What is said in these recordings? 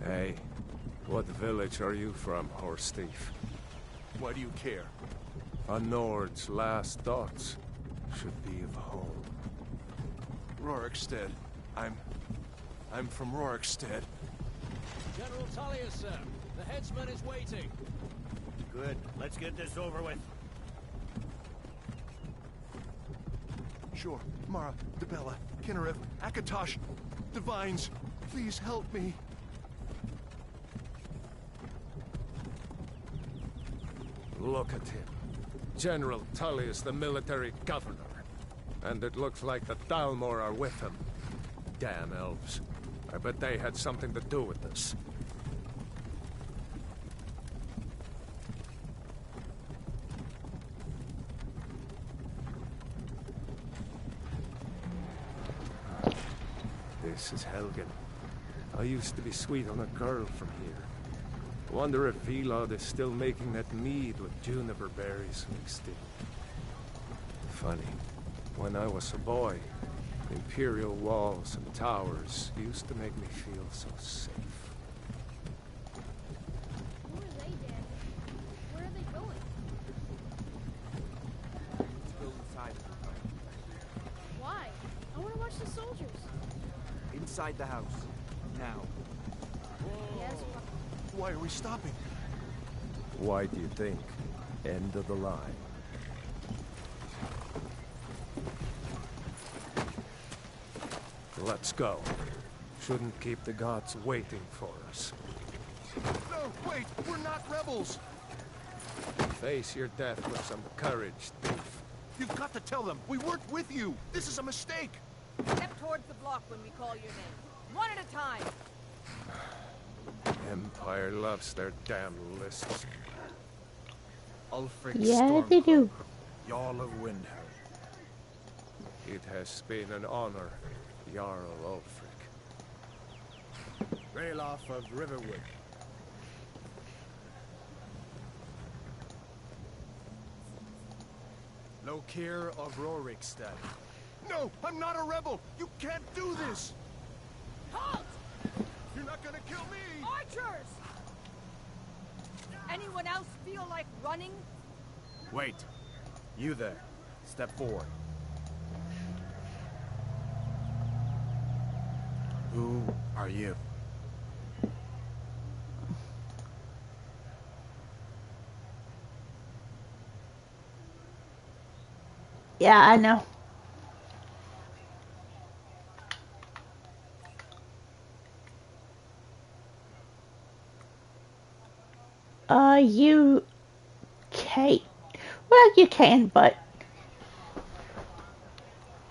Hey, what village are you from, horse thief? Why do you care? A Nord's last thoughts should be of home. Rorikstead. I'm from Rorikstead. General Tullius, sir. The headsman is waiting. Good. Let's get this over with. Sure. Mara, Debella, Kinnarev, Akatosh, Divines, please help me. Look at him. General Tullius, the military governor. And it looks like the Dalmor are with him. Damn elves. I bet they had something to do with this. This is Helgen. I used to be sweet on a girl from here. Wonder if Vilod is still making that mead with juniper berries mixed in. Funny, when I was a boy, imperial walls and towers used to make me feel so safe. Who are they, Dad? Where are they going? Let's go inside. Why? I want to watch the soldiers. Inside the house. Now. Yes. Why are we stopping? Why do you think? End of the line. Let's go. Shouldn't keep the gods waiting for us. No, wait! We're not rebels! Face your death with some courage, thief. You've got to tell them! We weren't with you! This is a mistake! Step towards the block when we call your name. One at a time. Empire loves their damn lists. Ulfric Yeah, they do. Jarl of Windhelm. It has been an honor, Jarl Ulfric. Ralof of Riverwood. Lokir of Rorikstead. No! I'm not a rebel! You can't do this! Halt! You're not gonna kill me! Archers! Anyone else feel like running? Wait. You there. Step forward. Who are you? Yeah, I know. You can't. Well, you can, but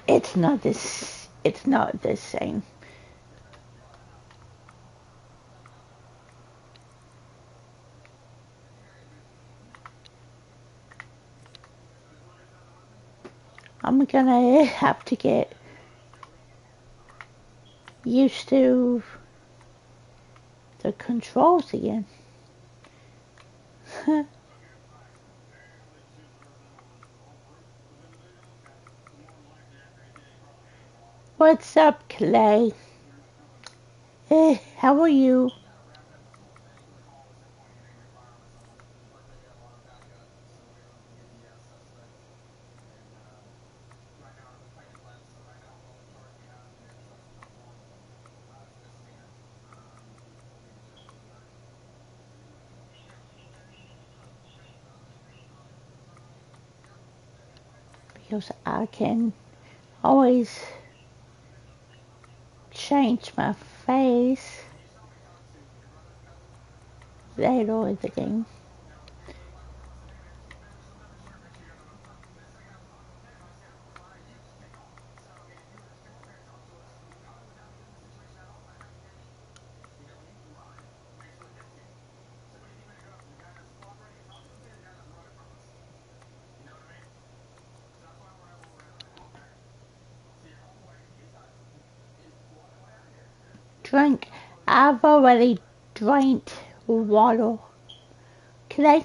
it's not this. It's not the same. I'm gonna have to get used to the controls again. What's up, Clay? How are you? Because I can always change my face later in the game. Drink. I've already drank water. Can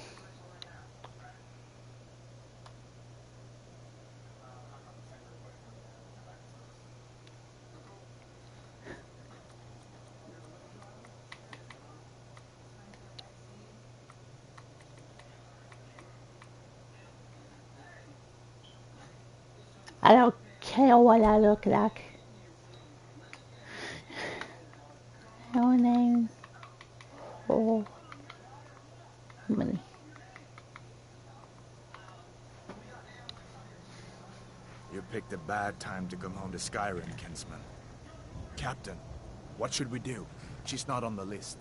I don't care what I look like. Your name for money. You picked a bad time to come home to Skyrim, kinsman. Captain, what should we do? She's not on the list.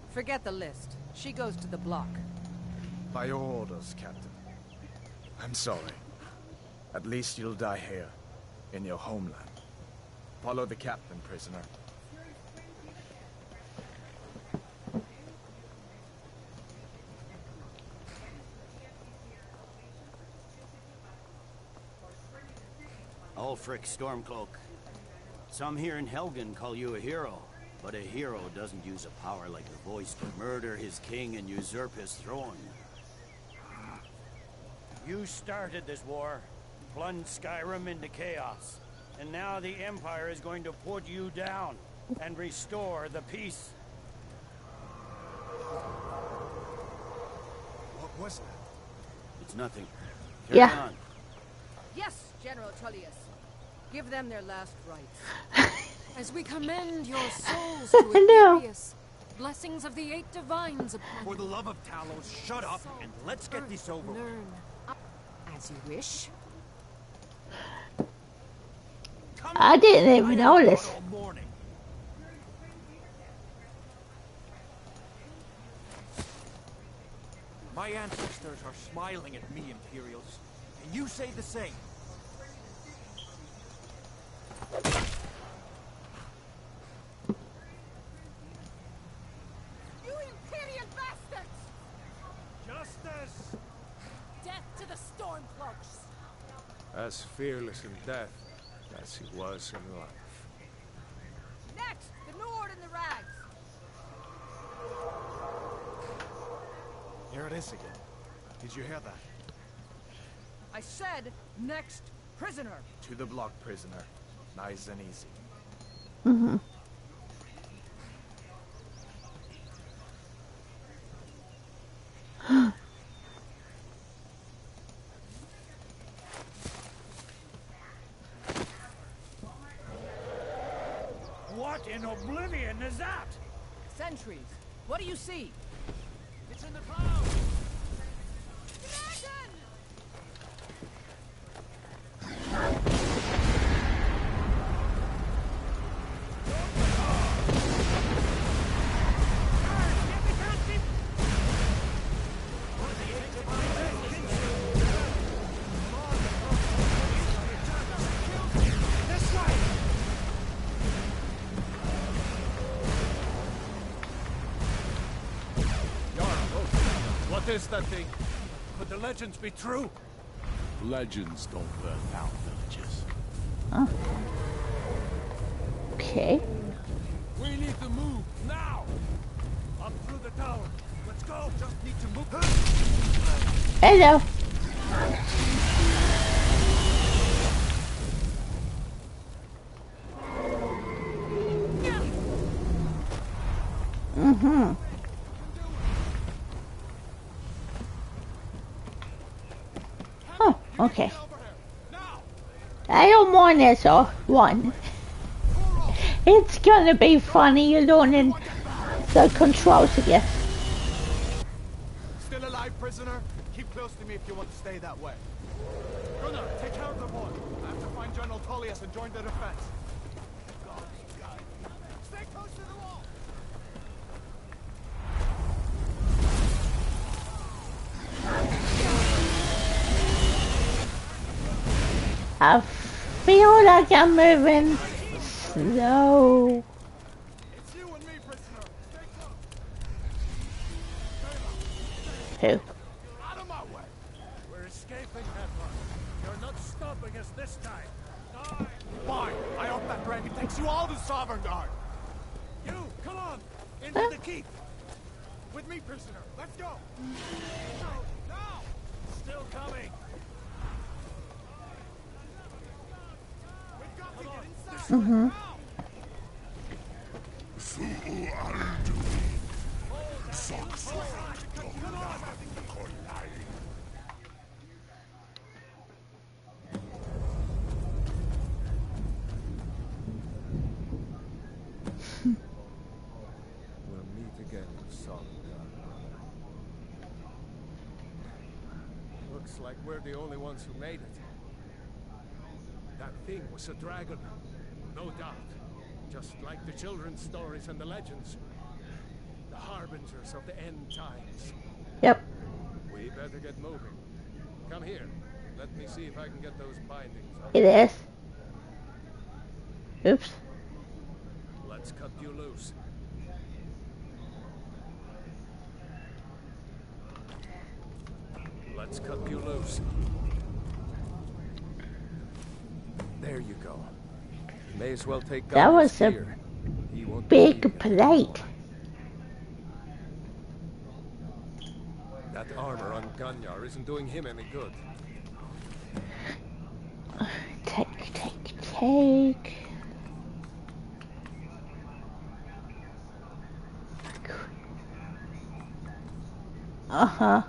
Forget the list. She goes to the block. By your orders, Captain. I'm sorry. At least you'll die here, in your homeland. Follow the captain, prisoner. Ulfric Stormcloak. Some here in Helgen call you a hero, but a hero doesn't use a power like the voice to murder his king and usurp his throne. You started this war, plunged Skyrim into chaos, and now the Empire is going to put you down and restore the peace. What was that? It's nothing. Yeah. Carry on. Yes, General Tullius. Give them their last rites. As we commend your souls to No. Imperius, blessings of the 8 divines upon For you. the love of Talos, shut up and let's get this over with. Learn as you wish. I didn't even notice. All morning. My ancestors are smiling at me, Imperials. And you say the same. You Imperial bastards! Justice! Death to the Stormcloaks! As fearless in death as he was in life. Next, the Nord and the Rags. Here it is again. Did you hear that? I said, next, prisoner. To the block, prisoner. Nice and easy. Mm-hmm. What in oblivion is that? Sentries. What do you see? It's in the clouds! Dragon! What is that thing? Could the legends be true? Legends don't burn down villages. Oh. Okay. We need to move, now! Up through the tower. Let's go! Just need to move. Hello. Mm-hmm. Oh, okay. I don't want this one. It's gonna be funny, you're learning the controls again. Still alive, prisoner? Keep close to me if you want to stay that way. Gunnar, take care of the boy. I have to find General Tullius and join the defense. Stay close to the wall! I feel like I'm moving slow. It's you and me, prisoner. Stay close. Who? Out of my way. We're escaping, Emperor. You're not stopping us this time. Die! Fine. I hope that dragon takes you all to Sovereign Guard. You, come on! Into the keep! With me, prisoner. Let's go. Now! Still coming! We've got to get inside. Mm-hmm. like we're the only ones who made it. That thing was a dragon, no doubt. Just like the children's stories and the legends. The harbingers of the end times. Yep. We better get moving. Come here. Let me see if I can get those bindings up. It is. Oops. Let's cut you loose. Let's cut you loose. There you go. May as well take That was a here. He won't big plate. That armor on Gunyar isn't doing him any good. Take. Uh-huh.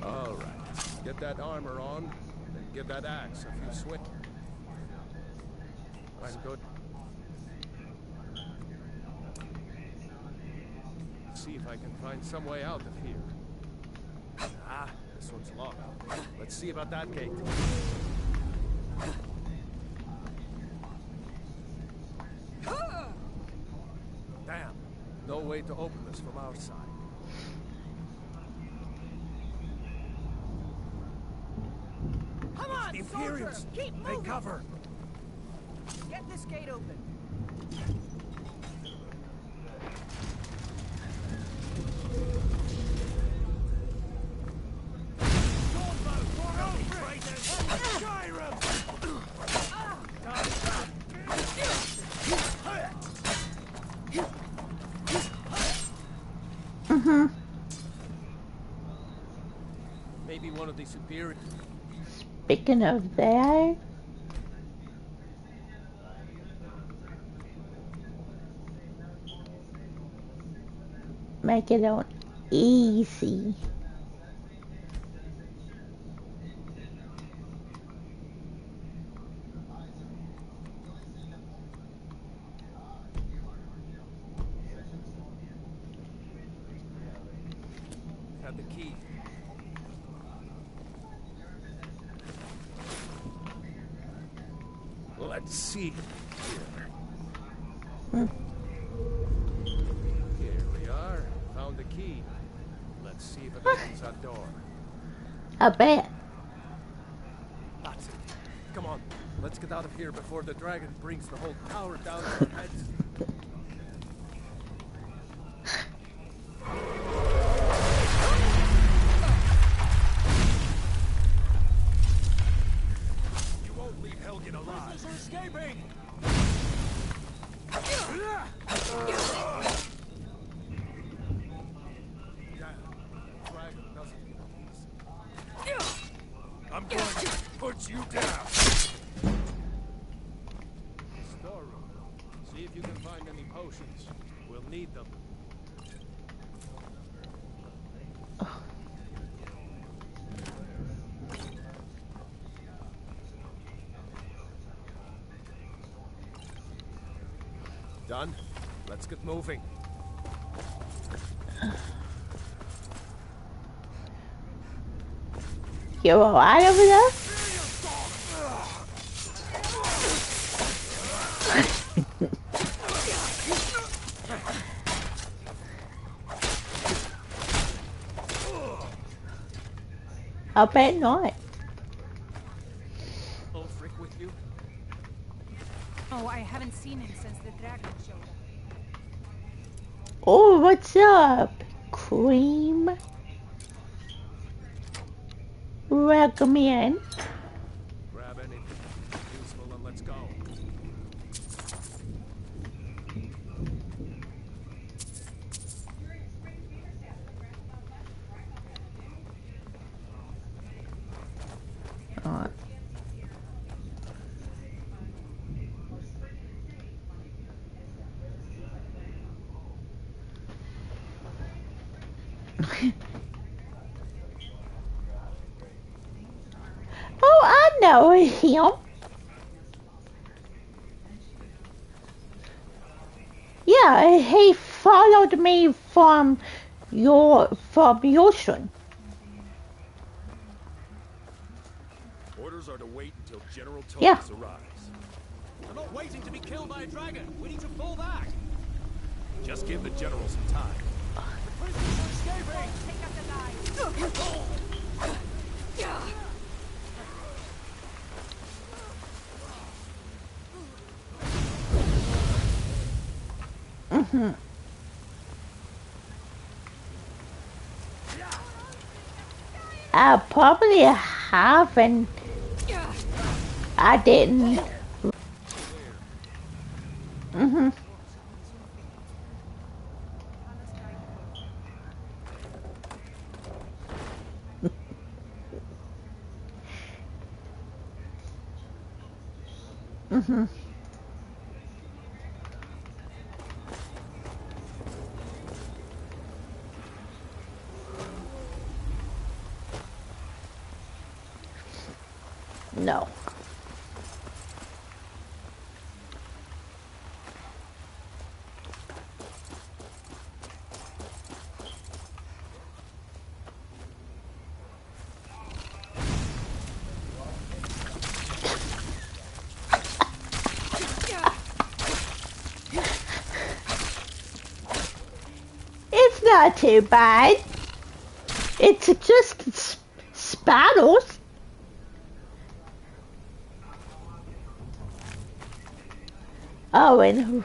All right. Get that armor on, then give that axe a few swings. I'm good. See if I can find some way out of here. Ah, this one's locked. Let's see about that gate. Damn, no way to open this from our side. Come on, The Imperials! Keep moving! Take cover! Get this gate open. Maybe one of the superior. Speaking of that, make it on easy. Had the key. Let's see here. Here we are. Found the key. Let's see if it opens that door. I bet. That's it. Come on. Let's get out of here before the dragon brings the whole tower down on our heads. You won't leave Helgen alive. Prisoners are escaping! I'm going to put you down. Storeroom. See if you can find any potions. We'll need them. Done. Let's get moving. You alright over there? I bet not. Ulfric with you? Oh, I haven't seen him since the dragon showed up. Oh, what's up, Cream? Welcome in. Grab anything useful and let's go. Alright. Oh, I know him. Yeah, Yeah, he followed me from your ocean. Orders are to wait until General Yeah. Tullius arrives. I'm not waiting to be killed by a dragon. We need to fall back. Just give the general some time. The prisoners are escaping. Take out the guys. I probably haven't. I didn't. No. It's not too bad. It's just spattles. Oh, and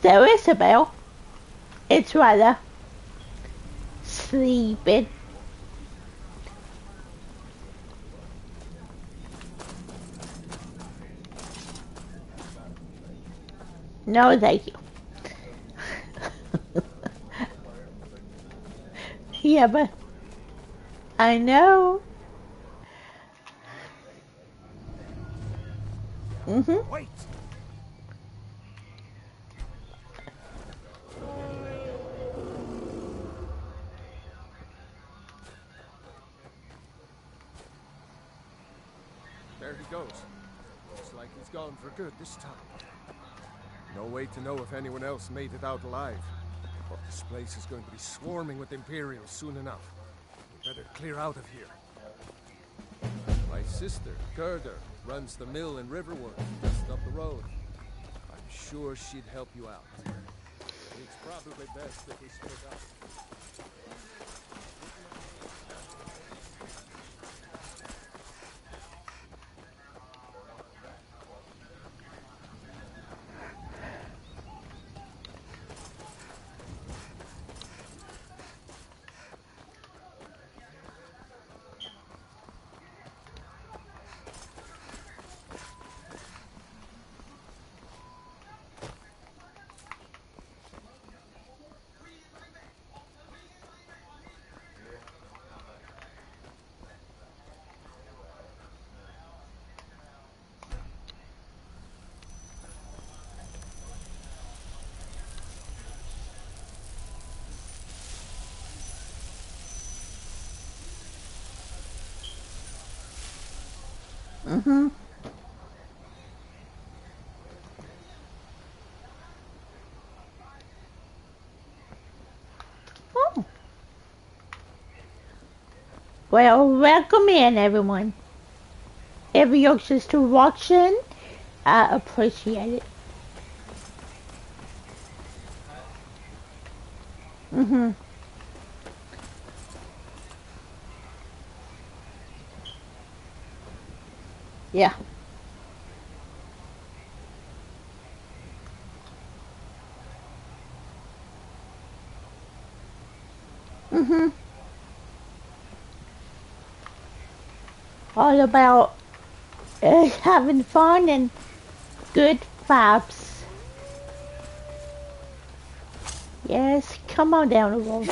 so Isabel, it's rather sleeping. No, thank you. Yeah, but I know. Wait! There he goes. Looks like he's gone for good this time. No way to know if anyone else made it out alive. But this place is going to be swarming with Imperials soon enough. We better clear out of here. My sister, Gerda, runs the mill in Riverwood, just up the road. I'm sure she'd help you out. It's probably best if we split up. Oh. Well, welcome in, everyone. If you're just watching, I appreciate it. Yeah. All about having fun and good vibes. Yes, come on down the road.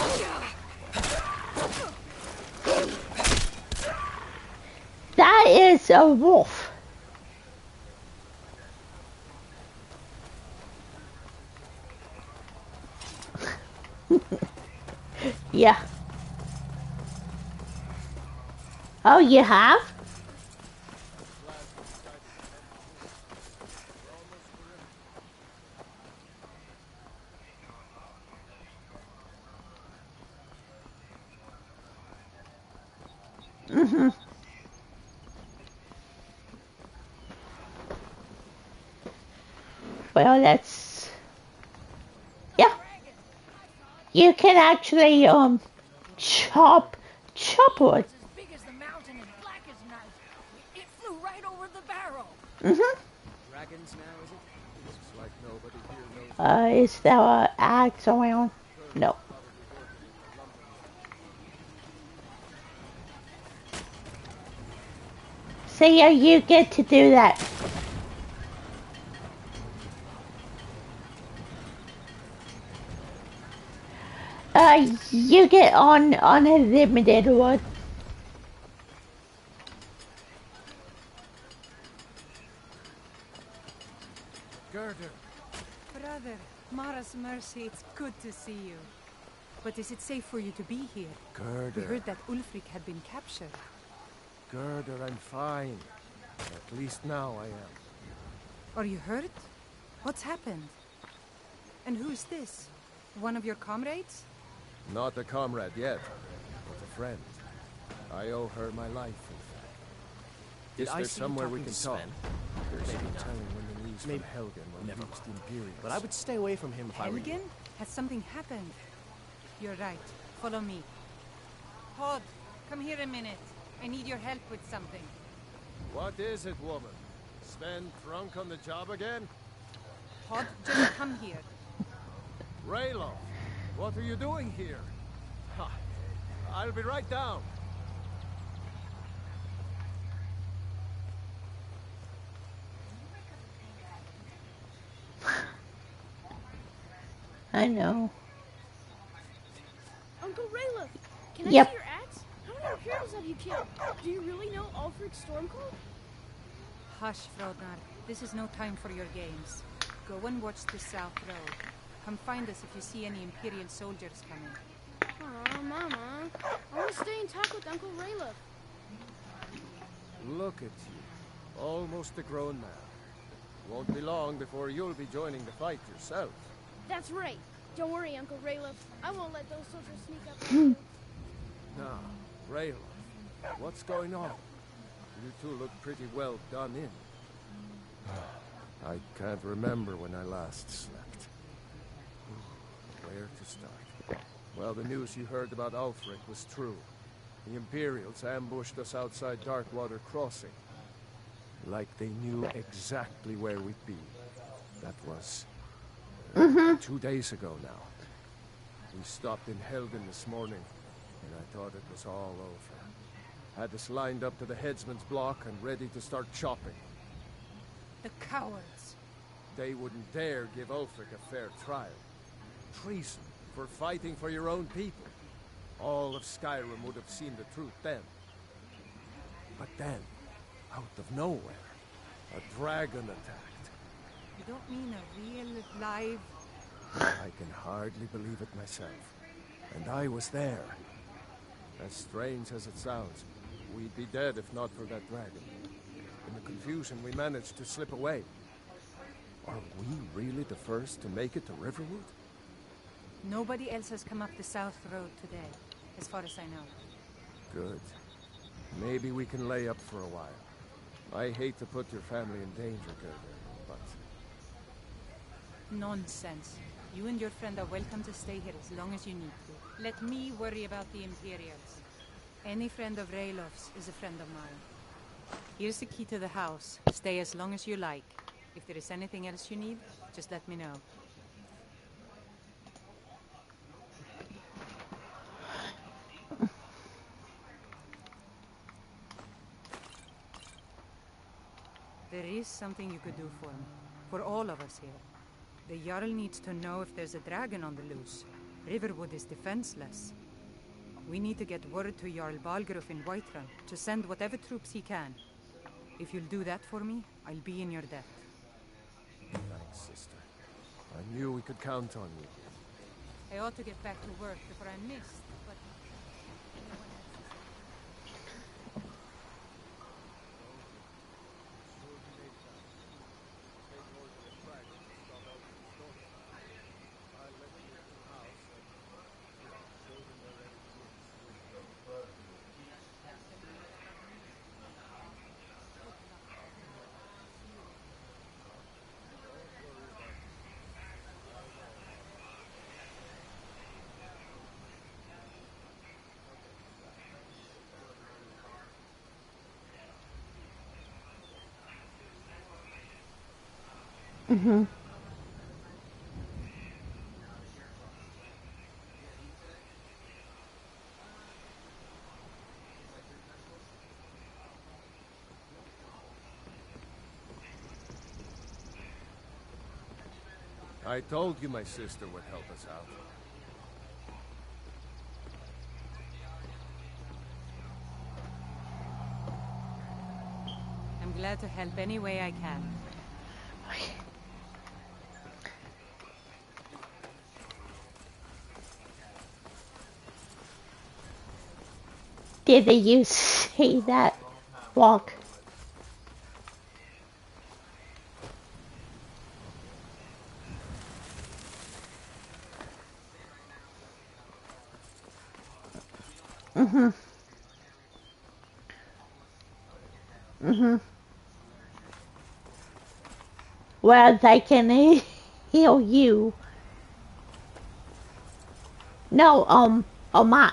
That is a wolf. Yeah. Oh, you have? Mm-hmm. Well, that's... Yeah. You can actually, chop wood. As big as the mountain and black as night. It flew right over the barrel. Mm-hmm. Dragons now, is it? Looks like nobody here knows. Is there an axe around? No. See, you get to do that. You get on unlimited wood. Girder. Brother, Mara's mercy, it's good to see you. But is it safe for you to be here? Girder. We heard that Ulfric had been captured. Girder, I'm fine. At least now I am. Are you hurt? What's happened? And who's this? One of your comrades? Not a comrade yet, but a friend. I owe her my life, in fact. Did Is I there see you somewhere we talking can to talk? Sven? There's Maybe no not. telling when the news Maybe. from Helgen will Never reach the Imperials. But I would stay away from him if I were you. Helgen? Has something happened? You're right. Follow me. Hod, come here a minute. I need your help with something. What is it, woman? Sven drunk on the job again? Hod, just come here. Rayloff, what are you doing here? Ha, I'll be right down. I know. Uncle Rayla, can I Yep. see your axe? How many Imperials have you killed? Do you really know Ulfric's Stormcloak? Hush, Frodnar. This is no time for your games. Go and watch the South Road. Come find us if you see any Imperial soldiers coming. Aw, Mama. I want to stay and talk with Uncle Rayla. Look at you, almost a grown man. Won't be long before you'll be joining the fight yourself. That's right. Don't worry, Uncle Rayla. I won't let those soldiers sneak up on you. Now, Rayloff, what's going on? You two look pretty well done in. I can't remember when I last slept. Where to start? Well, the news you heard about Ulfric was true. The Imperials ambushed us outside Darkwater Crossing. Like they knew exactly where we'd be. That was 2 days ago now. We stopped in Helgen this morning, and I thought it was all over. Had us lined up to the headsman's block and ready to start chopping. The cowards. They wouldn't dare give Ulfric a fair trial. Treason for fighting for your own people. All of Skyrim would have seen the truth then. But then, out of nowhere, a dragon attacked. You don't mean a real, live... I can hardly believe it myself. And I was there. As strange as it sounds, we'd be dead if not for that dragon. In the confusion, we managed to slip away. Are we really the first to make it to Riverwood? Nobody else has come up the South Road today, as far as I know. Good. Maybe we can lay up for a while. I hate to put your family in danger, Gerda, but... Nonsense. You and your friend are welcome to stay here as long as you need to. Let me worry about the Imperials. Any friend of Rayloff's is a friend of mine. Here's the key to the house. Stay as long as you like. If there is anything else you need, just let me know. There is something you could do for me. For all of us here. The Jarl needs to know if there's a dragon on the loose. Riverwood is defenseless. We need to get word to Jarl Balgruuf in Whiterun to send whatever troops he can. If you'll do that for me, I'll be in your debt. Thanks, sister. I knew we could count on you. I ought to get back to work before I missed, but... Mm-hmm. I told you my sister would help us out. I'm glad to help any way I can. Did you see that walk? Mm-hmm. Mm-hmm. Well, they can heal you. No, oh my.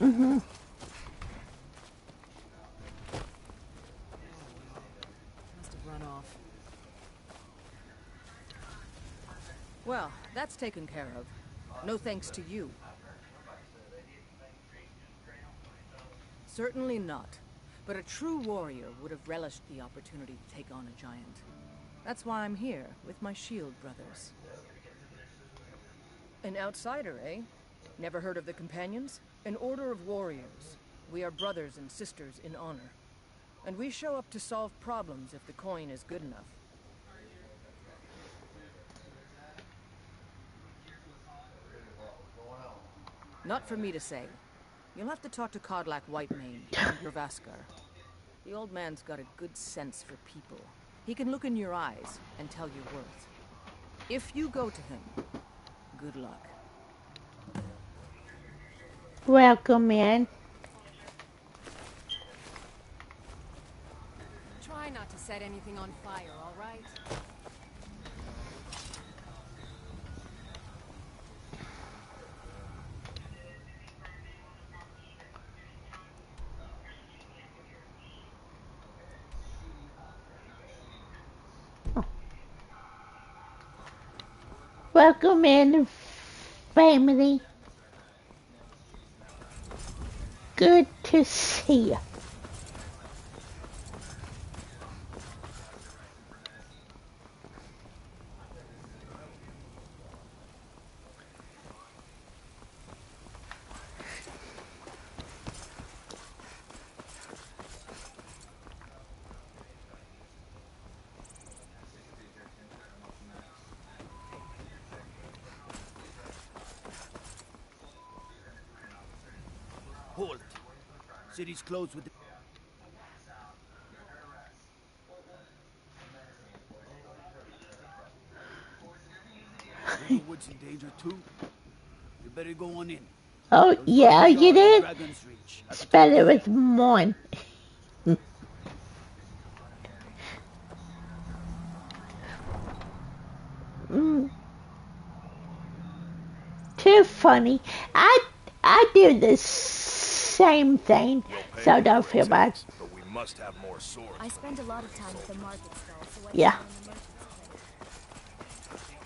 Mm-hmm. Must have run off. Well, that's taken care of. No thanks to you. Certainly not. But a true warrior would have relished the opportunity to take on a giant. That's why I'm here, with my shield brothers. An outsider, eh? Never heard of the Companions? An order of warriors. We are brothers and sisters in honor. And we show up to solve problems if the coin is good enough. Not for me to say. You'll have to talk to Kodlak Whitemane, your Vaskar. The old man's got a good sense for people. He can look in your eyes and tell your worth. If you go to him, good luck. Welcome in. Try not to set anything on fire, all right? Welcome in, family. Good to see you. Hold. City's closed with the... Riverwood's in danger too. You better go on in. Oh, Those yeah, buildings you are in did? Dragon's Reach. Spell it with mine. Too funny. I do the same thing, so don't feel bad. But we must have more swords. I spend a lot of time at the market stall, so I Yeah. can learn the merchant's trade.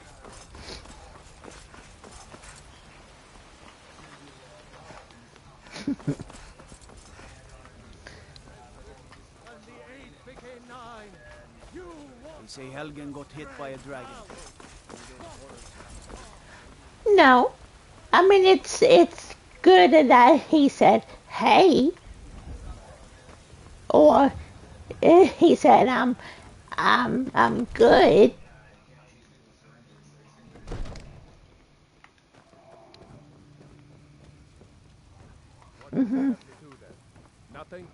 They say Helgen got hit by a dragon. No, I mean it's good that he said hey, or he said I'm good. Nothing?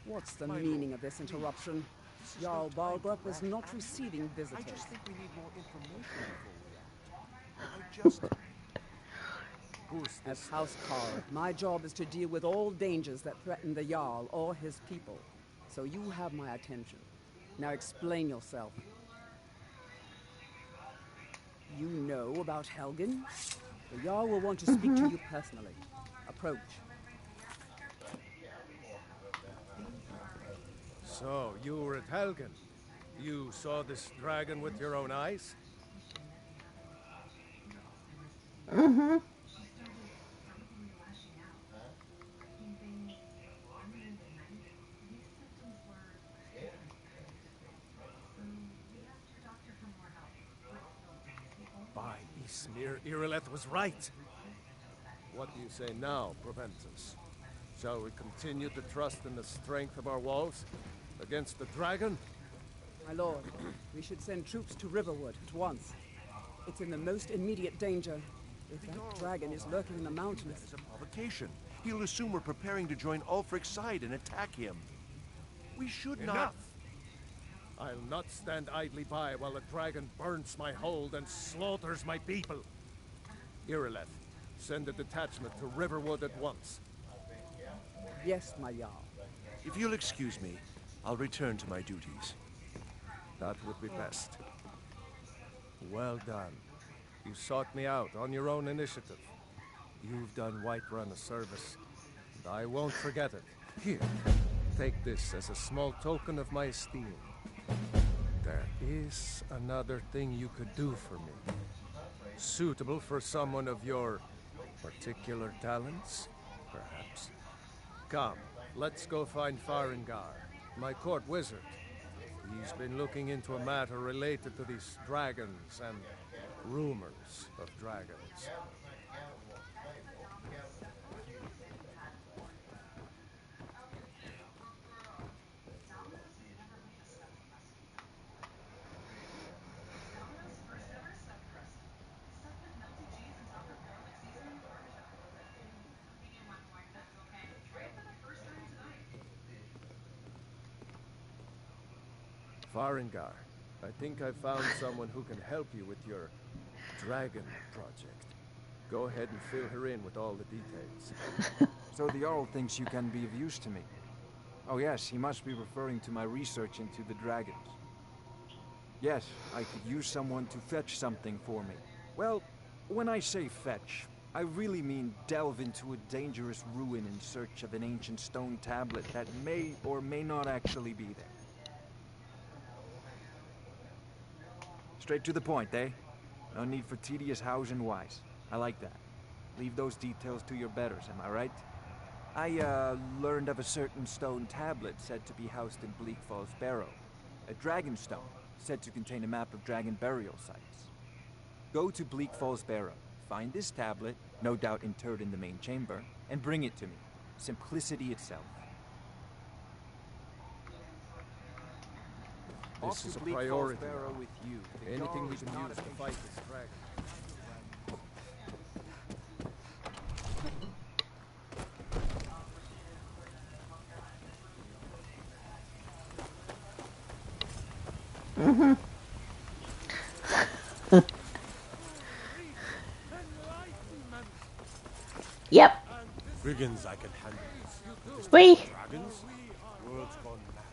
What's the meaning of this interruption? Jarl Balgrup is not receiving visitors. I just think we need more information before we act. As House Carl, my job is to deal with all dangers that threaten the Jarl or his people. So you have my attention. Now explain yourself. You know about Helgen? The Jarl will want to speak to you personally. Approach. So, you were at Helgen. You saw this dragon with your own eyes? By Ismir, Irileth was right. What do you say now, Proventus? Shall we continue to trust in the strength of our walls against the dragon? My lord, we should send troops to Riverwood at once. It's in the most immediate danger. If that dragon is lurking in the mountains... It's a provocation. He'll assume we're preparing to join Ulfric's side and attack him. We should not... I'll not stand idly by while the dragon burns my hold and slaughters my people. Irileth, send a detachment to Riverwood at once. Yes, my Jarl. If you'll excuse me, I'll return to my duties. That would be best. Well done. You sought me out on your own initiative. You've done Whiterun a service, and I won't forget it. Here, take this as a small token of my esteem. There is another thing you could do for me. Suitable for someone of your particular talents, perhaps. Come, let's go find Farengar, my court wizard. He's been looking into a matter related to these dragons and rumors of dragons. Farengar, I think I found someone who can help you with your dragon project. Go ahead and fill her in with all the details. So the Jarl thinks you can be of use to me. Oh yes, he must be referring to my research into the dragons. Yes, I could use someone to fetch something for me. Well, when I say fetch, I really mean delve into a dangerous ruin in search of an ancient stone tablet that may or may not actually be there. Straight to the point, eh? No need for tedious hows and whys. I like that. Leave those details to your betters, am I right? I, learned of a certain stone tablet said to be housed in Bleak Falls Barrow. A dragon stone, said to contain a map of dragon burial sites. Go to Bleak Falls Barrow, find this tablet, no doubt interred in the main chamber, and bring it to me. Simplicity itself. This is a priority. With you. Anything we can use to fight this dragon. Yep. Brigands I can handle. We. Dragons? World's gone mad.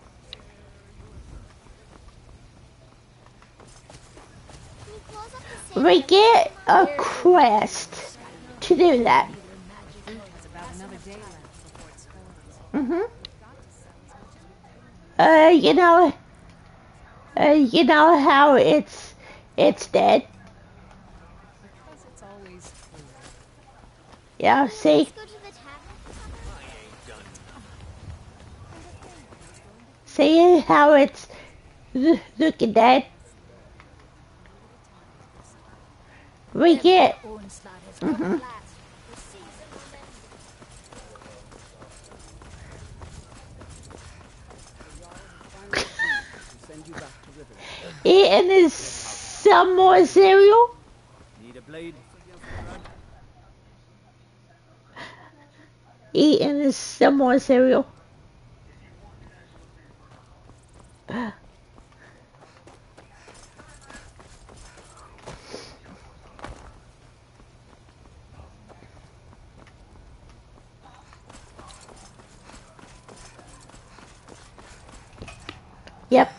we get a quest to do that. You know how it's dead. Yeah, see? See how it's looking dead? We get... Eating is some more cereal. Need a blade? Eating is some more cereal. Yep.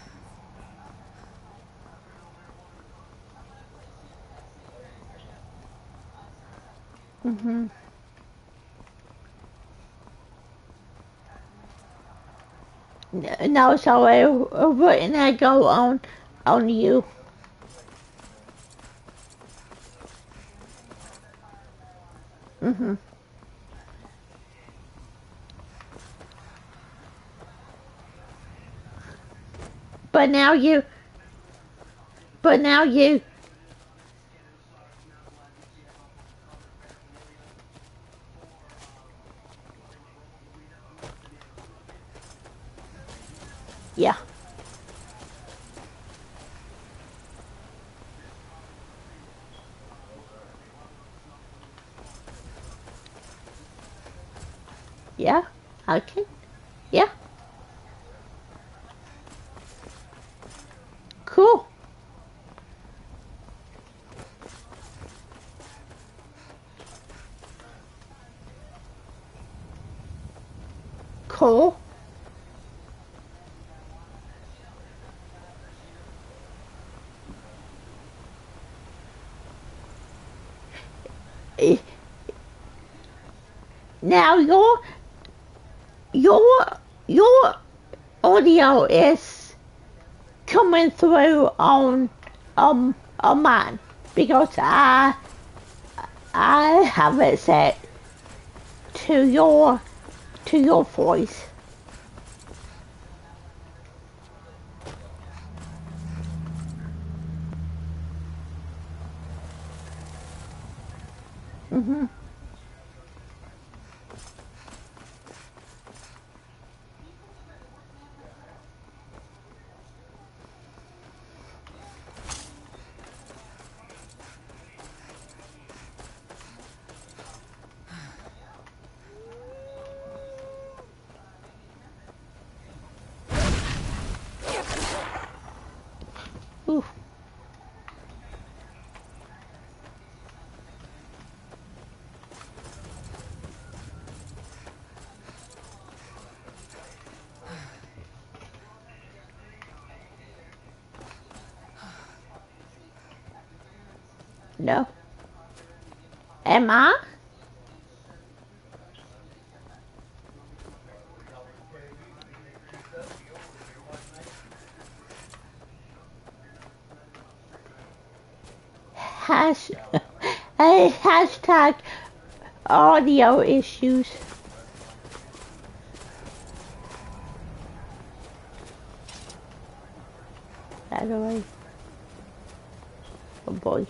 No, so wouldn't I go on you? But now you. Yeah. Yeah. Okay. Yeah. Cool. Cool. Now your audio is coming through on mine because I have it set to your voice. Ooh. No. Am I? Hashtag audio issues. By the way. Oh boy.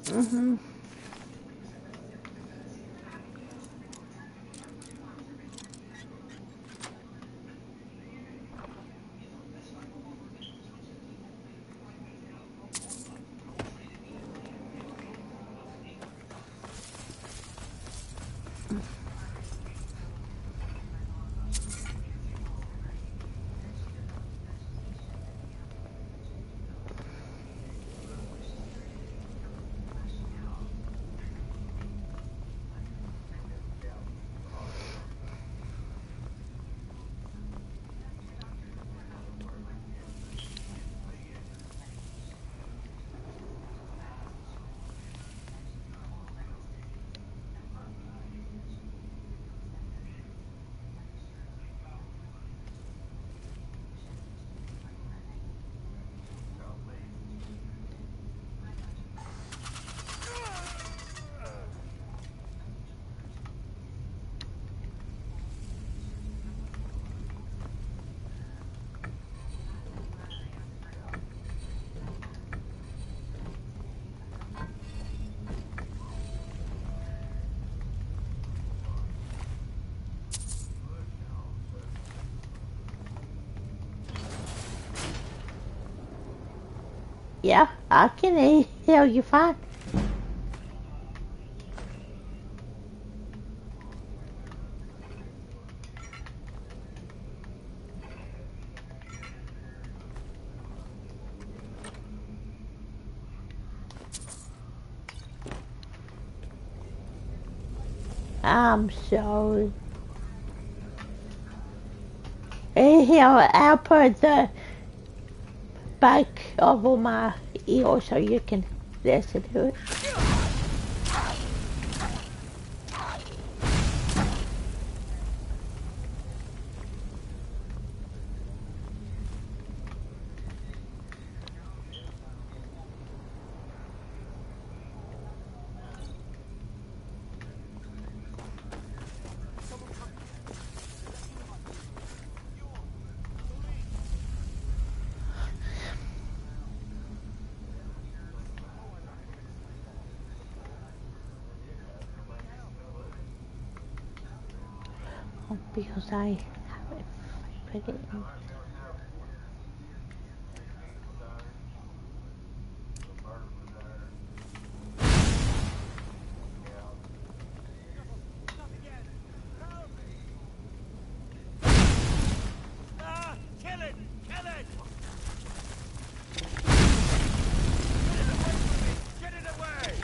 Mm-hmm. Yeah, I can hear you fine. I'm sorry. Here, I'll put the back over my ear so you can listen to it. Because I put it in. Kill it! Kill it! Get it away!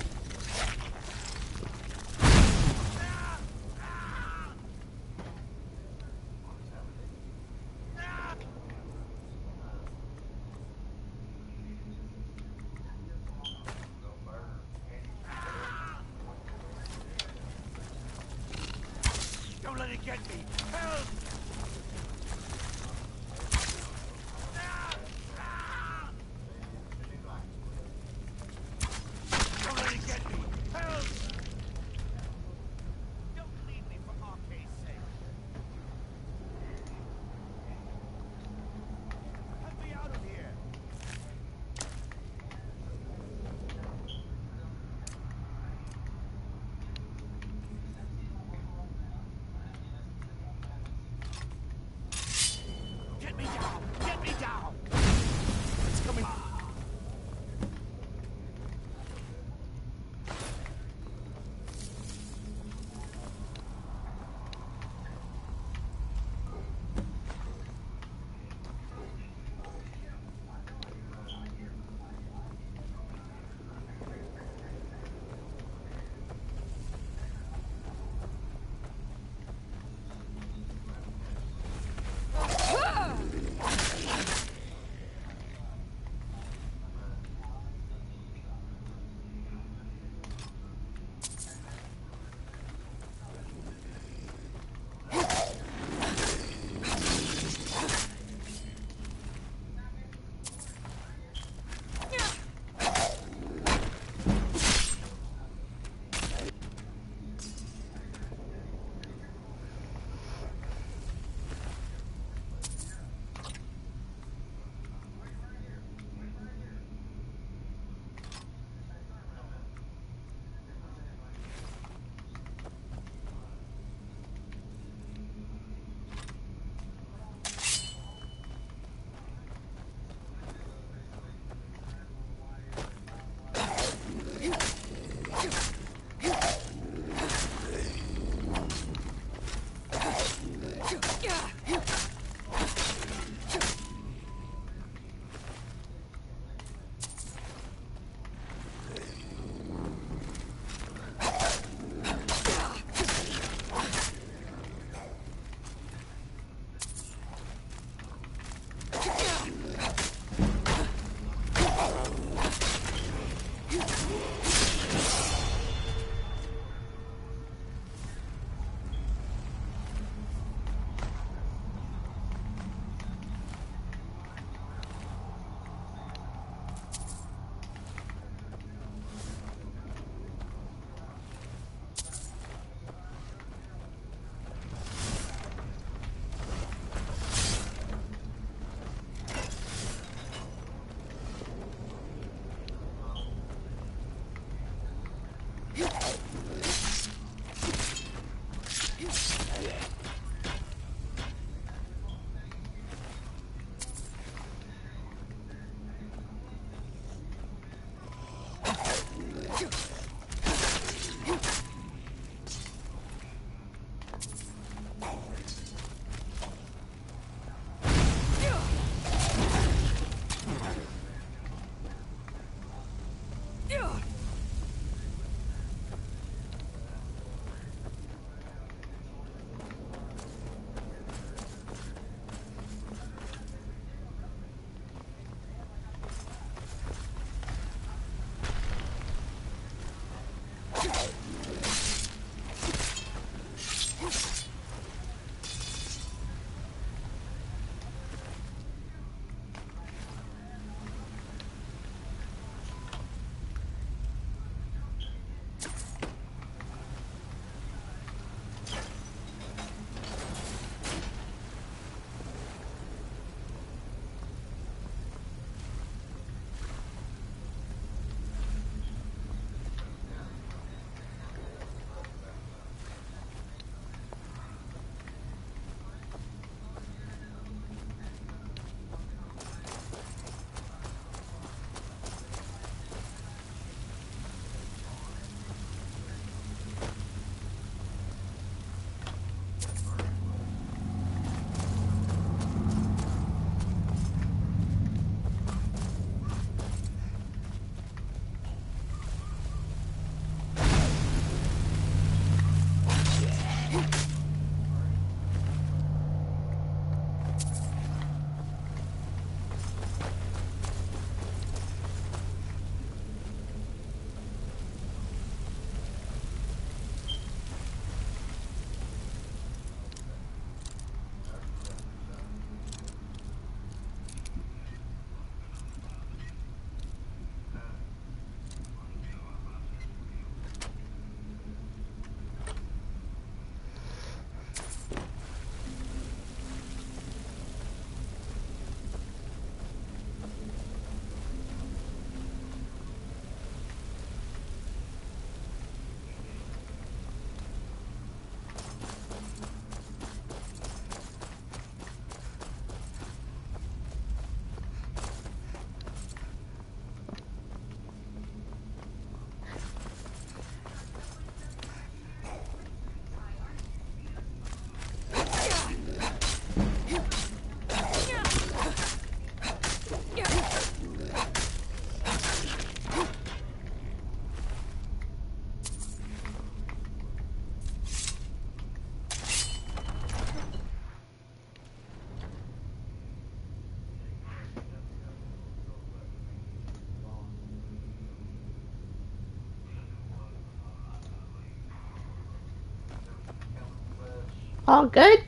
All good?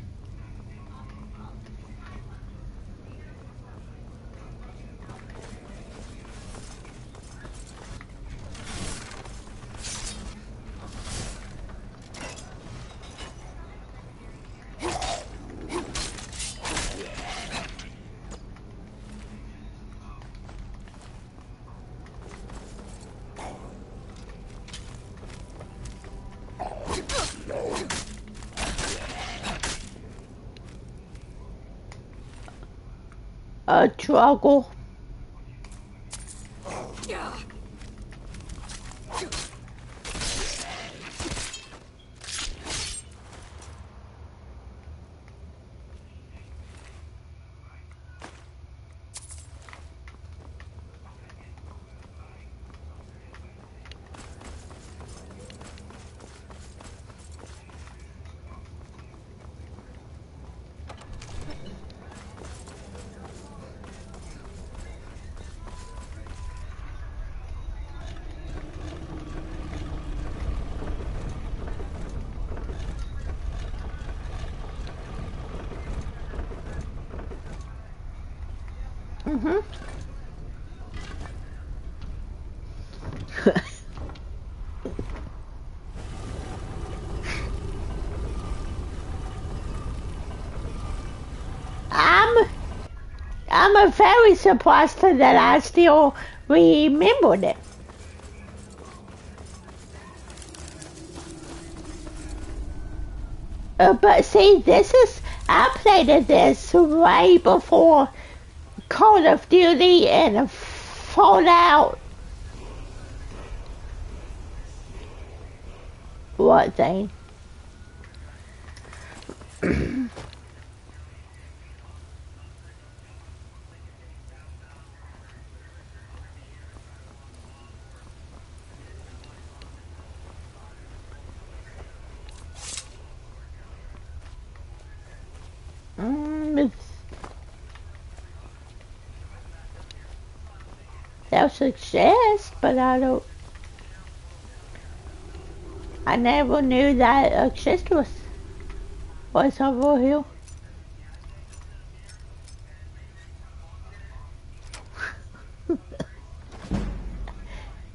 A struggle. I'm very surprised that I still remembered it. But see, I played this way before Call of Duty and Fallout. What thing? They'll suggest, but I never knew that Exist was over here.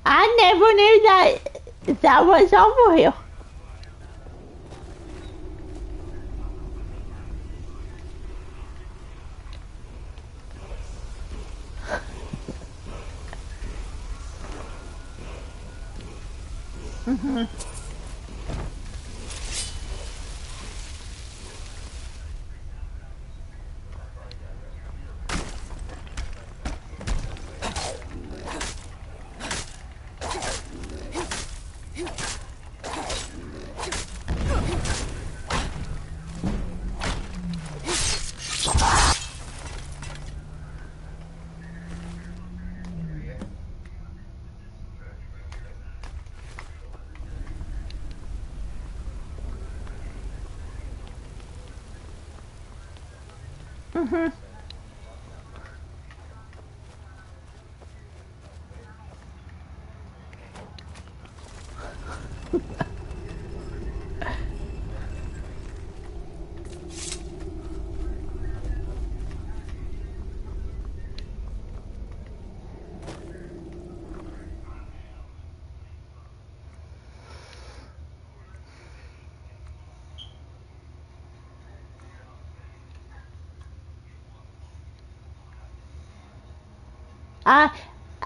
I never knew that was over here.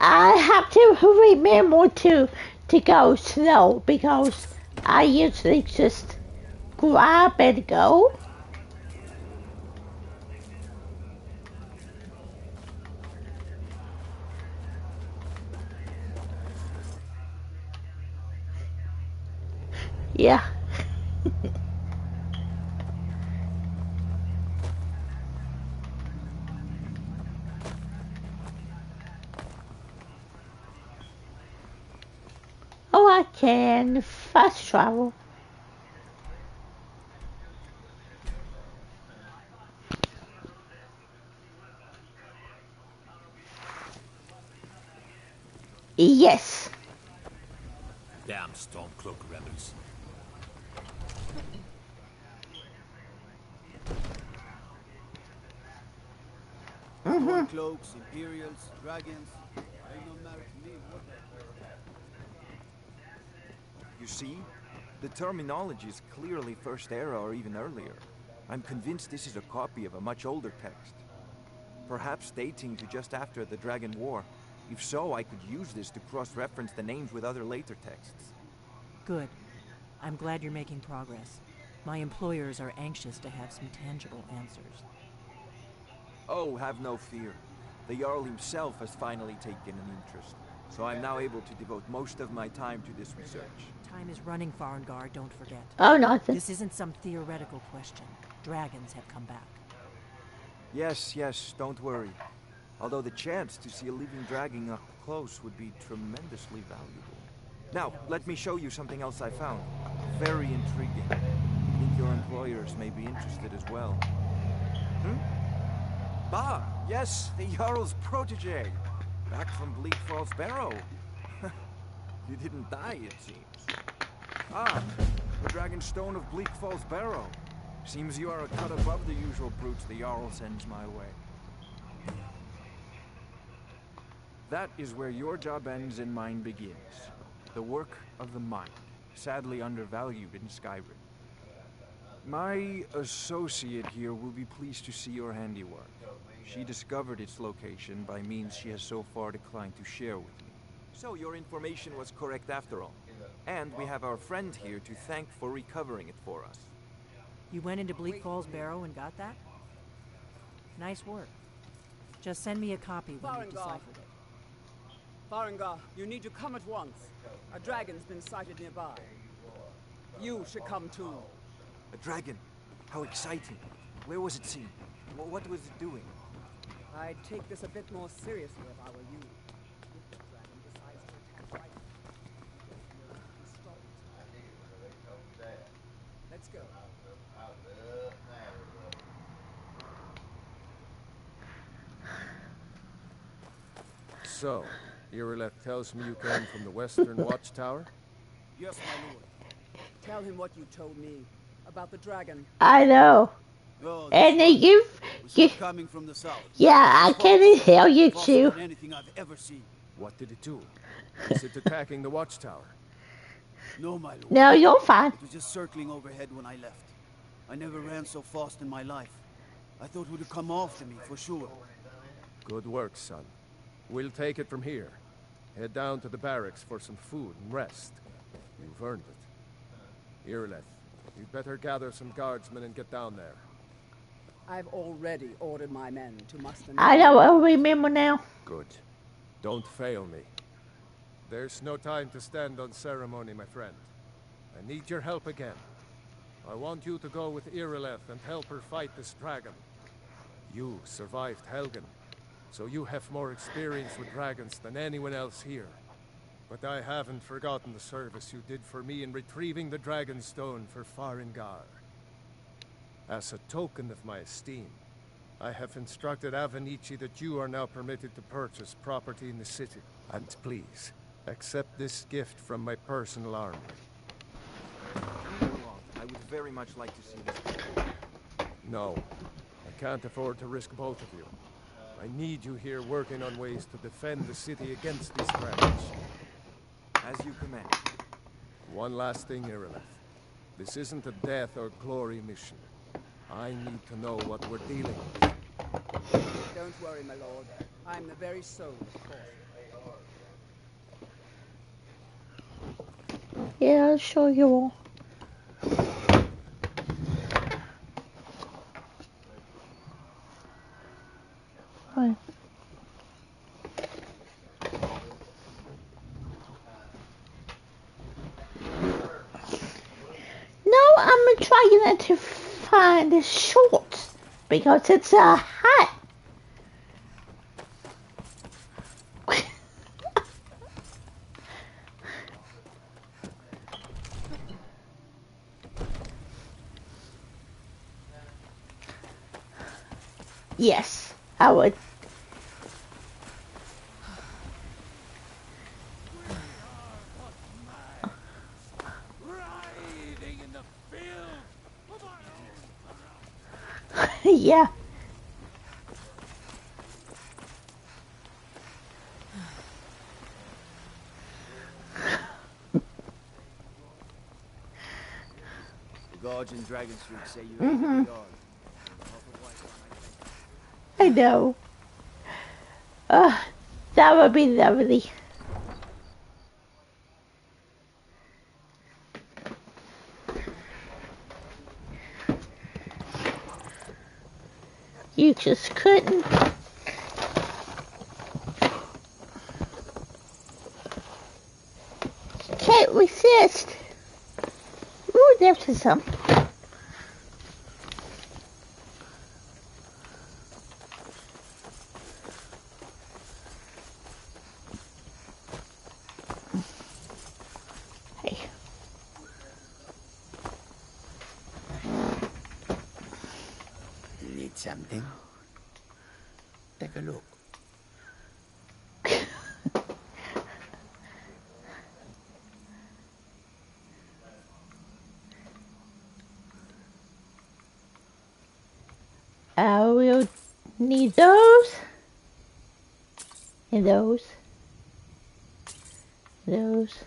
I have to remember to go slow because I usually just grab and go. Yeah. Oh, I can fast travel. Yes. Damn Stormcloak rebels. Grey cloaks, Imperials, dragons. They don't matter to me, would they? You see? The terminology is clearly First Era or even earlier. I'm convinced this is a copy of a much older text. Perhaps dating to just after the Dragon War. If so, I could use this to cross-reference the names with other later texts. Good. I'm glad you're making progress. My employers are anxious to have some tangible answers. Oh, have no fear. The Jarl himself has finally taken an interest, so I'm now able to devote most of my time to this research. Time is running, Farengar, don't forget. Oh, nothing. This isn't some theoretical question. Dragons have come back. Yes, don't worry. Although the chance to see a living dragon up close would be tremendously valuable. Now, let me show you something else I found. Very intriguing. I think your employers may be interested as well. Bah! Yes, the Jarl's protege. Back from Bleak Falls Barrow. You didn't die, it seems. Ah, the Dragon Stone of Bleak Falls Barrow. Seems you are a cut above the usual brutes the Jarl sends my way. That is where your job ends and mine begins. The work of the mind, sadly undervalued in Skyrim. My associate here will be pleased to see your handiwork. She discovered its location by means she has so far declined to share with me. So your information was correct after all. And we have our friend here to thank for recovering it for us. You went into Bleak Falls Barrow and got that? Nice work. Just send me a copy when you've deciphered it. Farengar, you need to come at once. A dragon's been sighted nearby. You should come too. A dragon? How exciting. Where was it seen? What was it doing? I'd take this a bit more seriously if I were you. If the dragon decides to attack right now, stop it. Let's go. So, Irileth tells me you came from the Western Watchtower? Yes, my lord. Tell him what you told me about the dragon. I know. Oh, And right. you coming from the south. yeah, I can tell you too. Than anything I've ever seen. What did it do? Is it attacking the Watchtower? No, my lord. No, you're fine. It was just circling overhead when I left. I never ran so fast in my life. I thought it would have come after me for sure. Good work, son. We'll take it from here. Head down to the barracks for some food and rest. You've earned it. Irileth, you'd better gather some guardsmen and get down there. I've already ordered my men to muster. I know, I remember now. Good. Don't fail me. There's no time to stand on ceremony, my friend. I need your help again. I want you to go with Irileth and help her fight this dragon. You survived Helgen, so you have more experience with dragons than anyone else here. But I haven't forgotten the service you did for me in retrieving the Dragon Stone for Farengar. As a token of my esteem, I have instructed Avenici that you are now permitted to purchase property in the city. And please, accept this gift from my personal army. I would very much like to see this. No, I can't afford to risk both of you. I need you here working on ways to defend the city against these dragons. As you command. One last thing, Irileth. This isn't a death or glory mission. I need to know what we're dealing with. Don't worry, my lord. I'm the very soul of caution. Yeah, I'll show you all. Right. No, I'm trying to find the shorts because it's a hat. Yes, I would. Yeah. guards in Dragon Street say you ate the yard. I know. That would be lovely. You just couldn't. Can't resist. Ooh, there's some. Hey. You need something? Take a look. We'll need those. And those. Those.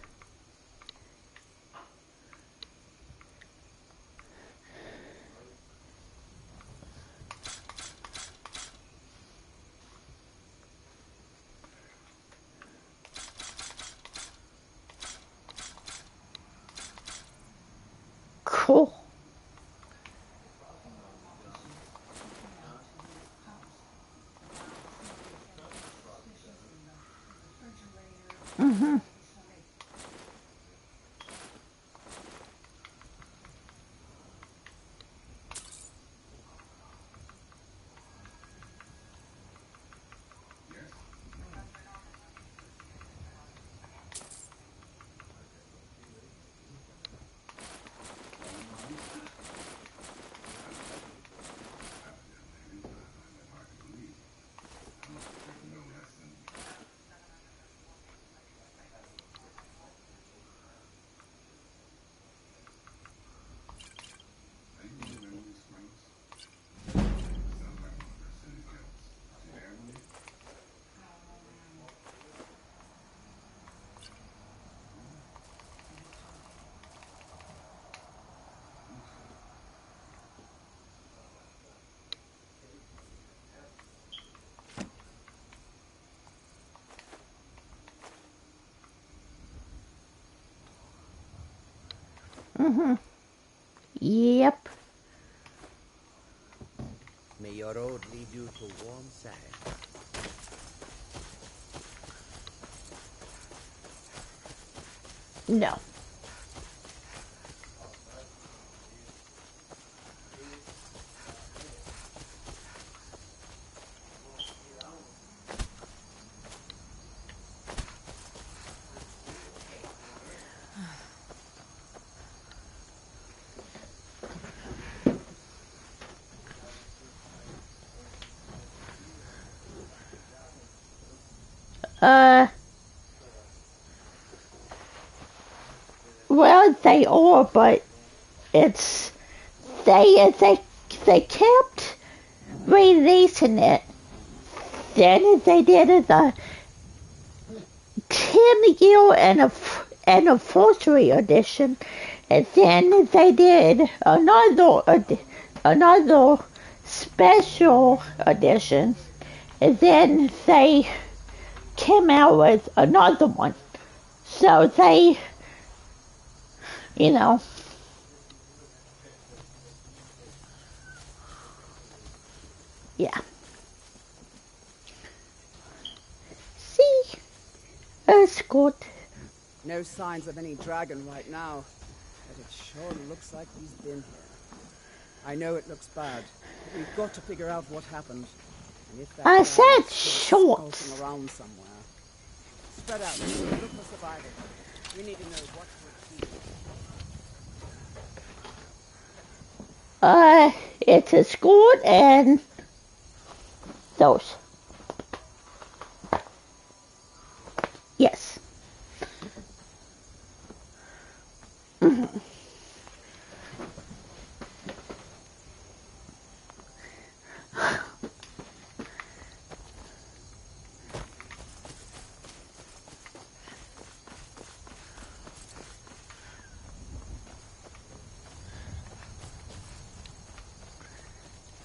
Cool. Mm-hmm. Mm-hmm. Yep. May your road lead you to warm side. No. Well, they are, but it's they kept releasing it. Then they did the 10-year anniversary edition, and then they did another special edition, and then they came out with another one. So they, you know, yeah. See, that's good. No signs of any dragon right now, but it sure looks like he's been here. I know it looks bad, but we've got to figure out what happened. And if that I said dragon's still shorts. skulking around somewhere. Spread out. Look for survivors. We need to know what to achieve. It's a squad and those. Yes. Mm-hmm.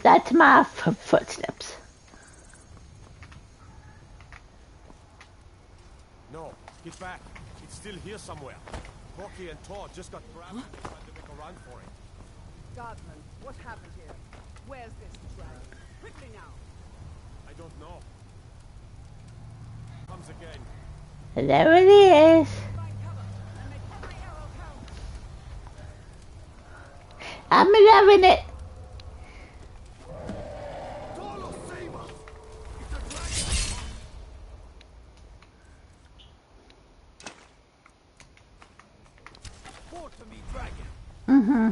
That's my footsteps. No, get back. It's still here somewhere. Corky and Todd just got grabbed and they tried to make a run for it. Guardsman, what happened here? Where's this dragon? Quickly now! I don't know. Comes again. There it is. I'm loving it. Mm-hmm.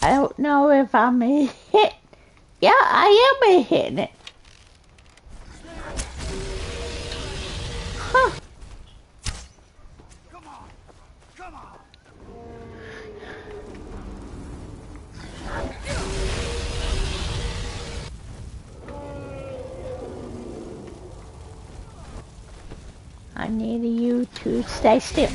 I don't know if I'm hit. Yeah, I am hitting it. Huh. Come on! Come on! I need you to stay still.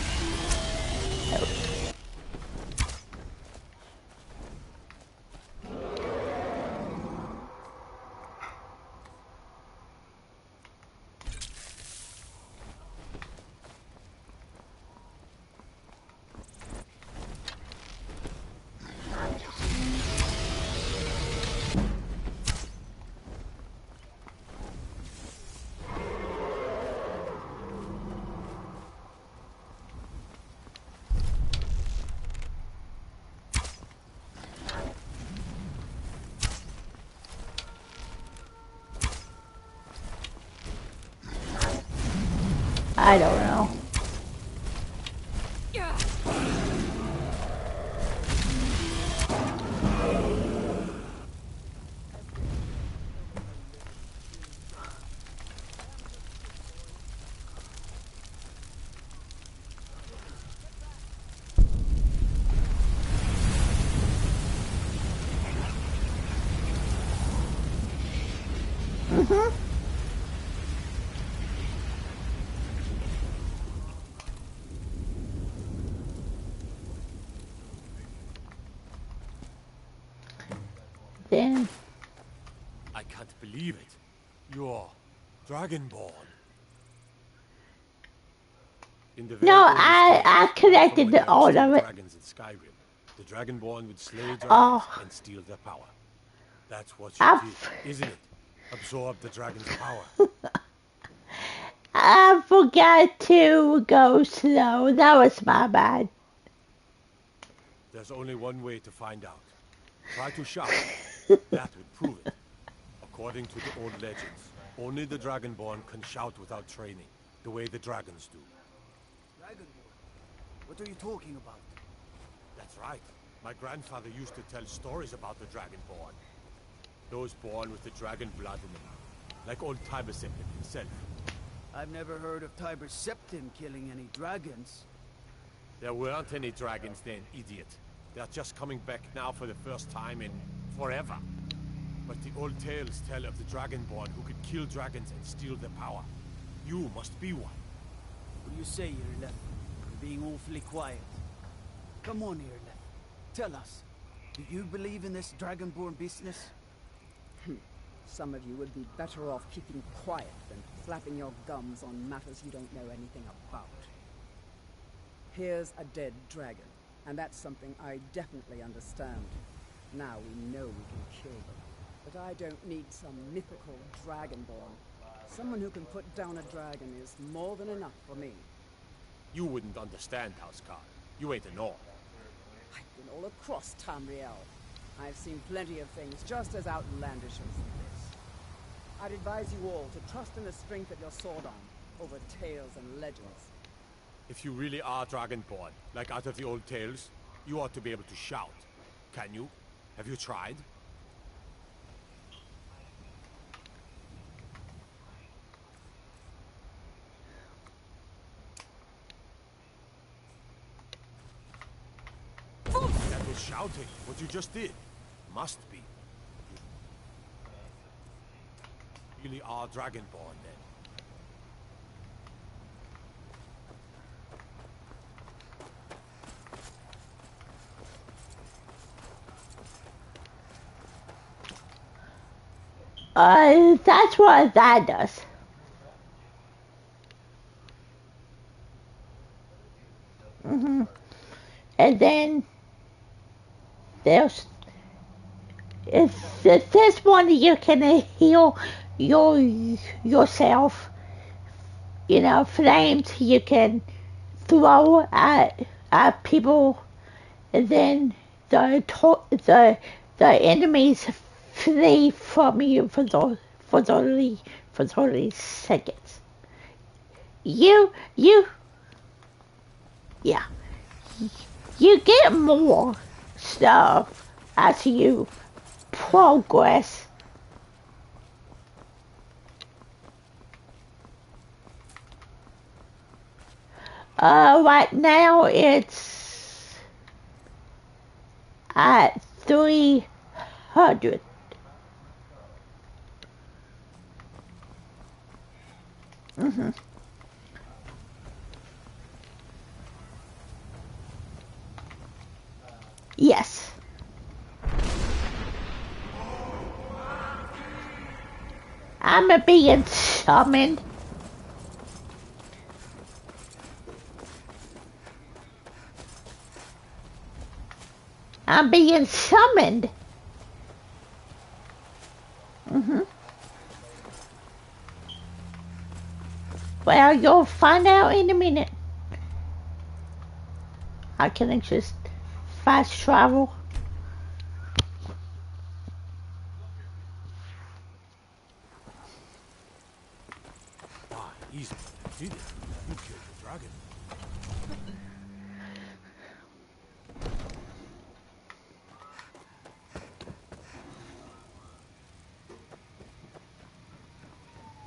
I don't know. Mm-hmm. Then I can't believe it. You're Dragonborn. In the very no, early I stages, connected from when to there all were still of it. dragons in Skyrim, the Dragonborn would slay dragons Oh. and steal their power. That's what you did, isn't it? Absorb the dragon's power. I forgot to go slow. That was my bad. There's only one way to find out. Try to shout. That would prove it. According to the old legends, only the Dragonborn can shout without training, the way the dragons do. Dragonborn? What are you talking about? That's right. My grandfather used to tell stories about the Dragonborn. Those born with the dragon blood in them. Like old Tiber Septim himself. I've never heard of Tiber Septim killing any dragons. There weren't any dragons then, idiot. They're just coming back now for the first time in forever. But the old tales tell of the Dragonborn who could kill dragons and steal their power. You must be one. What do you say, Irleth? You're being awfully quiet. Come on, Irleth. Tell us. Do you believe in this Dragonborn business? Some of you would be better off keeping quiet than flapping your gums on matters you don't know anything about. Here's a dead dragon, and that's something I definitely understand. Now we know we can kill them. But I don't need some mythical dragonborn. Someone who can put down a dragon is more than enough for me. You wouldn't understand, Housecarl. You ain't a Nord. I've been all across Tamriel. I've seen plenty of things just as outlandish as this. I'd advise you all to trust in the strength of your sword arm over tales and legends. If you really are Dragonborn, like out of the old tales, you ought to be able to shout. Can you? Have you tried? That was shouting, what you just did. Must be. really are Dragonborn, then. That's what that does. And then there's this one you can heal yourself. You know, flames you can throw at people, and then the enemies flee from you for 30 seconds. Yeah. You get more stuff as you progress. Right now it's at 300. Yes. I'm being summoned. I'm being summoned. Well, you'll find out in a minute. I can just fast travel. Ah, easy. You did it. You killed the dragon.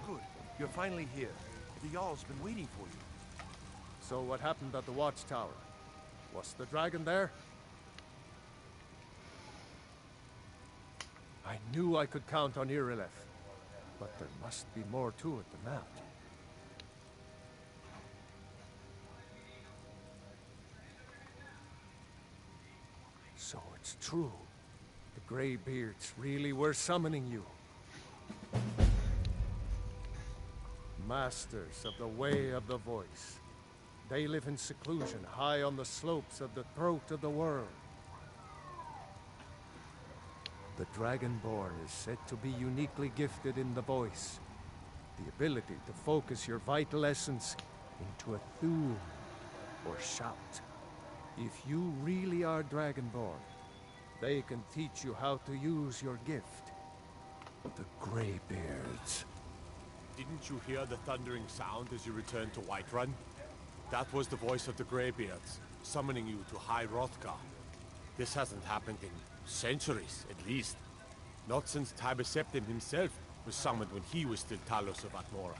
Good. You're finally here. The Jarl's been waiting for you. So what happened at the watchtower? Was the dragon there? I knew I could count on Irileth, but there must be more to it than that. So it's true. The Greybeards really were summoning you. Masters of the Way of the Voice. They live in seclusion, high on the slopes of the throat of the world. The Dragonborn is said to be uniquely gifted in the voice. The ability to focus your vital essence into a thum, or shout. If you really are Dragonborn, they can teach you how to use your gift. The Greybeards. Didn't you hear the thundering sound as you returned to Whiterun? That was the voice of the Greybeards, summoning you to High Hrothgar. This hasn't happened in centuries, at least. Not since Tiber Septim himself was summoned when he was still Talos of Atmora.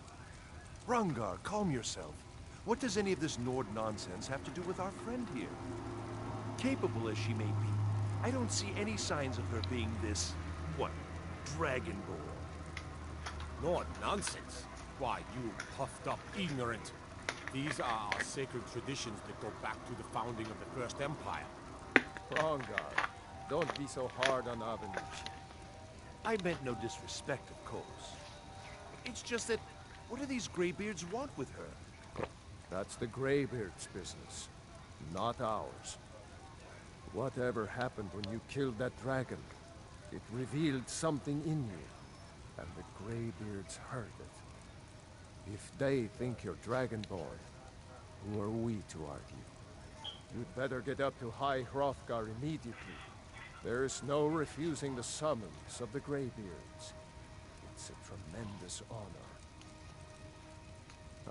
Rungar, calm yourself. What does any of this Nord nonsense have to do with our friend here? Capable as she may be, I don't see any signs of her being this, Dragonborn. Nord nonsense? Why, you puffed up ignorant. These are our sacred traditions that go back to the founding of the First Empire. Rongar, don't be so hard on Avenicci. I meant no disrespect, of course. It's just that, what do these Greybeards want with her? That's the Greybeards' business, not ours. Whatever happened when you killed that dragon, it revealed something in you, and the Greybeards heard it. If they think you're Dragonborn, who are we to argue? You'd better get up to High Hrothgar immediately. There's no refusing the summons of the Greybeards. It's a tremendous honor.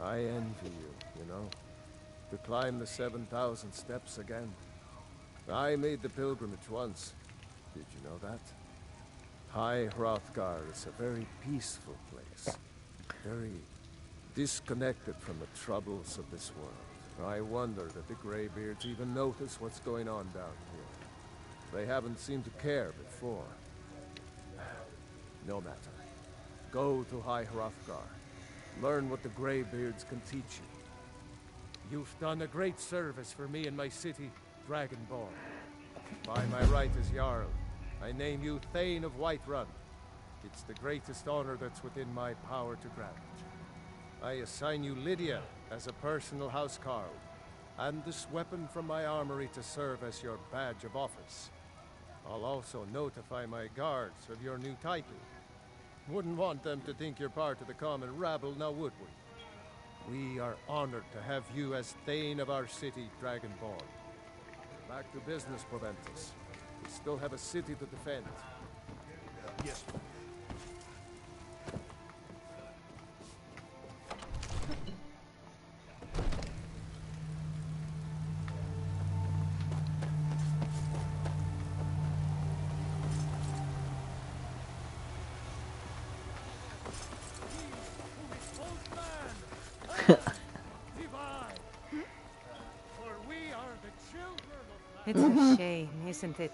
I envy you, you know, to climb the 7,000 steps again. I made the pilgrimage once. Did you know that? High Hrothgar is a very peaceful place. Very disconnected from the troubles of this world. I wonder that the Greybeards even notice what's going on down here. They haven't seemed to care before. No matter. Go to High Hrothgar. Learn what the Greybeards can teach you. You've done a great service for me and my city, Dragonborn. By my right as Jarl, I name you Thane of Whiterun. It's the greatest honor that's within my power to grant. I assign you Lydia as a personal housecarl, and this weapon from my armory to serve as your badge of office. I'll also notify my guards of your new title. Wouldn't want them to think you're part of the common rabble, now would we? We are honored to have you as Thane of our city, Dragonborn. Back to business, Proventus. We still have a city to defend. Yes. It's a shame, isn't it?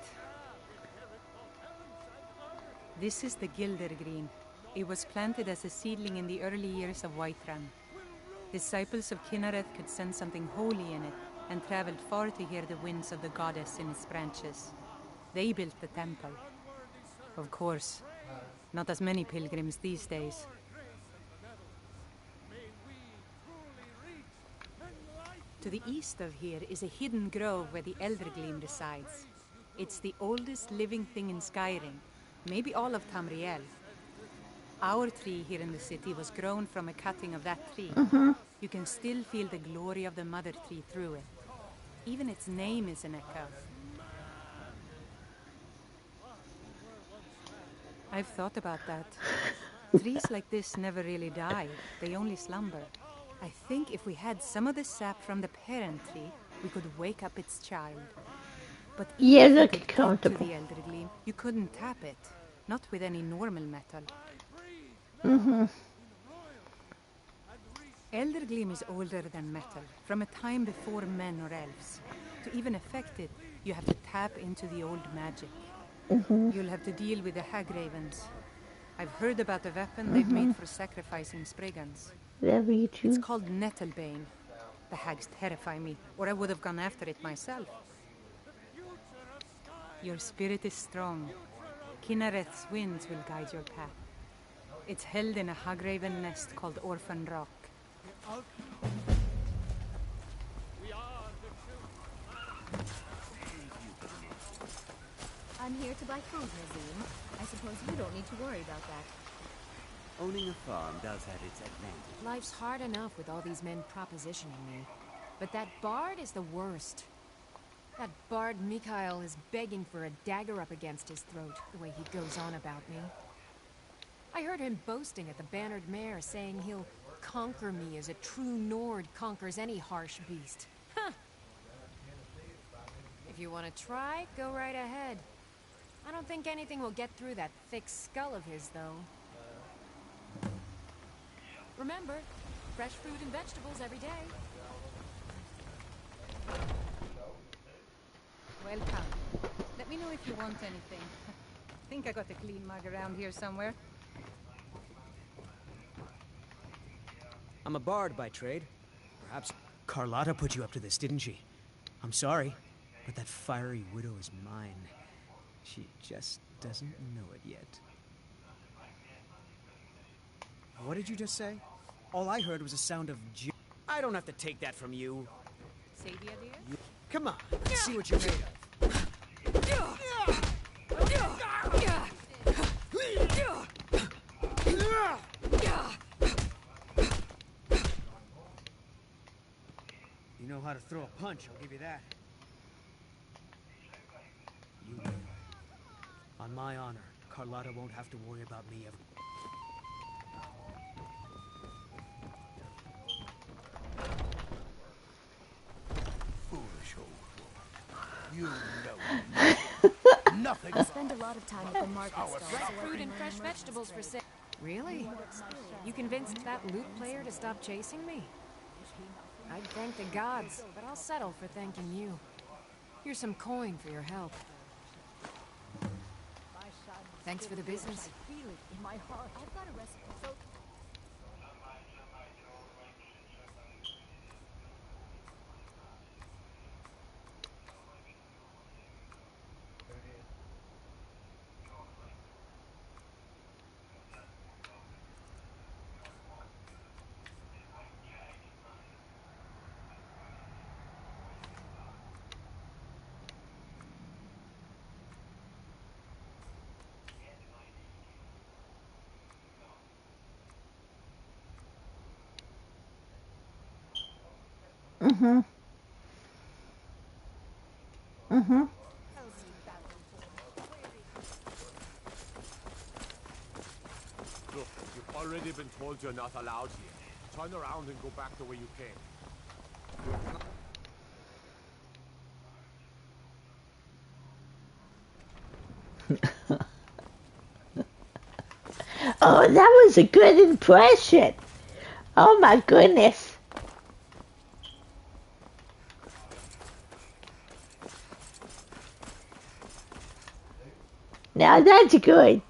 This is the Gildergreen. It was planted as a seedling in the early years of Whiterun. Disciples of Kynareth could sense something holy in it, and traveled far to hear the winds of the goddess in its branches. They built the temple. Of course, not as many pilgrims these days. To the east of here is a hidden grove where the Eldergleam resides. It's the oldest living thing in Skyrim, maybe all of Tamriel. Our tree here in the city was grown from a cutting of that tree. You can still feel the glory of the mother tree through it. Even its name is an echo. I've thought about that. Trees like this never really die, they only slumber. I think if we had some of the sap from the parent tree, we could wake up its child. But yeah, even look if you could get to comfortable. the Eldergleam, you couldn't tap it. Not with any normal metal. Eldergleam is older than metal, from a time before men or elves. To even affect it, you have to tap into the old magic. You'll have to deal with the hag ravens. I've heard about the weapon they've made for sacrificing Spriggans. It's called Nettlebane. The hags terrify me, or I would have gone after it myself. Your spirit is strong. Kynareth's winds will guide your path. It's held in a hagraven nest called Orphan Rock. I'm here to buy food, Nazim. I suppose you don't need to worry about that. Owning a farm does have its advantage. Life's hard enough with all these men propositioning me. But that bard is the worst. That bard Mikhail is begging for a dagger up against his throat, the way he goes on about me. I heard him boasting at the Bannered Mare, saying he'll conquer me as a true Nord conquers any harsh beast. Huh! If you want to try, go right ahead. I don't think anything will get through that thick skull of his, though. Remember, fresh fruit and vegetables every day. Welcome. Let me know if you want anything. I think I got a clean mug around here somewhere. I'm a bard by trade. Perhaps Carlotta put you up to this, didn't she? I'm sorry, but that fiery widow is mine. She just doesn't know it yet. What did you just say? All I heard was a sound of I don't have to take that from you. Say the idea? Come on, let's see what you're made of. You know how to throw a punch, I'll give you that. You do. On my honor, Carlotta won't have to worry about me ever. Foolish old woman. You know nothing. I spend a lot of time at the market stall. Fresh fruit and fresh vegetables for sale. Really? You convinced that lute player to stop chasing me? I'd thank the gods, but I'll settle for thanking you. Here's some coin for your help. Thanks for the business. my heart. I've got a recipe. So Mm-hmm. Mm-hmm. Look, you've already been told you're not allowed here. Turn around and go back the way you came. Oh, that was a good impression. Oh my goodness. Now that's good.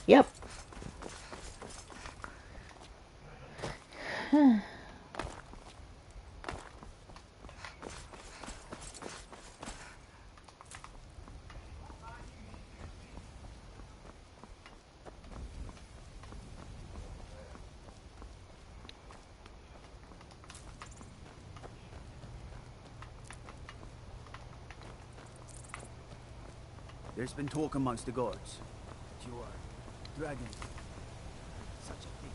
Yep. There's been talk amongst the gods that you are dragons. Such a thing.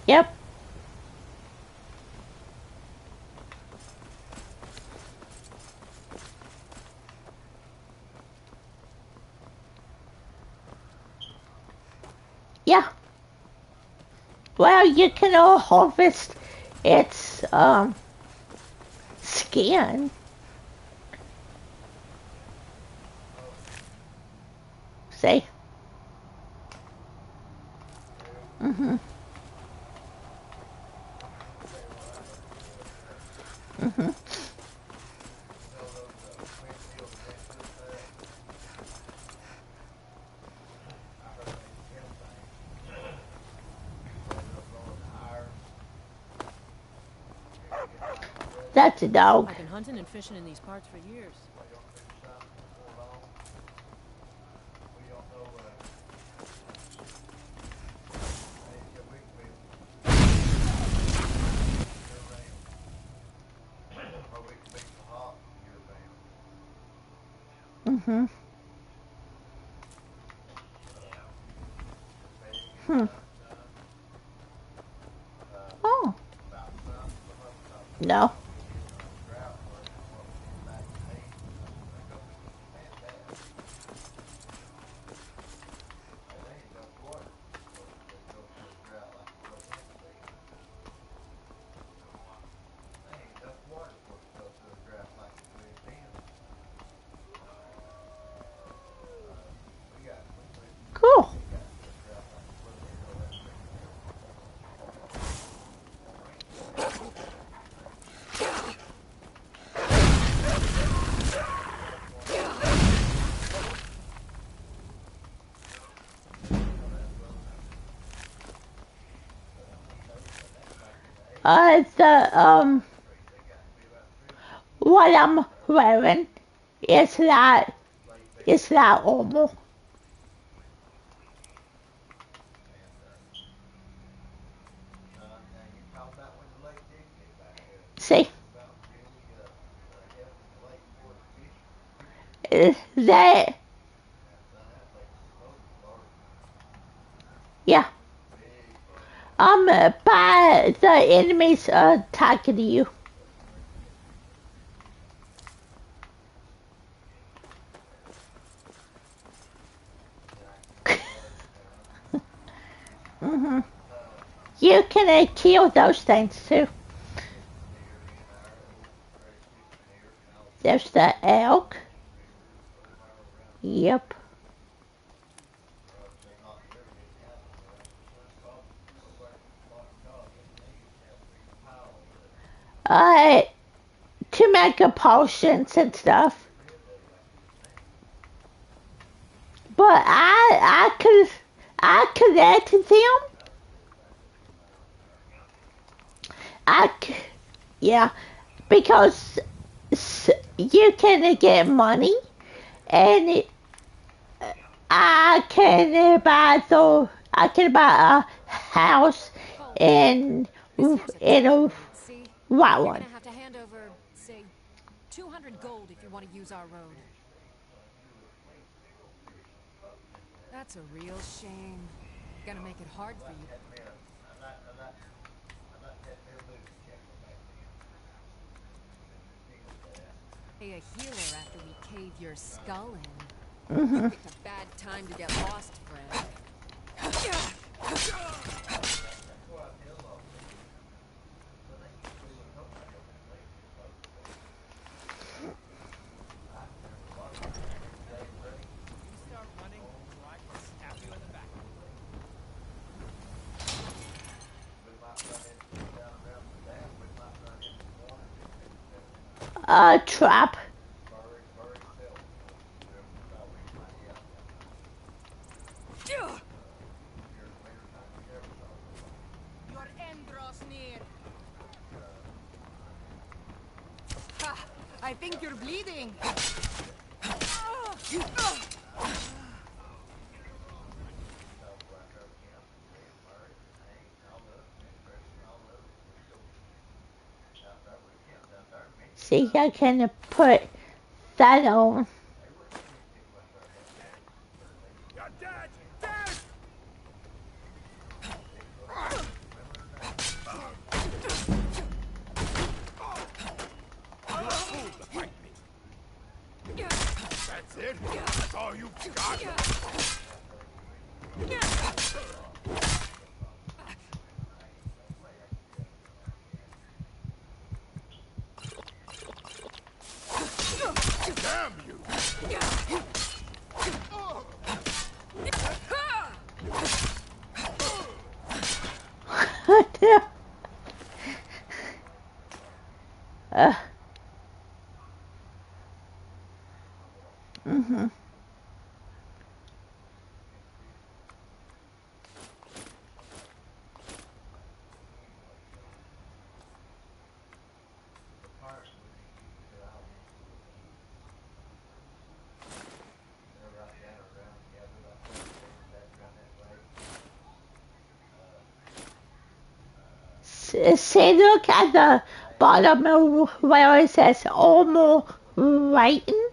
Yep. Yeah. Well, you can all harvest its skin. See? Mm-hmm. Mm-hmm. That's a dog. I've been hunting and fishing in these parts for years. Mm-hmm. Hmm. Oh. No. Cool. The what I'm wearing is not normal. See? That, yeah. By the enemies attacking you. You can kill those things too. There's the elk. Yep. To make potions and stuff. But I collected them. Yeah, because you can get money, and I can buy a house in a white one. You're gonna have to hand over, say, 200 gold if you want to use our road. That's a real shame. Gonna make it hard for you. Hey, a healer after we cave your skull in. You picked a bad time to get lost, friend. Trap. Your end draws near. Ha! I think you're bleeding. See, I can put that on. That's it? That's all you've got? Damn you! See, look at the bottom where it says almost writing.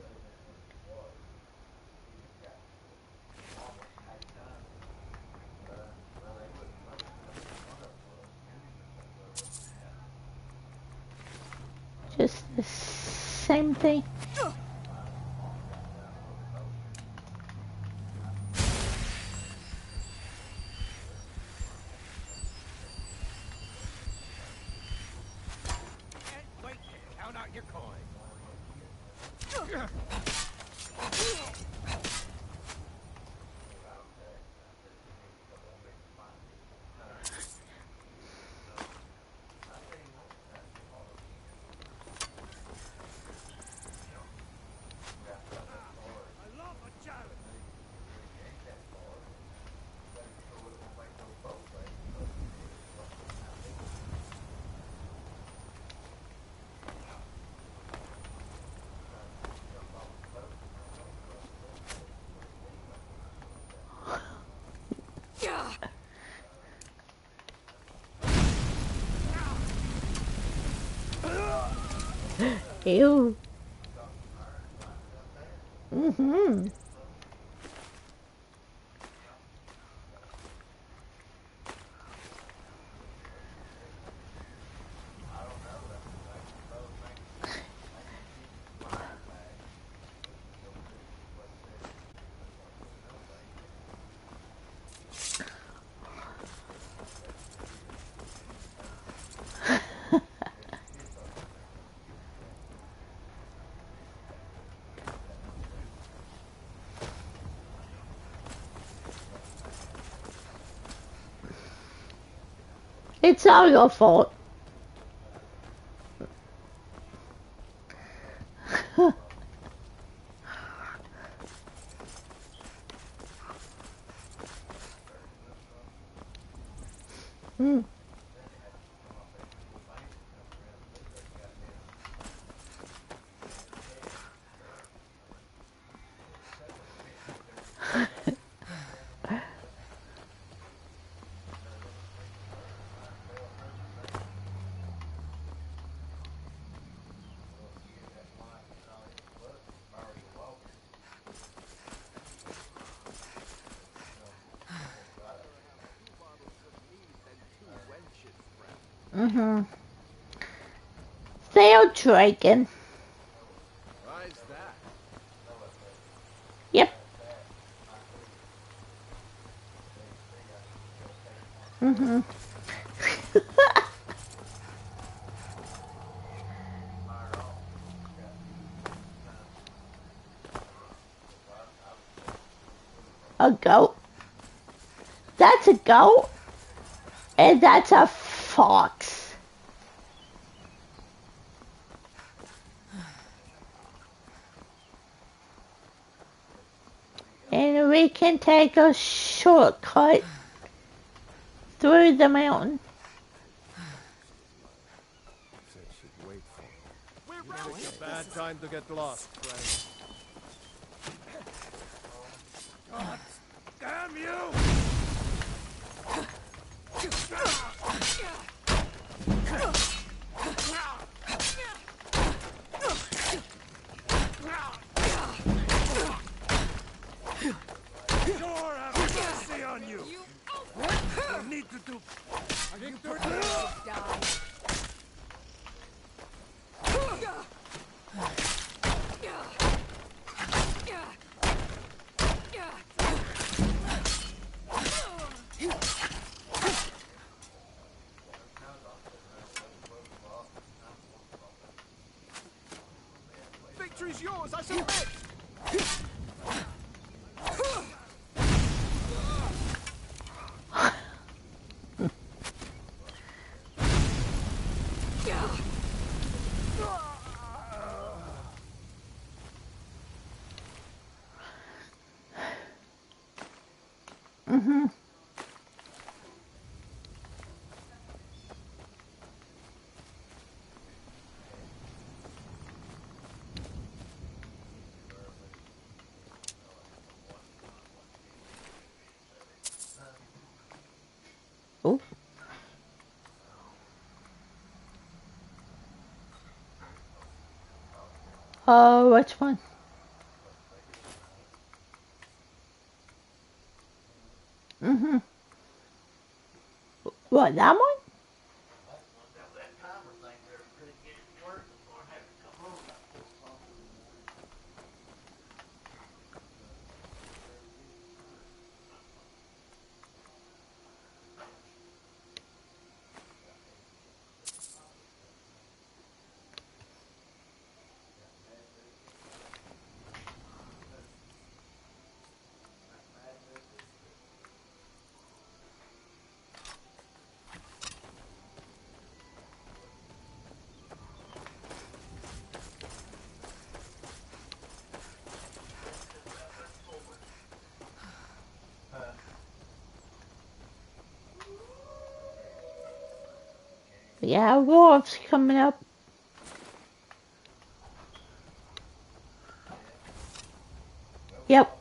Just the same thing. Wait, count out your coin. Ew. It's all your fault. Hmm. Mm-hmm. Failed dragon. Why's that? Yep. Mm-hmm. A goat. That's a goat. And that's a fox. And we can take a shortcut through the mountain. Said she'd wait for me. It's a bad time to get lost, friend. God damn you! Sure, have mercy on you! You need to do... You prepare to die. Victory's yours, I submit! Mm-hmm. Oh. Which one? Mm-hmm. What, that one? Yeah, wolves coming up. Yep.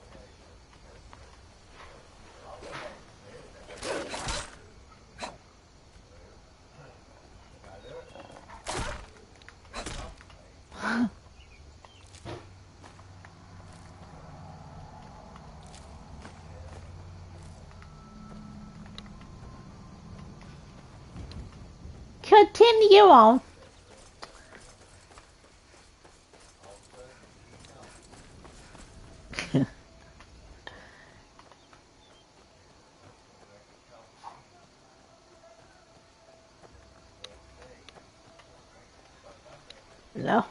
Continue on. No.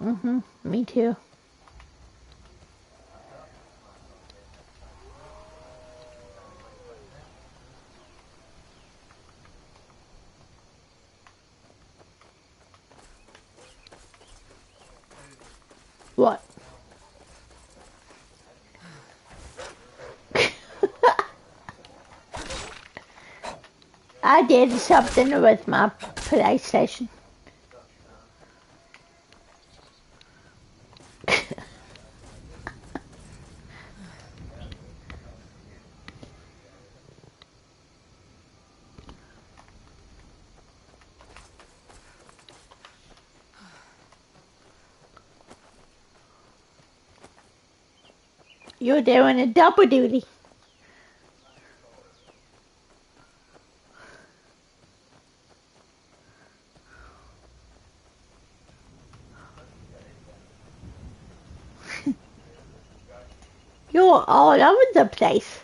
Me too. What? I did something with my PlayStation. You're doing a double duty. You're all over the place.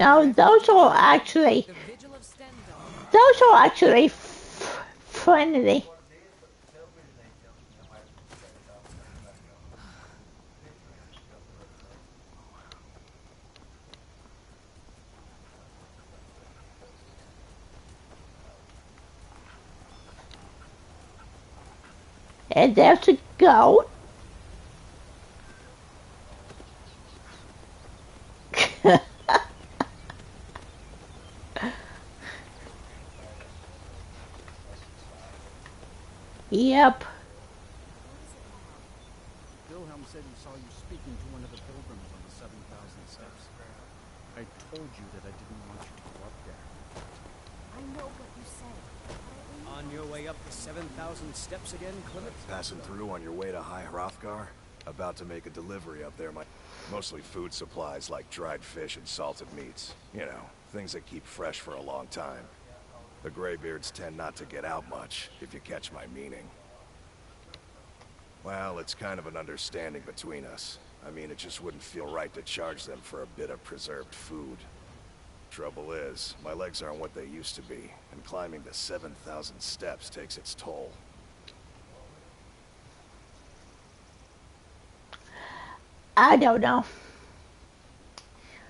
No, those are actually friendly. And there's a goat. Yep. Wilhelm said he saw you speaking to one of the pilgrims on the 7,000 steps. I told you that I didn't want you to go up there. I know what you said. On your way up the 7,000 steps again, Clement? Passing through on your way to High Hrothgar? About to make a delivery up there, mostly food supplies like dried fish and salted meats. You know, things that keep fresh for a long time. The Greybeards tend not to get out much, if you catch my meaning. Well, it's kind of an understanding between us. I mean, it just wouldn't feel right to charge them for a bit of preserved food. Trouble is, my legs aren't what they used to be, and climbing the 7,000 steps takes its toll. I don't know.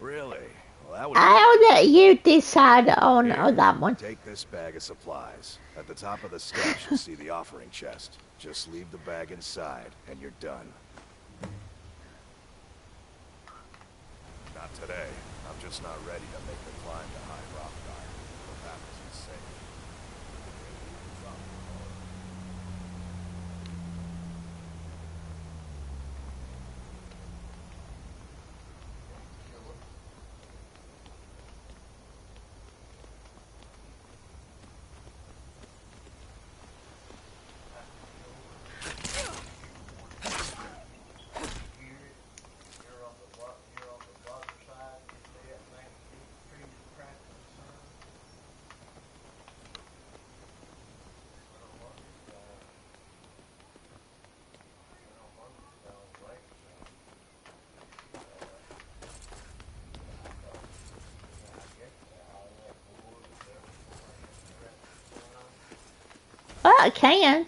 Really? Well, that would I'll let you decide on that one. Take this bag of supplies. At the top of the steps, you'll see the offering chest. Just leave the bag inside, and you're done. Not today. I'm just not ready to make the climb to High Hrothgar. But that was insane. Well, I can.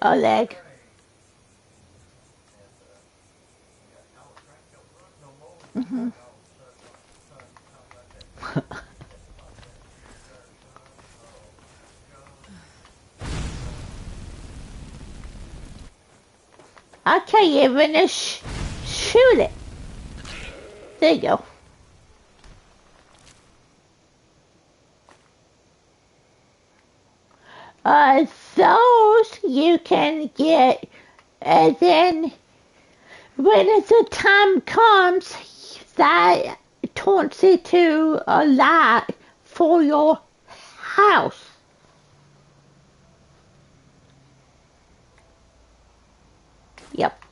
A leg. I can't even shoot it. There you go. Those you can get, and then when the time comes, that turns into a light for your house. Yep.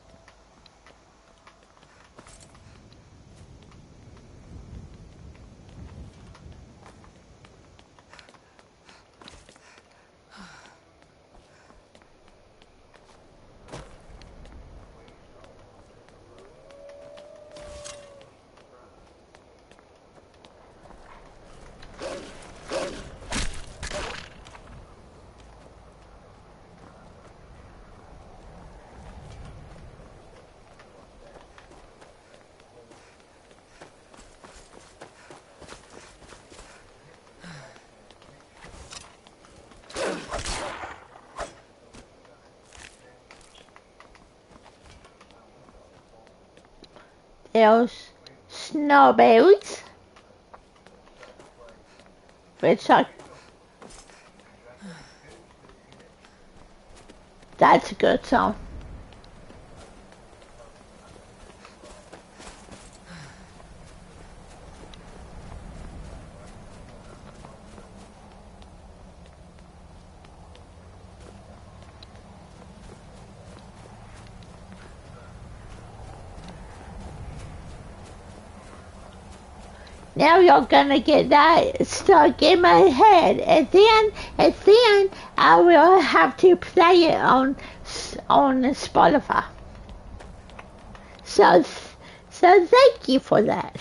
There's snowberries, which are that's a good song. Now you're gonna get that stuck in my head, and then I will have to play it on Spotify. So thank you for that.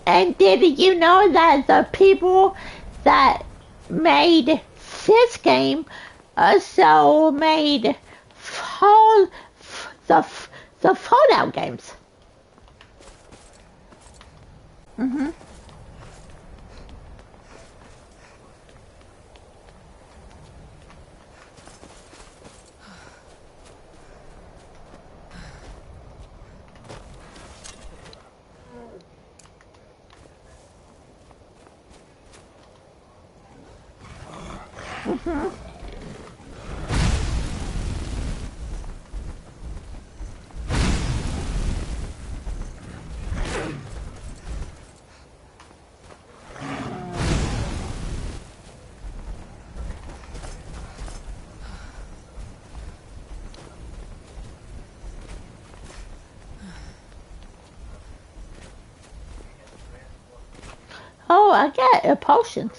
And did you know that the people that made this game also made the Fallout games? Oh, I got potions.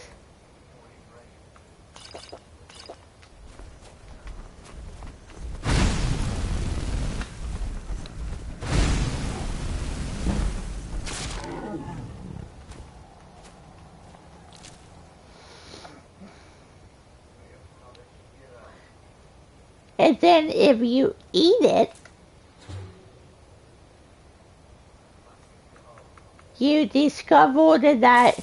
And then if you eat it, you discover that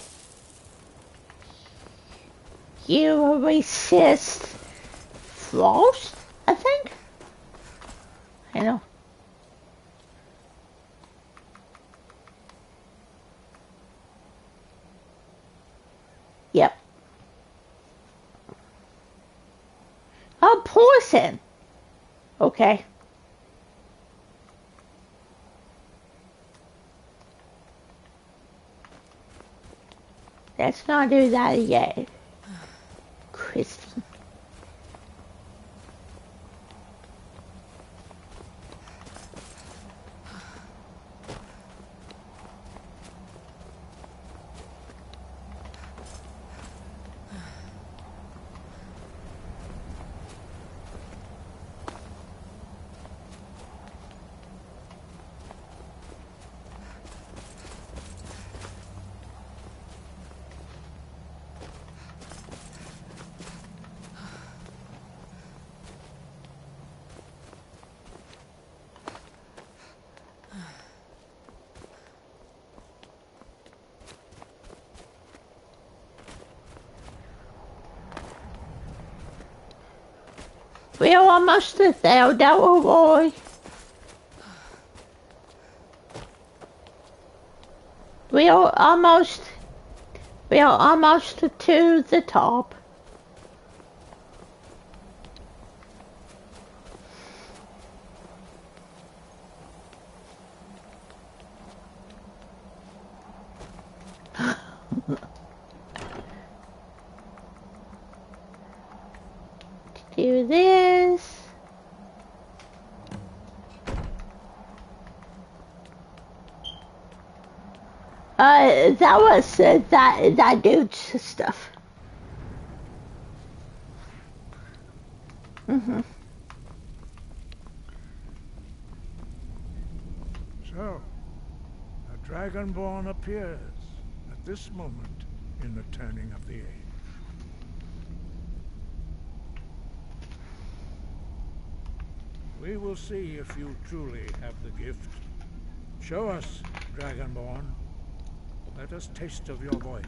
you resist frost, I think. I know. Yep. Oh, poison. Okay. Let's not do that yet, Christy. We're almost there, don't worry. We're almost to the top. Do this. That was that dude's stuff. So, a Dragonborn appears at this moment in the turning of the age. We will see if you truly have the gift. Show us, Dragonborn. Let us taste of your voice.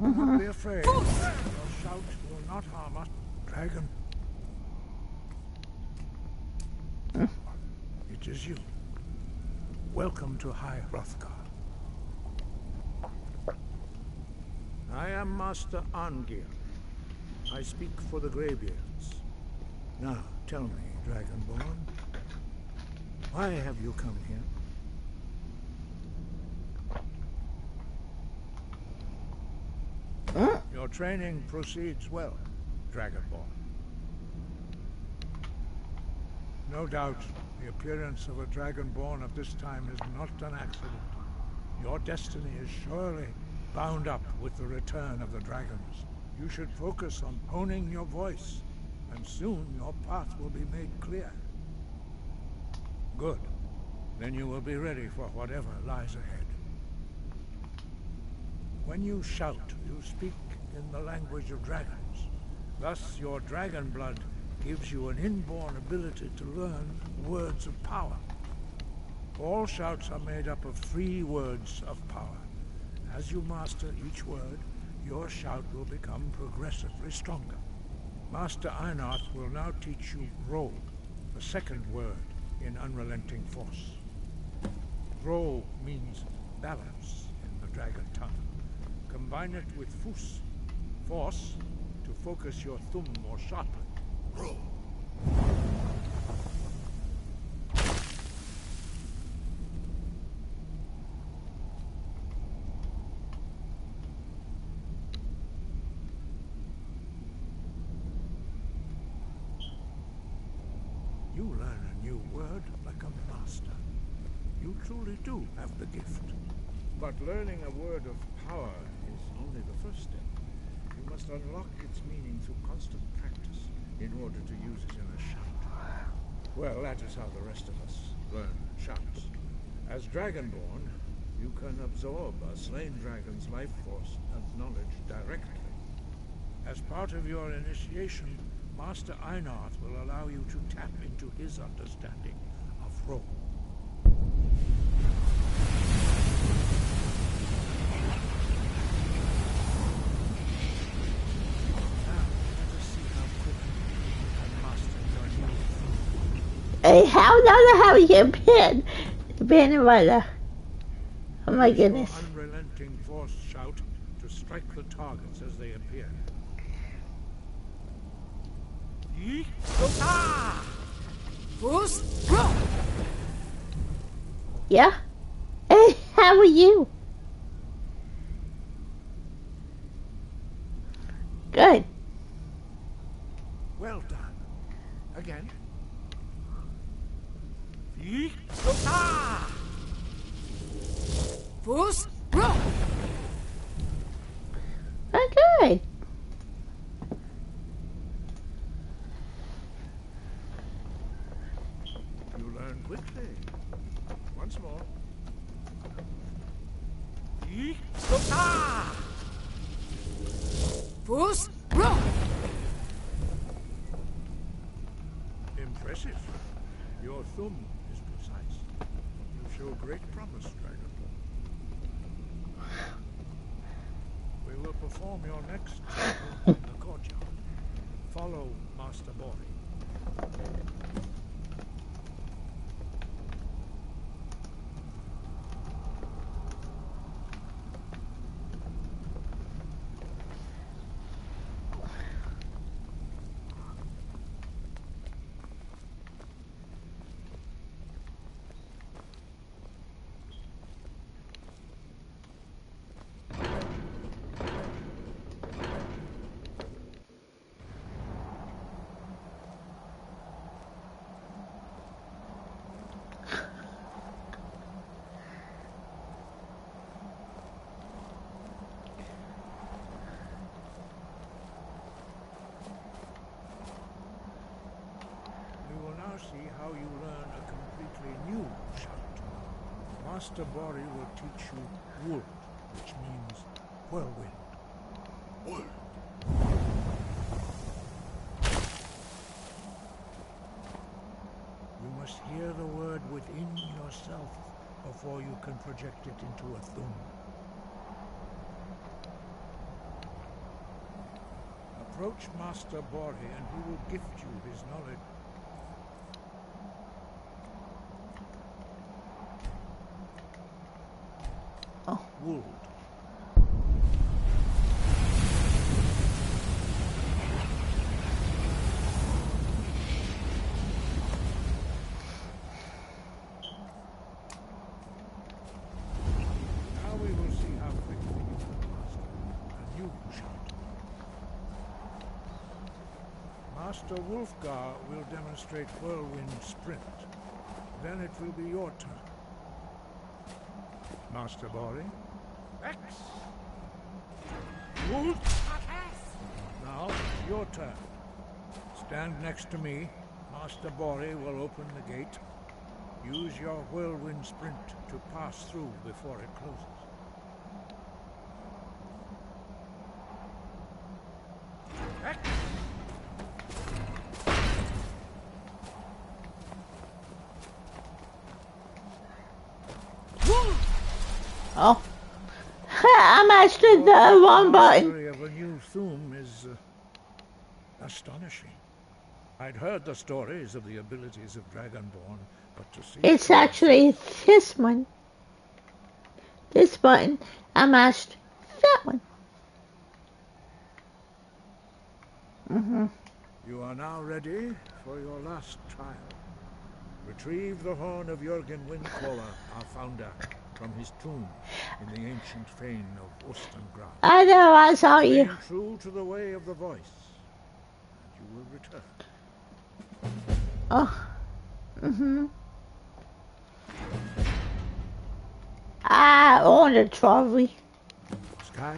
Do not be afraid. Your shout will not harm us, Dragon. It is you. Welcome to High Hrothgar. I am Master Arngir. I speak for the Greybeards. Now, tell me, Dragonborn, why have you come here? Your training proceeds well, Dragonborn. No doubt, the appearance of a Dragonborn at this time is not an accident. Your destiny is surely bound up with the return of the dragons. You should focus on honing your voice, and soon your path will be made clear. Good. Then you will be ready for whatever lies ahead. When you shout, you speak in the language of dragons. Thus, your dragon blood gives you an inborn ability to learn words of power. All shouts are made up of 3 words of power. As you master each word, your shout will become progressively stronger. Master Einarth will now teach you Ro, the 2nd word in Unrelenting Force. Ro means balance in the dragon tongue. Combine it with Fus, force, to focus your thumb more sharply. Ro. You learn a new word like a master. You truly do have the gift. But learning a word of power is only the first step. You must unlock its meaning through constant practice in order to use it in a shout. Well, that is how the rest of us learn shouts. As Dragonborn, you can absorb a slain dragon's life force and knowledge directly. As part of your initiation, Master Einarth will allow you to tap into his understanding of Ro. Hey, how have you been a Oh my goodness. Unrelenting force shout to strike the targets as they appear. Yeah? Hey, how are you? Good. Well done. Again. Oh, good. You learn quickly. Once more. Impressive. Your thumb is precise. You show great promise, Dragonborn. We will perform your next ritual in the courtyard. Follow Master Bori. See how you learn a completely new shout. Master Bori will teach you wood, which means whirlwind. You must hear the word within yourself before you can project it into a thum. Approach Master Bori and he will gift you his knowledge. Wood. Now we will see how quickly you can master a new shot. Master Wolfgar will demonstrate whirlwind sprint. Then it will be your turn. Master Bori. X. Wood. Now, your turn. Stand next to me. Master Bori will open the gate. Use your whirlwind sprint to pass through before it closes. X. Oh. I mastered the one button. The mastery of a new thum is astonishing. I'd heard the stories of the abilities of Dragonborn, but to see It's actually this one. This button. I mastered that one. You are now ready for your last trial. Retrieve the horn of Jürgen Windcaller, our founder, from his tomb in the ancient fane of Ostengrad. I know, I saw you. Remain true to the way of the voice, and you will return. Oh. I own a trophy. Sky.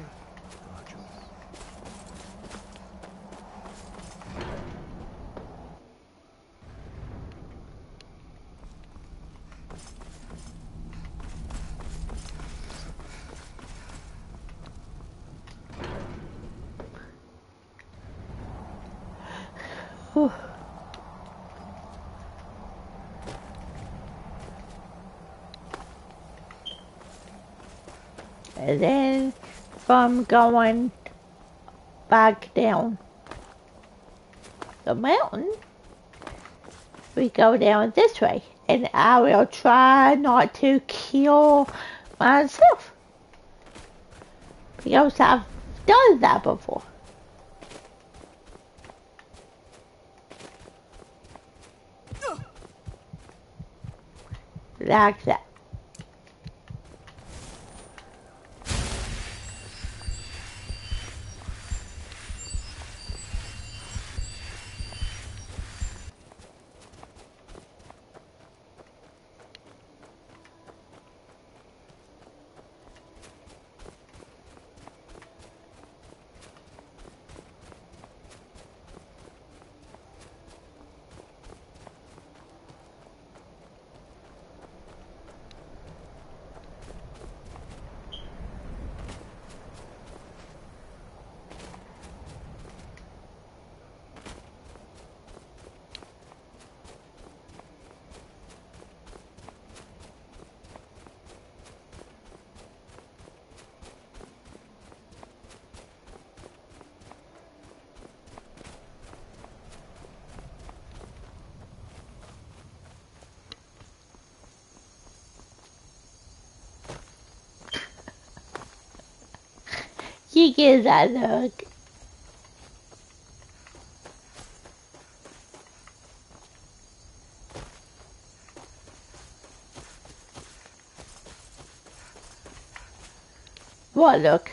And then from going back down the mountain, we go down this way. And I will try not to kill myself, because I've done that before. Like that. You get that look. What look?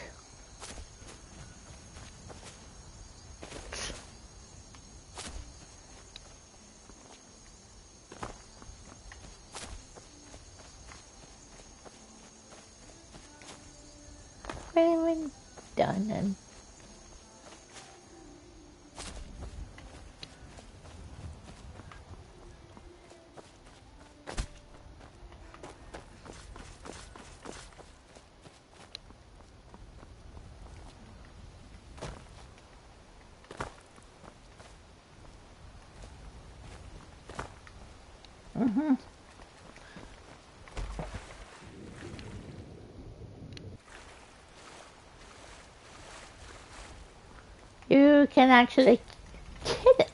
When done and Mm-hmm. You can actually kill it.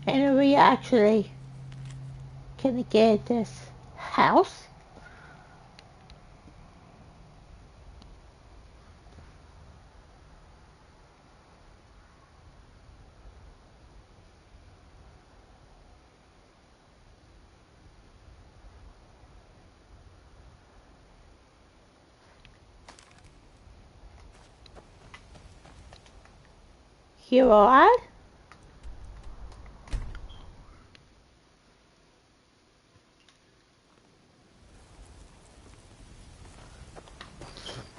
And we actually can get this house. Here are.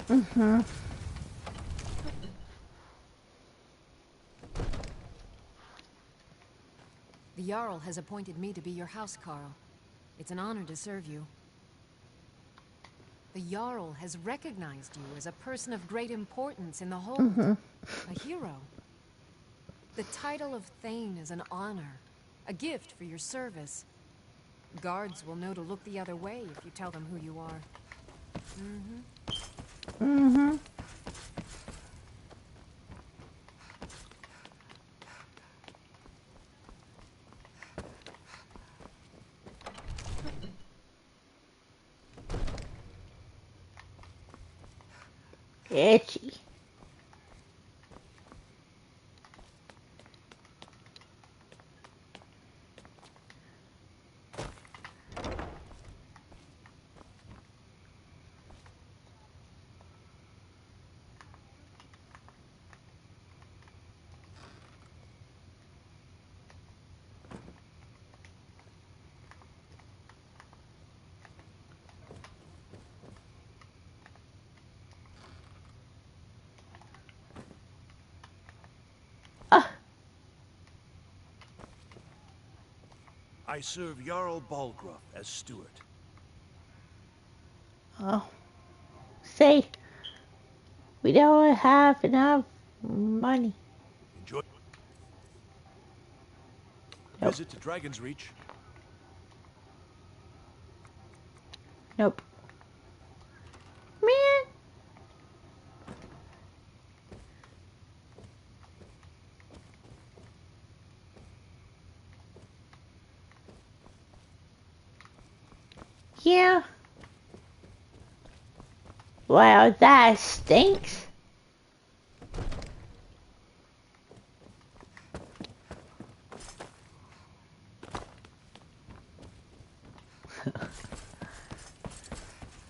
Mm-hmm. The Jarl has appointed me to be your housecarl. It's an honor to serve you. The Jarl has recognized you as a person of great importance in the hold. Mm-hmm. A hero. The title of Thane is an honor, a gift for your service. Guards will know to look the other way if you tell them who you are. Mm-hmm. Mm-hmm. Itchy. I serve Jarl Balgruuf as steward. Oh. See, we don't have enough money. Enjoy. Nope. Visit to Dragon's Reach. Nope. Man. Yeah. Well, that stinks.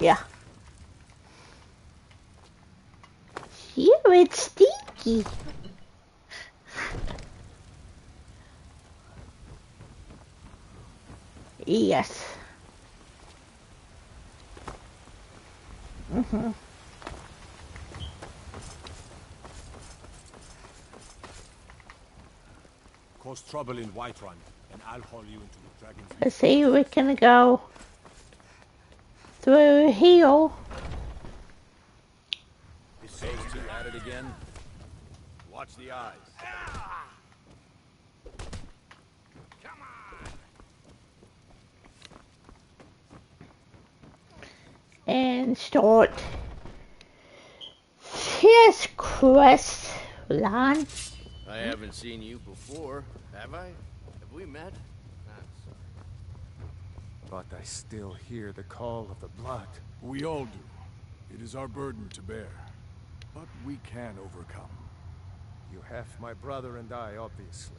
Yeah. Ew, it's stinky. Yes. Mm-hmm. Cause trouble in Whiterun, and I'll haul you into the Dragon's Reach. Let's see, we can go through here. You say you at it again? Watch the eyes. And start this quest line. I haven't seen you before, have I? Have we met? I'm sorry. But I still hear the call of the blood. We all do. It is our burden to bear. But we can overcome. You have my brother and I, obviously.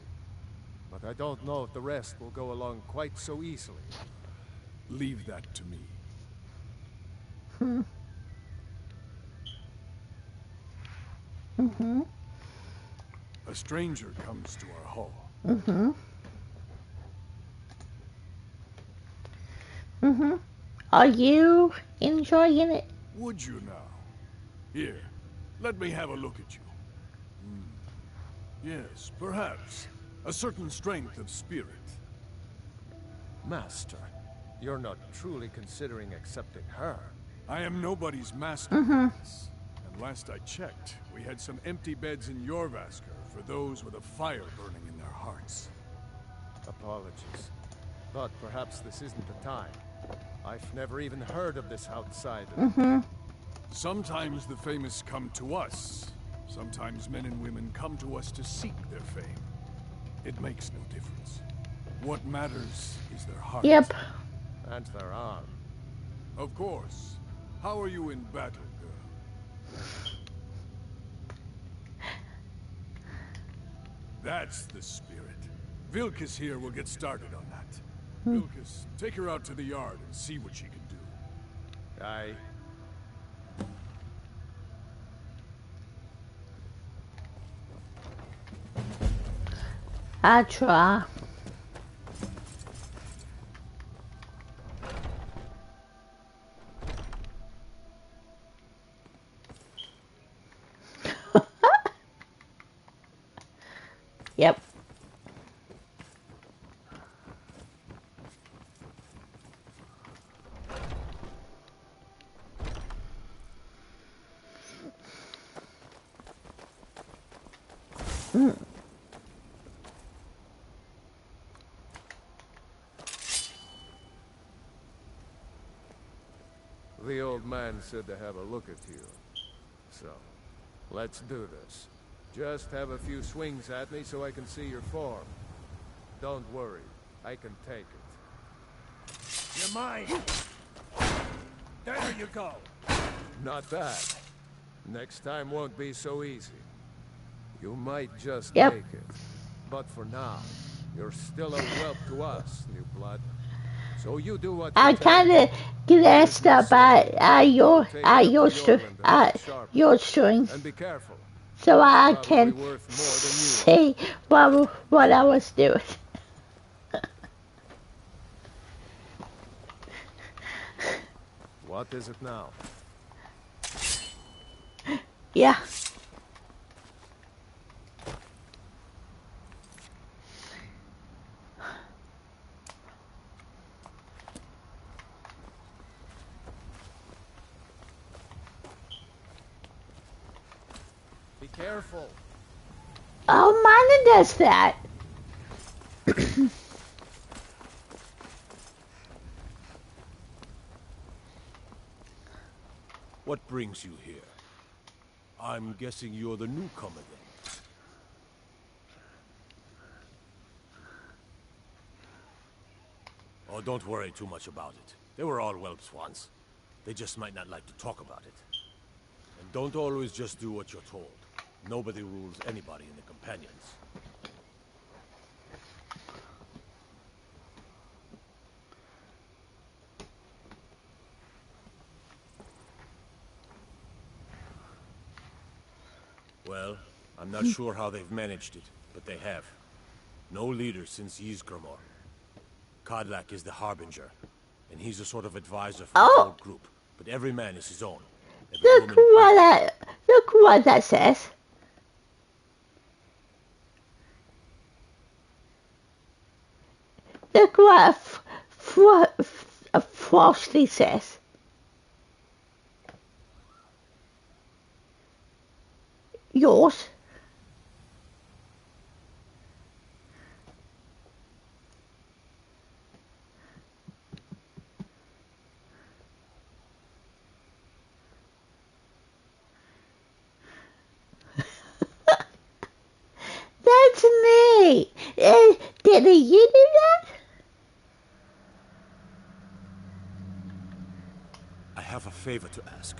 But I don't know if the rest will go along quite so easily. Leave that to me. Mm-hmm. A stranger comes to our hall. Mm-hmm. Mm-hmm. Are you enjoying it? Would you now? Here, let me have a look at you. Yes, perhaps. A certain strength of spirit. Master, you're not truly considering accepting her. I am nobody's master. Mm-hmm. And last I checked, we had some empty beds in Jorvaskr for those with a fire burning in their hearts. Apologies. But perhaps this isn't the time. I've never even heard of this outsider. Mm-hmm. Sometimes the famous come to us. Sometimes men and women come to us to seek their fame. It makes no difference. What matters is their heart. Yep. And their arm. Of course. How are you in battle, girl? That's the spirit. Vilkas here will get started on that. Vilkas, take her out to the yard and see what she can do. Aye. I try. Yep. The old man said to have a look at you. So, let's do this. Just have a few swings at me so I can see your form. Don't worry, I can take it. You're mine. There you go. Not bad. Next time won't be so easy. You might just Yep. make it. But for now, you're still a whelp to us, new blood. So you do what you I kind of glanced up at your strings, and be careful. so I Probably can worth more than see what I was doing. What is it now? Yeah. Be careful. Oh, Mana does that. What brings you here? I'm guessing you're the newcomer then. Oh, don't worry too much about it. They were all whelps once. They just might not like to talk about it. And don't always just do what you're told. Nobody rules anybody in the companions. Well, I'm not sure how they've managed it, but they have. No leader since Ysgramor. Kodlak is the Harbinger, and he's a sort of advisor for the whole group. But every man is his own. Look what that says. Look what Frosty says. Yours. That's me. Did you do that? I have a favor to ask.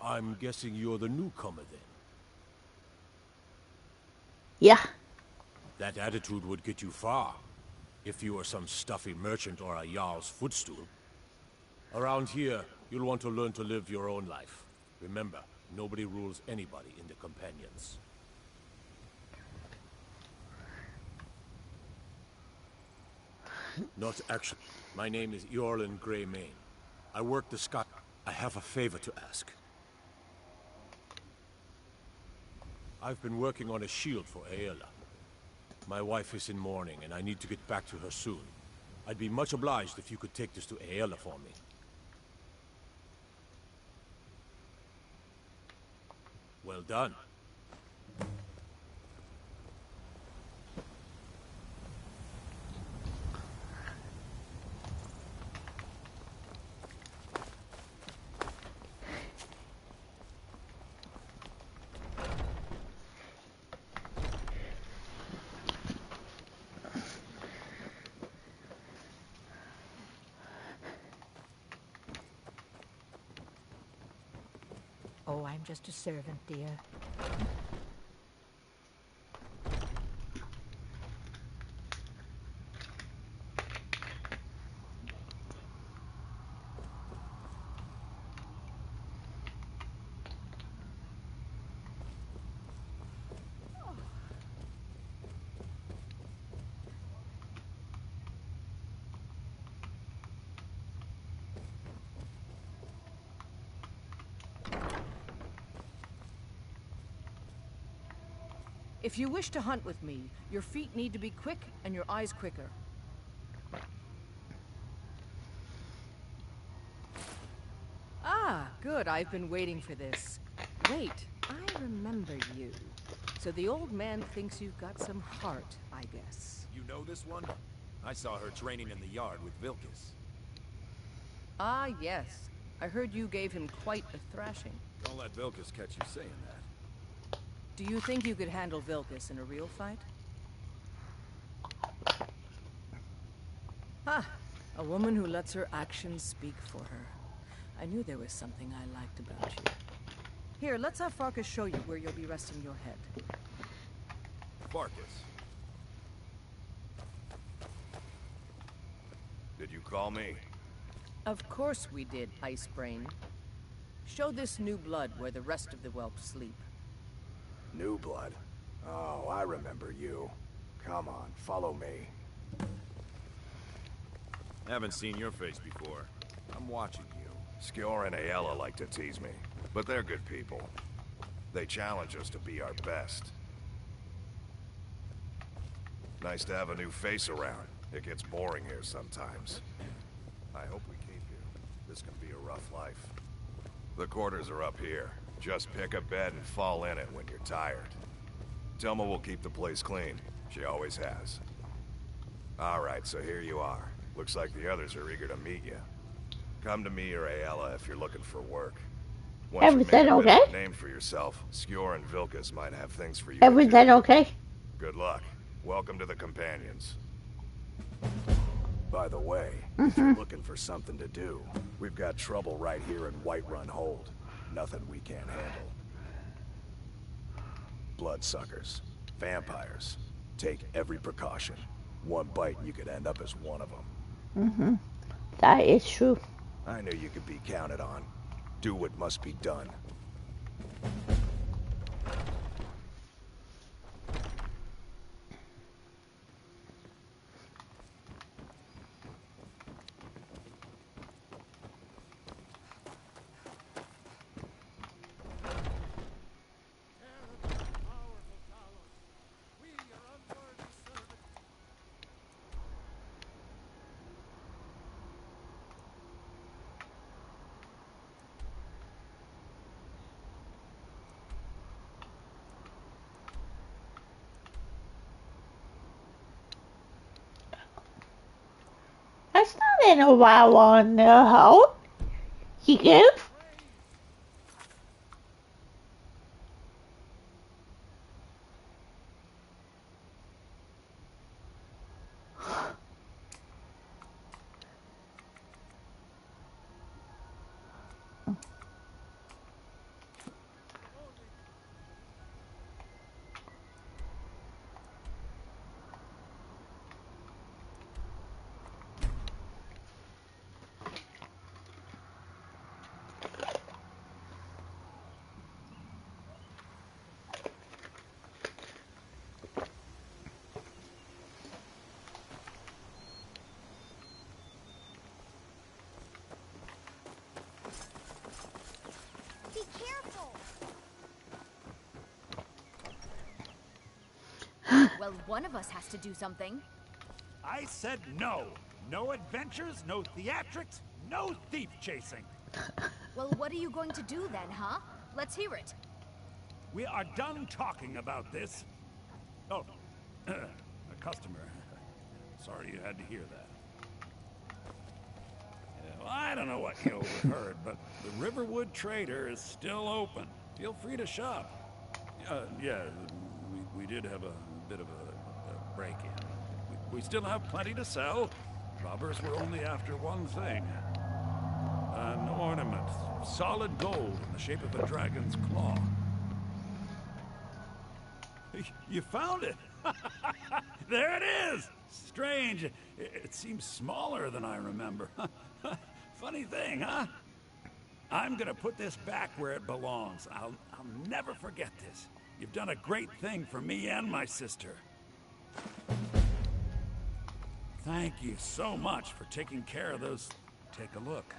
I'm guessing you're the newcomer then. Yeah. That attitude would get you far, if you were some stuffy merchant or a Jarl's footstool. Around here, you'll want to learn to live your own life. Remember, nobody rules anybody in the Companions. Not actually. My name is Eorlin Greymane. I work the Sky. I have a favor to ask. I've been working on a shield for Aela. My wife is in mourning, and I need to get back to her soon. I'd be much obliged if you could take this to Aela for me. Well done. Oh, I'm just a servant, dear. If you wish to hunt with me, your feet need to be quick and your eyes quicker. Ah, good. I've been waiting for this. Wait, I remember you. So the old man thinks you've got some heart, I guess. You know this one? I saw her training in the yard with Vilkas. Ah, yes. I heard you gave him quite a thrashing. Don't let Vilkas catch you saying that. Do you think you could handle Vilkas in a real fight? Ah, a woman who lets her actions speak for her. I knew there was something I liked about you. Here, let's have Farkas show you where you'll be resting your head. Farkas. Did you call me? Of course we did, Icebrain. Show this new blood where the rest of the whelp sleep. New blood? Oh, I remember you. Come on, follow me. Haven't seen your face before. I'm watching you. Skyor and Aela like to tease me, but they're good people. They challenge us to be our best. Nice to have a new face around. It gets boring here sometimes. I hope we keep you. This can be a rough life. The quarters are up here. Just pick a bed and fall in it when you're tired. Telma will keep the place clean. She always has. Alright, so here you are. Looks like the others are eager to meet you. Come to me or Aela if you're looking for work. Once you make a bit of a name for yourself, Skyor and Vilkas might have things for you to do. Everything okay? Good luck. Welcome to the Companions. By the way, if you're looking for something to do, we've got trouble right here in Whiterun Hold. Nothing we can't handle. Bloodsuckers. Vampires. Take every precaution. One bite and you could end up as one of them. That is true. I knew you could be counted on. Do what must be done. That's not in a while on the hold. You good? Well, one of us has to do something. I said no. No adventures, no theatrics, no thief chasing. Well, what are you going to do then, huh? Let's hear it. We are done talking about this. Oh, a customer. Sorry you had to hear that. Yeah, well, I don't know what you overheard, but the Riverwood Trader is still open. Feel free to shop. Yeah, we did have a bit of a break-in. We still have plenty to sell. Robbers were only after one thing. An ornament. Solid gold in the shape of a dragon's claw. You found it! There it is! Strange. It seems smaller than I remember. Funny thing, huh? I'm gonna put this back where it belongs. I'll never forget this. You've done a great thing for me and my sister. Thank you so much for taking care of those. Take a look.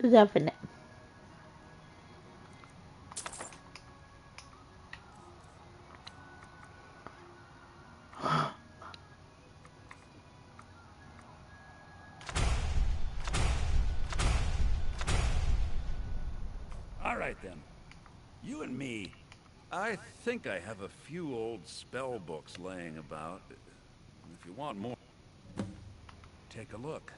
Loving it. All right then. You and me. I think I have a few old spell books laying about. If you want more, take a look.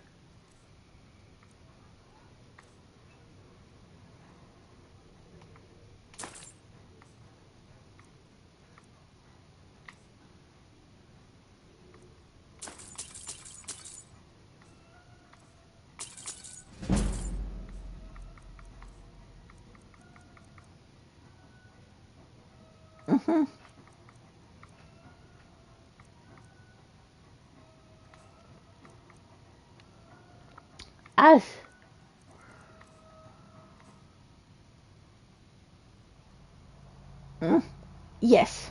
Mm-hmm. Us. Yes.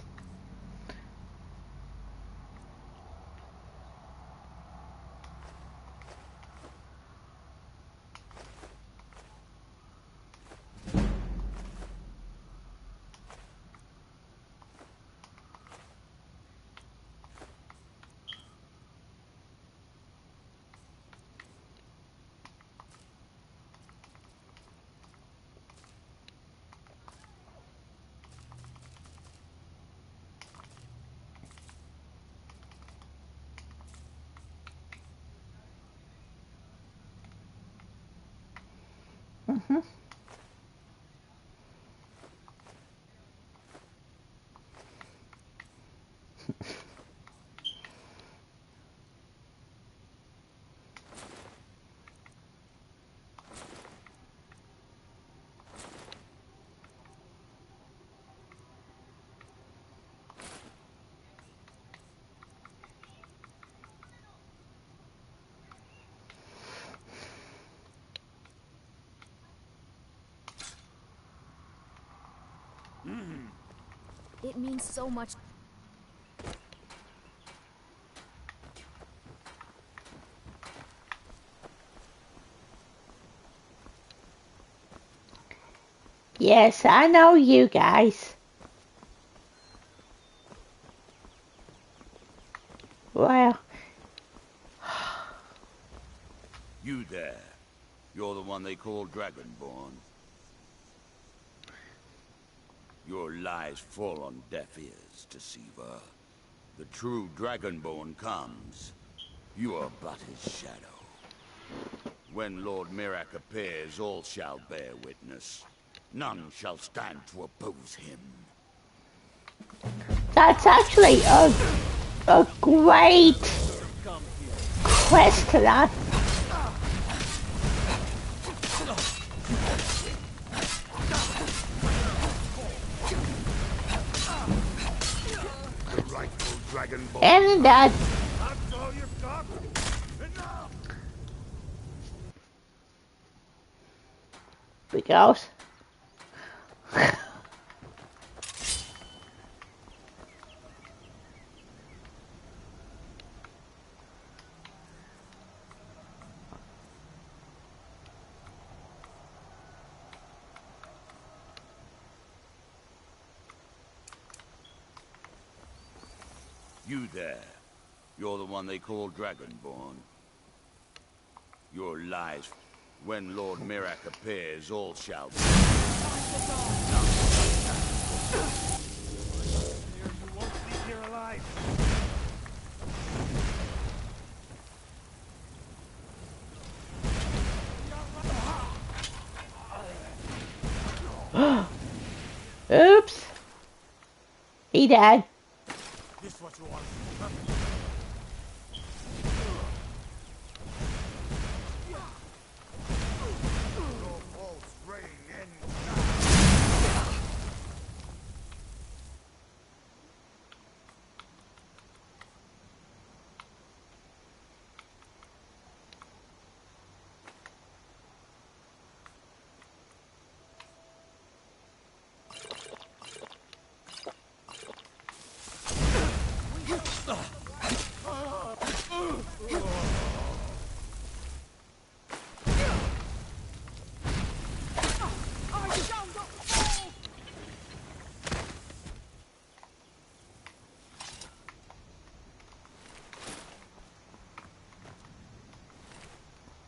Mm-hmm. It means so much. Yes, I know you guys. Well. You there. You're the one they call Dragonborn. Your lies fall on deaf ears, Deceiver. The true Dragonborn comes. You are but his shadow. When Lord Mirak appears, all shall bear witness. None shall stand to oppose him. That's actually a great quest to that. And that. Because You there. You're the one they call Dragonborn. Your lies. When Lord Mirak appears, all shall be. You won't leave here alive. Oops. He died. This what you want?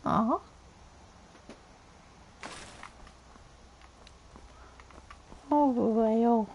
Uh-huh. Oh, well.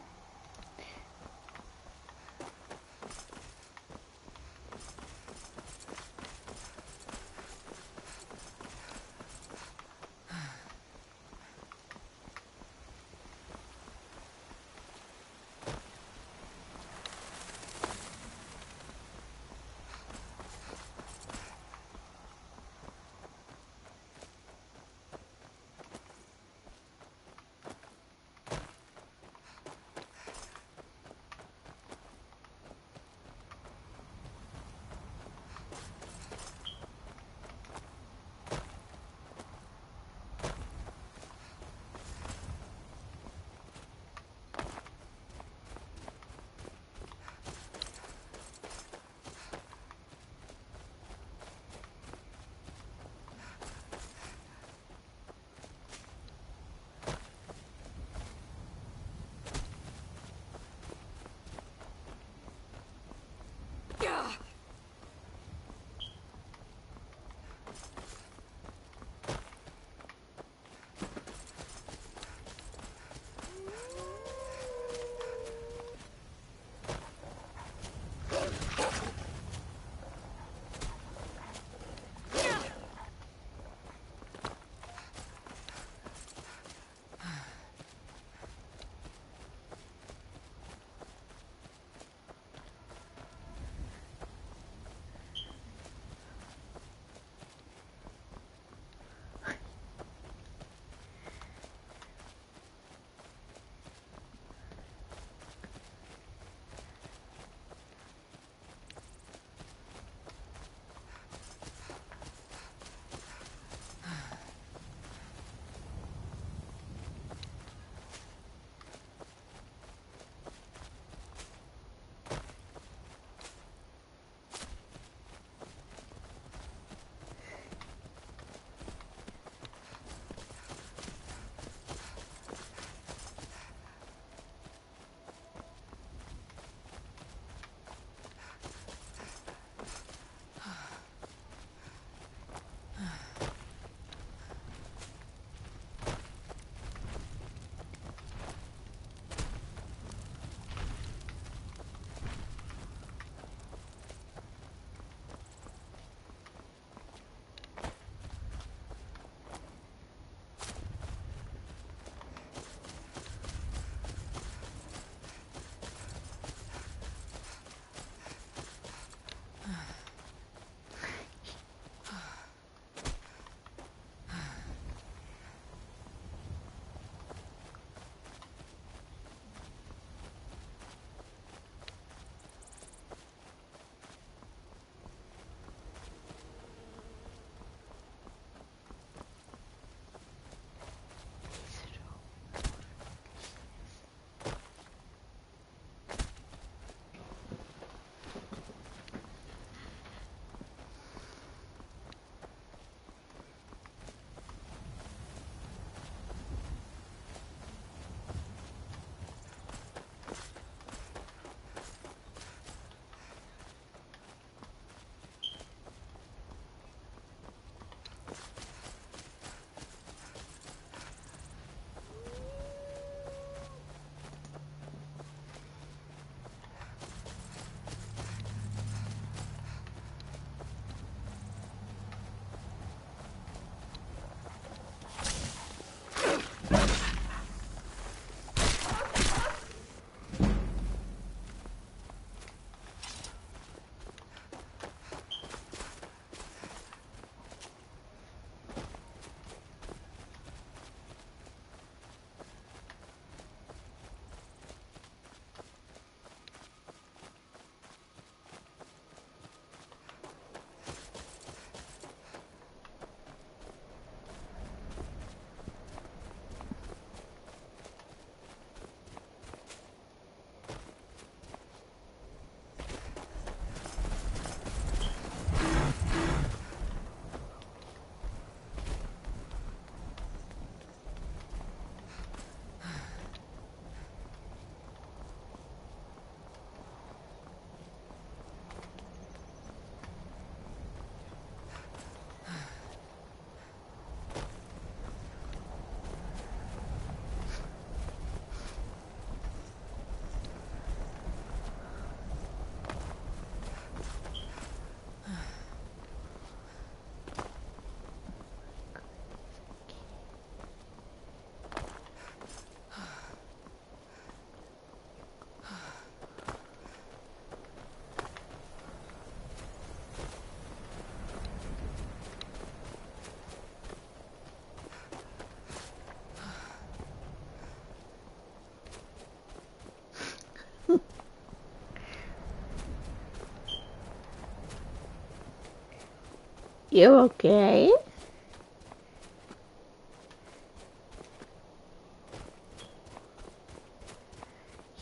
You okay?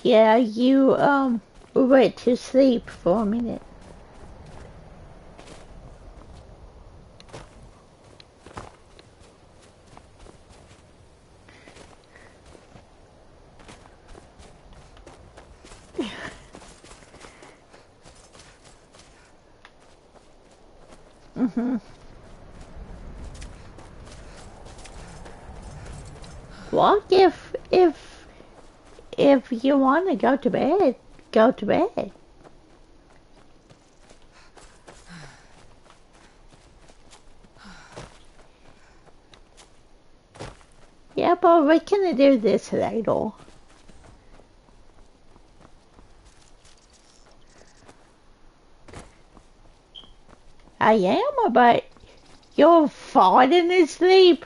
Yeah, you, went to sleep for a minute. Mm-hmm. Well, if you want to go to bed, go to bed. Yeah, but we're gonna do this later. I am, but you're falling asleep.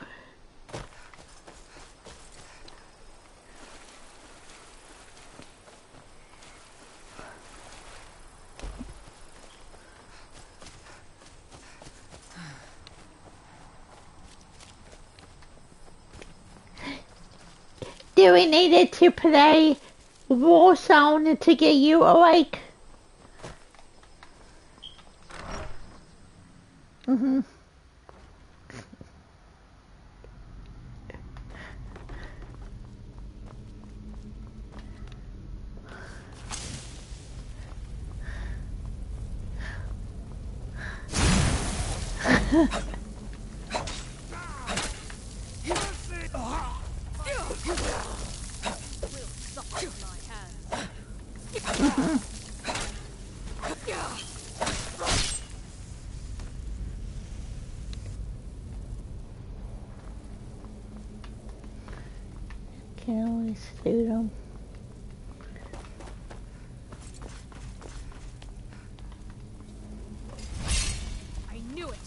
Do we need it to play Warzone to get you awake? Mm-hmm. Can always do them. I knew it.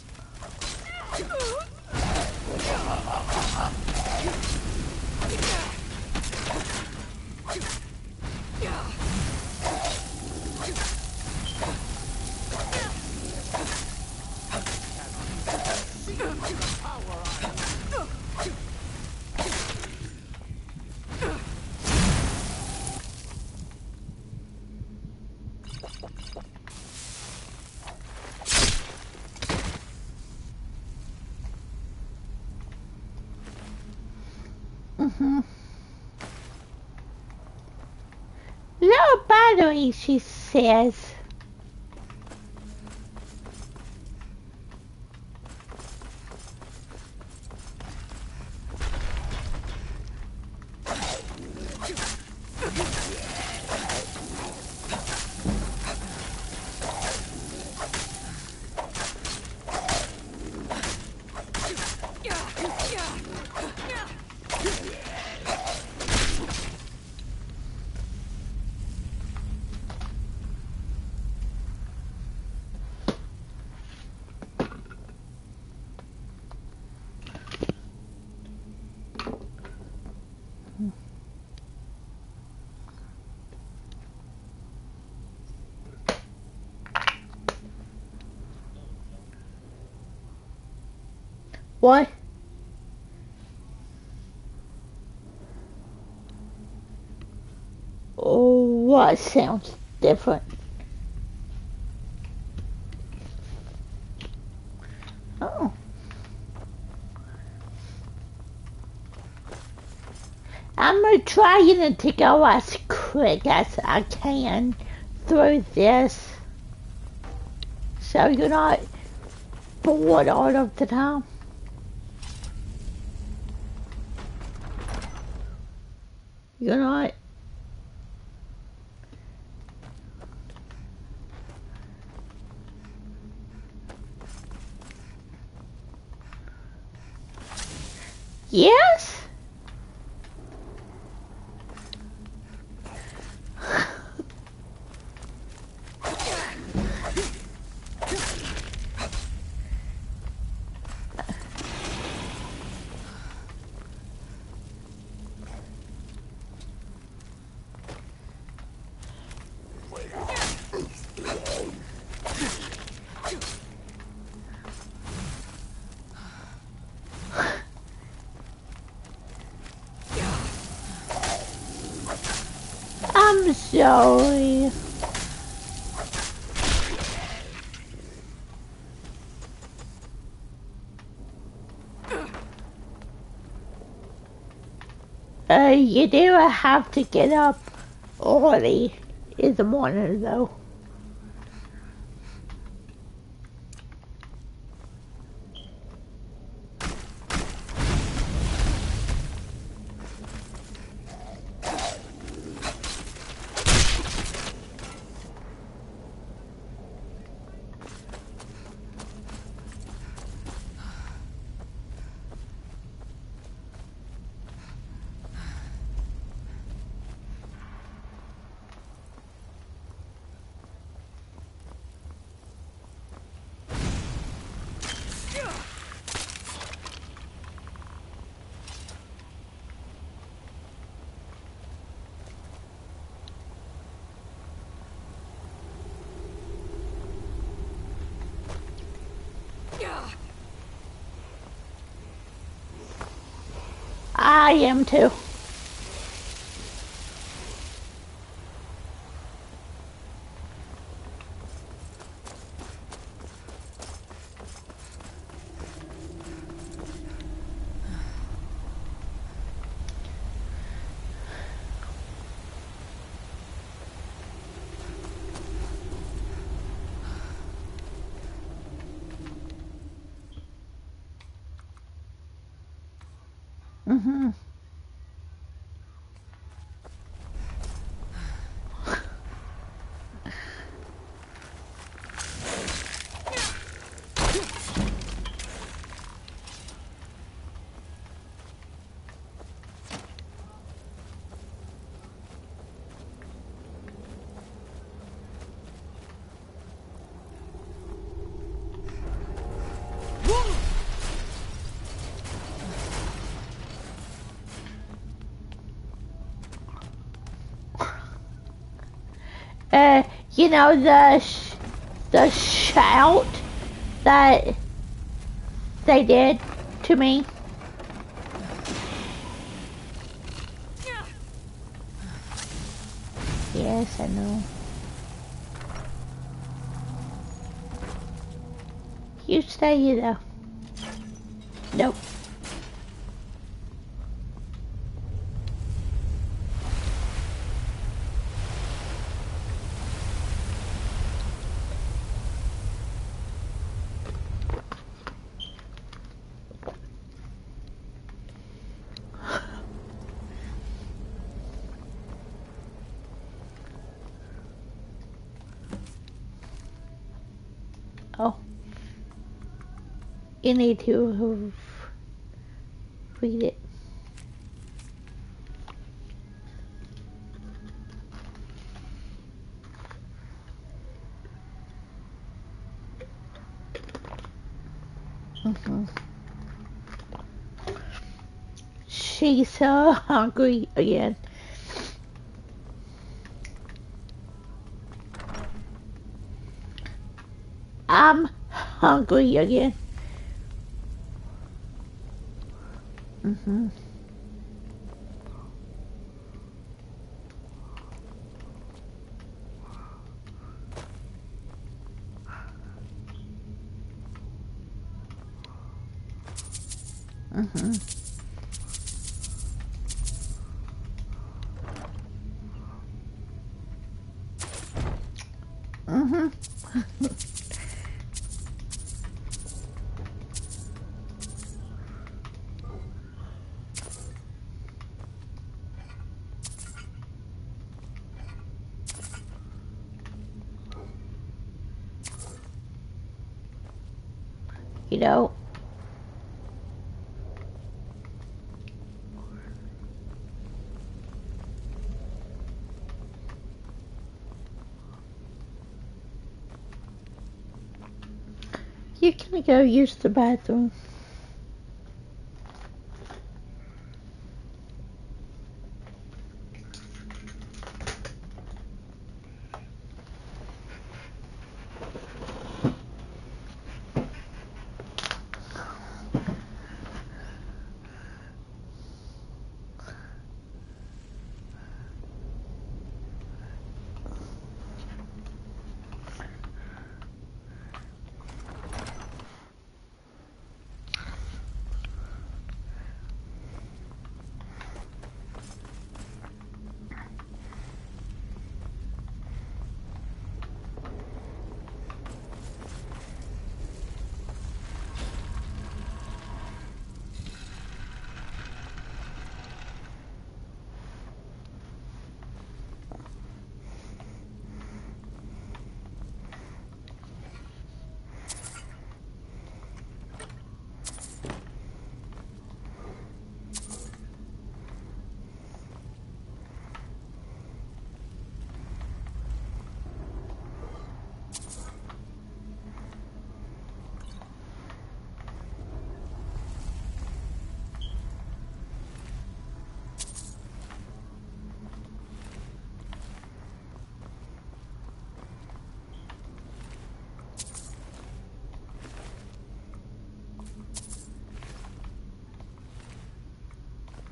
Mm-hmm. No battery, she says. What? Oh, what sounds different? Oh. I'm trying to go as quick as I can through this, so you're not bored all of the time. You're not. Yes? I'm sorry. You do have to get up early in the morning, though. I am too. Mm-hmm. You know, the shout that they did to me. Yes, I know. You stay here, though. Nope. Oh. You need to read it. Mm-hmm. She's so hungry again. I'm hungry again. Mm-hmm. Mm-hmm. Mm-hmm. You know, you can go use the bathroom.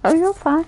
Oh, you're fine.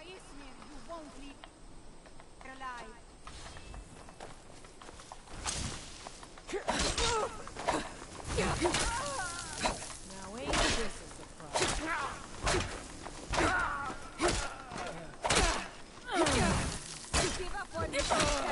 You won't leave her alive. Now ain't this a surprise? Give up on this can.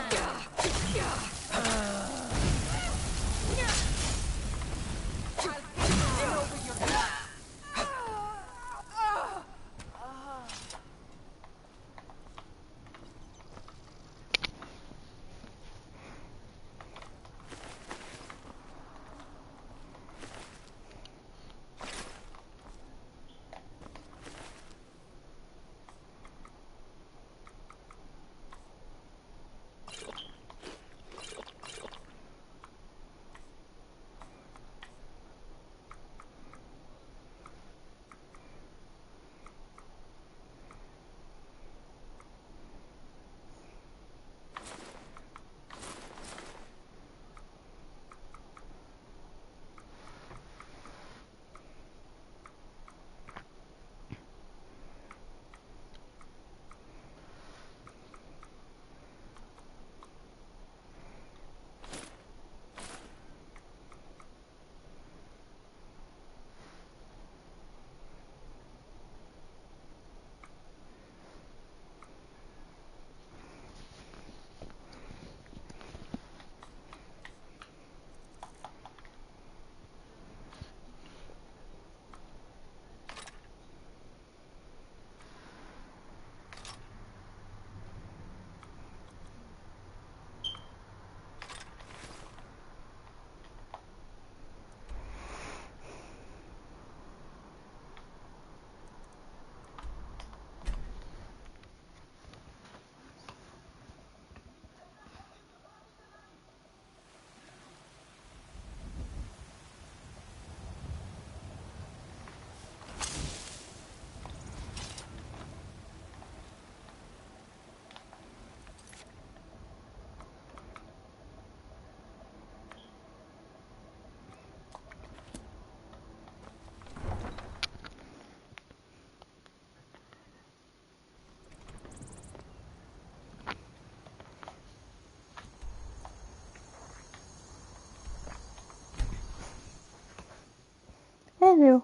Hello.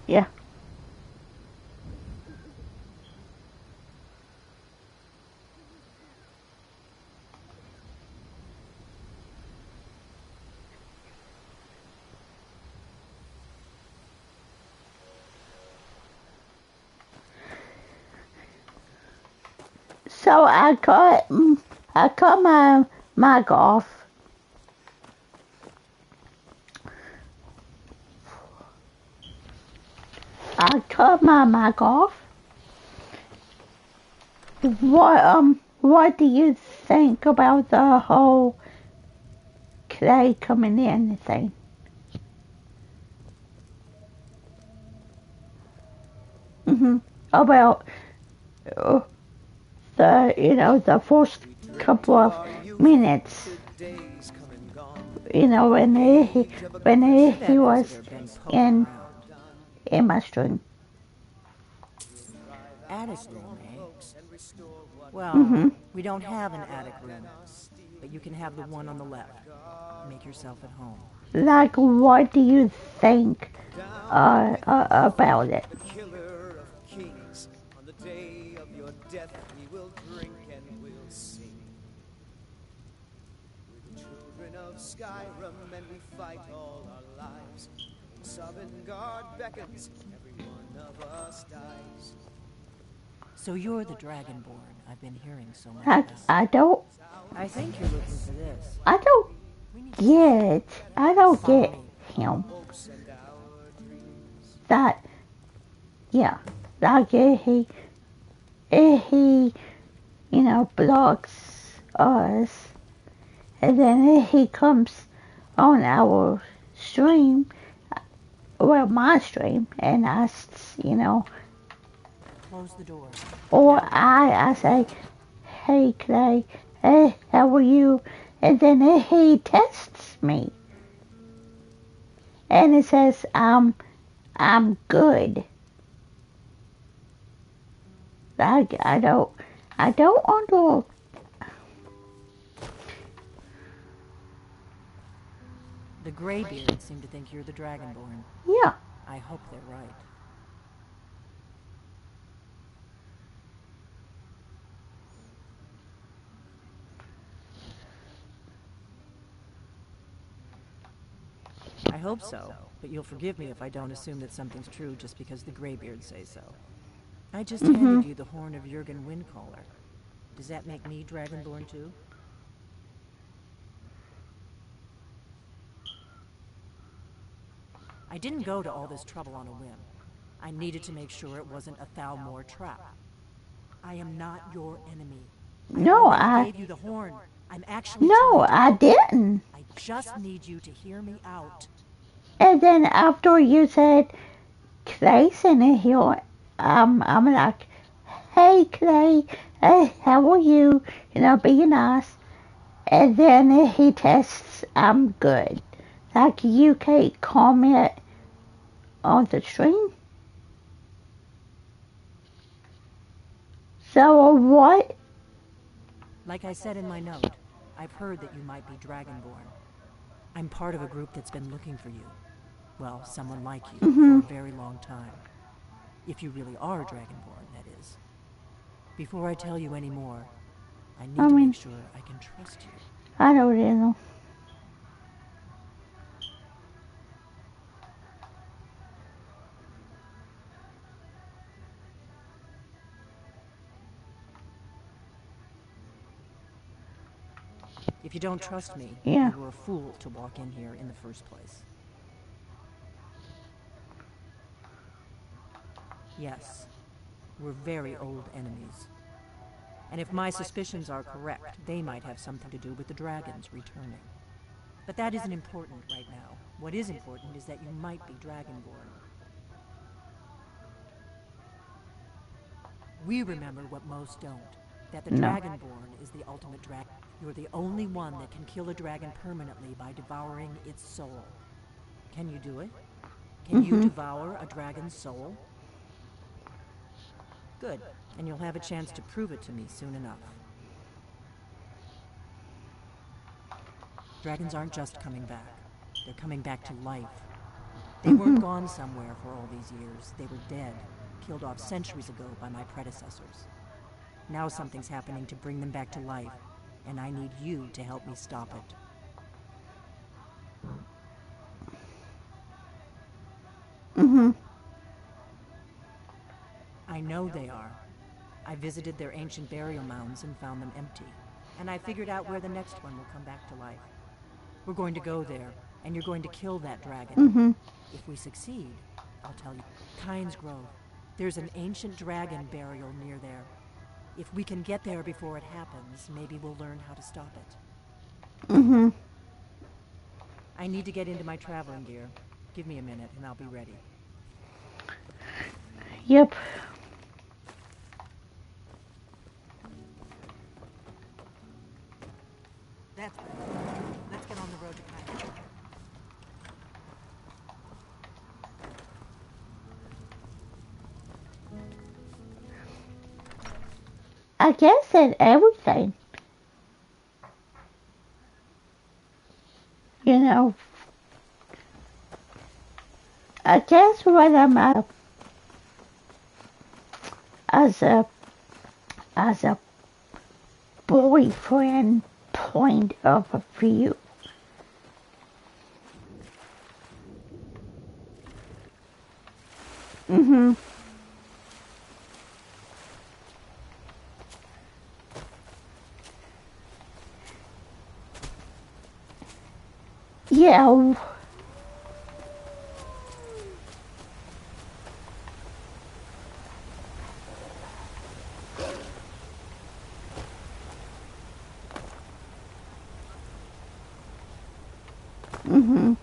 Yeah. So I cut my mic off. I cut my mic off. What do you think about the whole Clay coming in thing? About the first couple of minutes, when he was in my stream. Attic room, eh? Well, we don't have an attic room, but you can have the one on the left. Make yourself at home. Like, what do you think about it? Killer of kings, on the day of your death we will drink and we'll sing. We're the children of SKYRIM and we fight all our lives. When Sovngarde beckons, every one of us dies. So you're the Dragonborn I've been hearing so much I don't. I think you're looking for this. I don't get him. That, yeah, like he blocks us, and then he comes on our stream, well, my stream, and asks, Close the door. or I say, hey Clay, hey, how are you? And then he tests me. And it says, I'm good. I don't want The Greybeards seem to think you're the Dragonborn. Yeah. I hope they're right. I hope so, but you'll forgive me if I don't assume that something's true just because the Greybeards say so. I just handed you the horn of Jurgen Windcaller. Does that make me Dragonborn too? I didn't go to all this trouble on a whim. I needed to make sure it wasn't a Thalmor trap. I am not your enemy. No, I gave you the horn. I'm actually No, I didn't. I just need you to hear me out. And then after you said Clay's in here, I'm like, hey Clay, hey, how are you? Be nice. And then he tests, I'm good. Like, you can't comment on the stream. So what? Like I said in my note, I've heard that you might be Dragonborn. I'm part of a group that's been looking for you. Well, someone like you for a very long time. If you really are Dragonborn, that is. Before I tell you any more, I need to make sure I can trust you. I don't know. If you don't trust me, Yeah. you were a fool to walk in here in the first place. Yes, we're very old enemies. And if my suspicions are correct, they might have something to do with the dragons returning. But that isn't important right now. What is important is that you might be Dragonborn. We remember what most don't. That the Dragonborn is the ultimate dragon. You're the only one that can kill a dragon permanently by devouring its soul. Can you do it? Can you devour a dragon's soul? Good, and you'll have a chance to prove it to me soon enough. Dragons aren't just coming back. They're coming back to life. They weren't gone somewhere for all these years. They were dead, killed off centuries ago by my predecessors. Now something's happening to bring them back to life, and I need you to help me stop it. I know they are. I visited their ancient burial mounds and found them empty. And I figured out where the next one will come back to life. We're going to go there, and you're going to kill that dragon. If we succeed, I'll tell you. Kynes Grove. There's an ancient dragon burial near there. If we can get there before it happens, maybe we'll learn how to stop it. I need to get into my traveling gear. Give me a minute, and I'll be ready. Yep. I guess that's everything. You know, I guess what I'm as a boyfriend point of view. Mhm. Yeah. Mhm.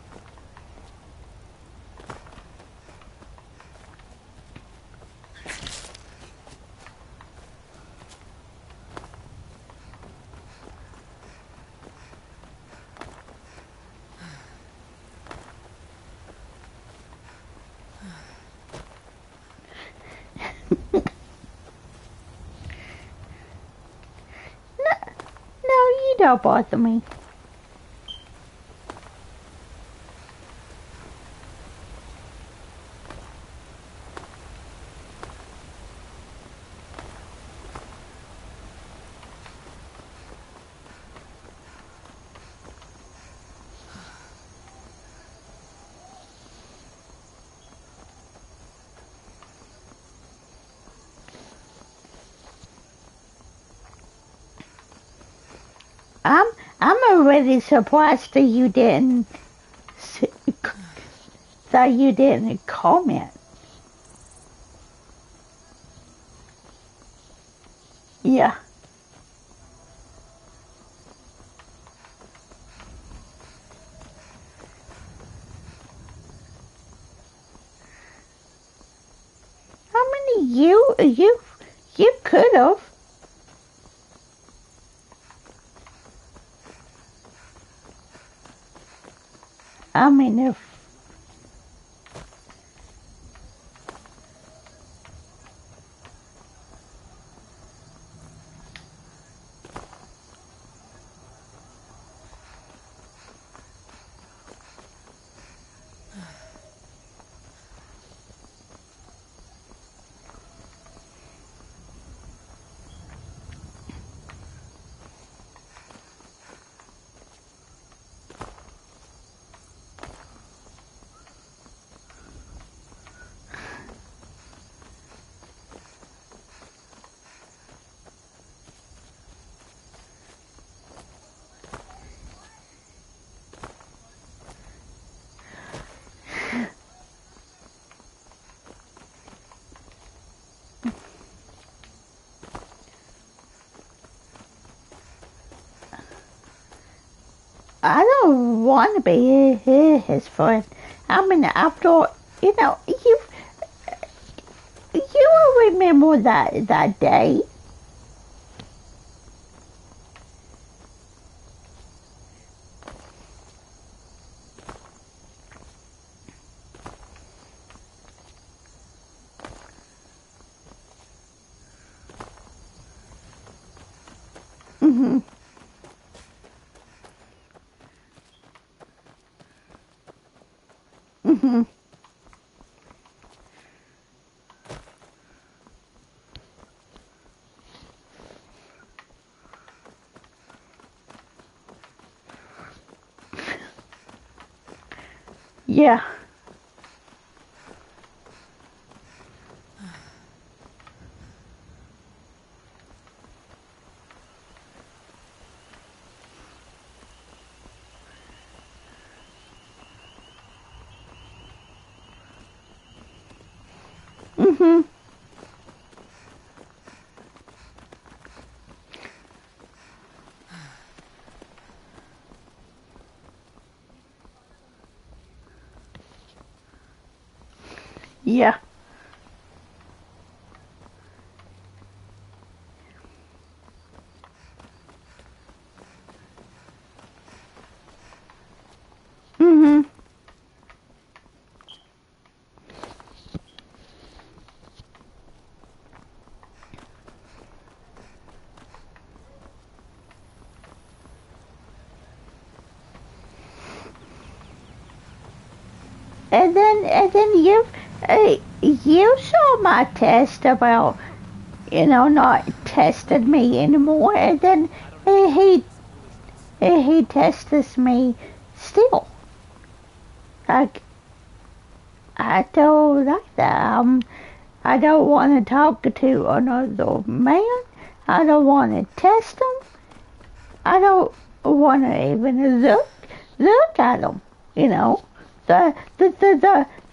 No, you don't bother me. I'm I'm already surprised that you didn't comment. Yeah. How many you could have? I mean, if I don't want to be his friend. I mean, after all, you will remember that day. Mhm. Mhm. Yeah. Mhm. Yeah. Mhm. then you saw my test about, not testing me anymore, and then he tests me still. Like, I don't like that. I don't want to talk to another man. I don't want to test him. I don't want to even look at him. The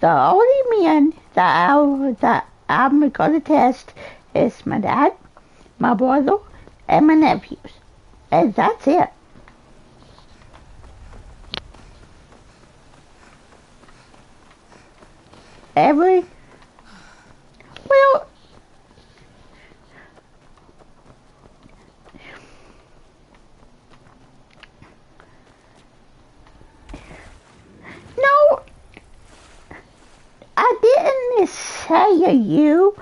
only men that I'm gonna test is my dad, my brother, and my nephews, and that's it. Well, no, I didn't say you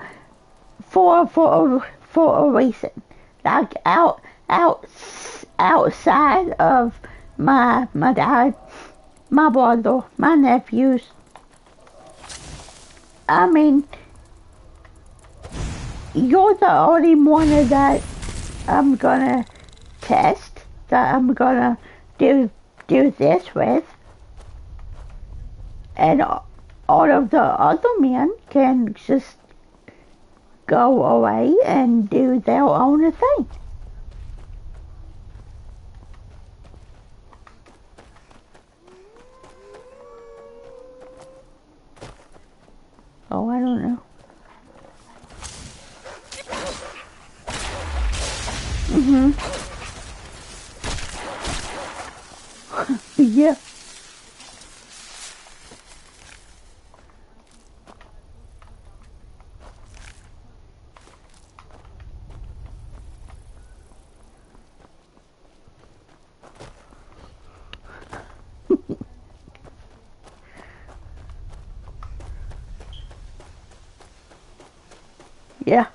for a reason. Like outside of my dad, my brother, my nephews. I mean, you're the only one that I'm gonna test, that I'm gonna do this with, and all of the other men can just go away and do their own thing. Oh, I don't know. Yeah. Yeah.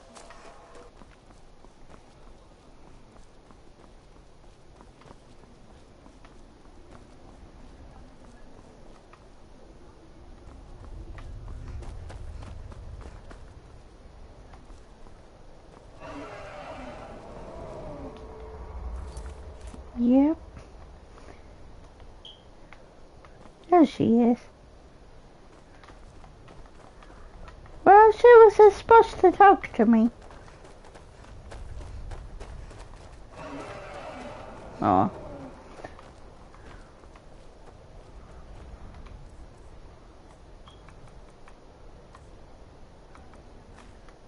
Yep. There she is. Well, she was supposed to talk to me. Oh.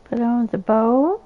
Put on the bow.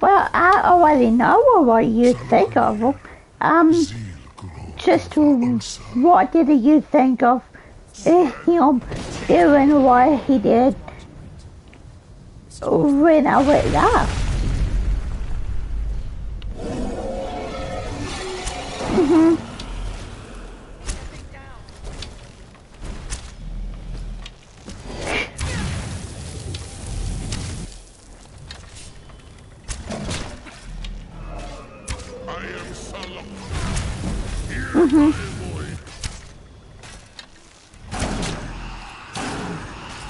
Well, I already know what you think of him. Just what did you think of him doing what he did when I went off?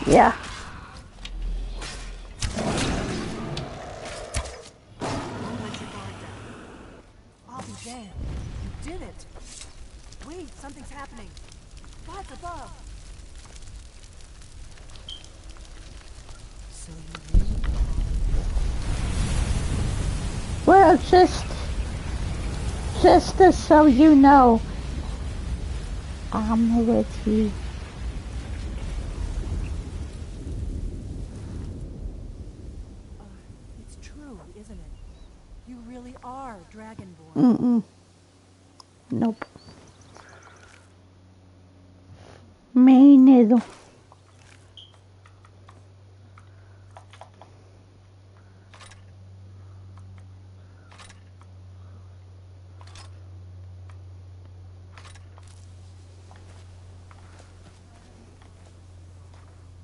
Yeah. I'll be damned. You did it. Wait, something's happening. What's above? So you really Well, just so you know, I'm with you. are Dragonborn. Mm-mm. Nope. Me neither.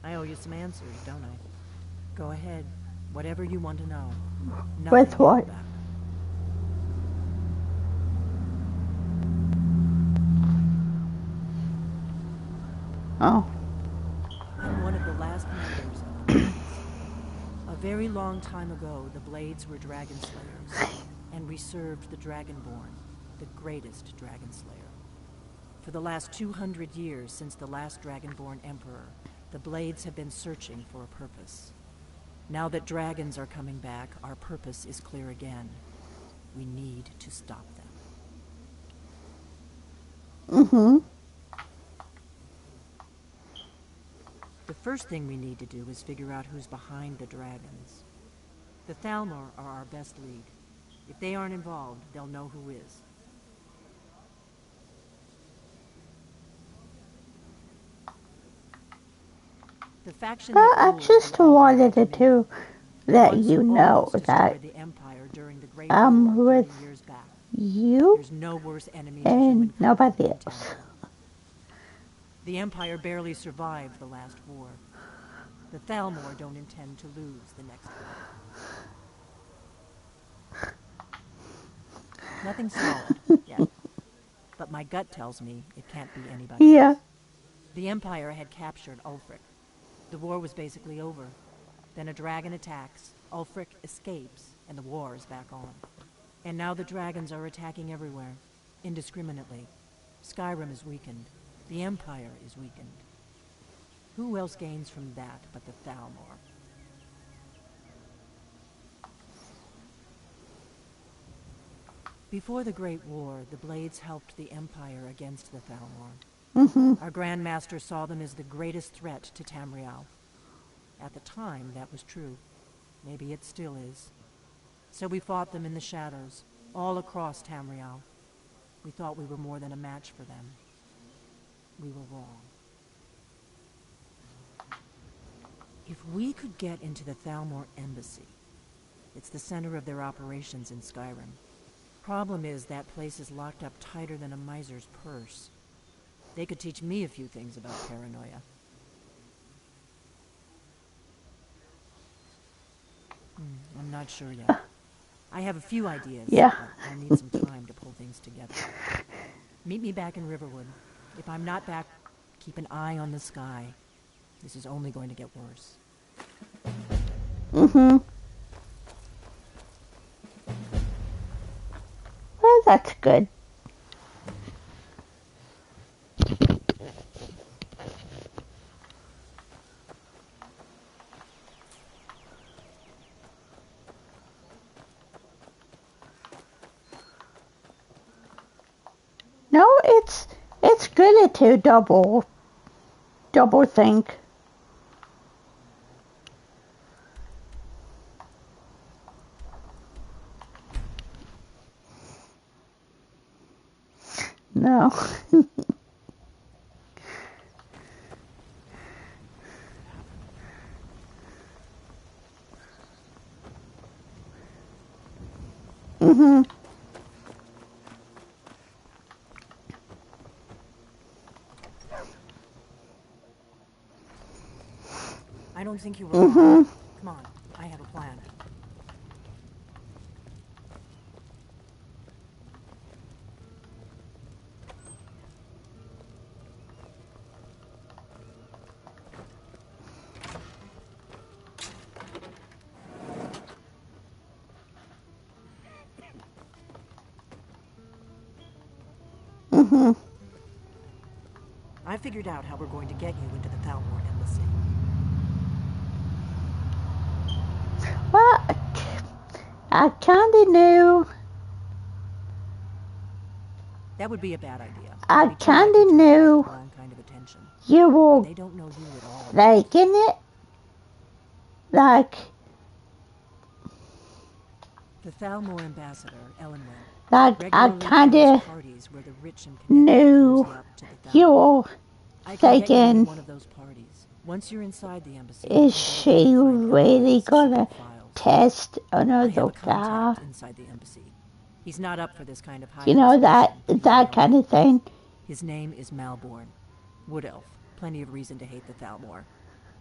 I owe you some answers, don't I? Go ahead. Whatever you want to know. With what? Oh. I'm one of the last members of the Blades. A very long time ago, the Blades were dragon slayers, and we served the Dragonborn, the greatest dragon slayer. For the last 200 years since the last Dragonborn Emperor, the Blades have been searching for a purpose. Now that dragons are coming back, our purpose is clear again. We need to stop them. Mm-hmm. The first thing we need to do is figure out who's behind the dragons. The Thalmor are our best lead. If they aren't involved, they'll know who is. The faction Well, that I rules just the Empire wanted to Dominion. let Once you know almost that destroyed the Empire during the Great I'm War 30 with years back. you There's no worse enemy to human and nobody else. Tamriel. The Empire barely survived the last war. The Thalmor don't intend to lose the next war. Nothing's solid yet. But my gut tells me it can't be anybody Yeah. else. The Empire had captured Ulfric. The war was basically over. Then a dragon attacks, Ulfric escapes, and the war is back on. And now the dragons are attacking everywhere, indiscriminately. SKYRIM is weakened. The Empire is weakened. Who else gains from that but the Thalmor? Before the Great War, the Blades helped the Empire against the Thalmor. Mm-hmm. Our Grand Master saw them as the greatest threat to Tamriel. At the time, that was true. Maybe it still is. So we fought them in the shadows, all across Tamriel. We thought we were more than a match for them. We were wrong. If we could get into the Thalmor embassy, it's the center of their operations in SKYRIM. Problem is, that place is locked up tighter than a miser's purse. They could teach me a few things about paranoia. I'm not sure yet. I have a few ideas. Yeah. But I'll need some time to pull things together. Meet me back in Riverwood. If I'm not back, keep an eye on the sky. This is only going to get worse. Mm-hmm. Well, that's good. No, it's good to double think. No. Mm-hmm. I don't think you were wrong. Come on, I have a plan. Mm-hmm. I figured out how we're going to get you into the Thalmor embassy. Well, I kinda knew. That would be a bad idea. I kinda knew Wrong kind of attention. you were They don't know you at all. faking it. Like, The Thalmor ambassador, Elenwen, Like, I regularly kinda throws parties where the rich and connected knew cozy up to the Thalmor. you're I can get you into thinking, one of those parties. Once you're inside the embassy, is she really gonna test I have another a guy? contact inside the embassy. He's not up for this kind of high You know, risk that mission, but he's that kind of thing. His name is Malborn. Wood Elf. Plenty of reason to hate the Thalmor.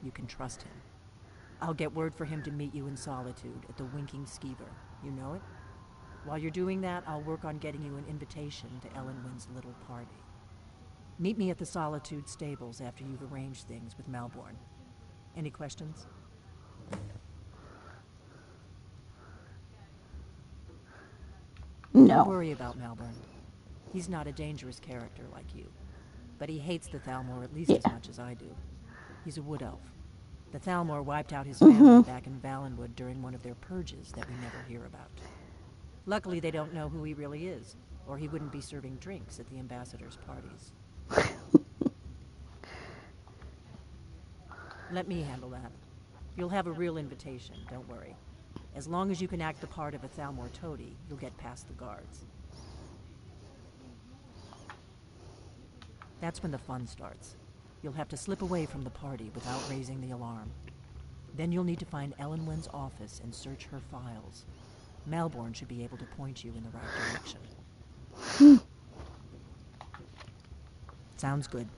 You can trust him. I'll get word for him to meet you in Solitude at the Winking Skeever. You know it? While you're doing that, I'll work on getting you an invitation to Elenwen's little party. Meet me at the Solitude stables after you've arranged things with Malborn. Any questions? No. Don't worry about Malborn. He's not a dangerous character like you. But he hates the Thalmor at least as much as I do. He's a wood elf. The Thalmor wiped out his family back in Valenwood during one of their purges that we never hear about. Luckily, they don't know who he really is, or he wouldn't be serving drinks at the ambassador's parties. Let me handle that. You'll have a real invitation, don't worry. As long as you can act the part of a Thalmor toady, you'll get past the guards. That's when the fun starts. You'll have to slip away from the party without raising the alarm. Then you'll need to find Elenwen's office and search her files. Malborn should be able to point you in the right direction. Sounds good.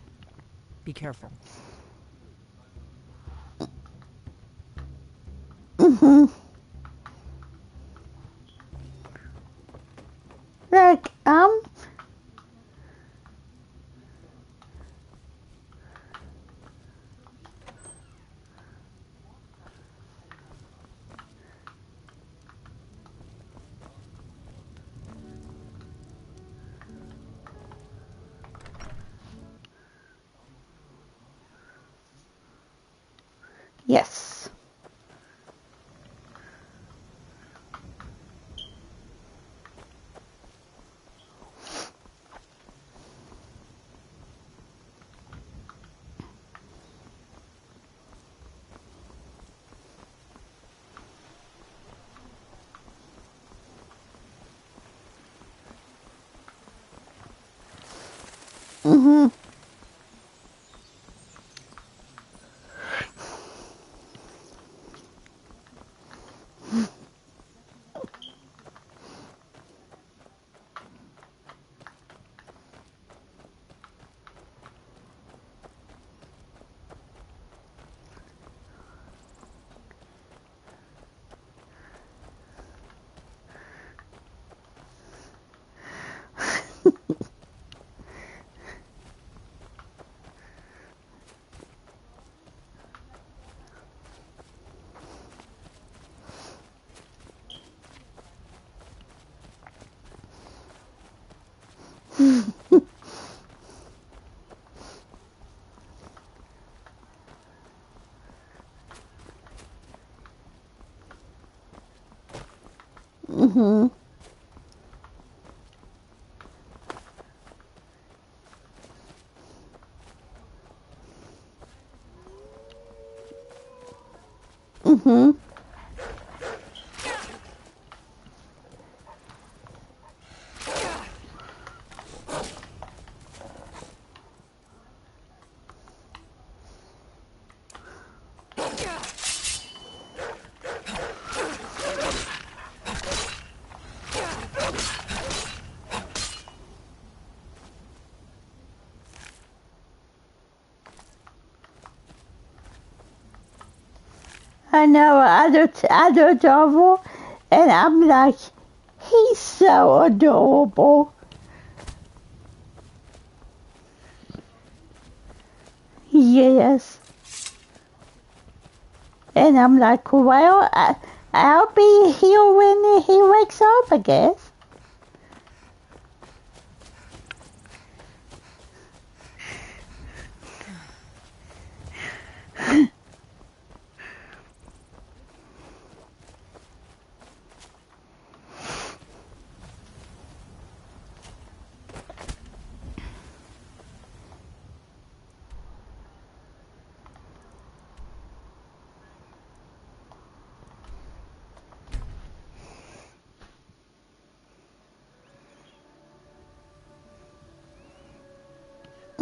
Be careful. Look, yes. I know other double, and I'm like, he's so adorable. Yes. And I'm like, well, I'll be here when he wakes up, I guess.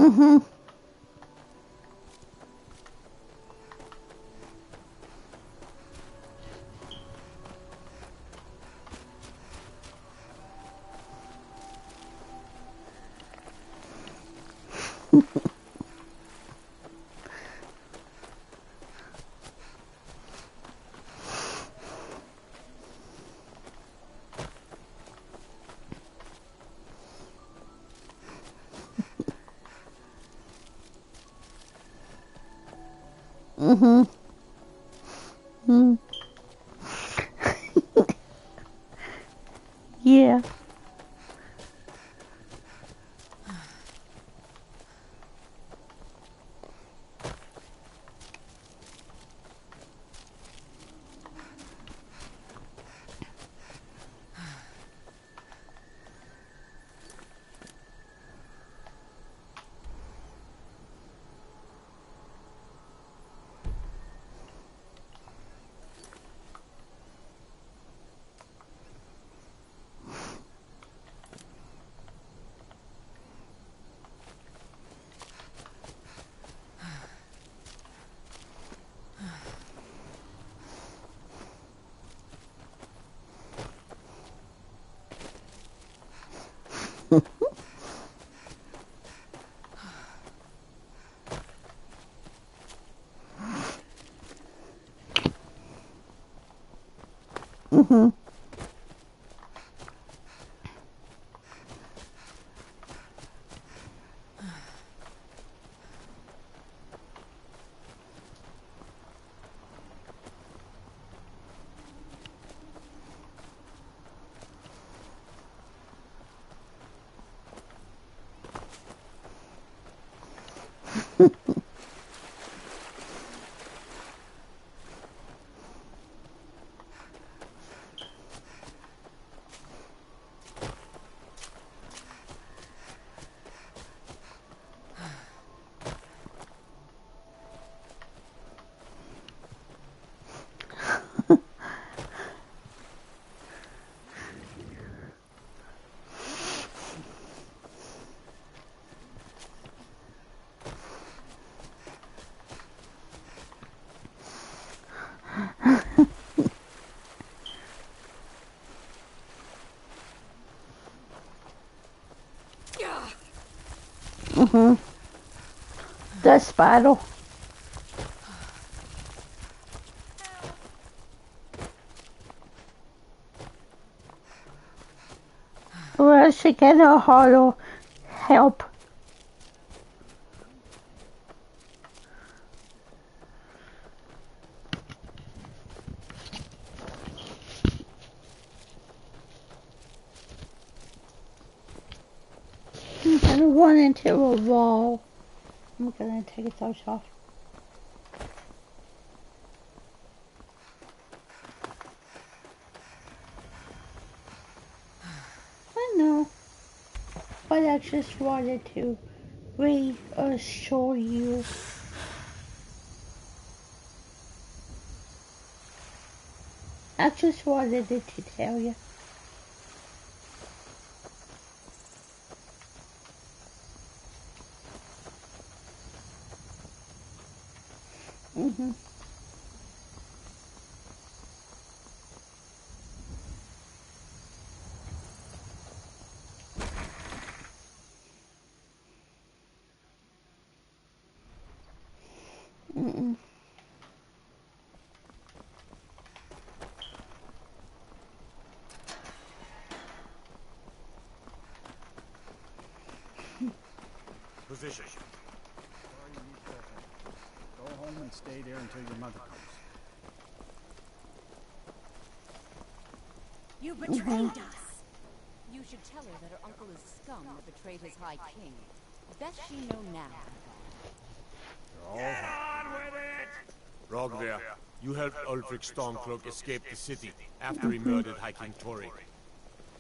Mm-hmm. Mm-hmm. Mm. Yeah. Mm-hmm. Mm-hmm. Dust battle. Well, she get a harder help. I'm gonna run into a wall. I'm gonna take it off. I know, but I just wanted to reassure you. I just wanted to tell you. Mm-hmm. Mm-mm. Position. Sorry you need to go home and stay there until your mother comes. You betrayed us! You should tell her that her uncle is scum that betrayed his High King. Best she know now. Get on with it! Rogver, you helped Ulfric Stormcloak escape the city after he murdered High King Tori.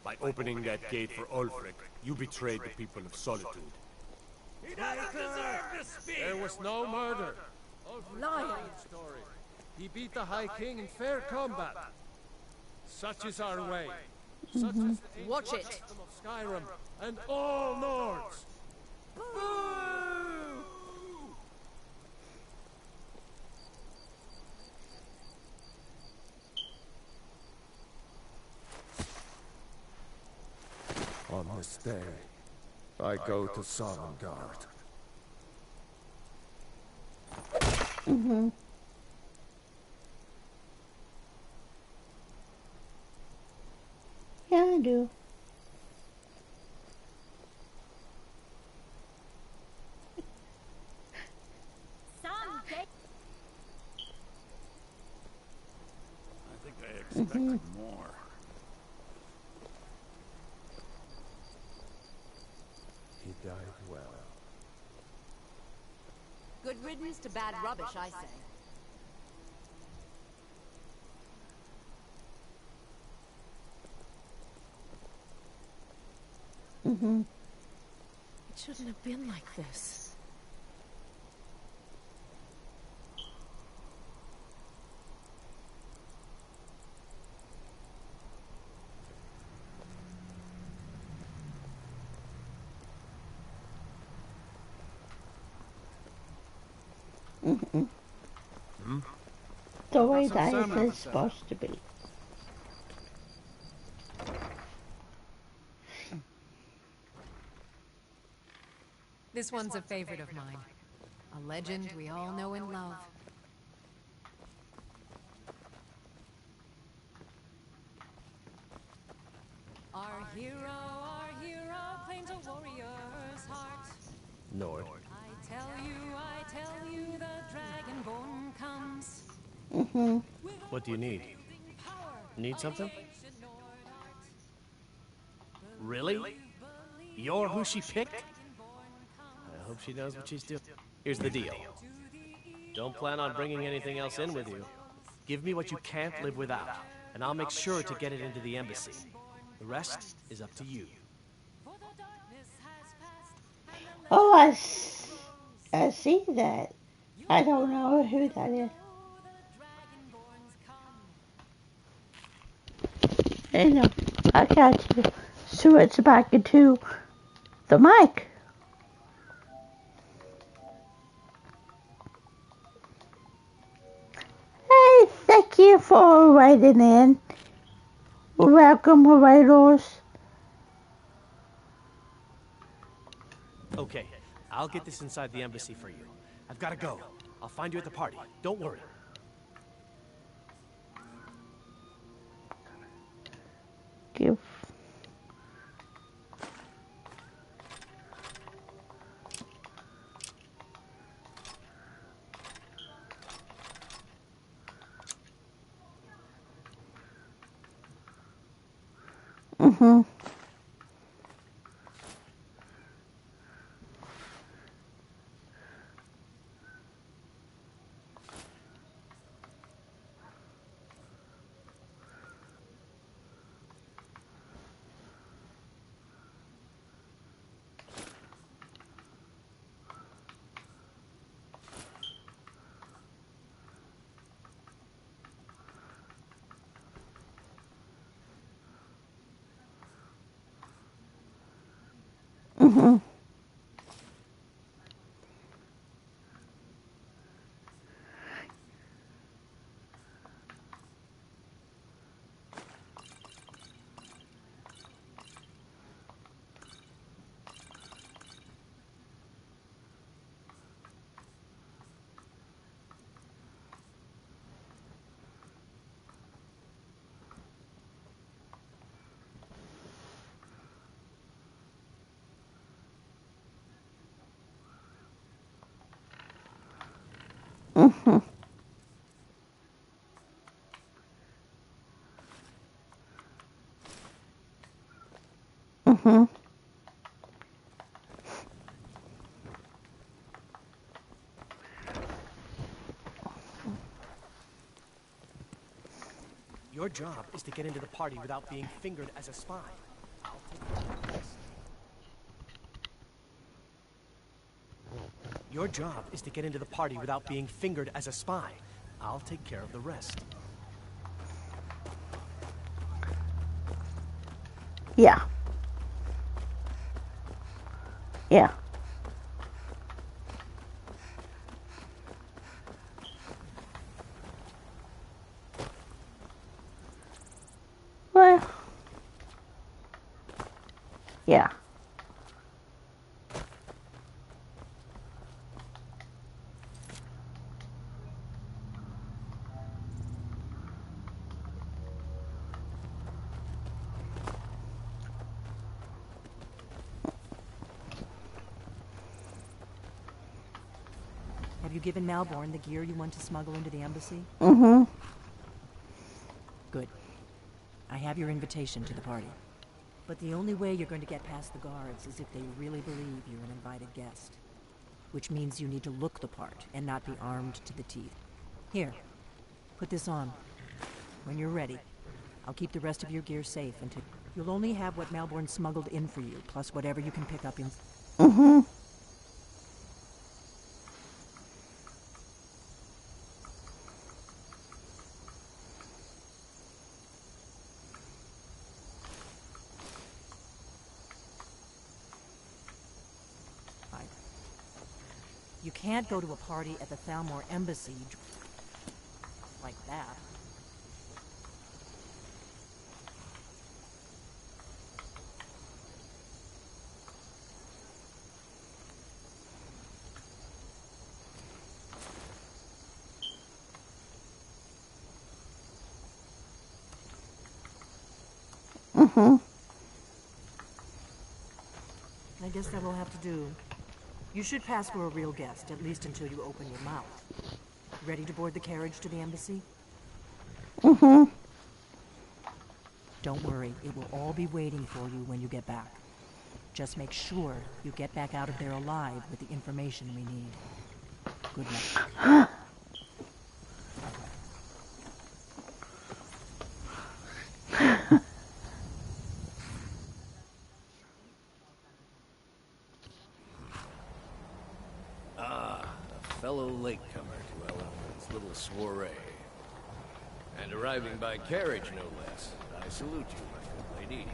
By opening that gate for Ulfric, you betrayed the people of Solitude. He doesn't deserve to speak! There was no murder. Liar! Story. He beat the High King in fair combat. Such is our way. Such is the Watch it. custom of Skyrim and all Nords. Boo! On this day, I go to Sovngarde. Mm-hmm. Yeah, I do. I think I expected more. He died well. Good riddance to bad rubbish, I say. Mm-hmm. It shouldn't have been like this. Mm-hmm. Hmm? The way that is supposed to be. This one's a favorite of mine. A legend we all know and love. Our hero claims a warrior's heart. Nord. I tell you, the Dragonborn comes. Mm-hmm. What do you need? Need something? Really? You're who she picked? I hope she knows what she's doing. Here's the deal. Don't plan on bringing anything else in with you. Give me what you can't live without, and I'll make sure to get it into the embassy. The rest is up to you. Oh, I see that. I don't know who that is. I know. I got you. So it's back into the mic. Hey, thank you for writing in. Welcome, writers. Okay, I'll get this inside the embassy for you. I've got to go. I'll find you at the party. Don't worry. Give. Mm-hmm. Mm-hmm. Mm-hmm. Mm-hmm. Your job is to get into the party without being fingered as a spy. I'll take care of the rest. Your job is to get into the party without being fingered as a spy. I'll take care of the rest. Yeah. Yeah. Well. Yeah. Have you given Malborn the gear you want to smuggle into the embassy? Mm-hmm. Good. I have your invitation to the party. But the only way you're going to get past the guards is if they really believe you're an invited guest. Which means you need to look the part and not be armed to the teeth. Here, put this on. When you're ready, I'll keep the rest of your gear safe until you'll only have what Malborn smuggled in for you, plus whatever you can pick up in... Mm-hmm. You can't go to a party at the Thalmor embassy like that. Mm-hmm. I guess that will have to do. You should pass for a real guest, at least until you open your mouth. Ready to board the carriage to the embassy? Mm-hmm. Don't worry, it will all be waiting for you when you get back. Just make sure you get back out of there alive with the information we need. Good luck. Fellow latecomer to Eleanor's little soiree. And arriving by carriage, no less. I salute you, my good lady.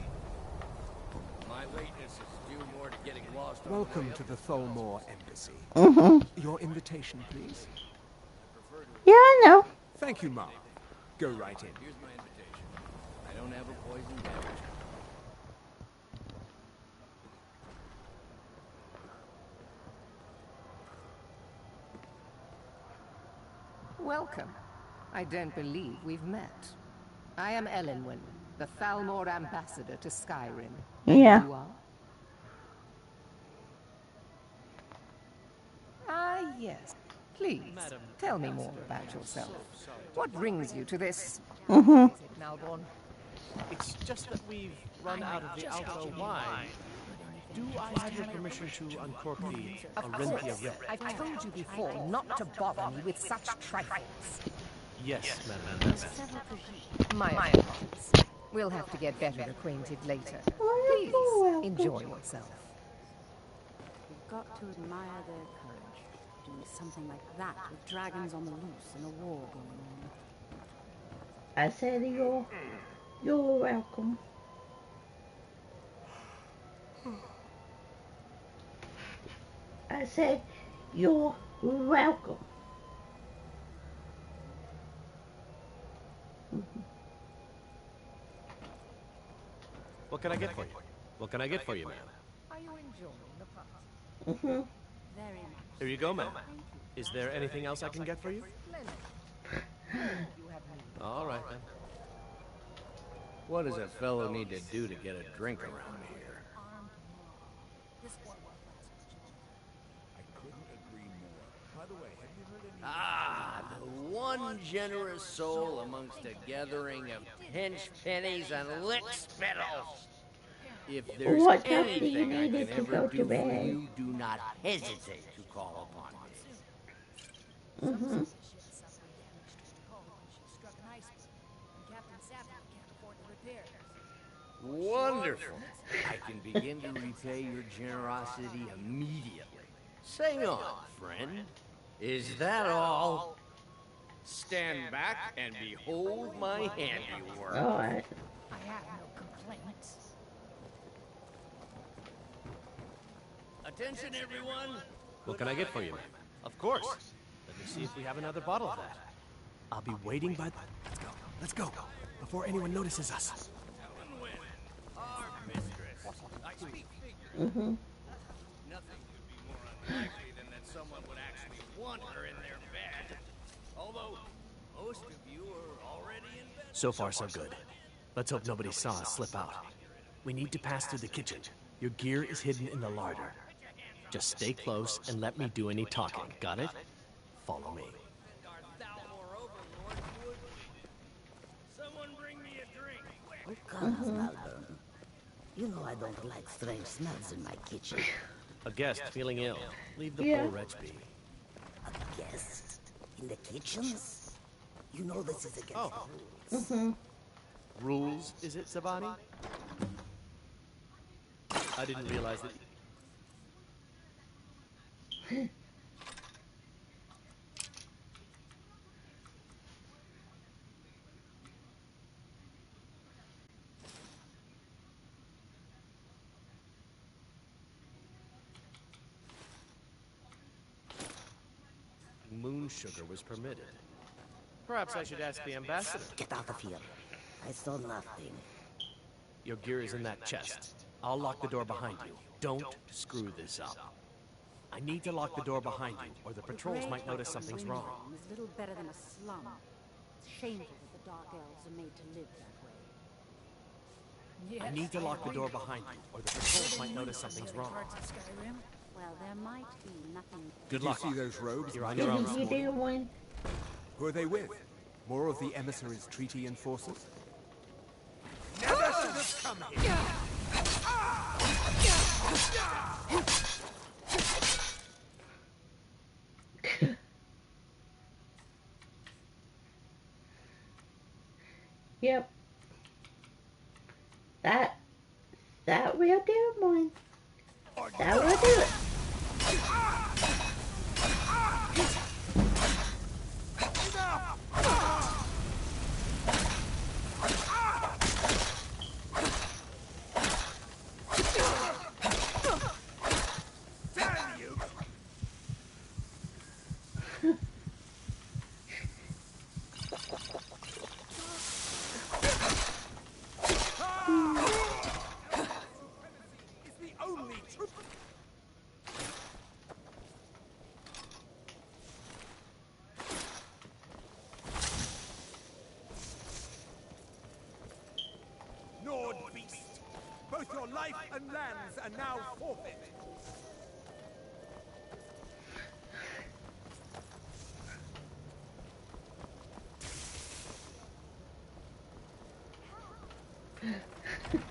My lateness is due more to getting lost on Welcome to the Thalmor Embassy. Mm-hmm. Your invitation, please. Yeah, I know. Thank you, Mom. Go right in. Here's my invitation. I don't have a poison damage. Welcome. I don't believe we've met. I am Elenwen, the Thalmor ambassador to Skyrim. Yeah. You are? Ah, yes. Please, tell me more about yourself. What brings you to this... Mm-hmm. Malborn? It's just that we've run out of the alto wine. Do I have your permission to uncork the Orinthia River? I've told you before not to bother me with such trifles. Yes, madam. My apologies. We'll have to get better acquainted later. Please, enjoy yourself. You've got to admire their courage. Doing something like that with dragons on the loose and a war going on. I said you're welcome. I said you're welcome. What can I get for you? What can I get for you, ma'am? Are you enjoying the party? Mm-hmm. Very much. Here you go, ma'am. Is there anything else I can get for you? All right, then. What does a fellow need to do to get a drink around here? Ah, the one generous soul amongst a gathering of pinch pennies and lick spittles. If there's What time do you anything I need can it to ever go to do for bed? you, do not hesitate to call upon me. Mm-hmm. Wonderful. I can begin to repay your generosity immediately. Say on, friend. Is that all? Stand back and behold my handiwork. All right. I have no complaints. Attention, everyone. What can I get for you, ma'am? Of course. Let me see if we have another bottle of that. I'll be waiting by... Let's go. Let's go. Before anyone notices us. Our mistress. I speak Mm-hmm. Nothing could be more unlikely than that someone would actually want her in their bed. Although, most of you are already in bed. So far, so good. Let's hope nobody saw us slip out. We need to pass through the kitchen. Your gear is hidden in the larder. Just stay close and let me do any talking. Got it? Follow me. Someone bring me a drink. Oh, come on, Malvern. You know I don't like strange smells in my kitchen. A guest feeling ill. Leave the Yeah. poor wretch be. A guest? In the kitchens? You know this is against rules. Mm-hmm. Rules, is it, Sabani? I didn't realize that... Moon sugar was permitted. Perhaps I should ask the ambassador. Get out of here. I saw nothing. Your gear is in that chest. I'll lock the door behind you. Don't screw this up. I need to lock the door behind you, or the patrols might notice something's wrong. Is little better than a slum. It's shameful that the Dark Elves are made to live that way. I need to lock the door behind you, or the patrols might notice something's wrong. Well, there might be nothing. Good luck. Did you see those rogues? You're on your own. You didn't win. Who are they with? More of the emissaries' treaty enforcers? Never should have come here. Yep. That will do, boy. That will do it. Damn you! It's the only truth. Nord beast, both your life and lands are now forfeit.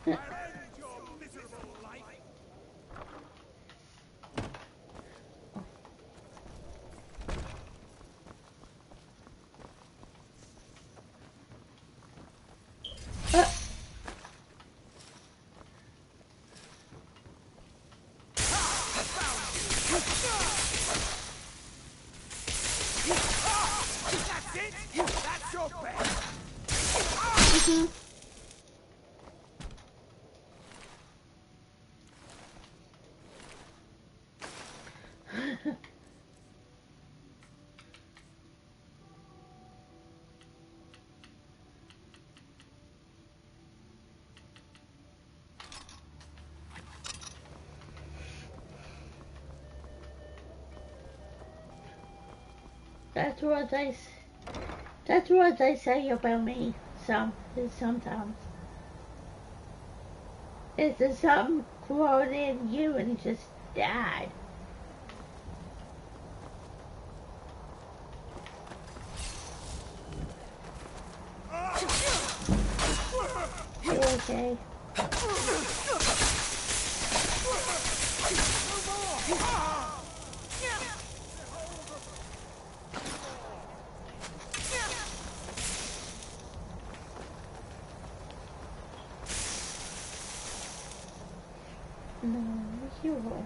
I'll end your miserable life. That's it? That's your bet? That's what they say about me. Sometimes. Is there something crawled in you and just died? You okay? No, you won't.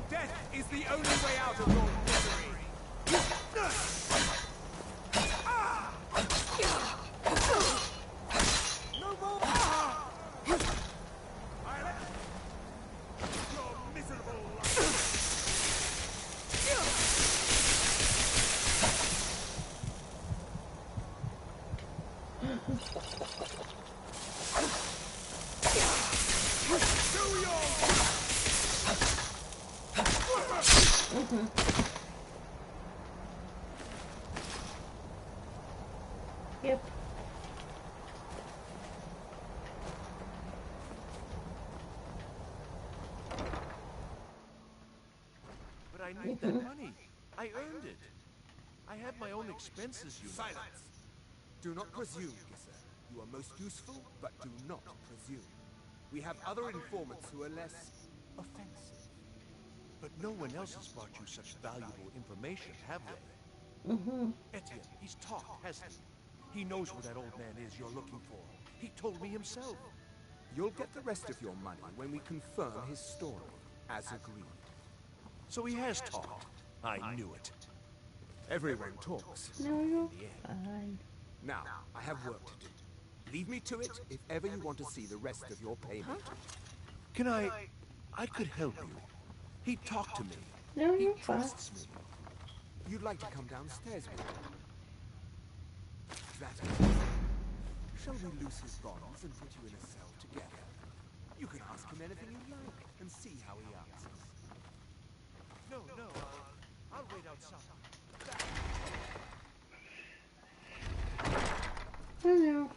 Death is the only way out of your misery. No more. I'll end your miserable life. Do your Yep. But I need that money. I earned it. I have my own expenses, you know. Silence! Do not presume, Gisser. You are most useful, but do not presume. We have other informants who are less offensive. But no one else has brought you such valuable information, have they? Etienne, he's talked, hasn't he? He knows where that old man is you're looking for. He told me himself. You'll get the rest of your money when we confirm his story, as agreed. So he has talked. I knew it. Everyone talks. No, you're in the end. fine. Now, I have work to do. Leave me to it if ever you want to see the rest of your payment. Can I could help you. He talked to me. No, He you're fine. trusts me. You'd like to come downstairs with me? That is. Shall we loose his bonds and put you in a cell together? You can ask him anything you like and see how he answers. No, I'll wait outside. Hello.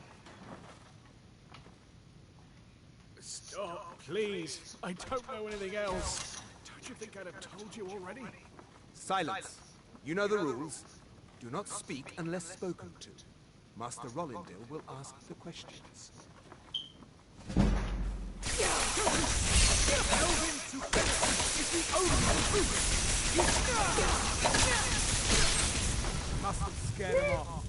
Stop, please. I don't know anything else. Don't you think I'd have told you already? Silence. You know the rules. Do not speak unless spoken to. Master Rollindale will ask the questions. Must have scared him off.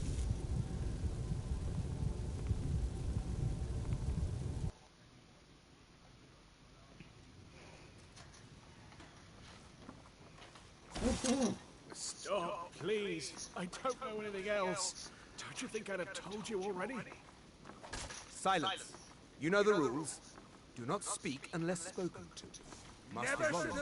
Stop, please. I don't know anything else. Don't you think I'd have told you already? Silence. You know the rules. Do not speak unless spoken to. Master Rollindale.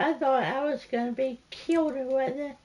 I thought I was gonna be killed with it.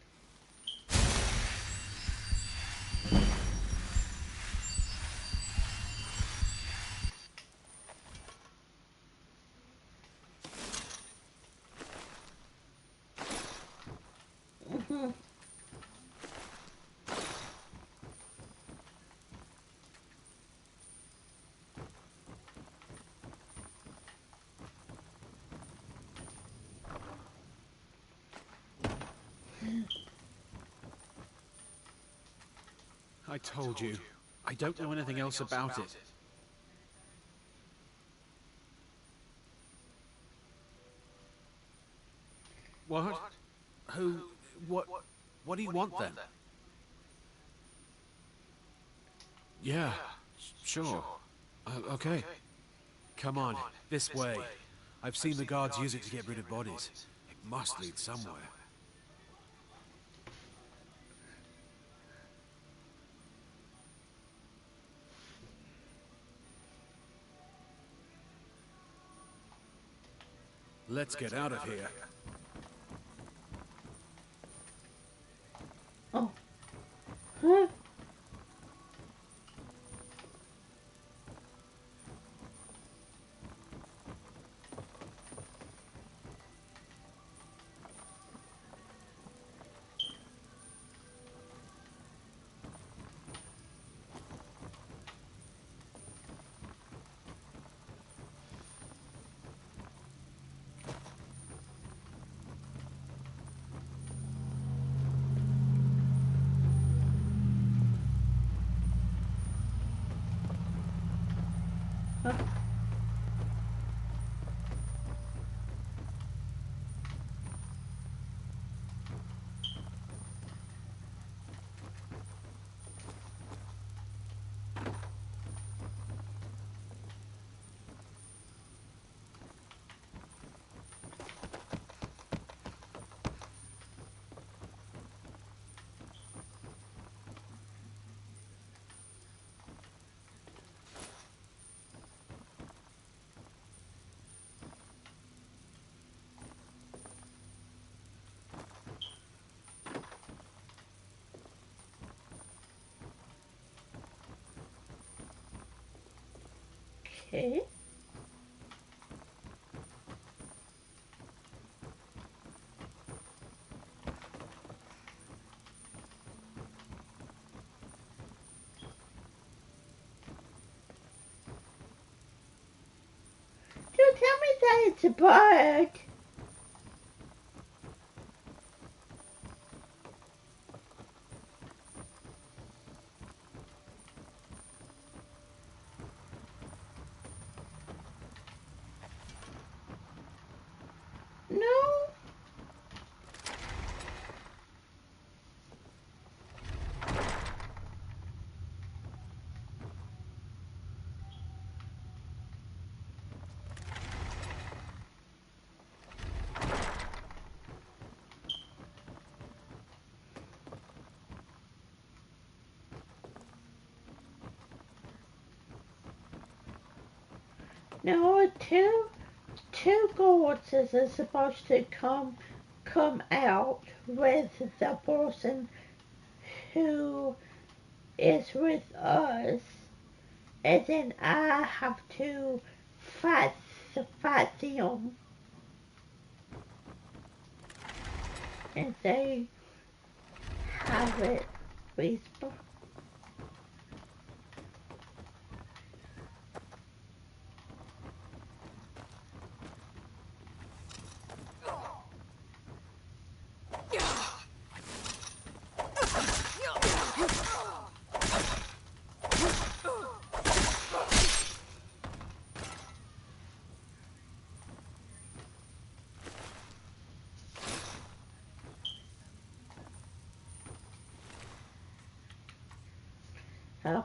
I told you. I don't know anything else about it. What? Who? What do you want then? Yeah, sure. Okay. Come on, this way. I've seen the guards use it to get rid of bodies. It must lead somewhere. Let's get out of here. Oh. Huh? Okay. Don't tell me that it's a bird. No. No, two goats is supposed to come out with the person who is with us, and then I have to fight them, and they have it whisper. Oh.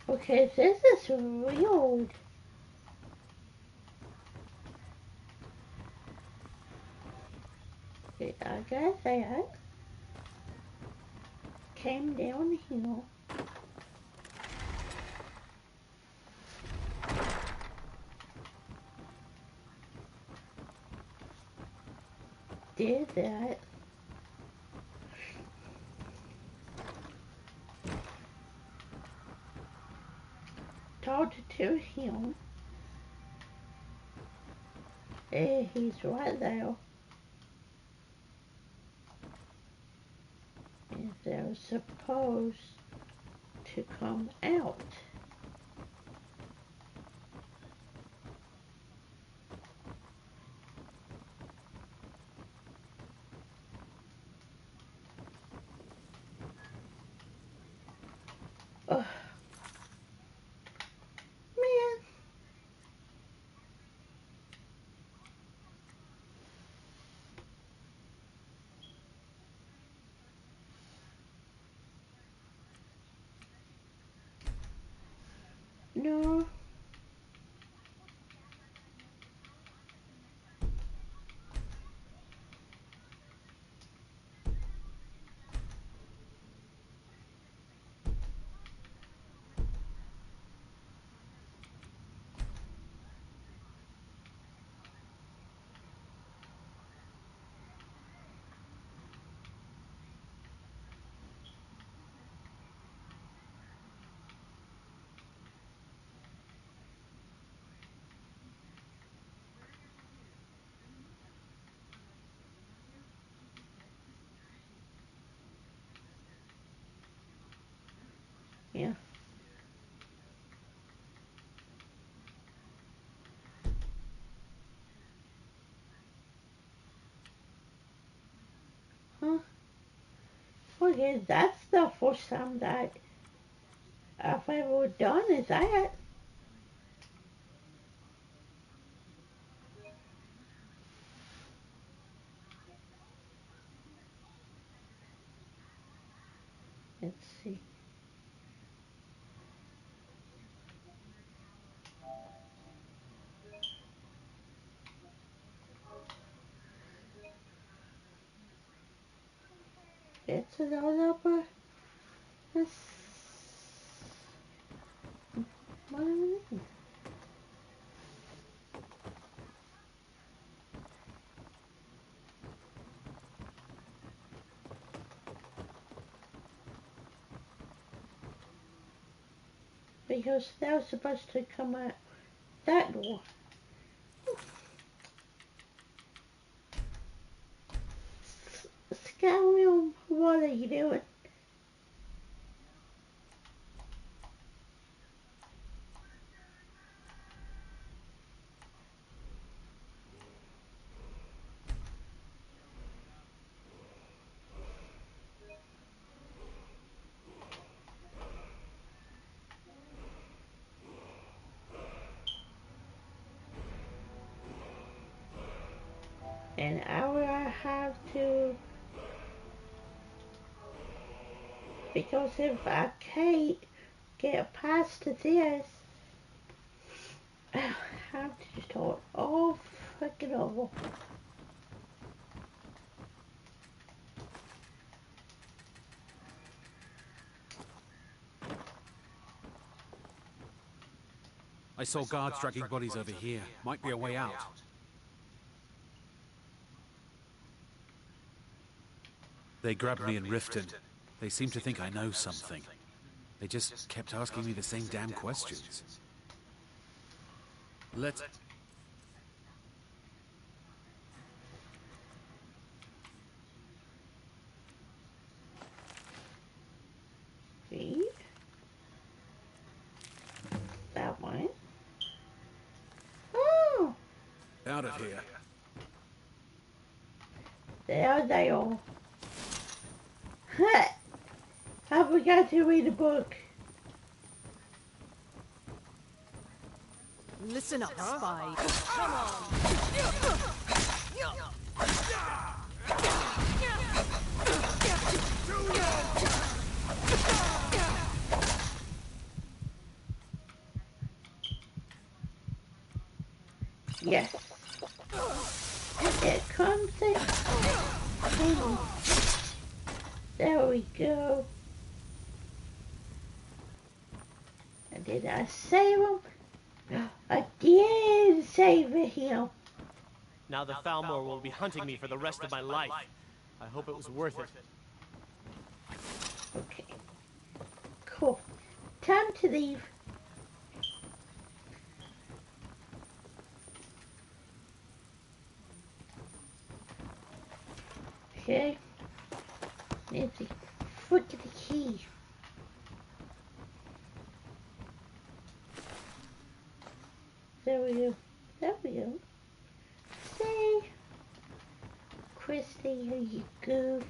Okay, this is weird. I guess I came down here. Did that. Talked to him. He's right there. And they're supposed to come out. Ugh. Man. No. Yeah. Huh? Okay, that's the first time that I've ever done is that. Let's see. It's another one. What am I doing? Because they were supposed to come out that door. SKYRIM, what are you doing? And I will have to, because if I can't get past this, I'll have to start all freaking over. I saw guards dragging bodies over here. Might be a way out. They grabbed me in Riften. They seem to think I know something. They just kept asking me the same damn questions. Let's... See? That one. Oh! Out of here. There they are. Ha! I forgot to read a book. Listen up, spy. Come on. Yes. Here comes it. There we go. And did I save him? I did save him. Now the Thalmor will be hunting me for the rest of my life. I hope it was worth it. Okay. Cool. Time to leave. Okay. Nancy, look at the key. There we go. There we go. Say, Christy, here you go.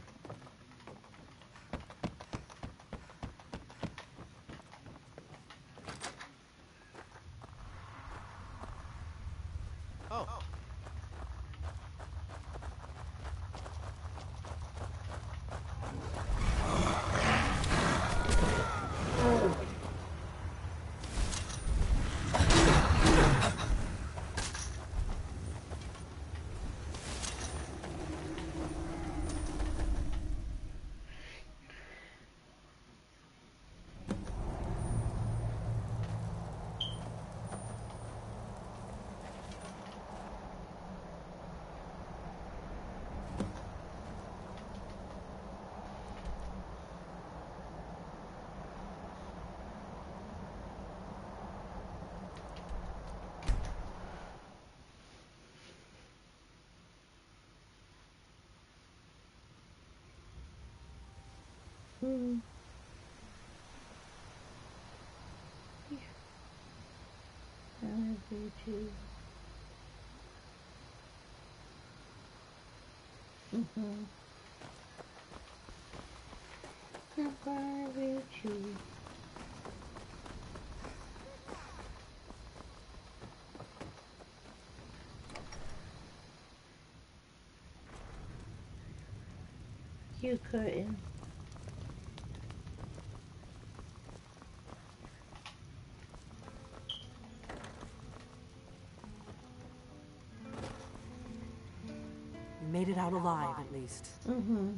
Oh. Hmm. Yeah. I do too. I will choose. You couldn't. We made it out out alive, at least.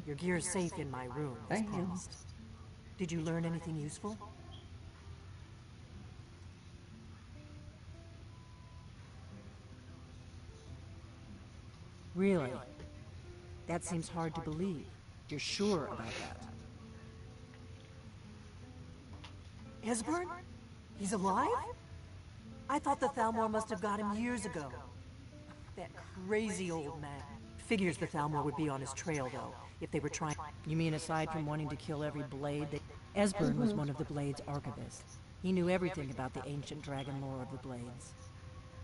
Your gear's safe in my room, as promised. Did you learn anything useful? Really? That seems hard to believe. You're sure about that? Esbern? He's alive? I thought the Thalmor must have got him years ago. That crazy old man. Figures the Thalmor would be on his trail, though, if they were trying... You mean aside from wanting to kill every blade, Esbern was one of the Blade's archivists. He knew everything about the ancient dragon lore of the Blades.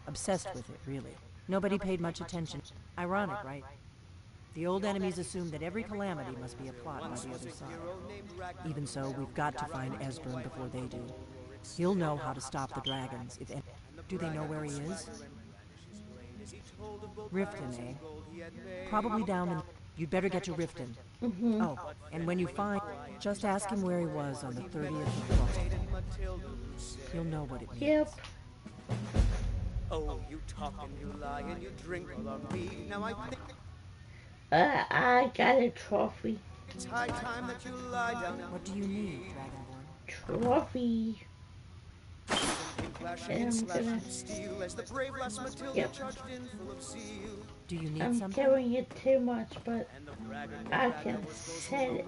Obsessed with it, really. Nobody paid much attention. Ironic, right? The old enemies assumed that every calamity must be a plot by the other side. Even so, we've got to find Esbern before they do. He'll know how to stop the dragons, if any... Do they know where he is? Riften, eh? Probably down in... You'd better get to Riften. Oh, and when you find... Just ask him where he was on the 30th of August. He'll know what it means. Yep. Oh, you talk and you lie and you drink all on me. Now I think I got a trophy. it's high time that you lie down. What do you need, Dragonborn? Trophy. And I'm gonna... Yep. Do you need I'm something? doing it too much, but I can set it.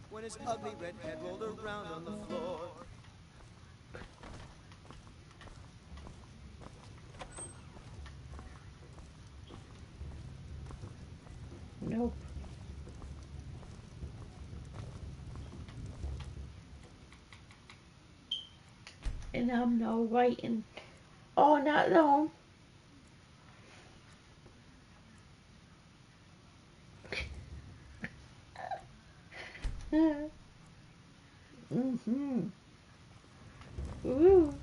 When his ugly red head rolled around on the floor. Nope. And I'm not writing all night long. Ooh.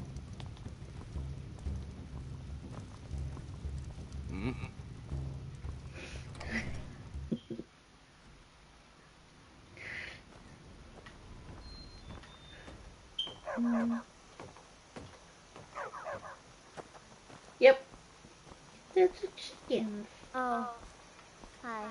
Yep. There's a chicken. Oh. Hi.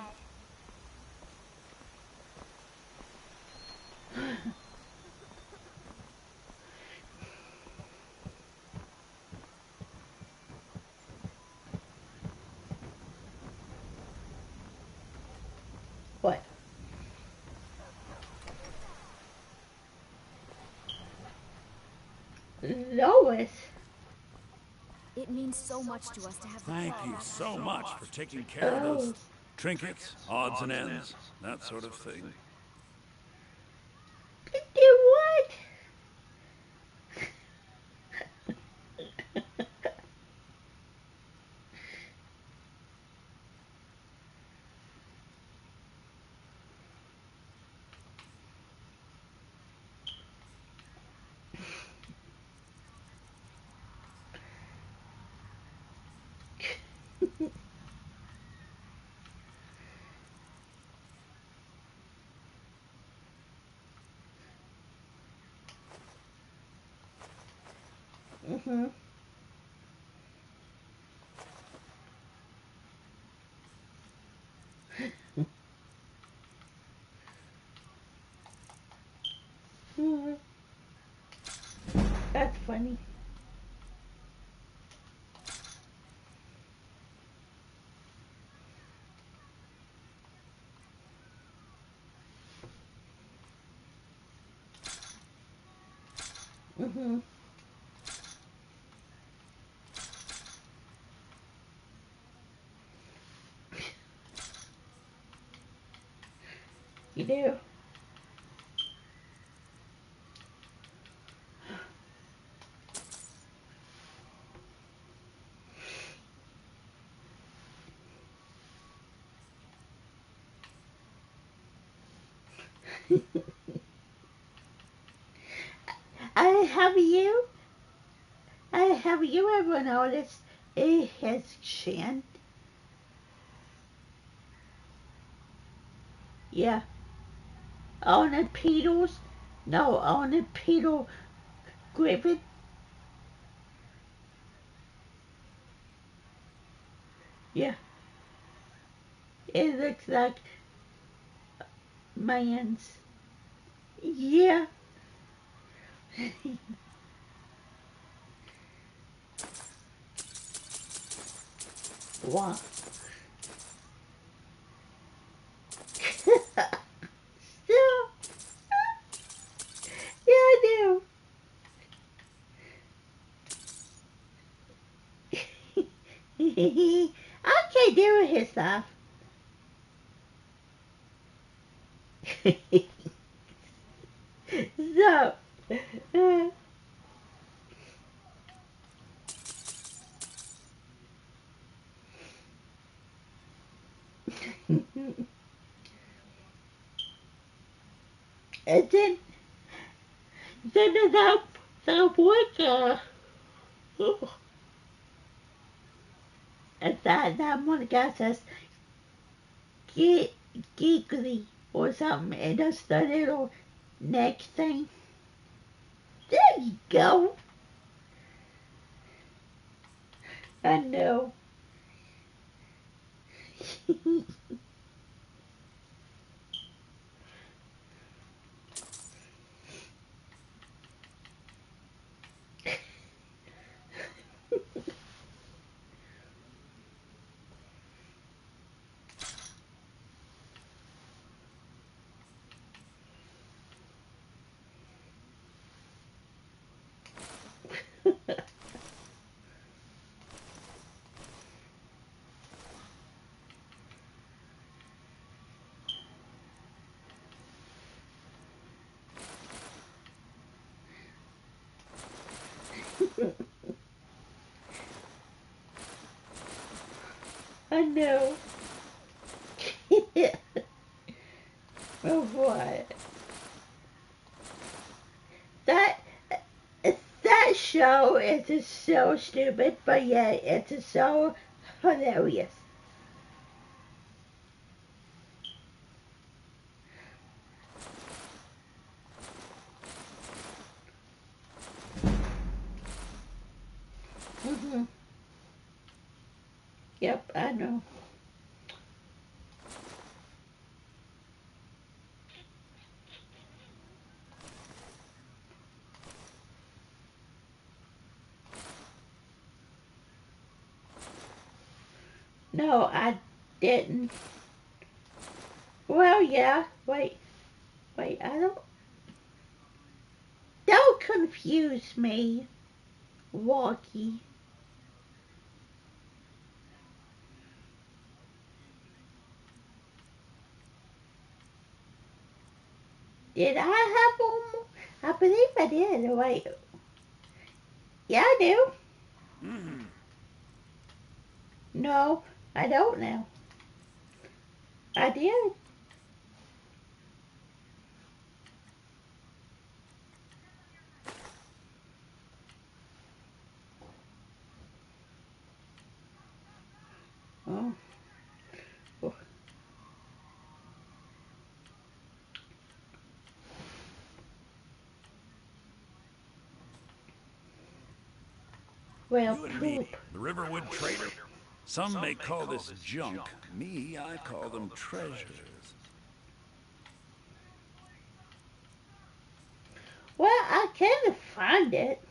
What? Lois. It means so much to us to have. Thank you so much for taking care of those trinkets, odds and ends, that sort of thing. Do what? That's funny. You do. Have you ever noticed it has changed? Yeah. On the pedals? No, on the pedal gripping. Yeah. It looks like man's. Yeah. Wow. Still. Yeah, I do. I can't do his stuff. So, and then the boy, and that one guy says, get giggly or something, and does the little neck thing. There you go. I know. I know. Oh, what? That show is just so stupid, but yet it's just so hilarious. Mhm. Yep, I know. No, I didn't. Well, yeah. Wait, I don't confuse me, Walkie. Did I have one more? I believe I did. Wait. Yeah, I do. No, I don't now. I did. Oh. Well, You and me, the Riverwood Trader. Some may call this junk. Me, I call them treasures. Well, I can't find it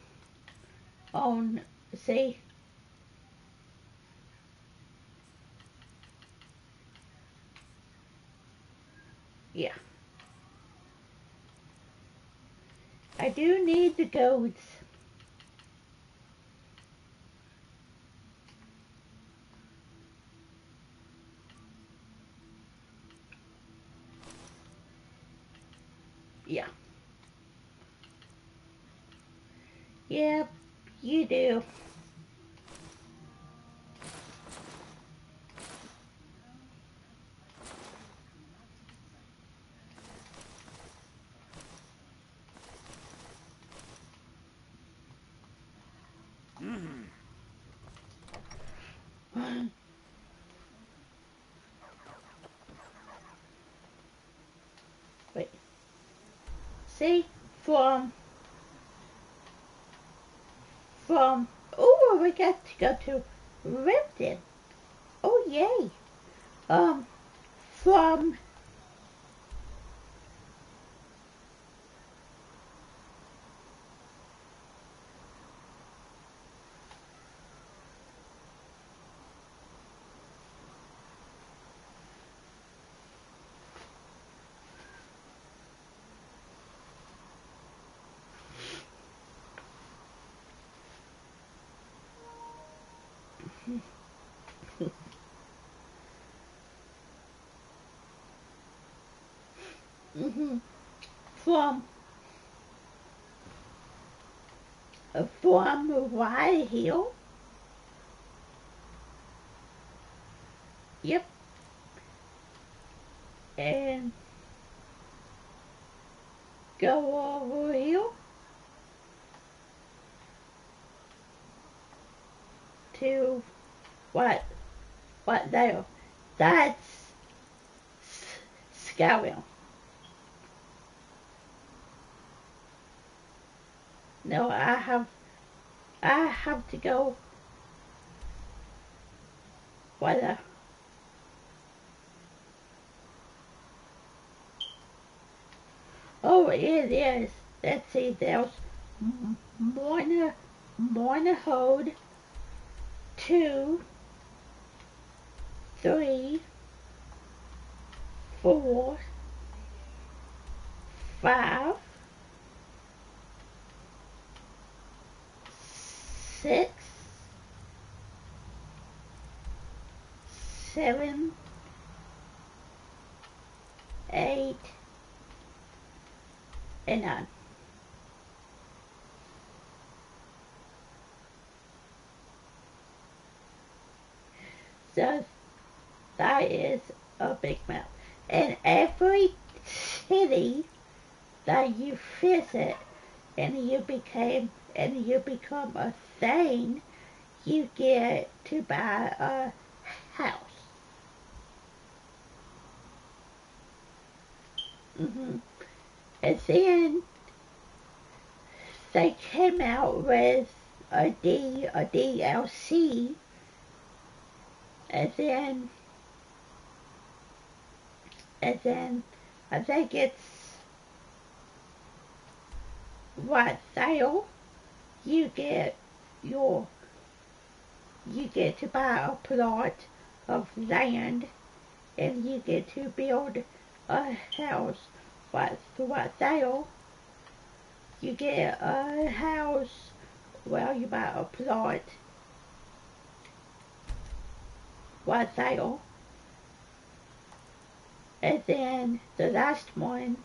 on, see, yeah. I do need the goats. Yeah. Yep, you do. Wait. See, from, oh, we got to go to Ripton. Oh, yay. from from Ride Hill. Yep. And go over here to what there? That's SKYRIM. No, I have to go whether oh it is. Let's see, there's Morna Hold 2, 3, 4, 5, 6, 7, 8, and 9. So that is a big map. And every city that you visit and you become a thing, you get to buy a house. And then they came out with a DLC, and then I think it's what sale you get to buy a plot of land and you get to build a house. What sale you get a house, well, you buy a plot. What sale? And then the last one,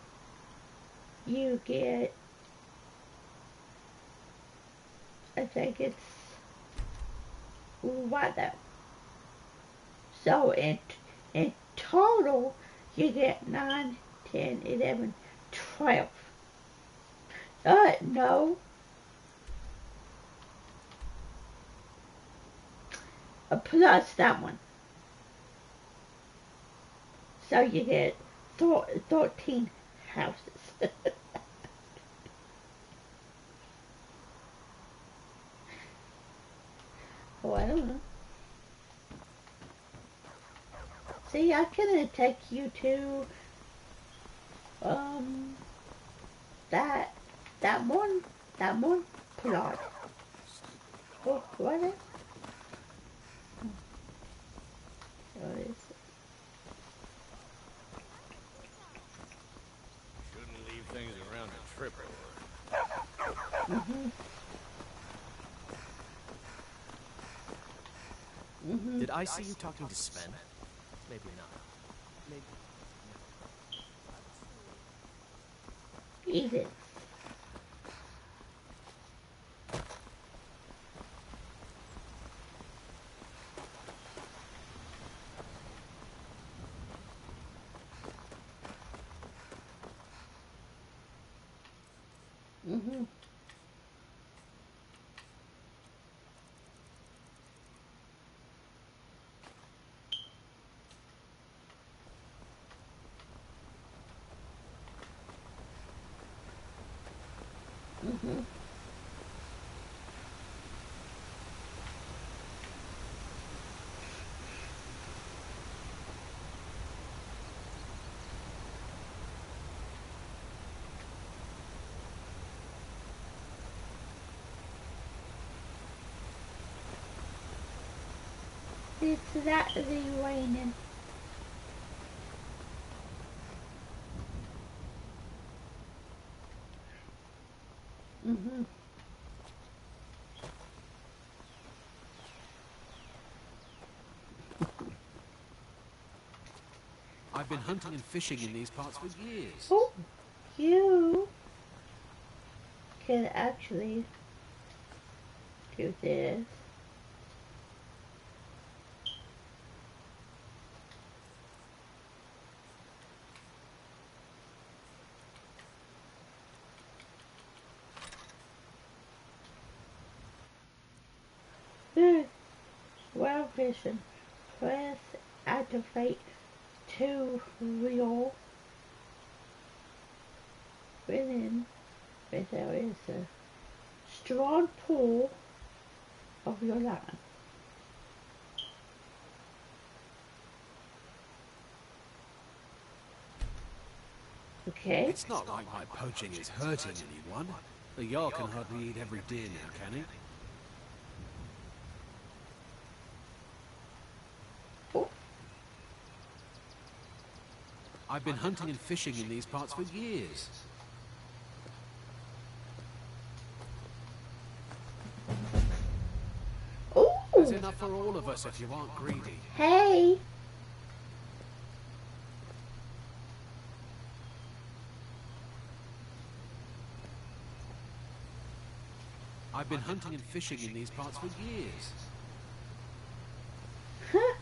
you get, I think it's, what though? So in total, you get 9, 10, 11, 12. No. Plus that one. So you get 13 houses. Oh, I don't know. See, I can take you to that one plot. Oh, what is it? What is it? Shouldn't leave things around to trip over. Did I see you talking to Sven? Maybe not. Maybe. Eat it. It's actually raining. Mm-hmm. I've been hunting and fishing in these parts for years. Oh, you can actually do this. Well vision. Press activate to reel within where there is a strong pull of your line. Okay. It's not like my poaching is hurting anyone. The Jarl can hardly eat every deer now, can he? I've been hunting and fishing in these parts for years. Ooh. There's enough for all of us if you aren't greedy. Hey. I've been hunting and fishing in these parts for years. Huh?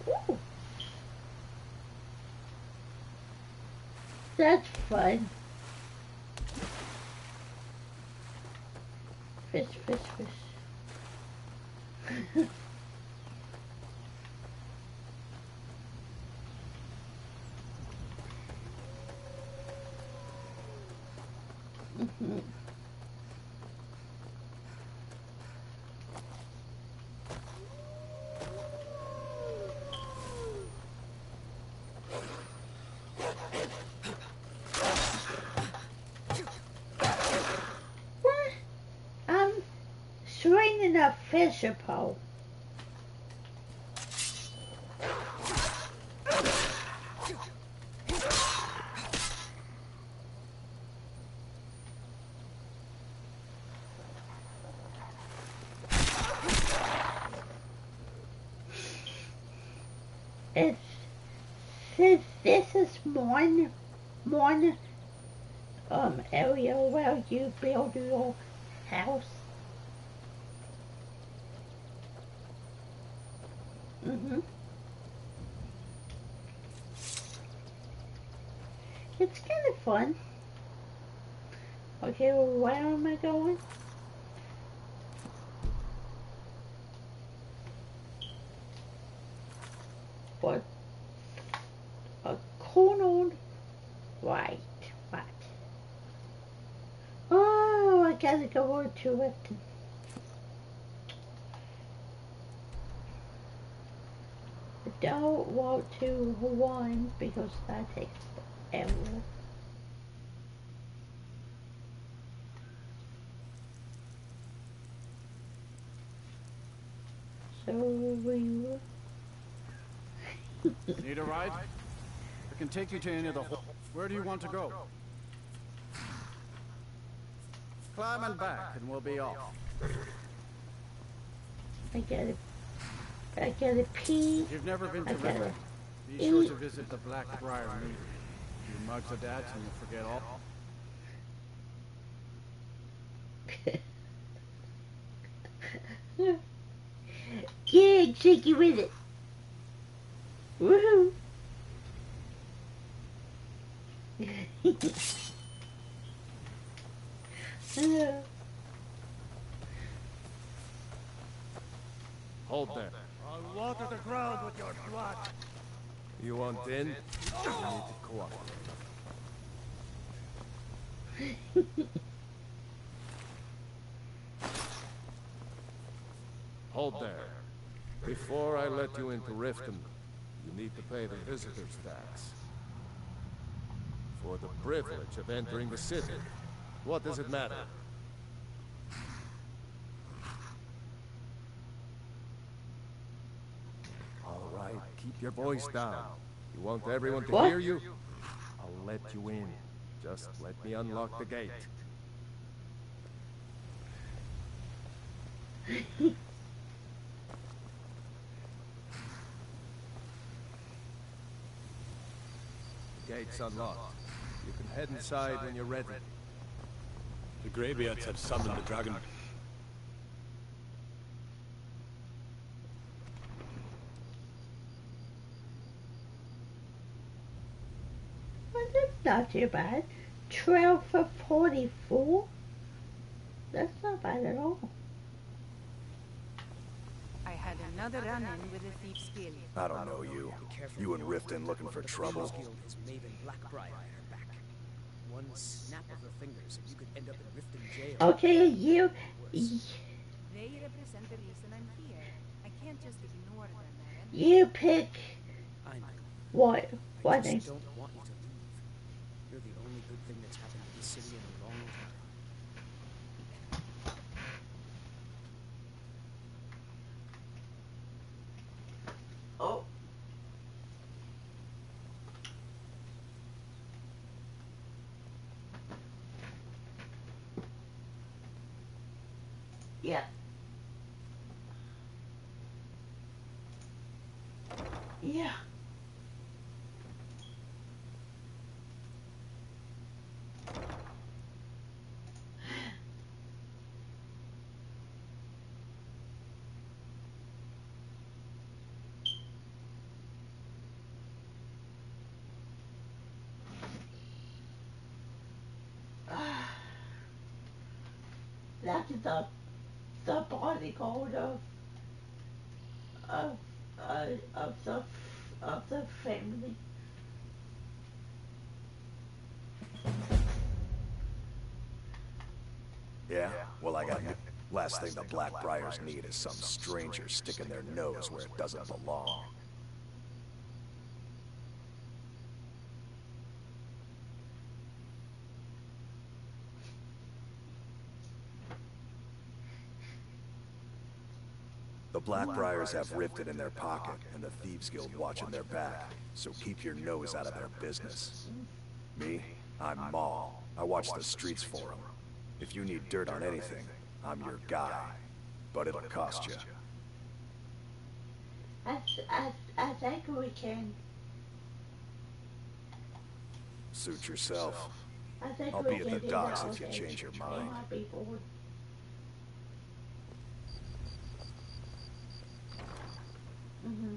Ooh. That's fun. Fish, fish, fish. Mm-hmm. What? I'm swinging a fisher pole. It's since this is one area where you build your house. Mm-hmm. It's kind of fun. Okay, well, where am I going? What? A corner right. What? Oh, I gotta go on to it. I don't want to one because that takes forever. So we will. Need a ride? I can take you to any of the holes. Where do you want to go? Climb and back and we'll be off. I gotta pee. If you've never been to I gotta River, be eat. sure to visit the Blackbriar Mead. You mugs of that and you forget all. Yeah, take you with it. Woohoo! Hold there. I'll water the ground with your blood. You want in? You need to cooperate. Hold there. Before I let you into Riften, you need to pay the visitor's tax. For the privilege of entering the city. What does it matter? All right, keep your voice down. You want everyone to hear you? I'll let you in. Just let me unlock the gate. The gate's unlocked. You can head inside when you're ready. The Greybeards have summoned the dragon. Well, that's not too bad. 12 for 44? That's not bad at all. I had another run-in with a thief's guild. I don't know you. You and Riften looking for trouble. Guild has Maven Blackbriar at her back. One snap of her fingers and you could end up in Riften jail. Okay, you... They represent the reason I'm here. I can't just ignore them, Aaron. You pick... I know. What? I What just name? don't want you to leave. You're the only good thing that's happened to this city in a long time. Oh. Yeah. Yeah. That is the bodyguard of the family. Yeah? Well, I got last thing the Blackbriars need is some stranger sticking their nose where it doesn't belong. The Blackbriars have Riften in their pocket, and the Thieves Guild watching their back, so keep your nose out of their business. Me? I'm Maul. I watch the streets for them. If you need dirt on anything, I'm your guy. But it'll cost you. I think we can. Suit yourself. I think I'll we be at can the do docks that, if you okay. change your They mind. might be bored. Mm-hmm.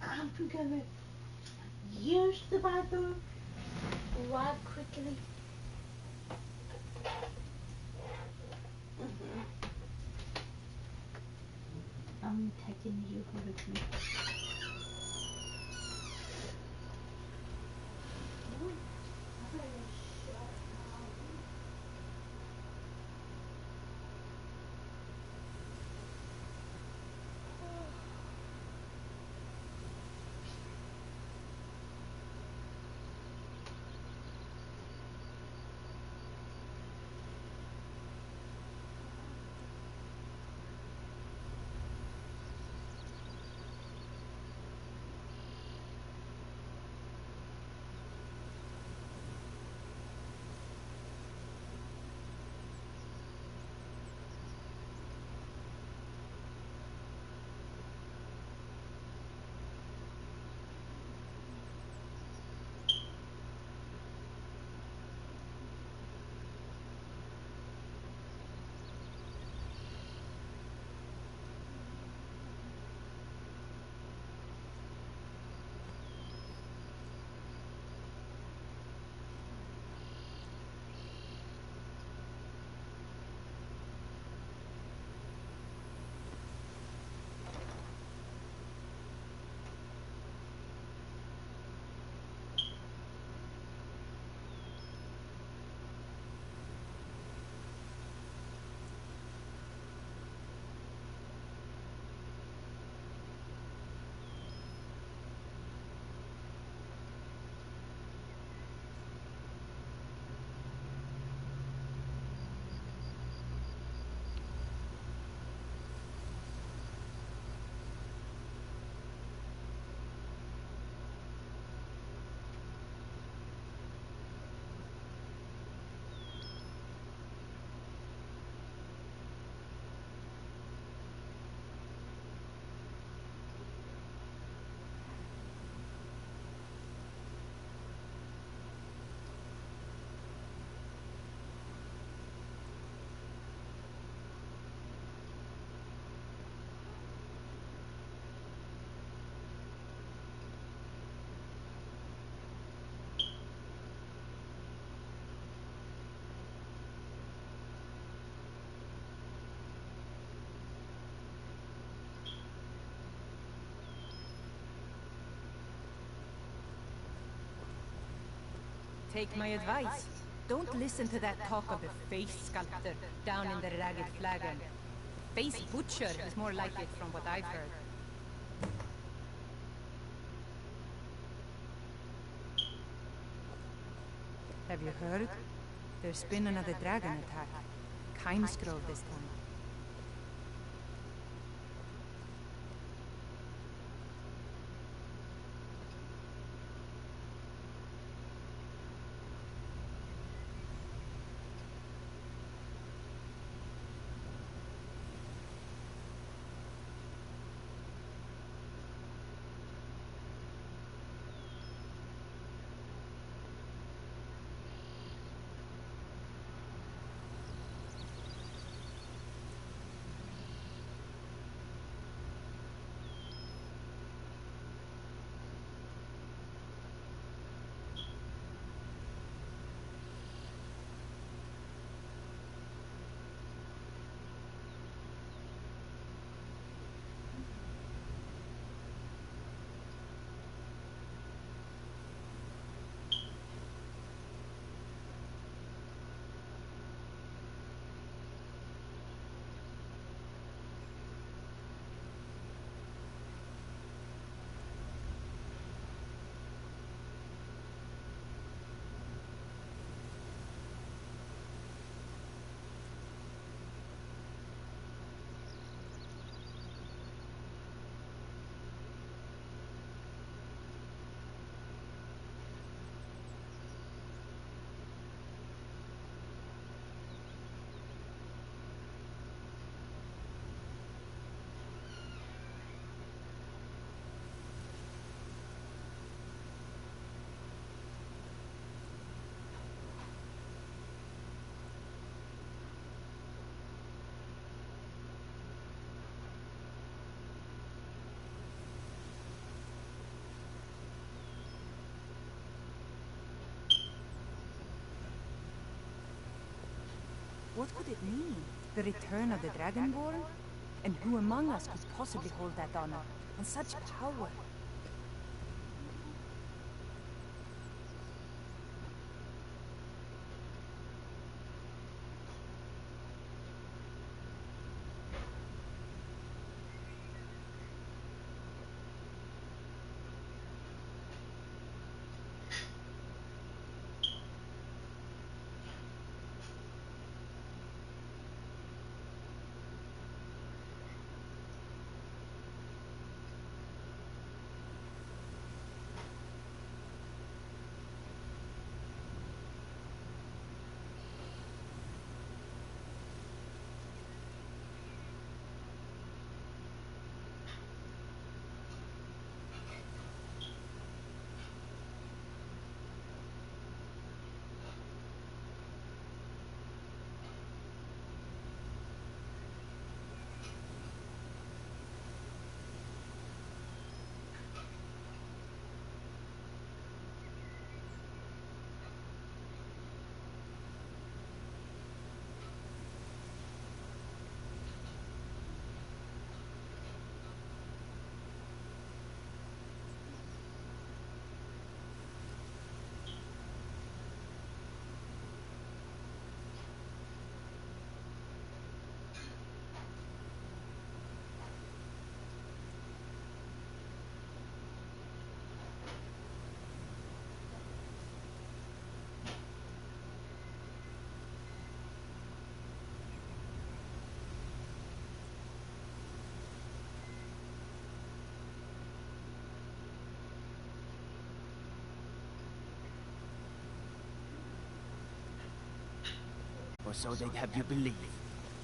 I'm gonna use the bathroom right quickly. I'm taking you with me. Take my advice. Don't listen to that talk of the face sculptor down in the Ragged Flagon. Face butcher is more like it from what I've heard. Have you heard? There's been another dragon attack. Kinesgrove this time. What could it mean? The return of the Dragonborn? And who among us could possibly hold that honor? And such power? Or so they'd have you believe.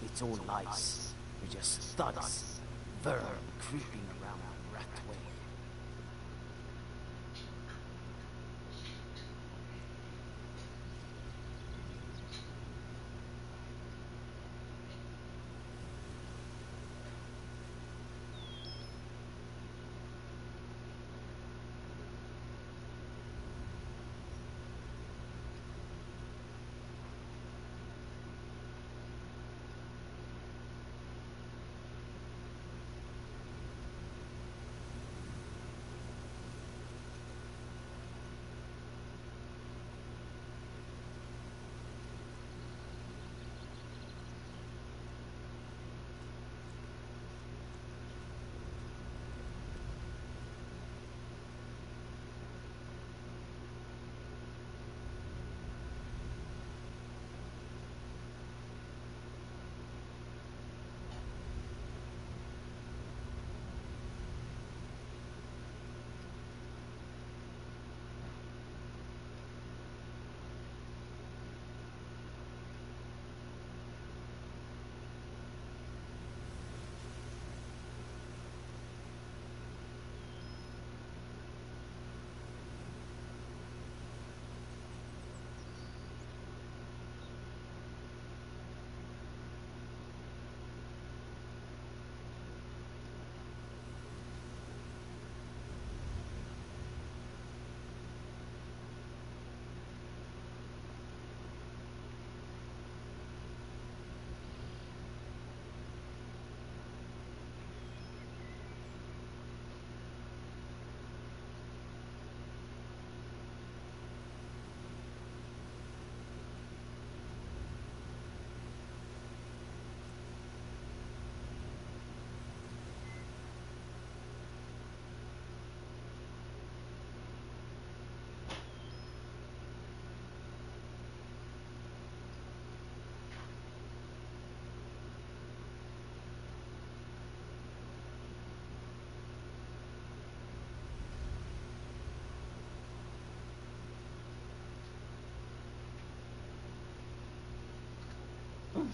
It's all lies. You're just thugs. Vermin creeping around the rat way.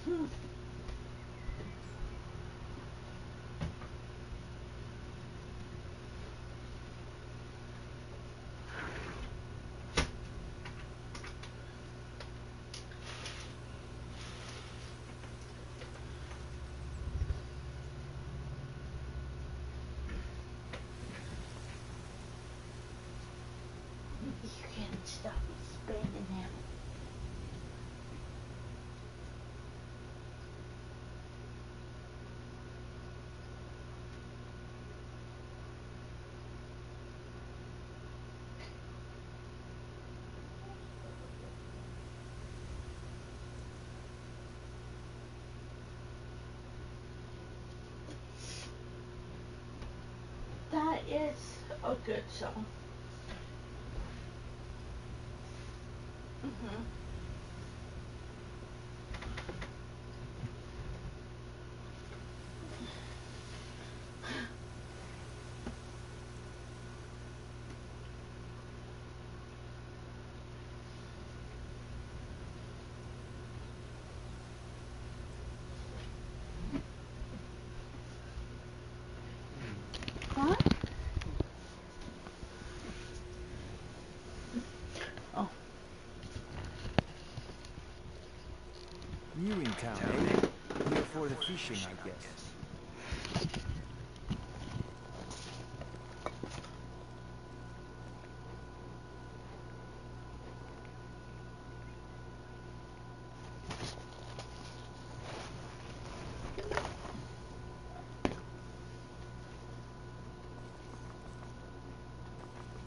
You can stop spinning him. That is a good song. Huh? Oh. New in town, eh? Here for the fishing, I guess.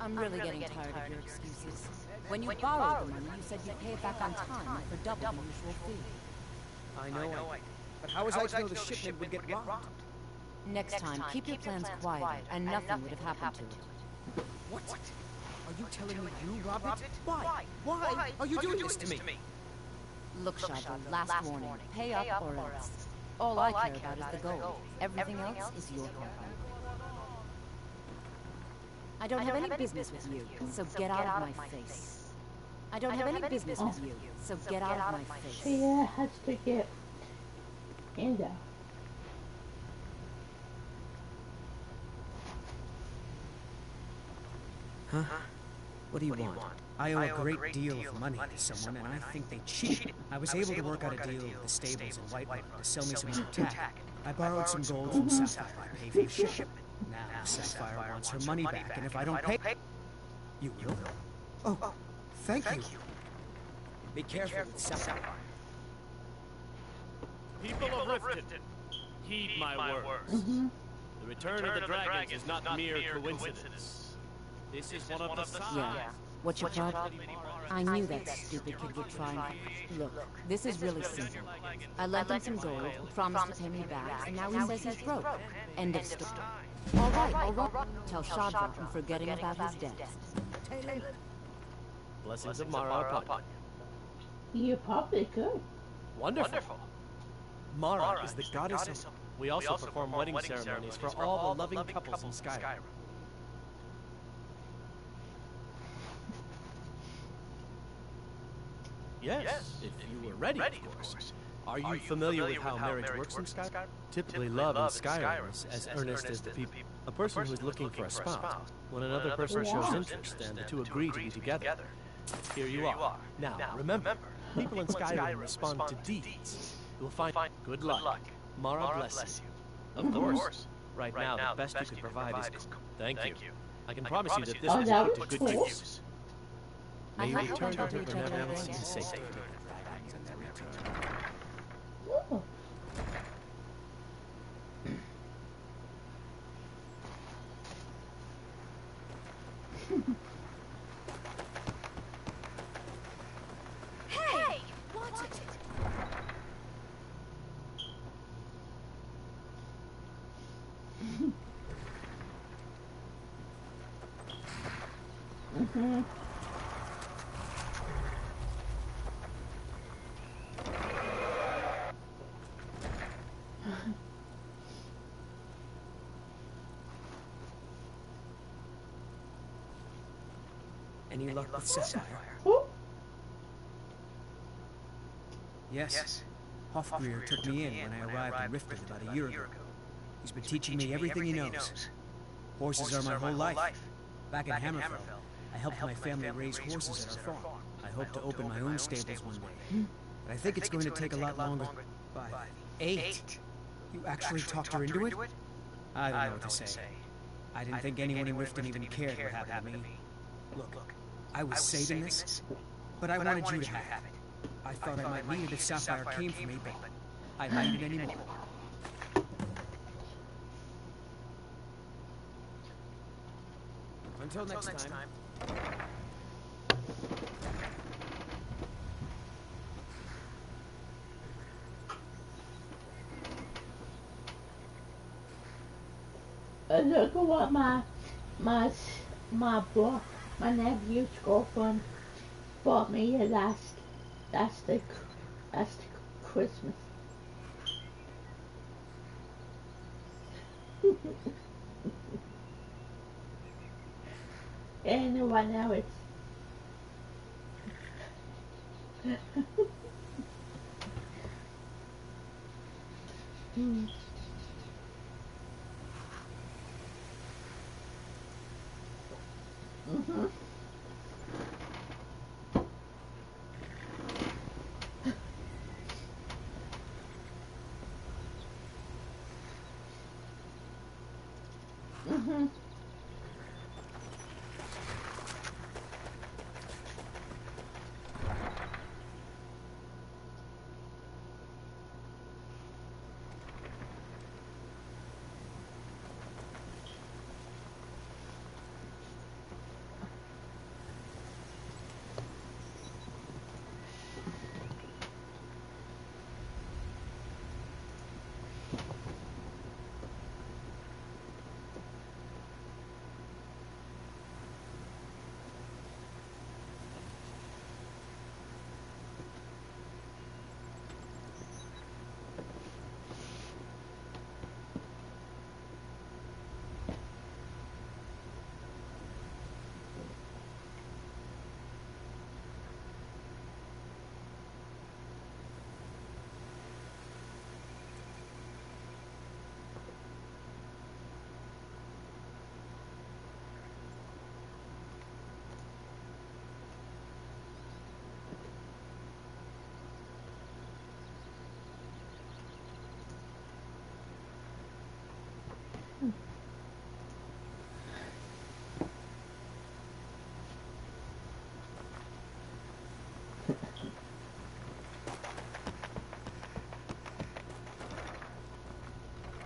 I'm really getting tired of your excuses. When you borrowed the money, you said you'd pay it back on time for double the usual fee. I know. But how was I to know the shipment would get robbed? Next time, keep your plans quiet, and nothing would have happened to it. What? Are you telling me you robbed it? Why? Why are you doing this to me? Look, Shiloh, last warning. Pay up or else. All I care about is the gold. Everything else is your problem. I don't have any business with you, so get out of my face. I don't have any business with you, so get out of my face. She has to get in there. Huh? What do you want? I owe a great deal of money to someone, and I think they cheated. I was able to work out a deal with the stables in Whitewater to sell me some more tack. I borrowed some gold from Sapphire to pay for the shipment. Now Sapphire wants her money back, and if I don't pay... You will? Oh, thank you. Be careful with Sapphire. People of Riften, heed my words. The return of the dragons is not mere coincidence. This is one of the signs. Yeah. What's your part? I knew that stupid kid would try and... Look, this is really simple. I lent him some gold, he promised to pay me back, and now he says he's broke. End of story. All right. Tell Shadra I'm forgetting about his debt. Blessings of Mara upon you. You probably could. Wonderful. Mara is the goddess of... We also perform wedding ceremonies for all the loving couples in Skyrim. Yes, if you were ready, of course. Are you familiar with how marriage works in Skyrim? Typically, love in Skyrim is as earnest as the people. A person who is looking for a spouse. When another person shows interest and the two agree to be together. Here you are. Now, remember, people in Skyrim respond to deeds. You'll find good luck. Mara bless you. Of course. Right now, the best you could provide is... Thank you. I can promise you that this will be put to good use. May you return to her benevolence in safety. Ooh. Hey! Watch it! Any luck with Sapphire? Yes. Hofgreer took me in when I arrived in Riften about a year ago. He's been teaching me everything he knows. Horses are my whole life. Back in Hammerfell, I helped my family raise horses at our farm. I hope to open my own stables one day. But I think it's going to take a lot longer. 5, 8. You actually talked her into it? I don't know what to say. I didn't think anyone in Riften even cared what happened to me. Look, I was saving this, but I wanted you to have it. I thought I might need it if Sapphire came for me, but I don't need it anymore. Until next time. Look at what my nephew's girlfriend bought me last Christmas. And right now it's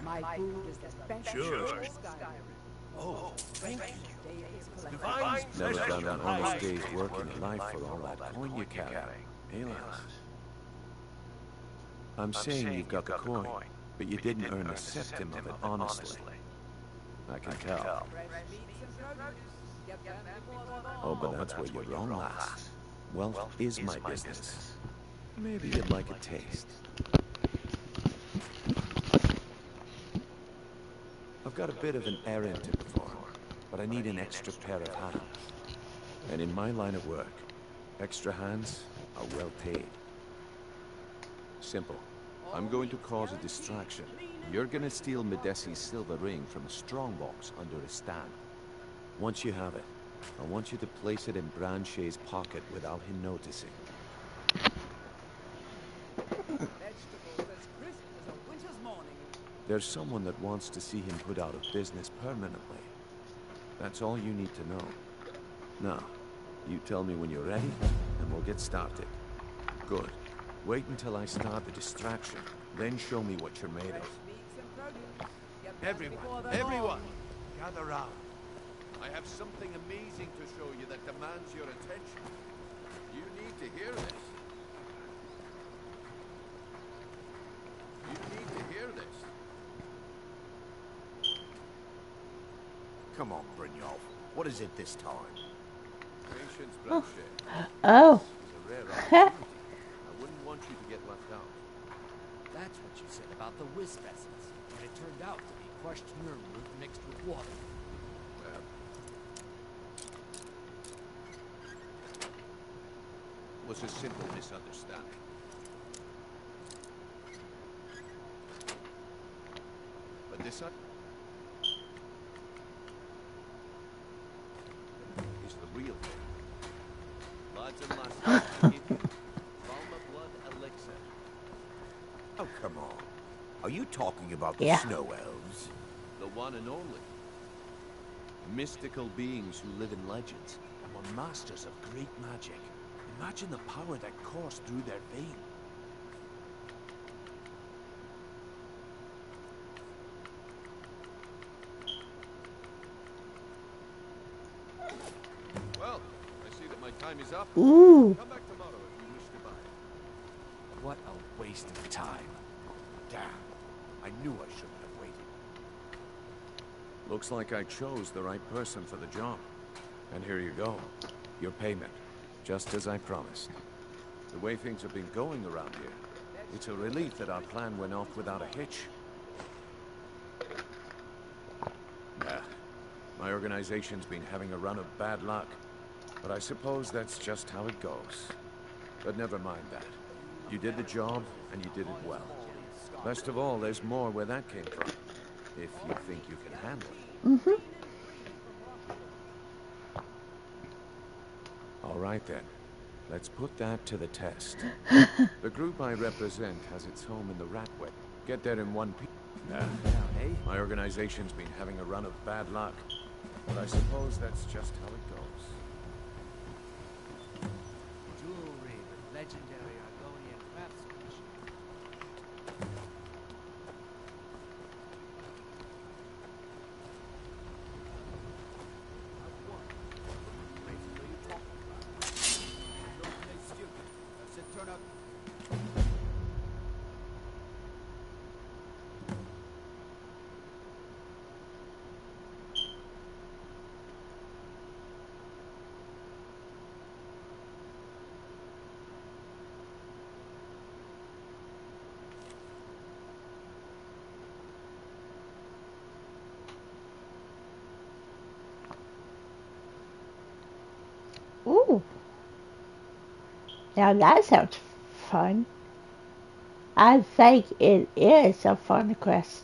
My food is the best. Sure. Oh, thank you. Never done an honest day's work in your life for all that coin you carry. Hey, lass. I'm saying you've got the coin, but you didn't earn a septim of it honestly. I can tell. Oh, but that's where you're wrong, lass. Wealth is my business. Maybe you'd like a taste. I've got a bit of an errand to perform, but I need an extra pair of hands. And in my line of work, extra hands are well paid. Simple. I'm going to cause a distraction. You're gonna steal Medesi's silver ring from a strongbox under a stand. Once you have it, I want you to place it in Branche's pocket without him noticing. There's someone that wants to see him put out of business permanently. That's all you need to know. Now, you tell me when you're ready, and we'll get started. Good. Wait until I start the distraction, then show me what you're made of. Everyone, gather round. I have something amazing to show you that demands your attention. You need to hear this. You need to hear this. Come on, Brynjolf. What is it this time? Patience, Blanchet. Oh. It's a rare opportunity. I wouldn't want you to get left out. That's what you said about the wisp essence, when it turned out to be crushed nerve root mixed with water. Was a simple misunderstanding. This is the real thing. Lads and lasses, I give you Valma Blood Elixir. Oh, come on. Are you talking about the Yeah. snow elves? The one and only. Mystical beings who live in legends and were masters of great magic. Imagine the power that coursed through their veins. Well, I see that my time is up. Ooh. Come back tomorrow if you wish to buy. What a waste of time. Damn. I knew I shouldn't have waited. Looks like I chose the right person for the job. And here you go. Your payment. Just as I promised. The way things have been going around here, it's a relief that our plan went off without a hitch. Nah. My organization's been having a run of bad luck. But I suppose that's just how it goes. But never mind that. You did the job, and you did it well. Best of all, there's more where that came from. If you think you can handle it. Mm-hmm. All right then. Let's put that to the test. The group I represent has its home in the Ratway. Get there in one piece. My organization's been having a run of bad luck. But I suppose that's just how it goes. Jewelry with legendary Argonian craftsmanship. Turn up. Ooh. Now that sounds fun. I think it is a fun quest.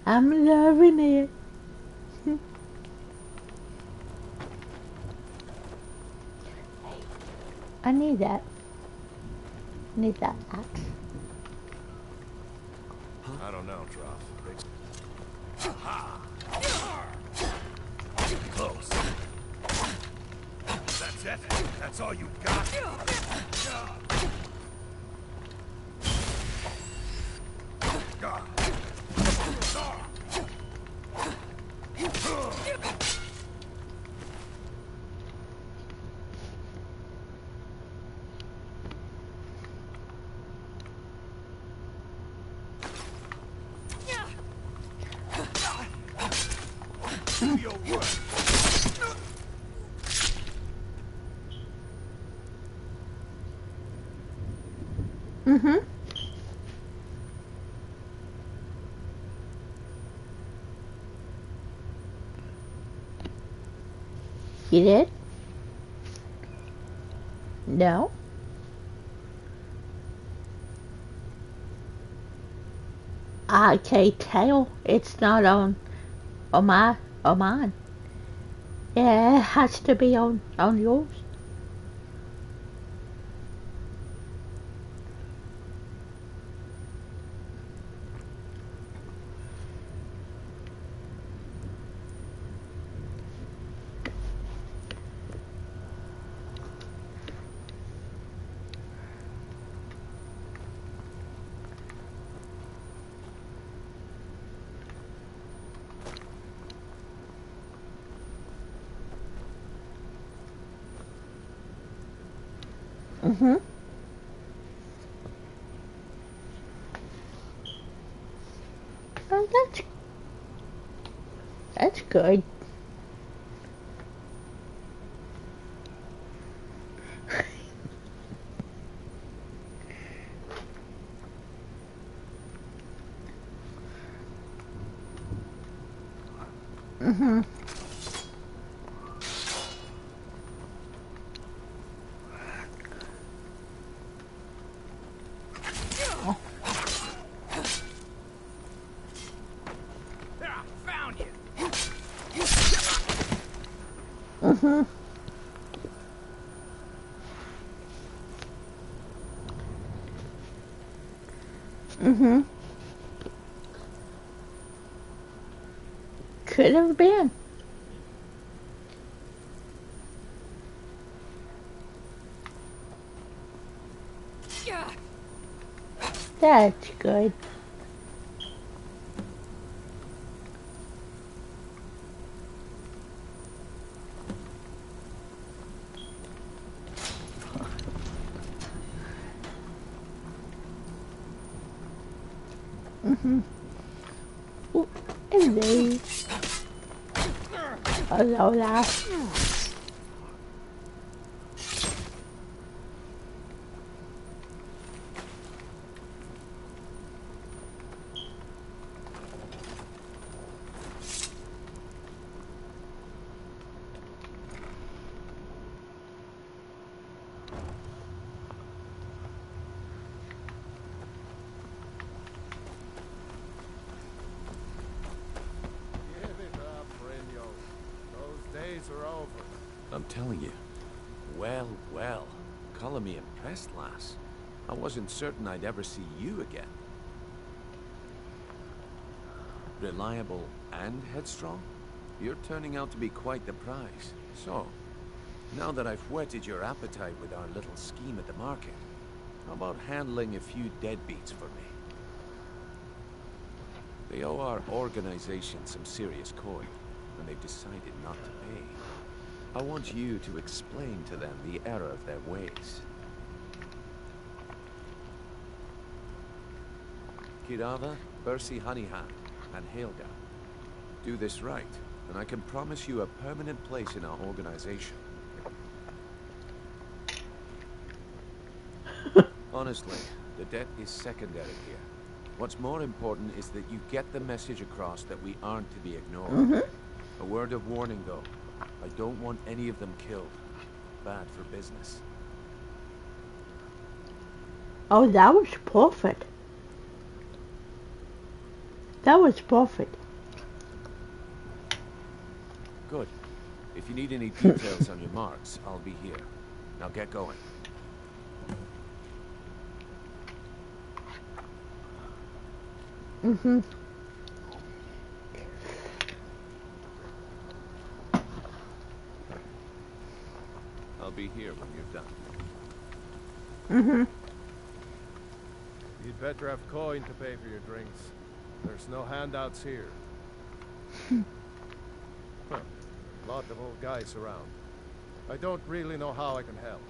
I'm loving it. I need that. I need that axe. I don't know, Droff. Close. That's it? That's all you got? Do your work. Mm-hmm. You did? No? I can't tell. It's not on mine. Yeah, it has to be on yours. Mm-hmm. Oh, that's good. Mm-hmm. Mhm. Mhm. Could have been. That's good. Mhm. Oh, hello. Hello there. Give it up, Brynjo. Those days are over. I'm telling you. Well, well. Calling me impressed, lass. I wasn't certain I'd ever see you again. Reliable and headstrong? You're turning out to be quite the prize. So, now that I've whetted your appetite with our little scheme at the market, how about handling a few deadbeats for me? They owe our organization some serious coin, and they've decided not to pay. I want you to explain to them the error of their ways. Kirava, Bersi Hanihan, and Helga. Do this right, and I can promise you a permanent place in our organization. Honestly, the debt is secondary here. What's more important is that you get the message across that we aren't to be ignored. Mhm. A word of warning, though. I don't want any of them killed. Bad for business. Oh, that was perfect. That was perfect. Good. If you need any details on your marks, I'll be here. Now get going. Mhm. I'll be here when you're done. Mhm. You'd better have coin to pay for your drinks. There's no handouts here. Huh. Lot of old guys around. I don't really know how I can help.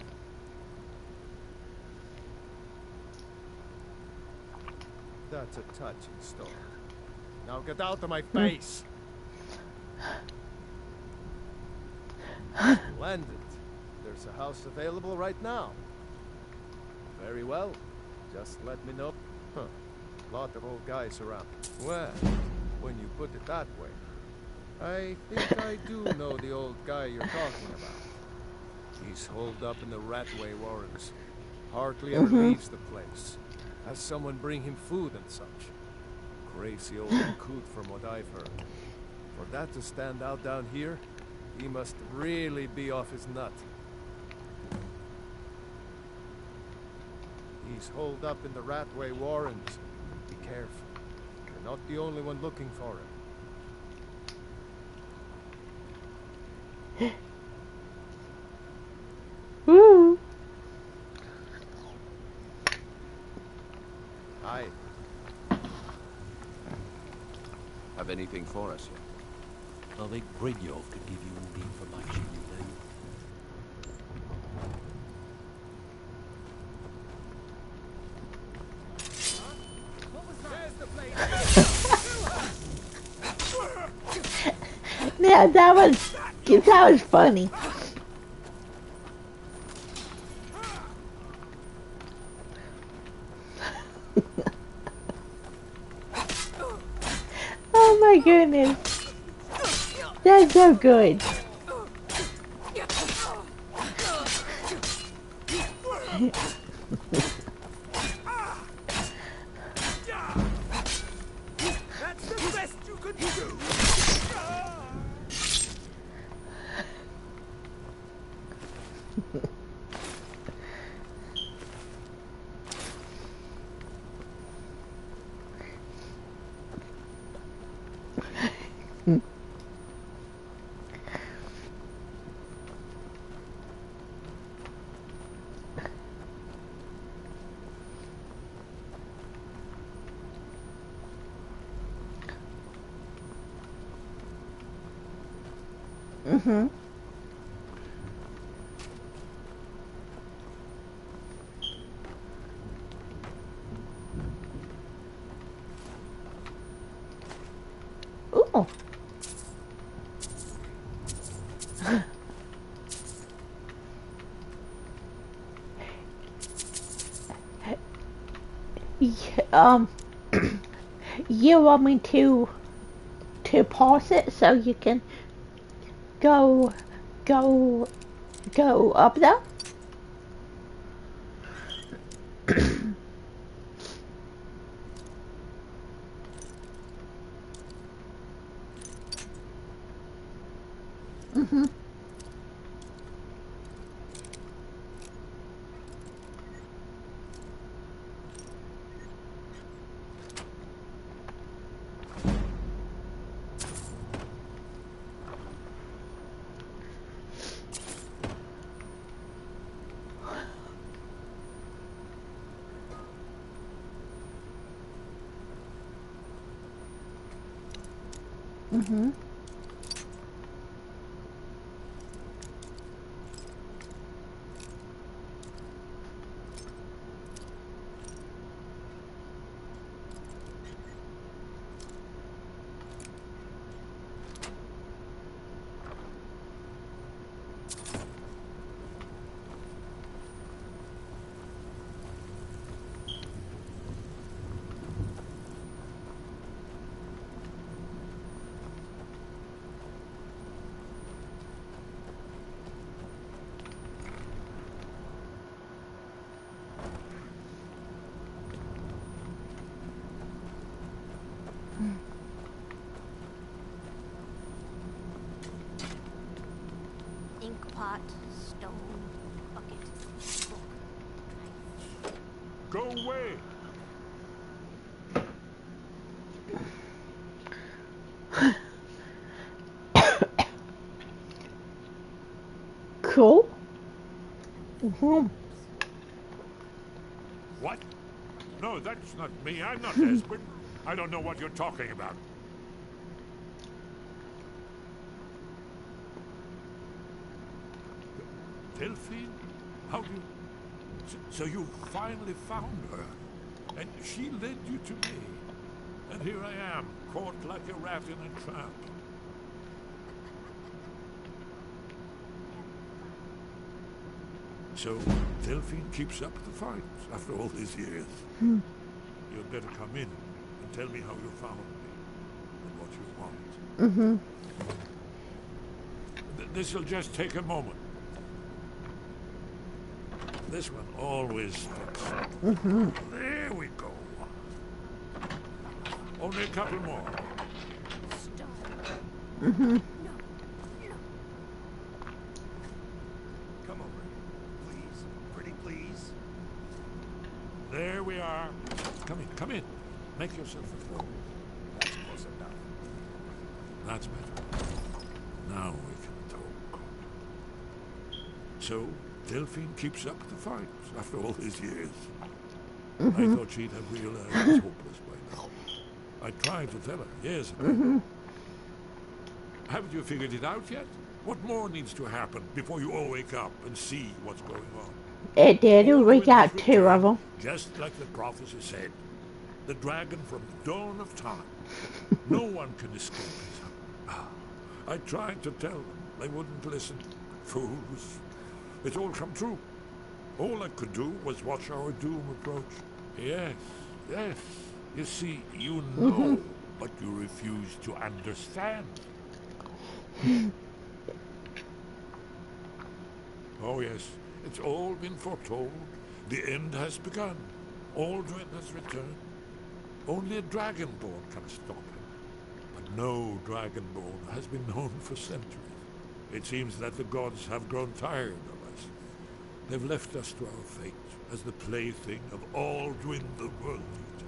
That's a touching story. Now get out of my face! Splendid. There's a house available right now. Very well. Just let me know. Huh. Lot of old guys around. Well, when you put it that way, I think I do know the old guy you're talking about. He's holed up in the Ratway Warrens. Hardly ever leaves the place. Has someone bring him food and such. Crazy old coot from what I've heard. For that to stand out down here, he must really be off his nut. He's holed up in the Ratway Warrens. Be careful. You're not the only one looking for him. Woo! Hi. Have anything for us yet? I think Brynjolf could give you all the information you need. Yeah, that was funny. Oh my goodness. That's so good. That's the best you could do. Mm-hmm. Ooh. Yeah, you want me to pause it so you can go go go up there? Mm-hmm. Mm-hmm. Ink pot, stone, bucket, book. Go away! Cool. Mm-hmm. What? No, that's not me. I'm not Espen. I don't know what you're talking about. Delphine? How do you... So you finally found her, and she led you to me. And here I am, caught like a rat in a trap. So, Delphine keeps up the fight after all these years. You'd better come in and tell me how you found me and what you want. Mm-hmm. This'll just take a moment. This one always sticks. Mm-hmm. There we go. Only a couple more. Mm-hmm. Come over. Please. Pretty please. There we are. Come in, come in. Make yourself at home. That's close enough. That's better. Now we can talk. So, Delphine keeps up the fight after all these years. I thought she'd have realized it's hopeless by now. I tried to tell her years ago. Haven't you figured it out yet? What more needs to happen before you all wake up and see what's going on? It did. We got two of them. Just like the prophecy said. The dragon from the dawn of time. No one can escape it. I tried to tell them. They wouldn't listen. Fools. It's all come true. All I could do was watch our doom approach. Yes, yes. You see, you know, but you refuse to understand. Oh yes, it's all been foretold. The end has begun. Aldrin has returned. Only a Dragonborn can stop him. But no Dragonborn has been known for centuries. It seems that the gods have grown tired of us. They've left us to our fate as the plaything of Aldwin the World Eater.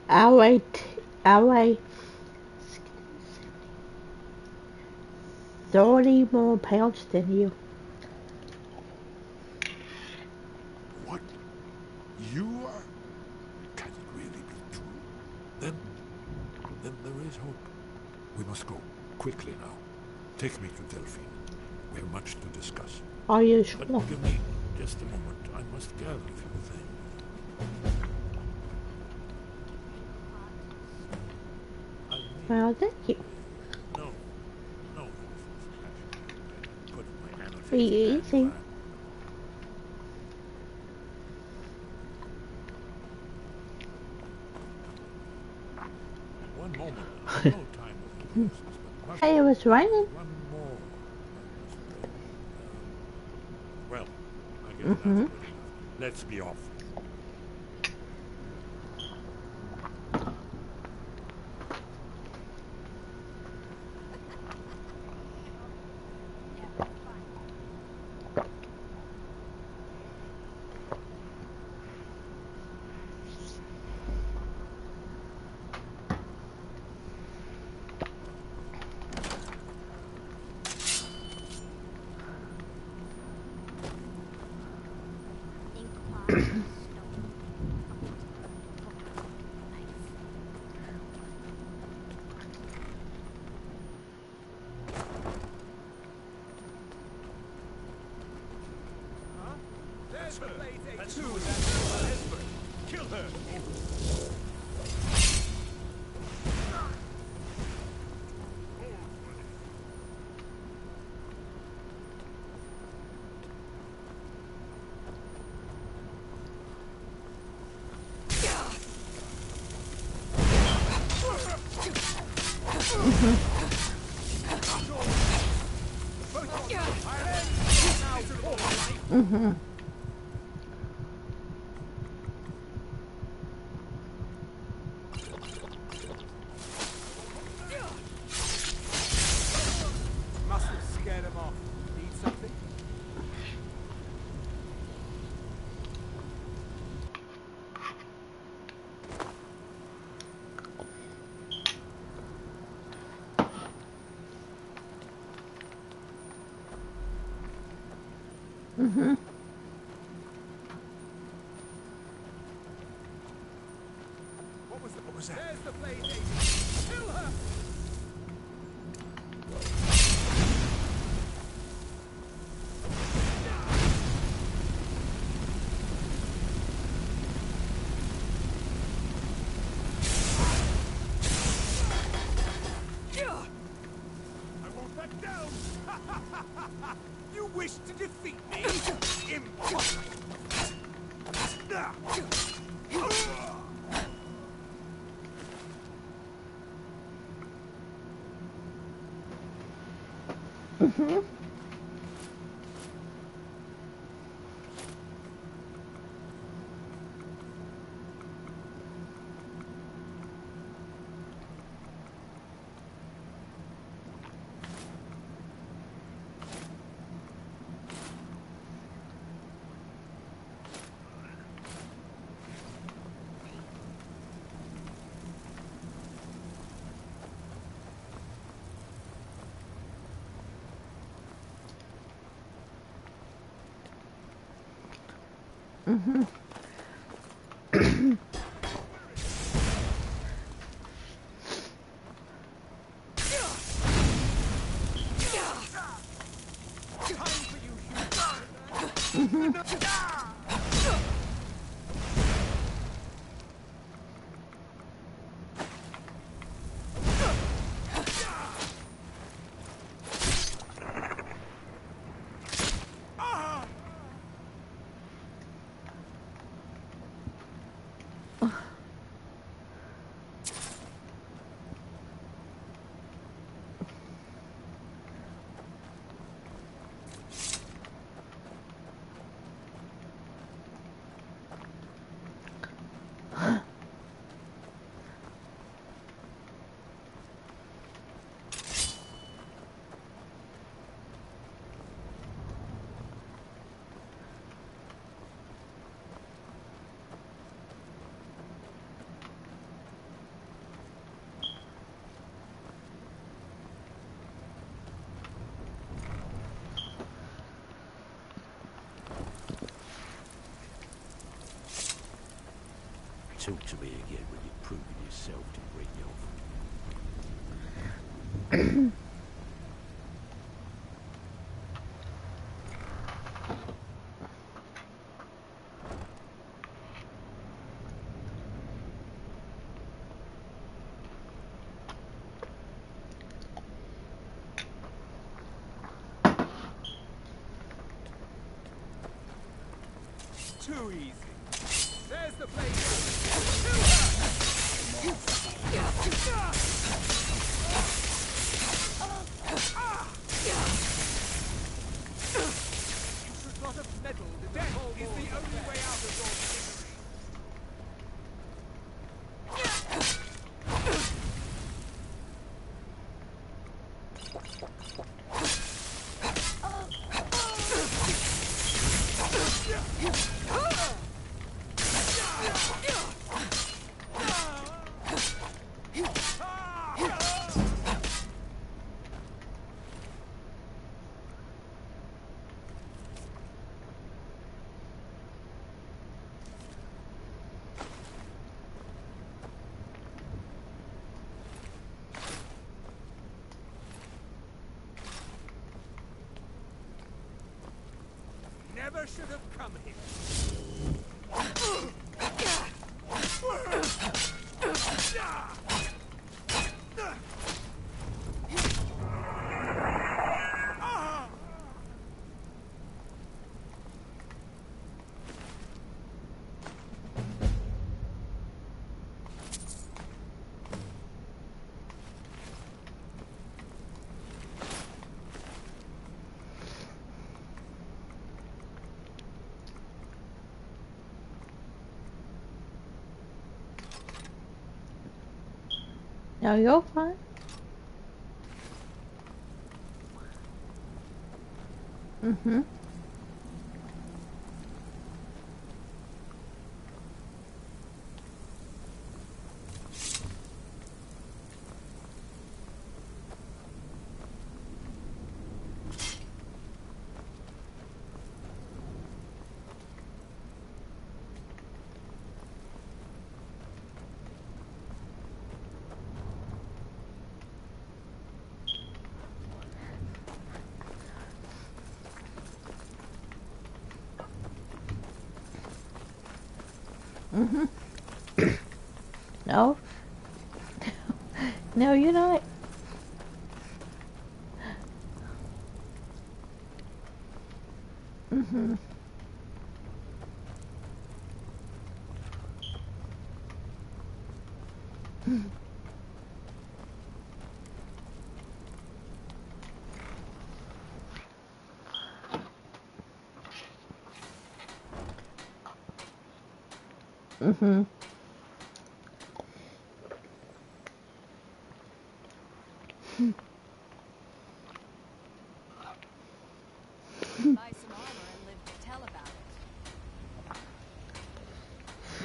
I'll wait 30 more pounds than you. What? You are? Can it really be true? Then there is hope. We must go. Quickly now. Take me to Delphine. We have much to discuss. Are you sure? But give me just a moment. I must gather a few things. Well, thank you. No. Put my annotation Be easy. One moment. No time. Hey, it was raining. One more. Well, I guess that's good enough. Let's be off. That's who was that Esper. Kill her. Mm-hmm. Must have scared him off. Need something? Mm-hmm. What was that? There's the blade lady. Kill her! I won't back down! You wish to defeat me? Impossible! Mm-hmm. Mm-hmm. Talk to me again when you've proven yourself to Brynjolf. Too easy. There's the blade. You should not have meddled in the whole. Death is the only way out of your misery. Never should have come here. No, you're fine. Mm-hmm. Mm-hmm. No. No, you're not. Mm-hmm. Mm-hmm. Buy some armor and live to tell about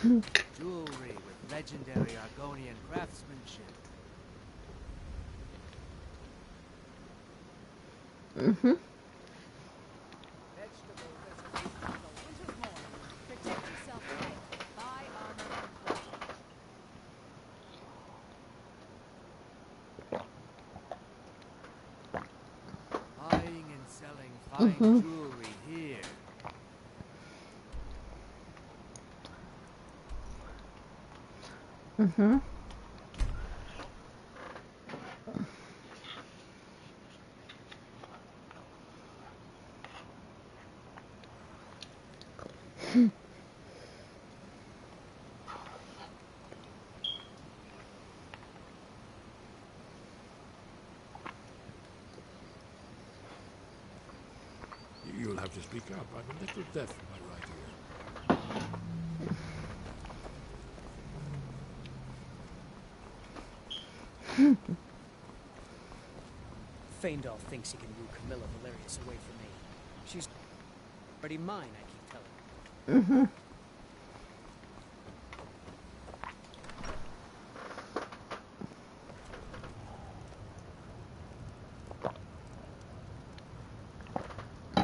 it. Jewelry with legendary Argonian craftsmanship. Mm-hmm. Vegetables as a winter's morning. Protect yourself right. Buy armor and clothing. Buying and selling fine jewelry here. Mm-hmm. You'll have to speak up. I'm a little deaf in my right ear. Faendal thinks he can woo Camilla Valerius away from me. She's already mine, I keep telling her. Mm-hmm.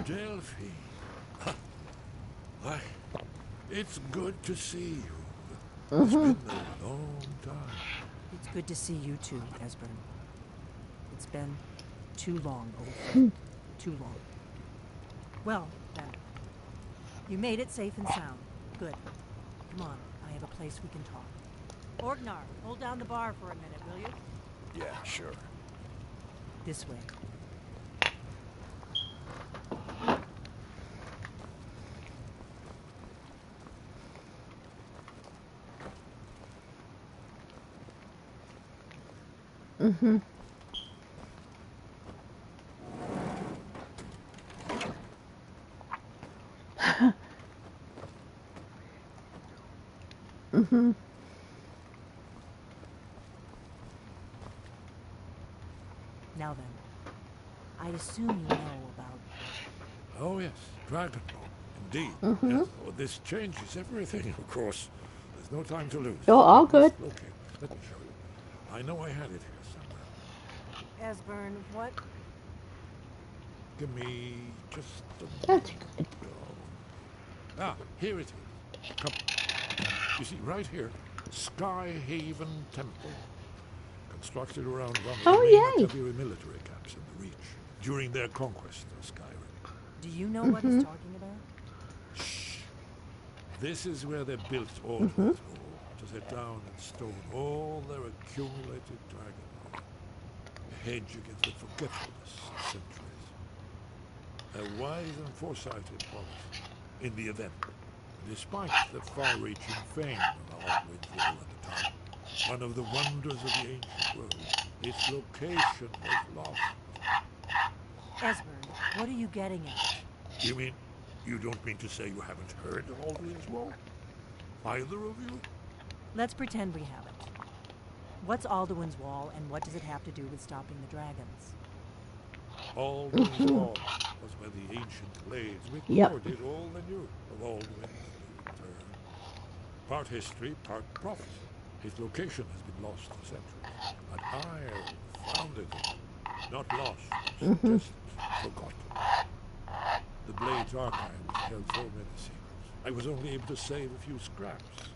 Delphi. Why, it's good to see you. It's been a long time. It's good to see you too, Esbern. It's been too long, old friend. Too long. Well, then. You made it safe and sound. Good. Come on, I have a place we can talk. Orgnar, hold down the bar for a minute, will you? Yeah, sure. This way. Mm-hmm. Mm-hmm. Now then, I assume you know about... Oh yes, Dragonborn. Indeed. Mm-hmm. Yes. Oh, this changes everything, of course. There's no time to lose. Oh, all good. Okay, let me show you. I know I had it here somewhere. Esbern, what? Give me just a That's moment. good. Ah, here it is. Come. You see, right here, Skyhaven Temple. Constructed around one of the main Akaviri military camps in the Reach during their conquest of Skyrim. Do you know what he's talking about? Shh. This is where they built Alder's Wall to set down in stone all their accumulated dragon lore. A hedge against the forgetfulness of centuries. A wise and foresighted policy in the event. Despite the far-reaching fame of Alder's Wall at the time, one of the wonders of the ancient world, its location was lost. Esbern, what are you getting at? You mean, you don't mean to say you haven't heard of Alduin's Wall? Either of you? Let's pretend we haven't. What's Alduin's Wall, and what does it have to do with stopping the dragons? Alduin's Wall was where the ancient blades recorded all they knew of Alduin's return. Part history, part prophecy. His location has been lost for centuries, but I found it. Not lost, just forgotten. The Blade's archive held so many secrets. I was only able to save a few scraps.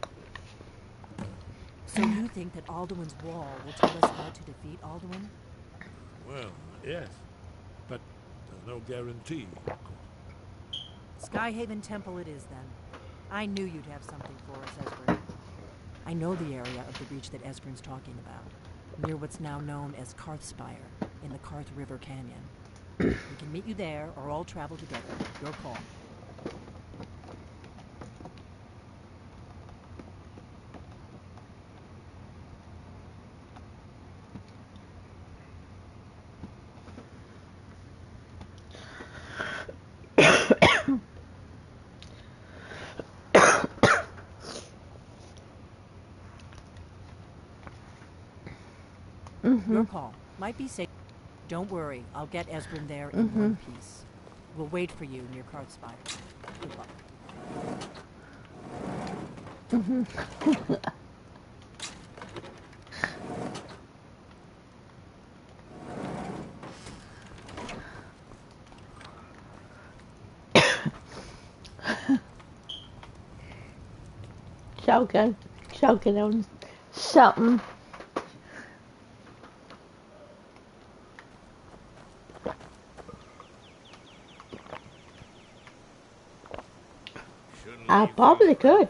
So you think that Alduin's Wall will tell us how to defeat Alduin? Well, yes, but there's no guarantee, of course. Skyhaven Temple it is, then. I knew you'd have something for us, Esbern. I know the area of the Reach that Esbern's talking about, near what's now known as Karthspire, in the Karth River Canyon. We can meet you there, or all travel together. Your call. Your call. Might be safe. Don't worry, I'll get Esbern there in one piece. We'll wait for you near Karthspire. Good luck. Choking on something. I probably could.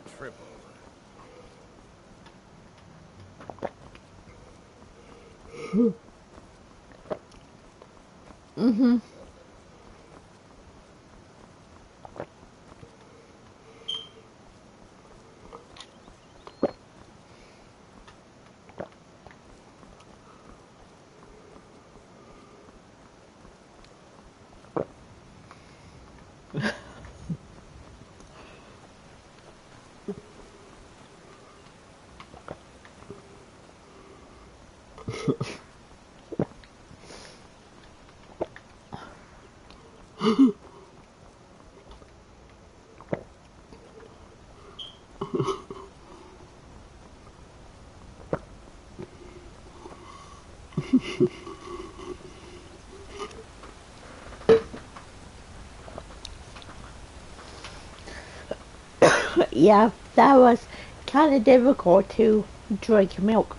Yeah, that was kind of difficult to drink milk.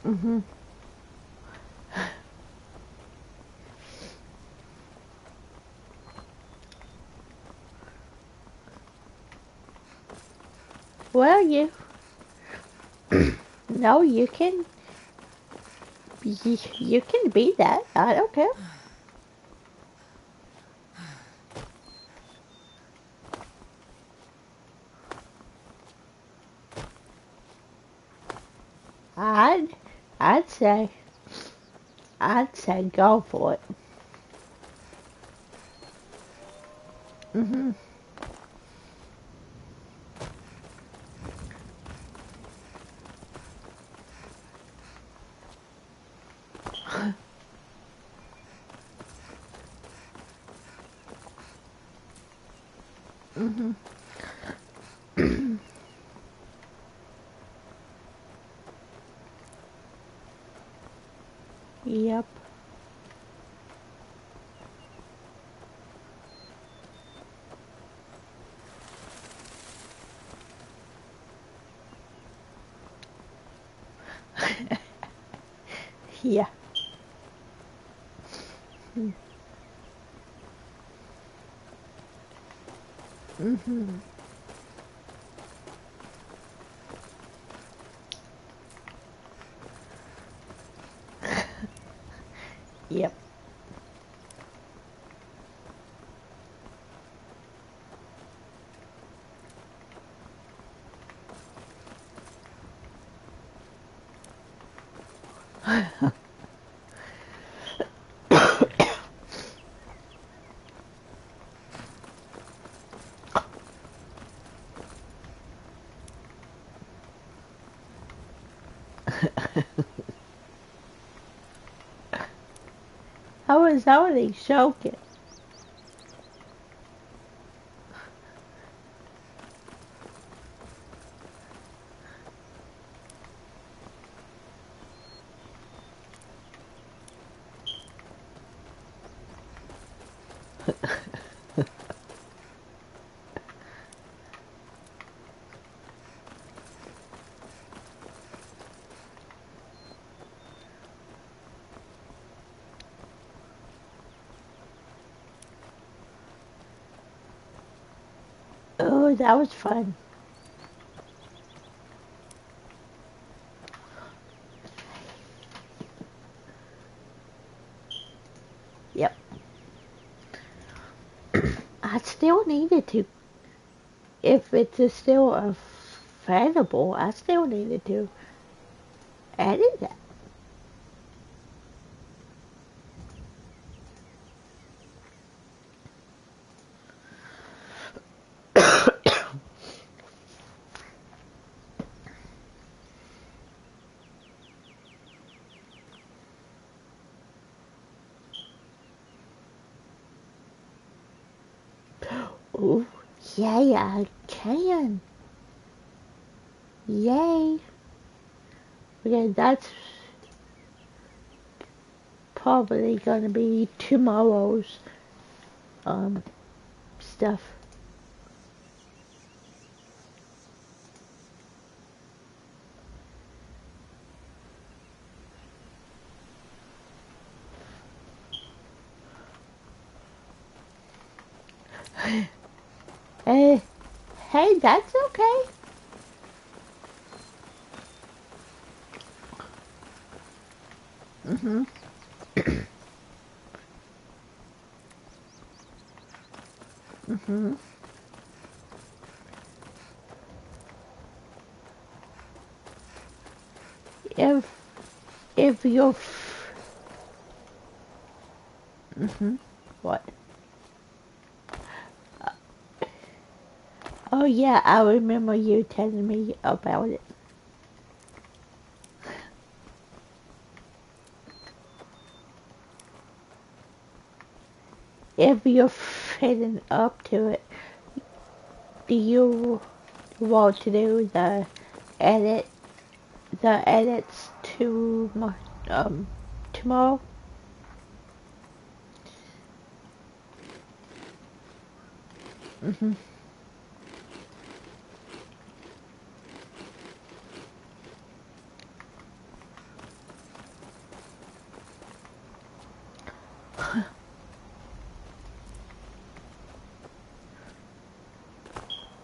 Mm-hmm. Well, no, you can be that. I don't care. I'd, I'd say, I'd say go for it. Mhm. Mhm. Yep. Yeah. Mhm. Yep. I was only joking. Oh, that was fun. Yep. I still needed to. If it's still available, I still needed to edit that. Ooh, yay, I can. Yay. Okay, that's probably gonna be tomorrow's stuff. Hey, hey, that's okay. Mhm. Mhm. If you're mhm. What? Oh yeah, I remember you telling me about it. if you're feeling up to it, do you want to do the edits tomorrow? Mhm.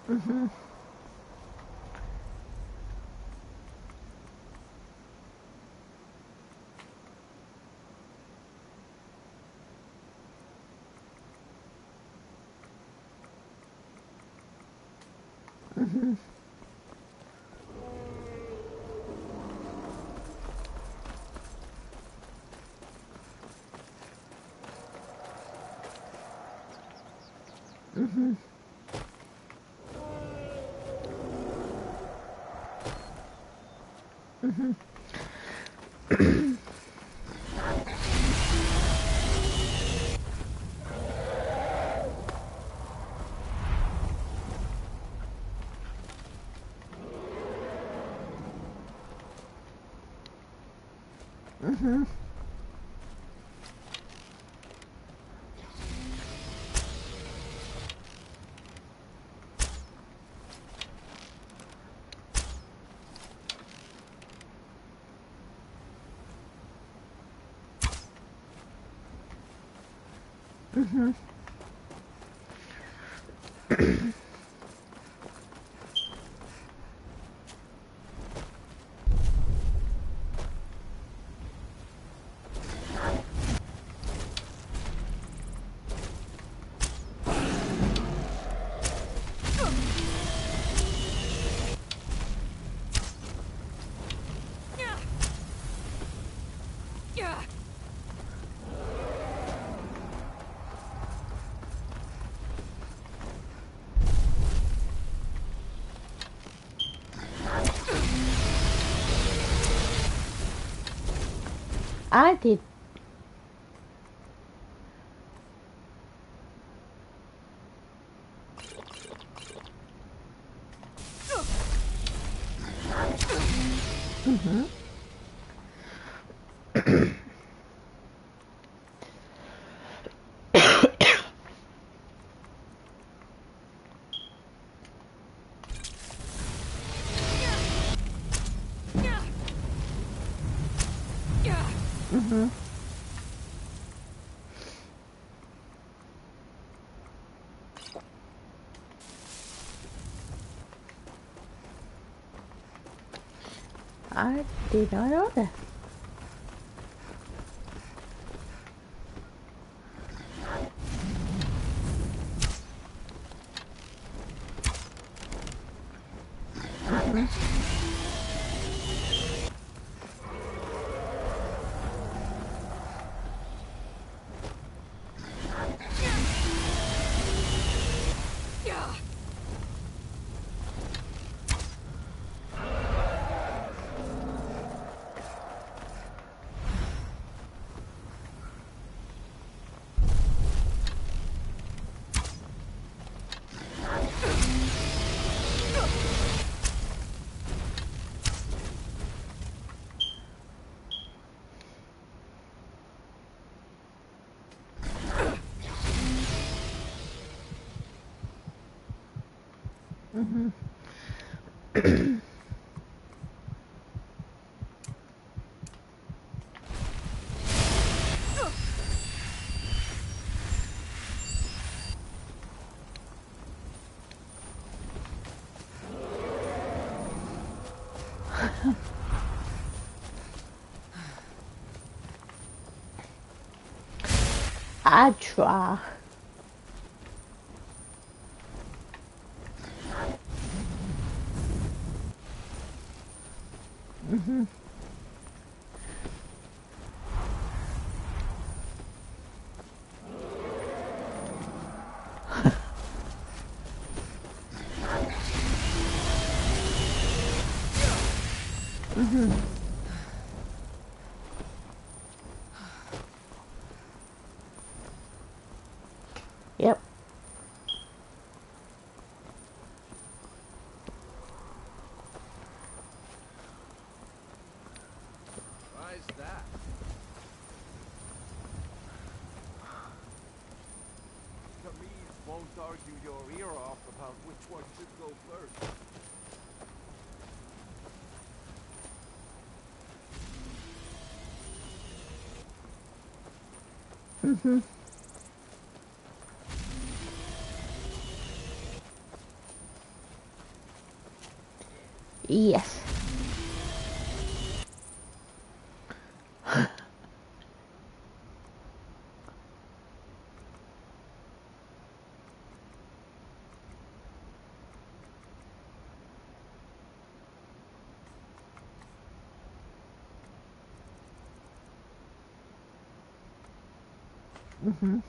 Mhm. Mhm. Mhm. Mhm. Mhm. Mhm. I did. Mhm. Mhm. I did not know that. Mhm. Mhm. I try. Mhm. Mhm. Why's that? The Medes won't argue your ear off about which one should go first. Mm-hmm. Yes. Mm-hmm.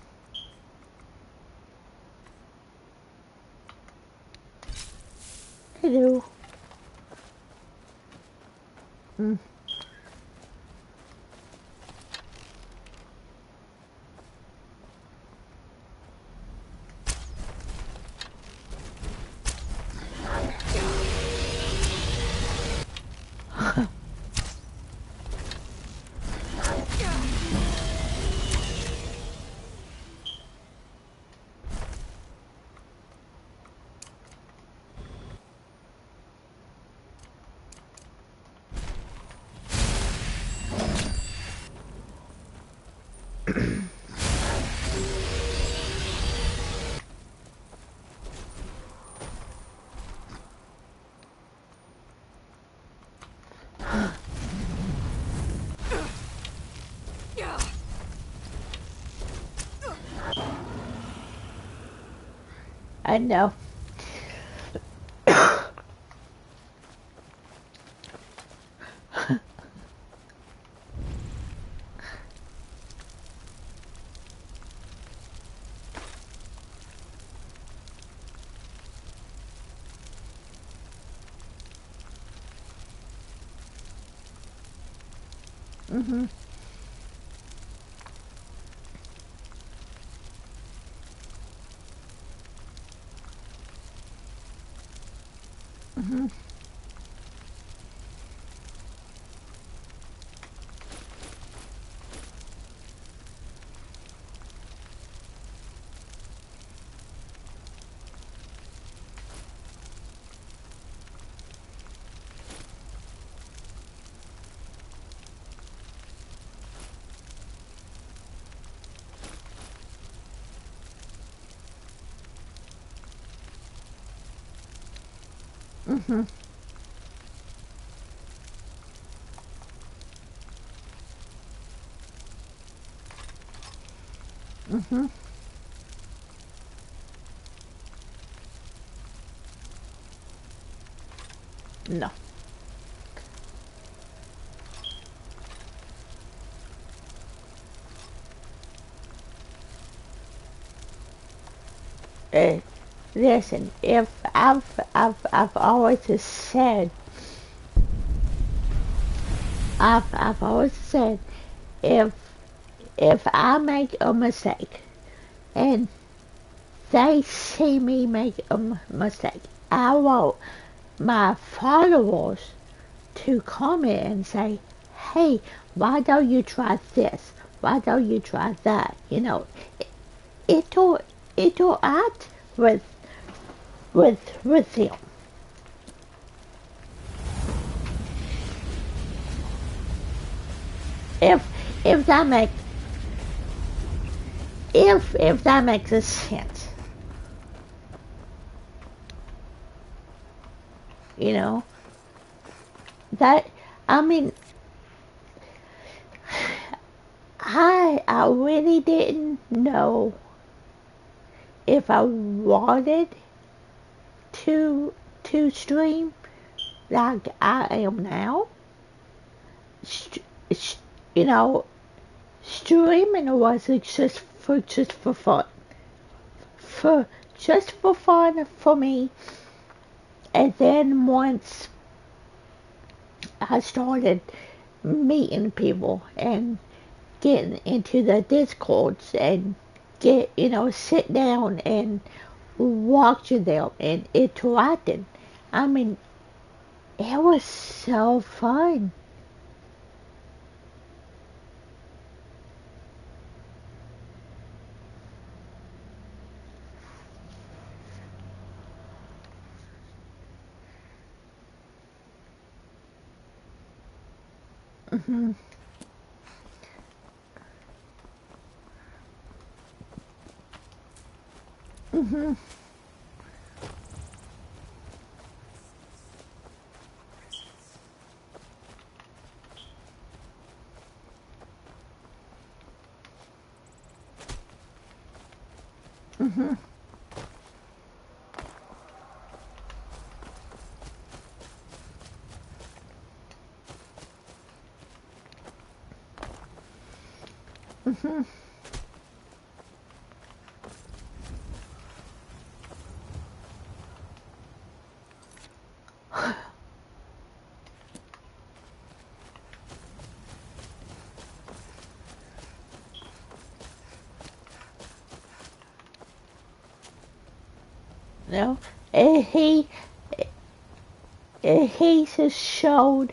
Hello. Mm. I know. Mm-hmm. Mm-hmm. Mm-hmm. Mm-hmm. No. Uh, Listen, if I've always said, I've always said, if if I make a mistake and they see me make a mistake, I want my followers to comment and say, hey, why don't you try this? Why don't you try that? You know, it'll it'll act with them. If if that makes if that makes a sense, you know that I mean I really didn't know if I wanted to stream like I am now. St- you know, streaming was just for fun, for just for fun for me. And then once I started meeting people and getting into the discords and sit down and watching them and interacting. I mean, it was so fun. Mhm. Mhm. Mhm. Mhm. No, he just showed.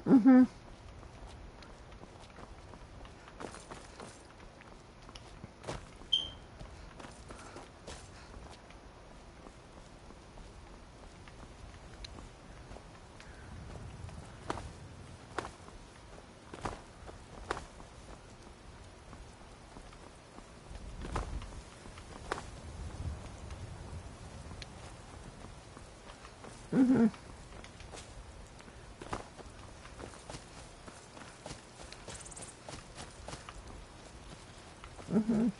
Mhm. Mhm. Mhm.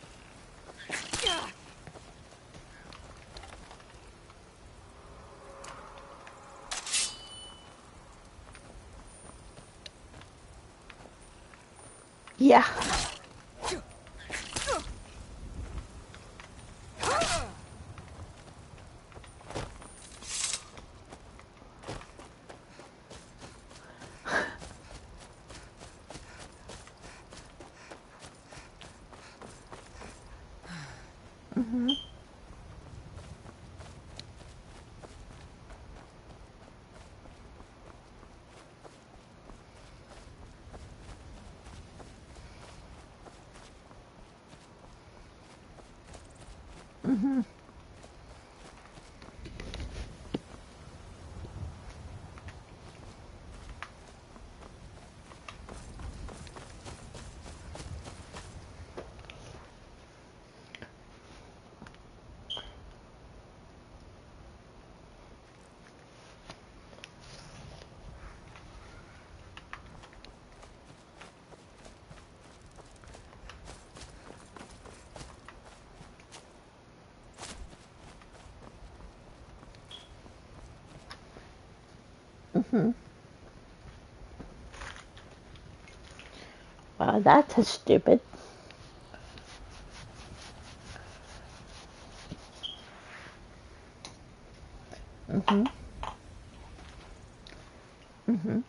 Yeah. Mhm. Mhm. Mhm. Well, that's a stupid. Mhm. Mhm.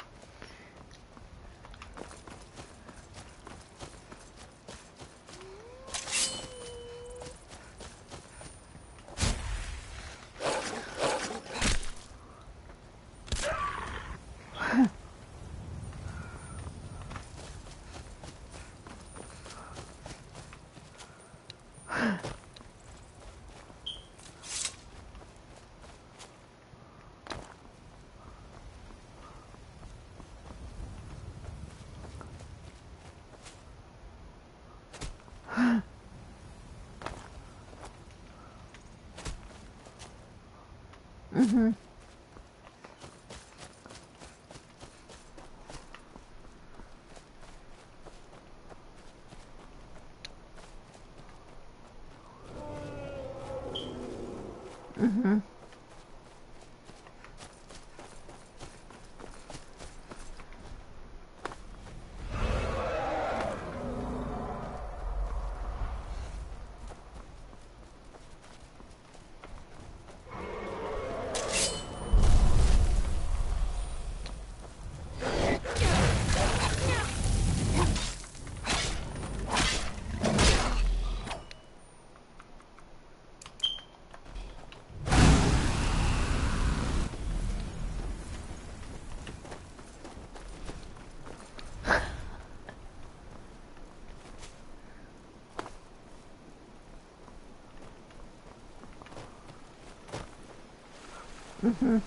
Mhm. Mhm. Mm-hmm.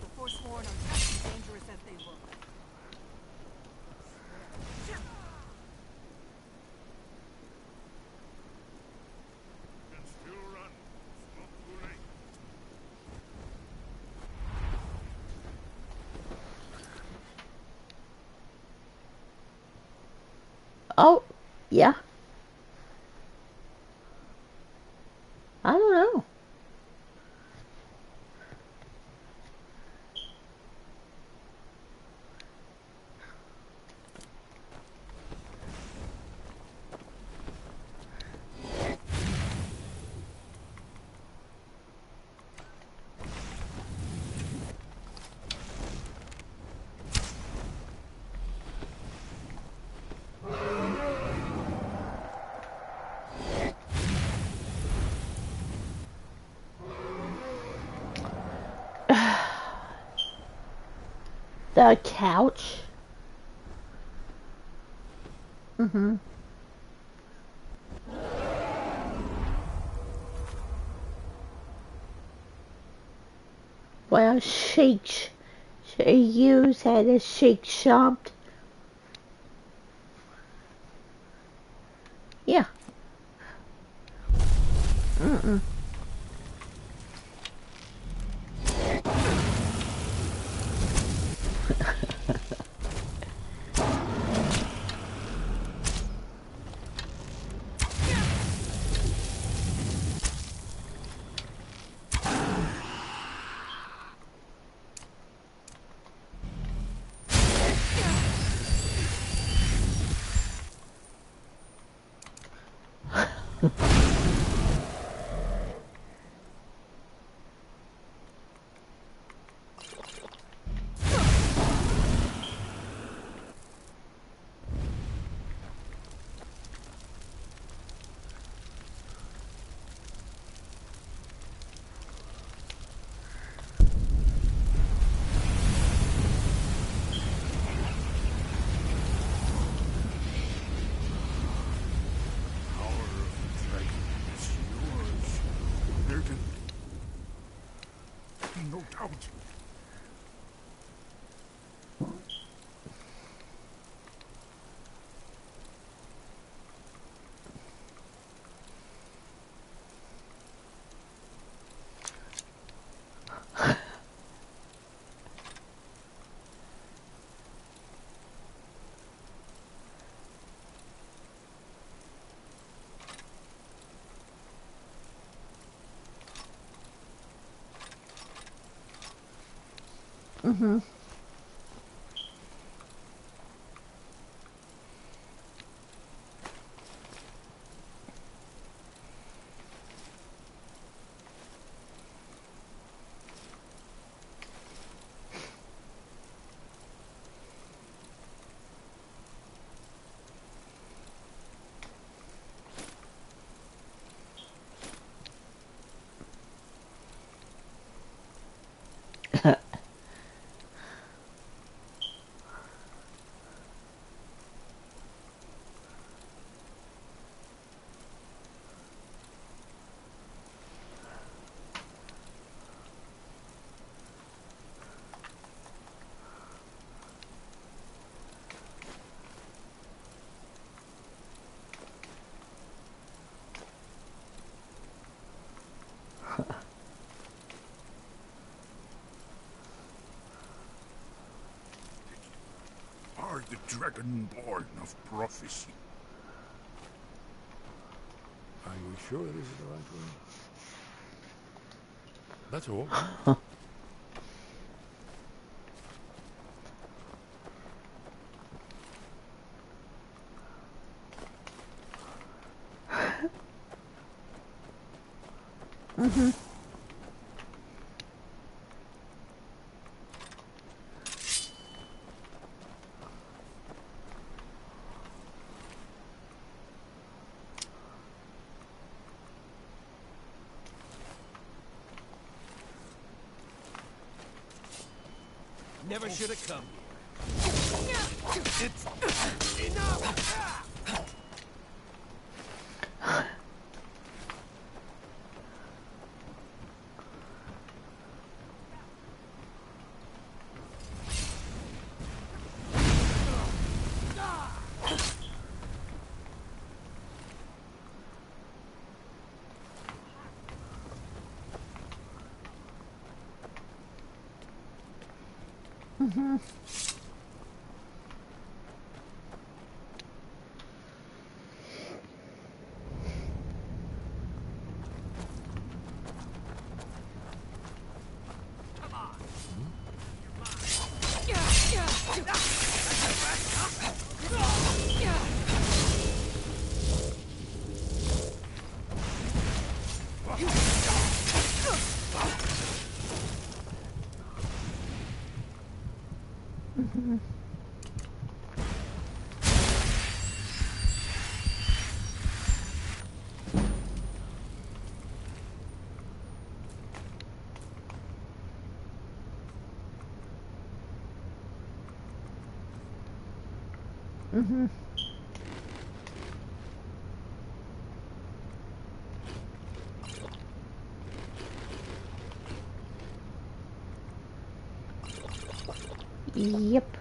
The Forsworn are just as dangerous as they look. Oh, yeah. I don't know. The couch. Mm-hmm. Well, she used at a shake shop. Yeah. Mm-mm. No doubt. Mm-hmm. Are the Dragonborn of prophecy. Are you sure this is the right way? That's all. Mm-hmm. Never should have come here. It's enough! Mm-hmm. Mm-hmm. Mm-hmm. Yep.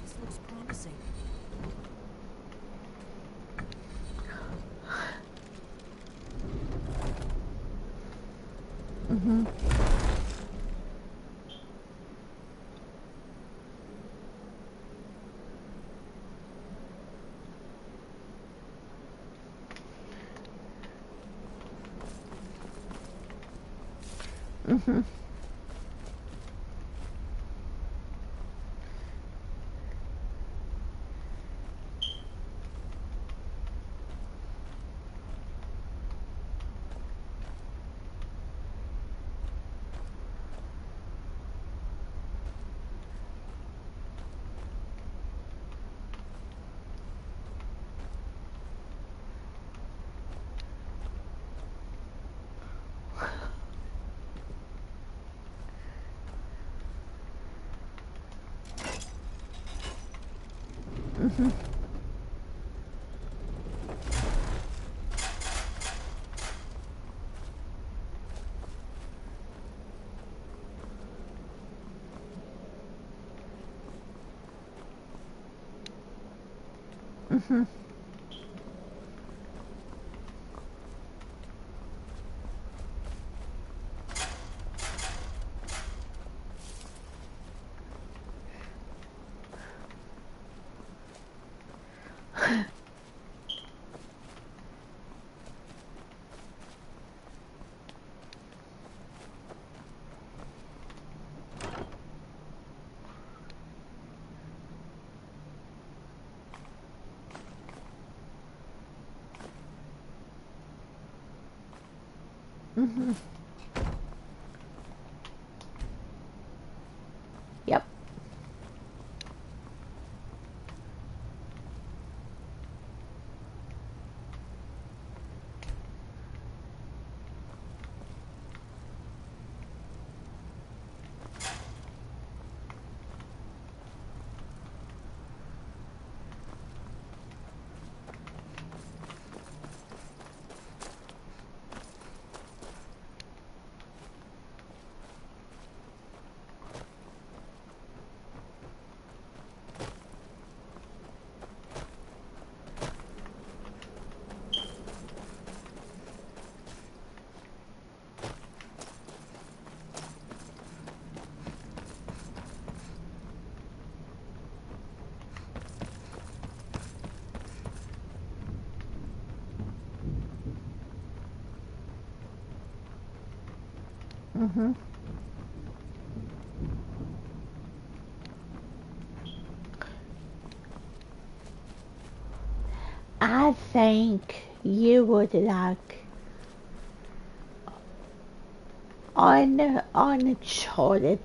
This looks promising. Mm-hmm. Mm-hmm. Mm-hmm. Mm-hmm. Mm-hmm. Yep. Mm-hmm. I think you would like uncharted.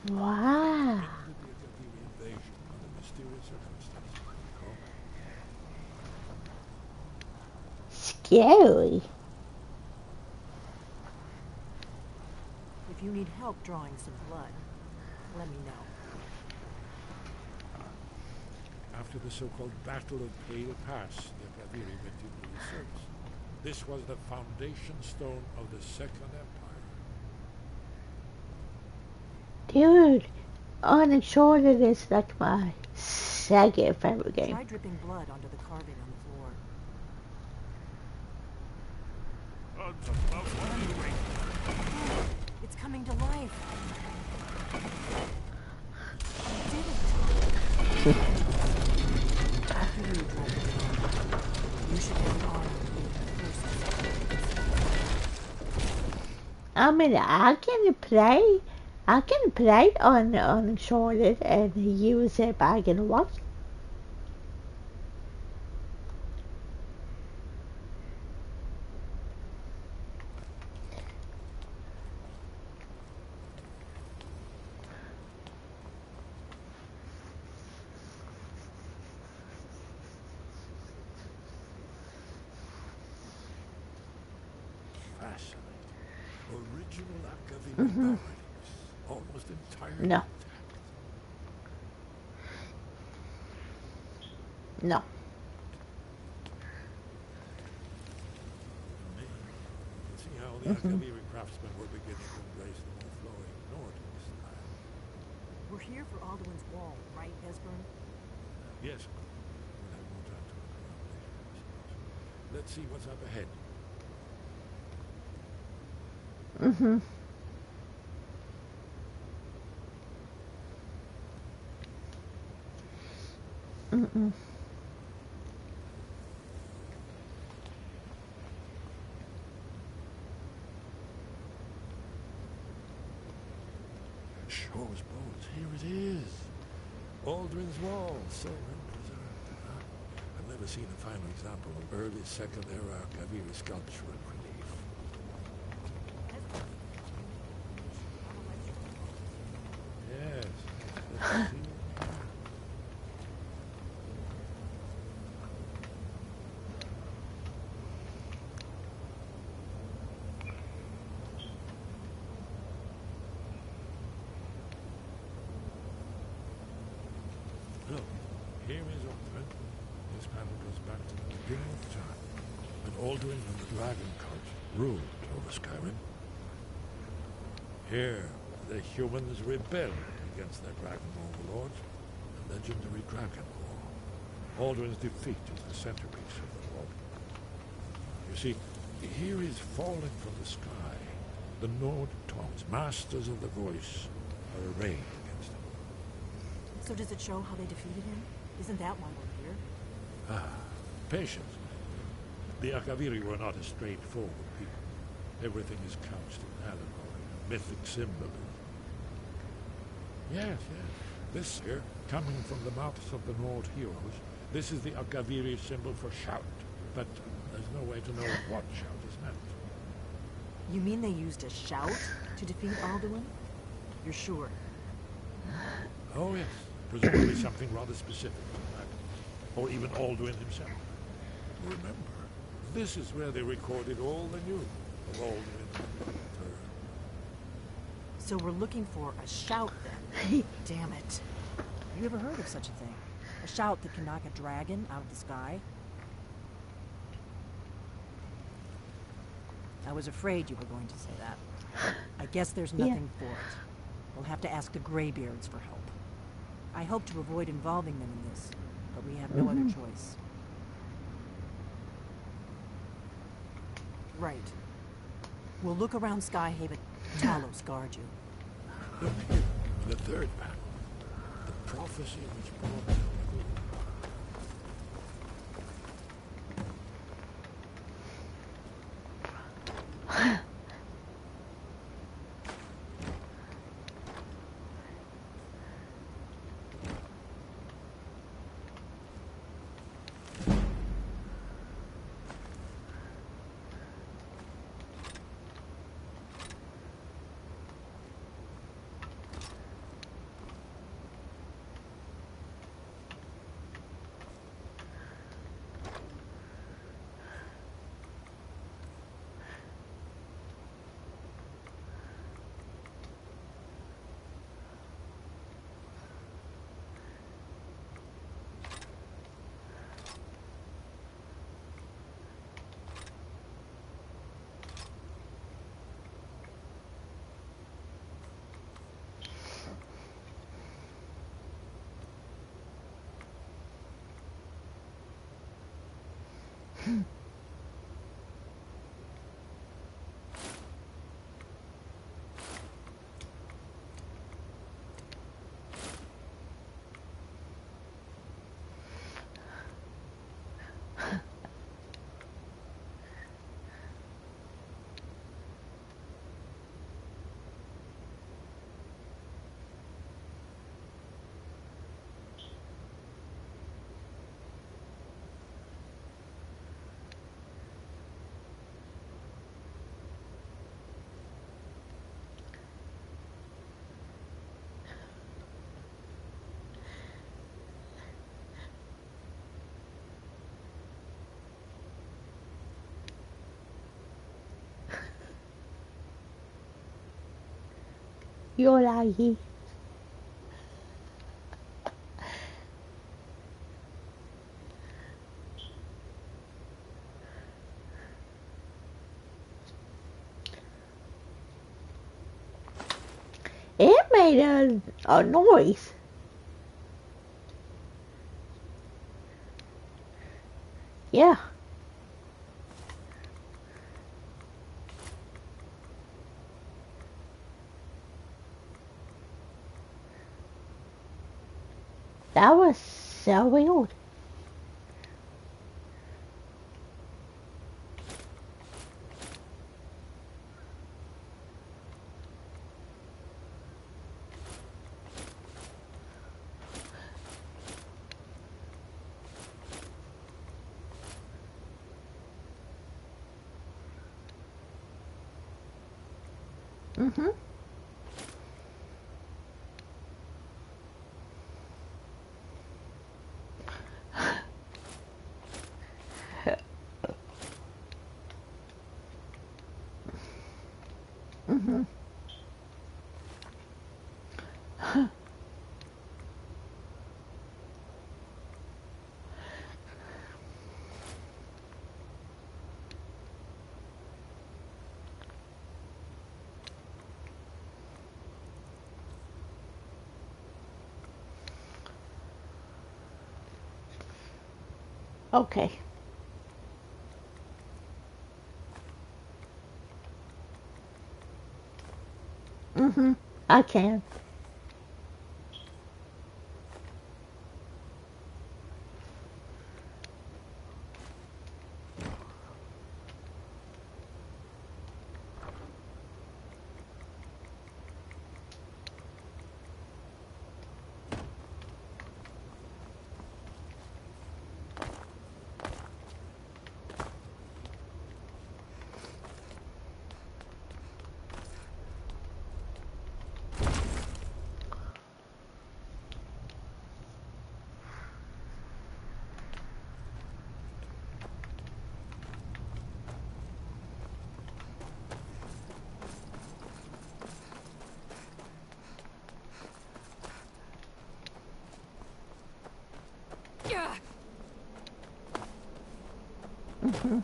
Wow. Invasion under mysterious circumstances. Scary. If you need help drawing some blood, let me know. After the so-called Battle of Pale Pass, the Akaviri went into reserves. This was the foundation stone of the Second Empire. Dude, Uncharted is like my second favorite game. Try dripping blood onto the carving on the floor. It's coming to life. You did it. After you, you should have an armor I mean, I can play on Uncharted and use it back in one. Original Akaviri bindings, almost entirely No. No. See how the Akaviri craftsmen were beginning to embrace the more flowing Nordic style. We're here for Alduin's wall, right, Esbern? Yes. We'll have more time to look around later, I suppose. Let's see what's up ahead. Mm-hmm. Mm-mm. Shaw's bones, here it is. Aldrin's Wall, so well preserved. I've never seen a finer example of early Second Era Akaviri sculpture and relief. Yes, let's see. Look, here is Aldrin. This panel goes back to the beginning of time, when Aldrin and the Dragon Cult ruled over Skyrim. Here, the humans rebelled against their dragon overlords, the legendary Dragon War. Aldrin's defeat is the centerpiece of the war. You see, here is falling from the sky. The Nord Tongs, masters of the voice, are arrayed against him. So does it show how they defeated him? Isn't that why we're here? Ah, patience. The Akaviri were not a straightforward people. Everything is couched in allegory, mythic symbolism. Yes, yes. This here, coming from the mouths of the Nord heroes, this is the Akaviri symbol for shout. But there's no way to know what shout is meant. You mean they used a shout to defeat Alduin? You're sure? Oh, yes. Presumably something rather specific to the dragon. Or even Alduin himself. Remember, this is where they recorded all the news of Alduin. So we're looking for a shout then. Damn it. You ever heard of such a thing? A shout that can knock a dragon out of the sky? I was afraid you were going to say that. I guess there's nothing for it. We'll have to ask the Greybeards for help. I hope to avoid involving them in this, but we have no other choice. Right. We'll look around Skyhaven. Talos guard you. Look here, the third panel. The prophecy which brought them. You're lying. It made a noise. Yeah. That was so weird. Mm-hmm. Mm-hmm. Okay. Mm-hmm. I can. Mm-hmm.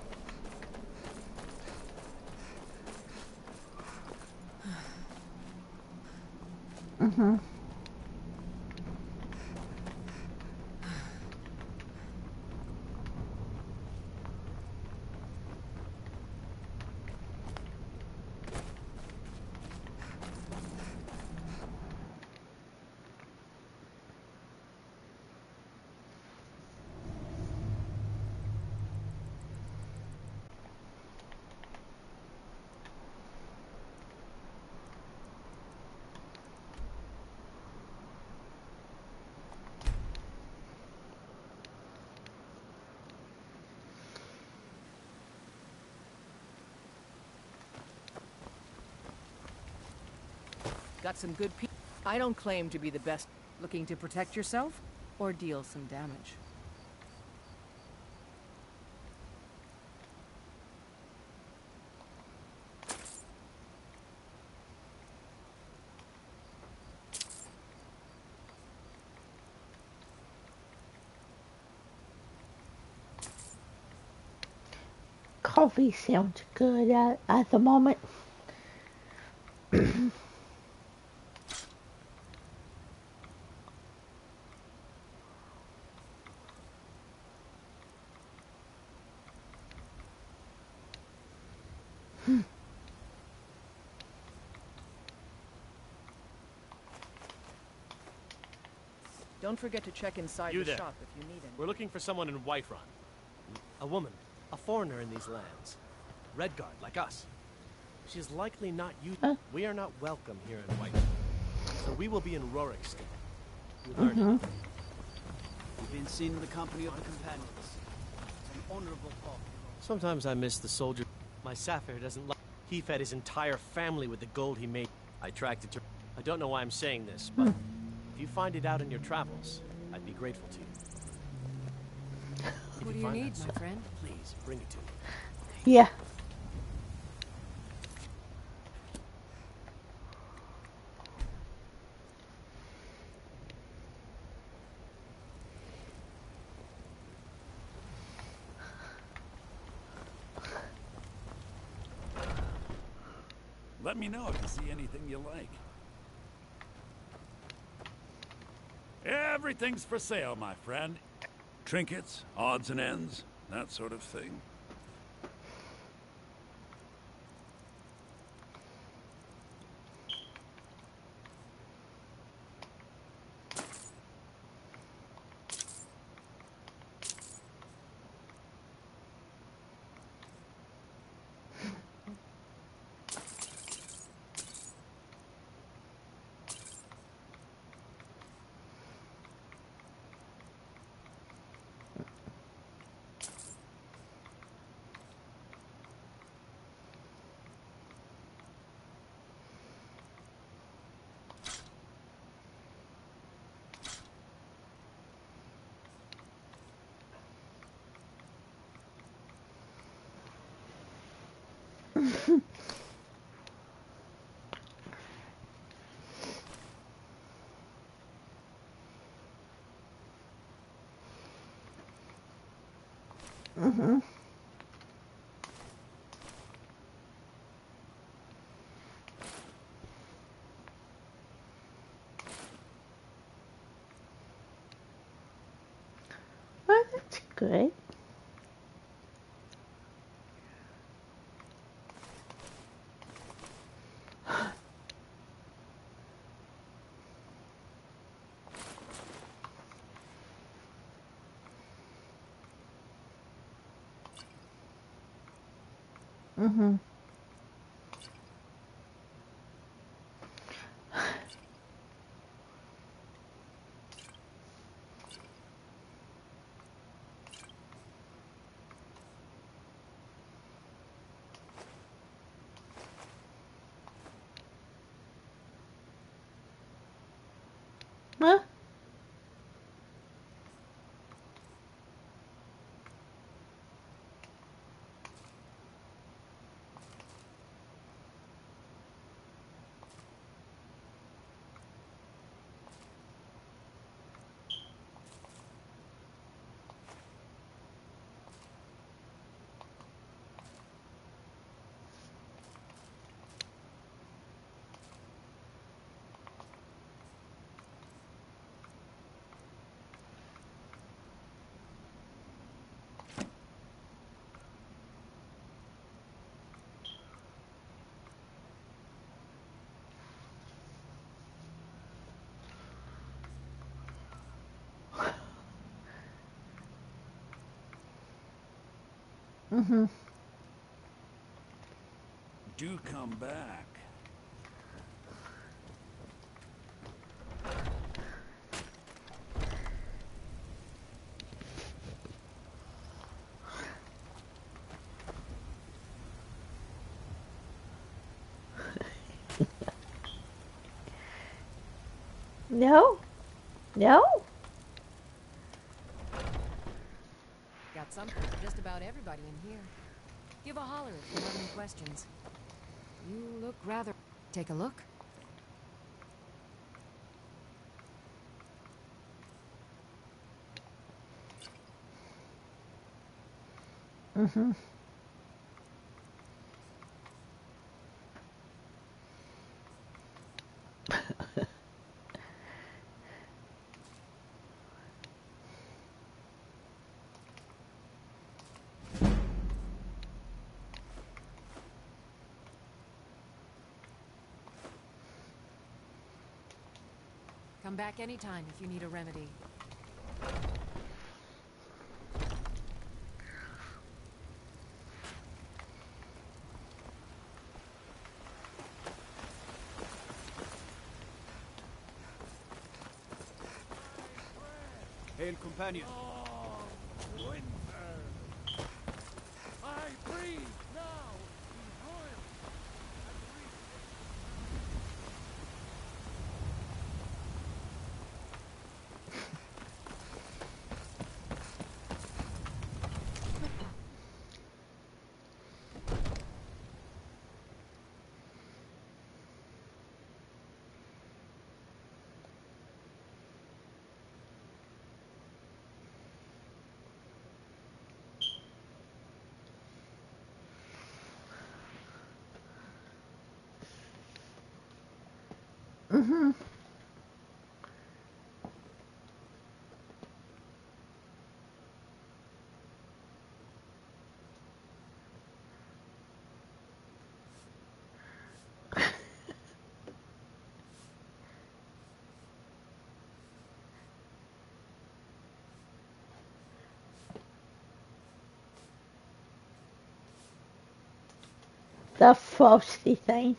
Mm-hmm. Got some good people. I don't claim to be the best. Looking to protect yourself or deal some damage? Coffee sounds good at the moment. Don't forget to check inside You the there. shop if you need anything. We're looking for someone in Whiterun. A woman. A foreigner in these lands. Redguard, like us. She's likely not you. We are not welcome here in Whiterun. So we will be in Rorikstead. You learned it. You've been seen in the company of the companions. It's an honorable talk. Sometimes I miss the soldier. My Sapphire doesn't like. He fed his entire family with the gold he made. I tracked it to. I don't know why I'm saying this, but if you find it out in your travels, I'd be grateful to you. What do you need, my friend? Please, bring it to me. Yeah. Let me know if you see anything you like. Everything's for sale, my friend. Trinkets, odds and ends, that sort of thing. Well, that's good. Huh? Do come back. No? No? Got something for just about everybody in here. Give a holler if you have any questions. You look rather... Take a look. Come back anytime if you need a remedy. Hail, companion. I breathe now in royal. Mm-hmm. The frosty thing.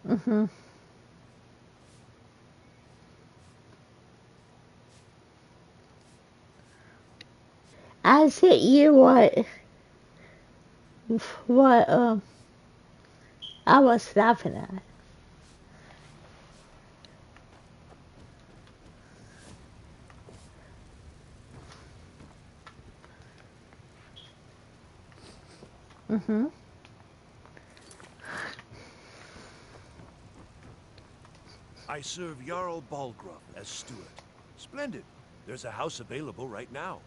Mm-hmm. I sent you what I was laughing at. Mm-hmm. I serve Jarl Balgruff as steward. Splendid. There's a house available right now.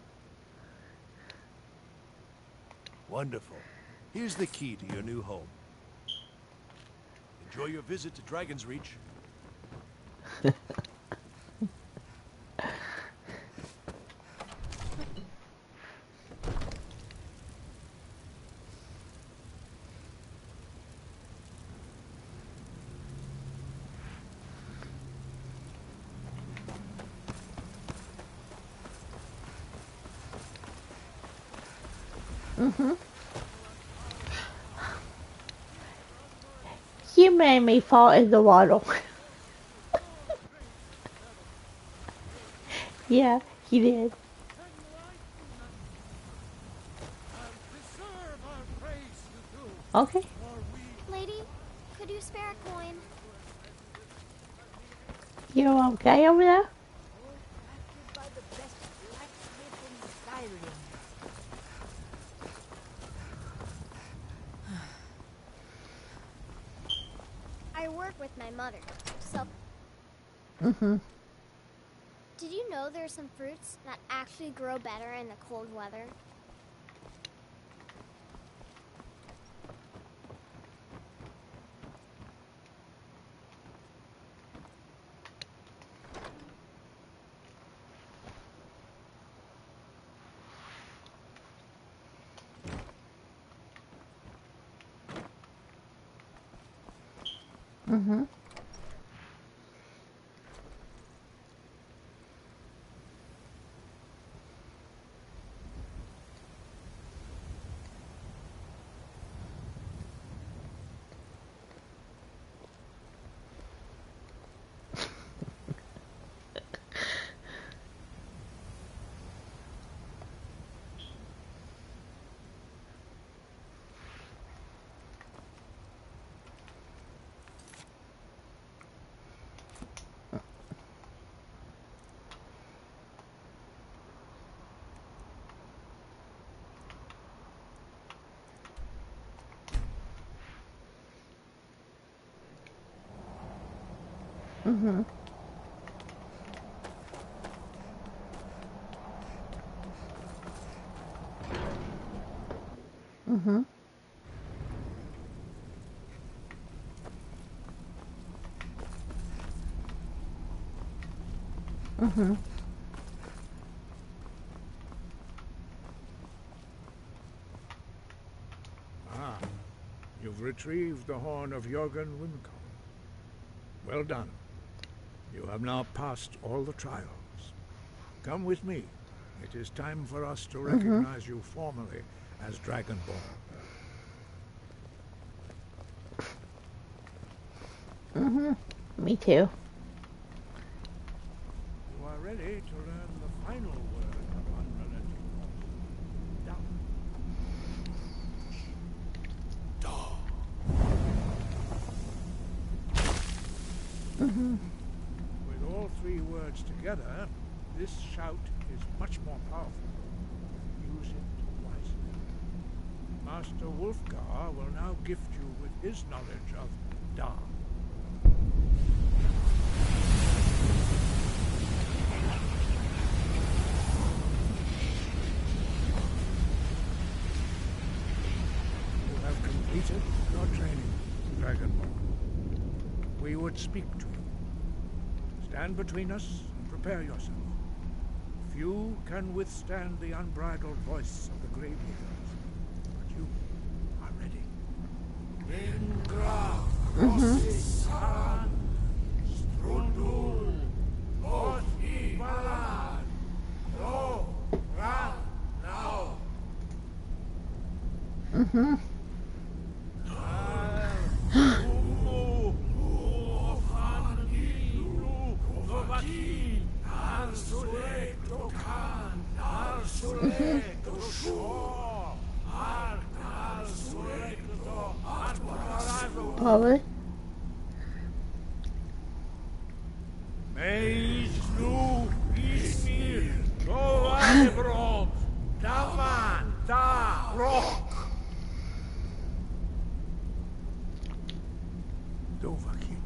Wonderful. Here's the key to your new home. Enjoy your visit to Dragon's Reach. Mm-hmm. You made me fall in the water. Yeah, you did. Okay. Lady, could you spare a coin? You okay over there? Crafted by the best blacksmith in Skyrim. I work with my mother, so... Mm-hmm. Did you know there are some fruits that actually grow better in the cold weather? Mm-hmm. Mm-hmm. Mm-hmm. Mm-hmm. Ah, you've retrieved the horn of Jorgen Windcomb. Well done. You have now passed all the trials. Come with me. It is time for us to recognize you formally as Dragonborn. Mm-hmm. Me too. You are ready to learn the final word of unrelenting force. Mm-hmm. With all three words together, this shout is much more powerful. Use it wisely. Master Wolfgar will now gift you with his knowledge of Da. You have completed your training, Dragonborn. We would speak to you. Stand between us and prepare yourself. Few can withstand the unbridled voice of the Greybeards, but you are ready. Ingra, Rosissaran, Strundul, Ivalan, No, Ran, now. Mm-hmm. Probably. Dovahkiin,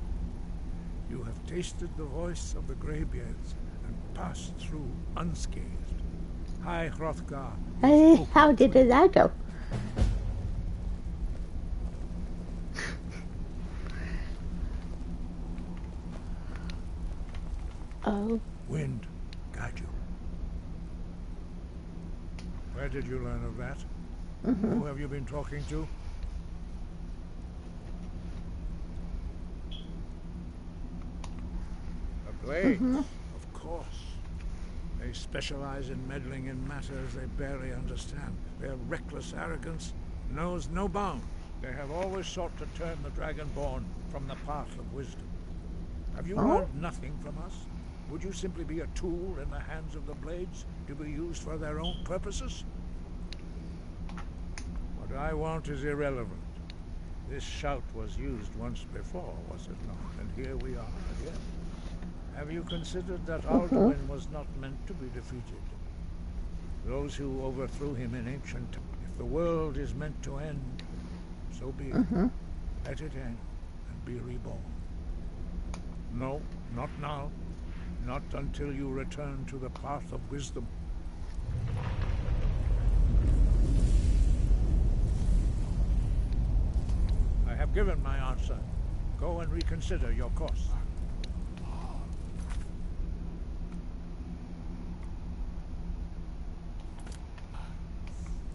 you have tasted the voice of the Greybeards and passed through unscathed. High Hrothgar. Hey, how did that go? Oh. Wind, guide you. Where did you learn of that? Who have you been talking to? The Blades, of course. They specialize in meddling in matters they barely understand. Their reckless arrogance knows no bounds. They have always sought to turn the Dragonborn from the path of wisdom. Have you learned nothing from us? Would you simply be a tool in the hands of the Blades to be used for their own purposes? What I want is irrelevant. This shout was used once before, was it not? And here we are again. Have you considered that Alduin was not meant to be defeated? Those who overthrew him in ancient times. If the world is meant to end, so be it. Let it end and be reborn. No, not now. Not until you return to the path of wisdom. I have given my answer. Go and reconsider your course.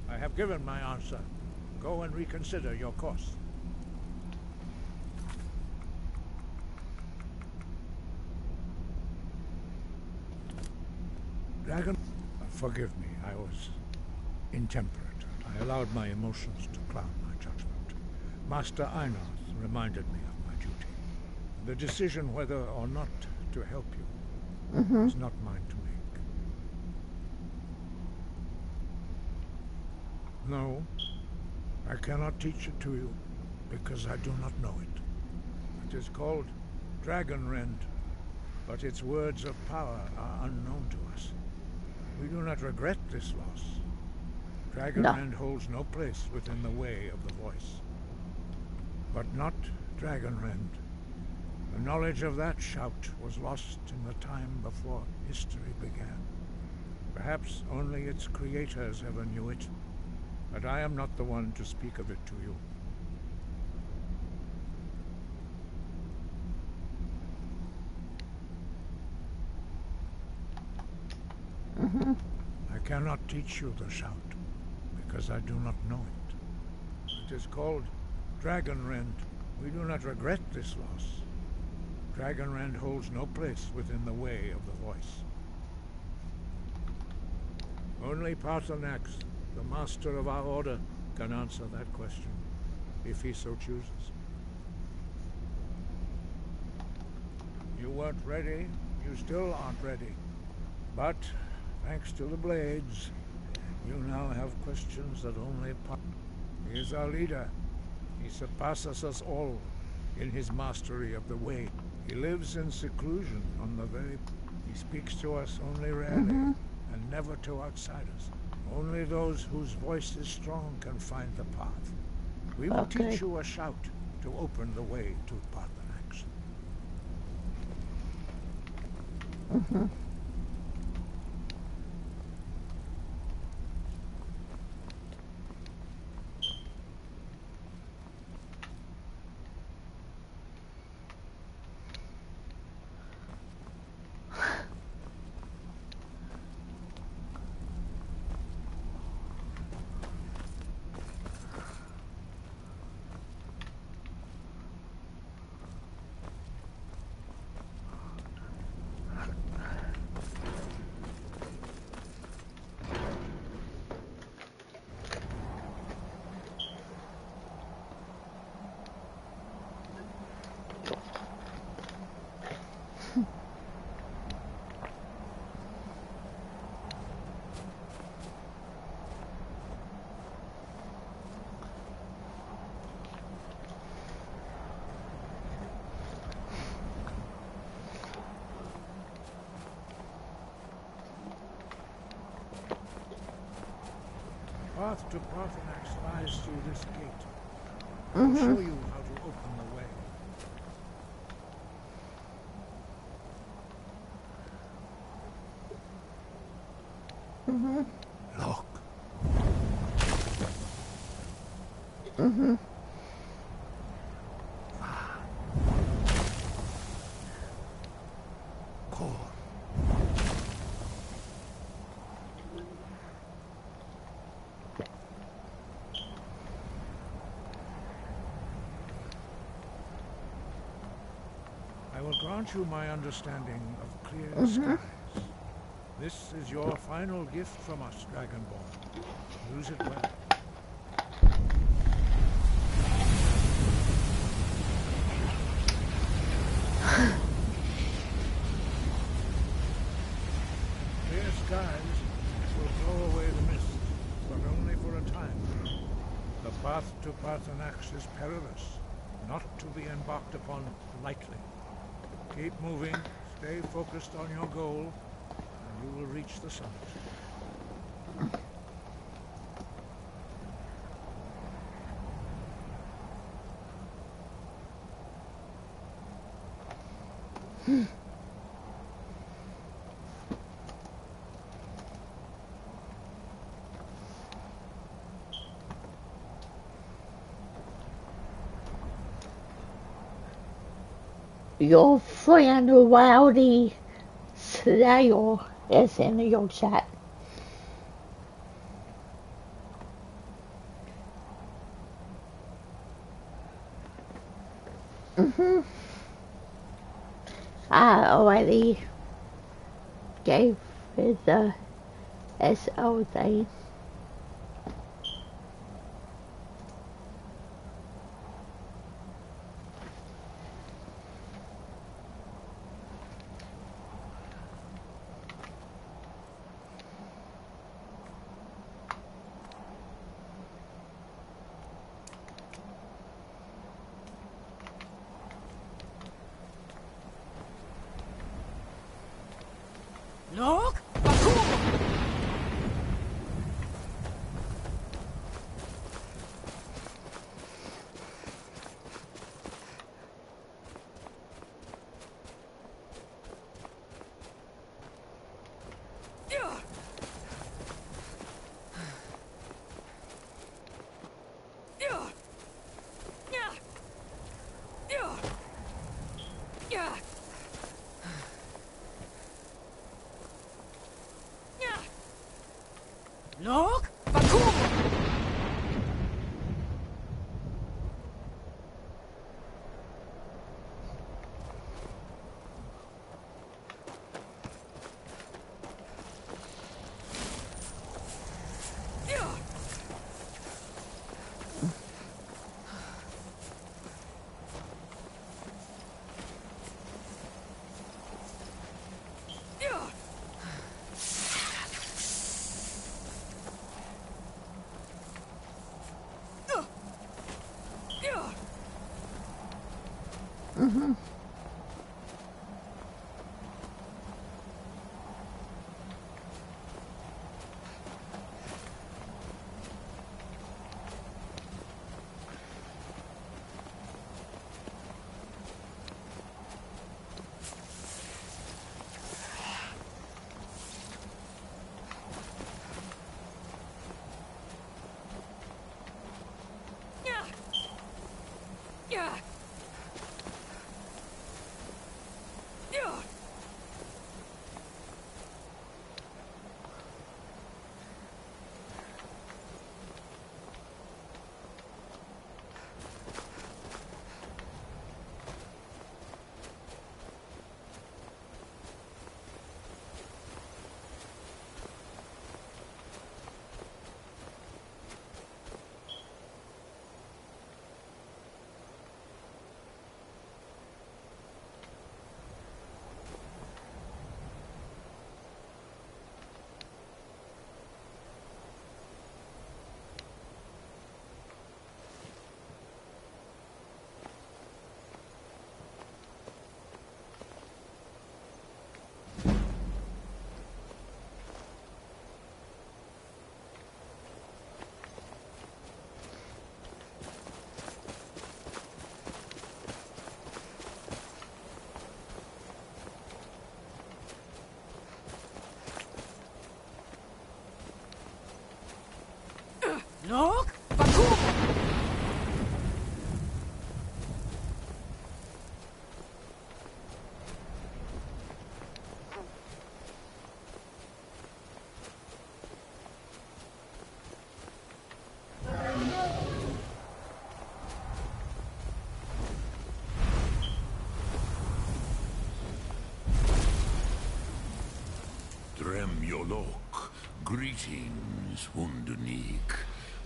I have given my answer. Go and reconsider your course. Dragon, forgive me. I was intemperate. I allowed my emotions to cloud my judgment. Master Einarth reminded me of my duty. The decision whether or not to help you is not mine to make. No, I cannot teach it to you because I do not know it. It is called Dragonrend, but its words of power are unknown to us. We do not regret this loss. Dragonrend holds no place within the way of the voice. But not Dragonrend. The knowledge of that shout was lost in the time before history began. Perhaps only its creators ever knew it, but I am not the one to speak of it to you. I cannot teach you the shout, because I do not know it. It is called Dragonrend. We do not regret this loss. Dragonrend holds no place within the way of the voice. Only Paarthurnax, the master of our order, can answer that question, if he so chooses. You weren't ready, you still aren't ready. But, thanks to the blades, you now have questions that only He is our leader. He surpasses us all in his mastery of the way. He lives in seclusion on the very... He speaks to us only rarely, and never to outsiders. Only those whose voice is strong can find the path. We will teach you a shout to open the way to Paarthurnax. Path to Paarthurnax lies through this gate. I will show you how to open the way. Look. I will grant you my understanding of clear skies. This is your final gift from us, Dragonborn. Use it well. Clear skies will blow away the mist, but only for a time. The path to Paarthurnax is perilous, not to be embarked upon lightly. Keep moving, stay focused on your goal, and you will reach the summit. Your friend Rowdy Slayer is in your chat. I already gave it the SO thing. Look! Look! Bakum! Mm-hmm. Yeah. Look! Bakum! Dremyolok, greetings, Undunik.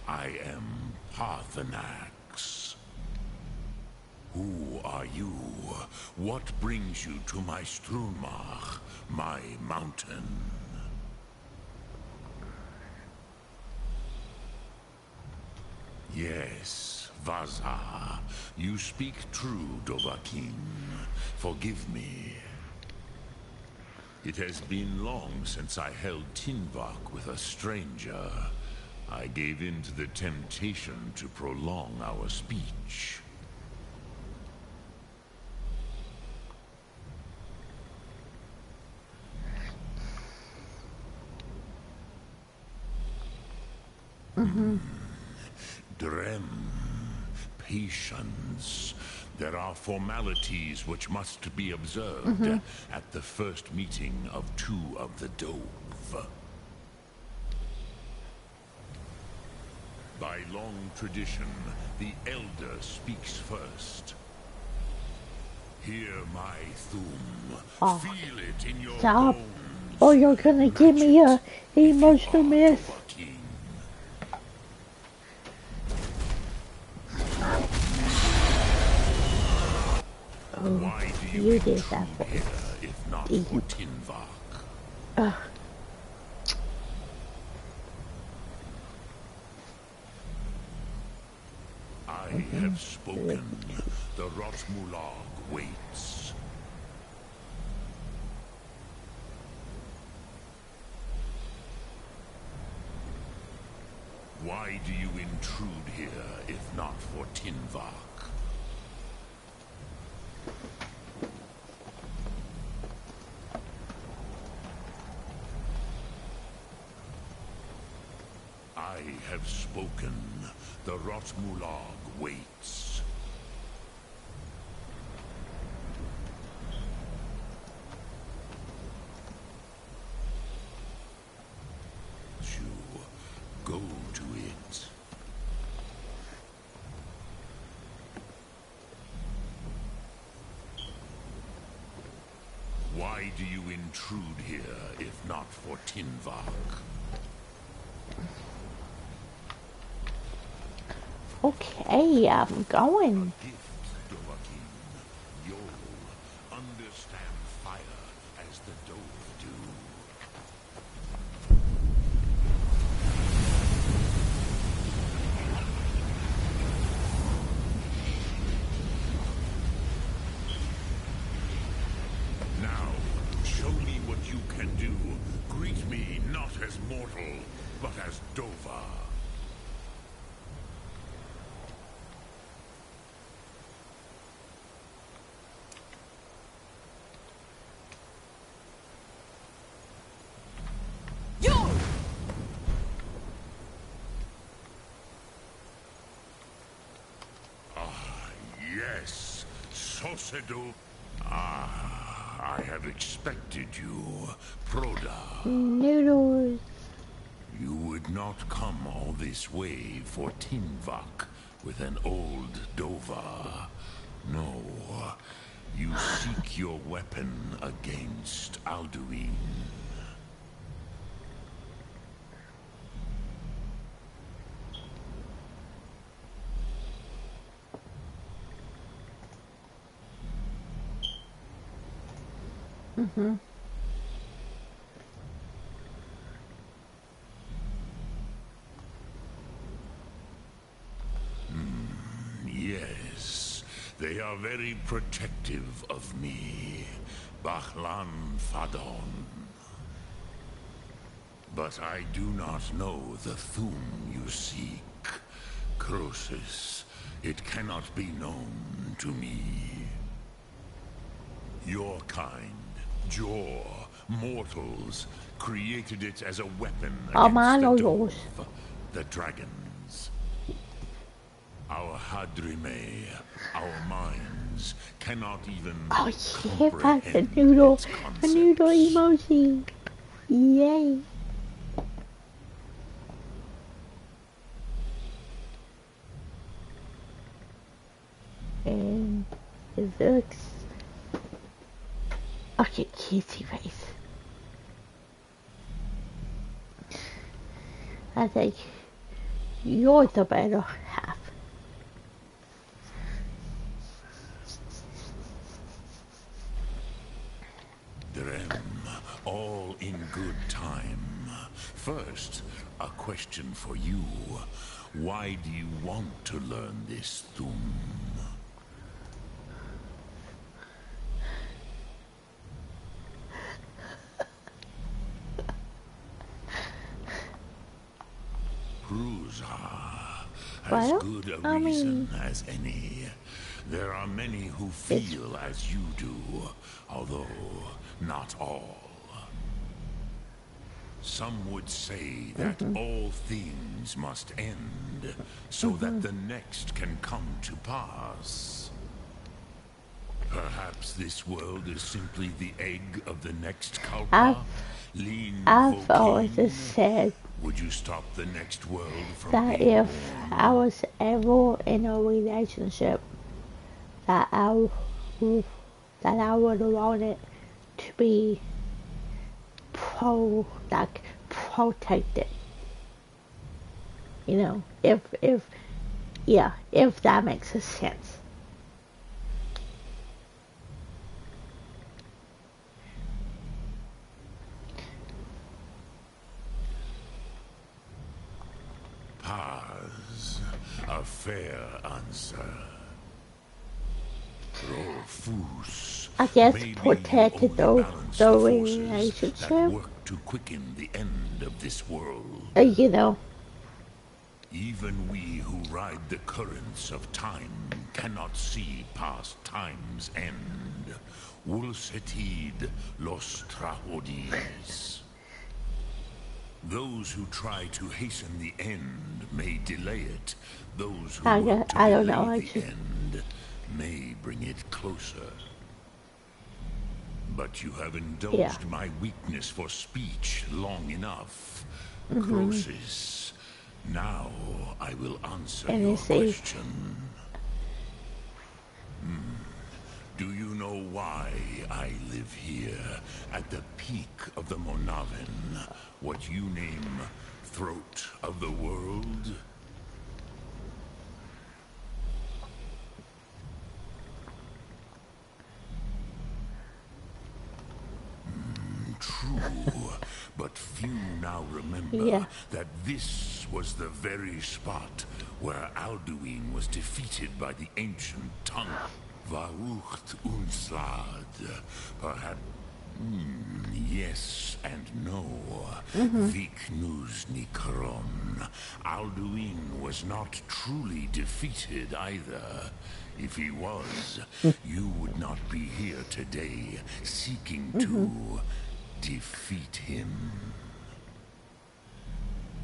I am Parthenax. Who are you? What brings you to my Strunmach, my mountain? Yes, Vaza. You speak true, Dovahkiin. Forgive me. It has been long since I held Tinvak with a stranger. I gave in to the temptation to prolong our speech. Drem, patience. There are formalities which must be observed at the first meeting of two of the Dove. By long tradition, the Elder speaks first. Hear my Thum. Oh, Feel it in your stop. bones. Oh, you're gonna give me a emotional mess. Why do you did that for here, if not for Tinvak? I have spoken. The Rotmulag waits. Why do you intrude here, if not for Tinvak? I have spoken. The Rotmulag waits. Why do you intrude here, if not for Tinvak? Okay, I'm going. You'll understand fire as the Dove do. Now, show me what you can do. Greet me not as mortal, but as Dova. Yes, Sosedo. I have expected you, Proda. Noodles. You would not come all this way for Tinvak with an old Dova. No, you seek your weapon against Alduin. Mm-hmm. Yes, they are very protective of me, Bahlan Fadon. But I do not know the Thum you seek. Croesus, it cannot be known to me. Your kind, Jor, mortals, created it as a weapon against the Dove, the dragons. Our Hadrime, our minds, cannot even comprehend its concepts. A noodle emoji. Yay. And it looks... Okay, kissy face. I think you're the better half. Drem, all in good time. First, a question for you. Why do you want to learn this Thum? Prusa, as good a reason as any. There are many who feel as you do, although not all. Some would say that all things must end, so that the next can come to pass. Perhaps this world is simply the egg of the next Kalpa. I've always said would you stop the next world from that being if born? I was ever in a relationship, that I would want it to be protected. You know, if that makes a sense. Paz, a fair answer. Rofus, I guess maybe protected you only balance the forces relationship. that work to quicken the end of this world. You know. Even we who ride the currents of time cannot see past time's end. Wulsetid los trahodis. Those who try to hasten the end may delay it. Those who work to delay the end may bring it closer. But you have indulged my weakness for speech long enough. Croesus, now I will answer your question. Do you know why I live here, at the peak of the Monavin? What you name Throat of the World? True, but few now remember that this was the very spot where Alduin was defeated by the ancient tongue. Varucht Unslad. Perhaps... yes and no. Viknus Nikron. Alduin was not truly defeated either. If he was, you would not be here today seeking to defeat him.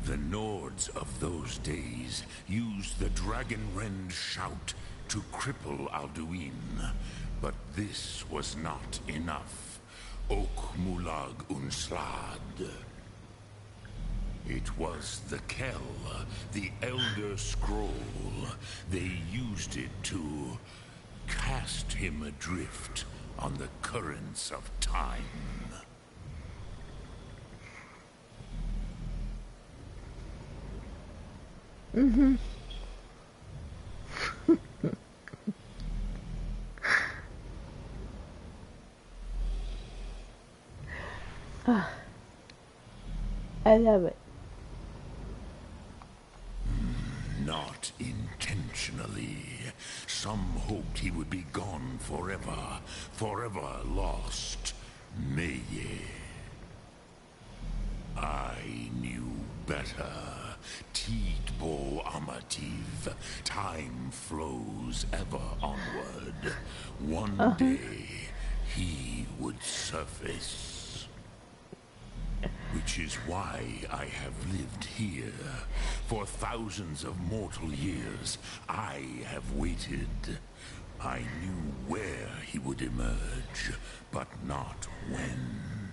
The Nords of those days used the Dragonrend shout to cripple Alduin, but this was not enough. Ok Mulag Unslad. It was the Kell, the Elder Scroll. They used it to cast him adrift on the currents of time. I love it. Not intentionally. Some hoped he would be gone forever, forever lost. Meye. I knew better. Tidbo Amativ. Time flows ever onward. One day, he would surface. Which is why I have lived here. For thousands of mortal years, I have waited. I knew where he would emerge, but not when.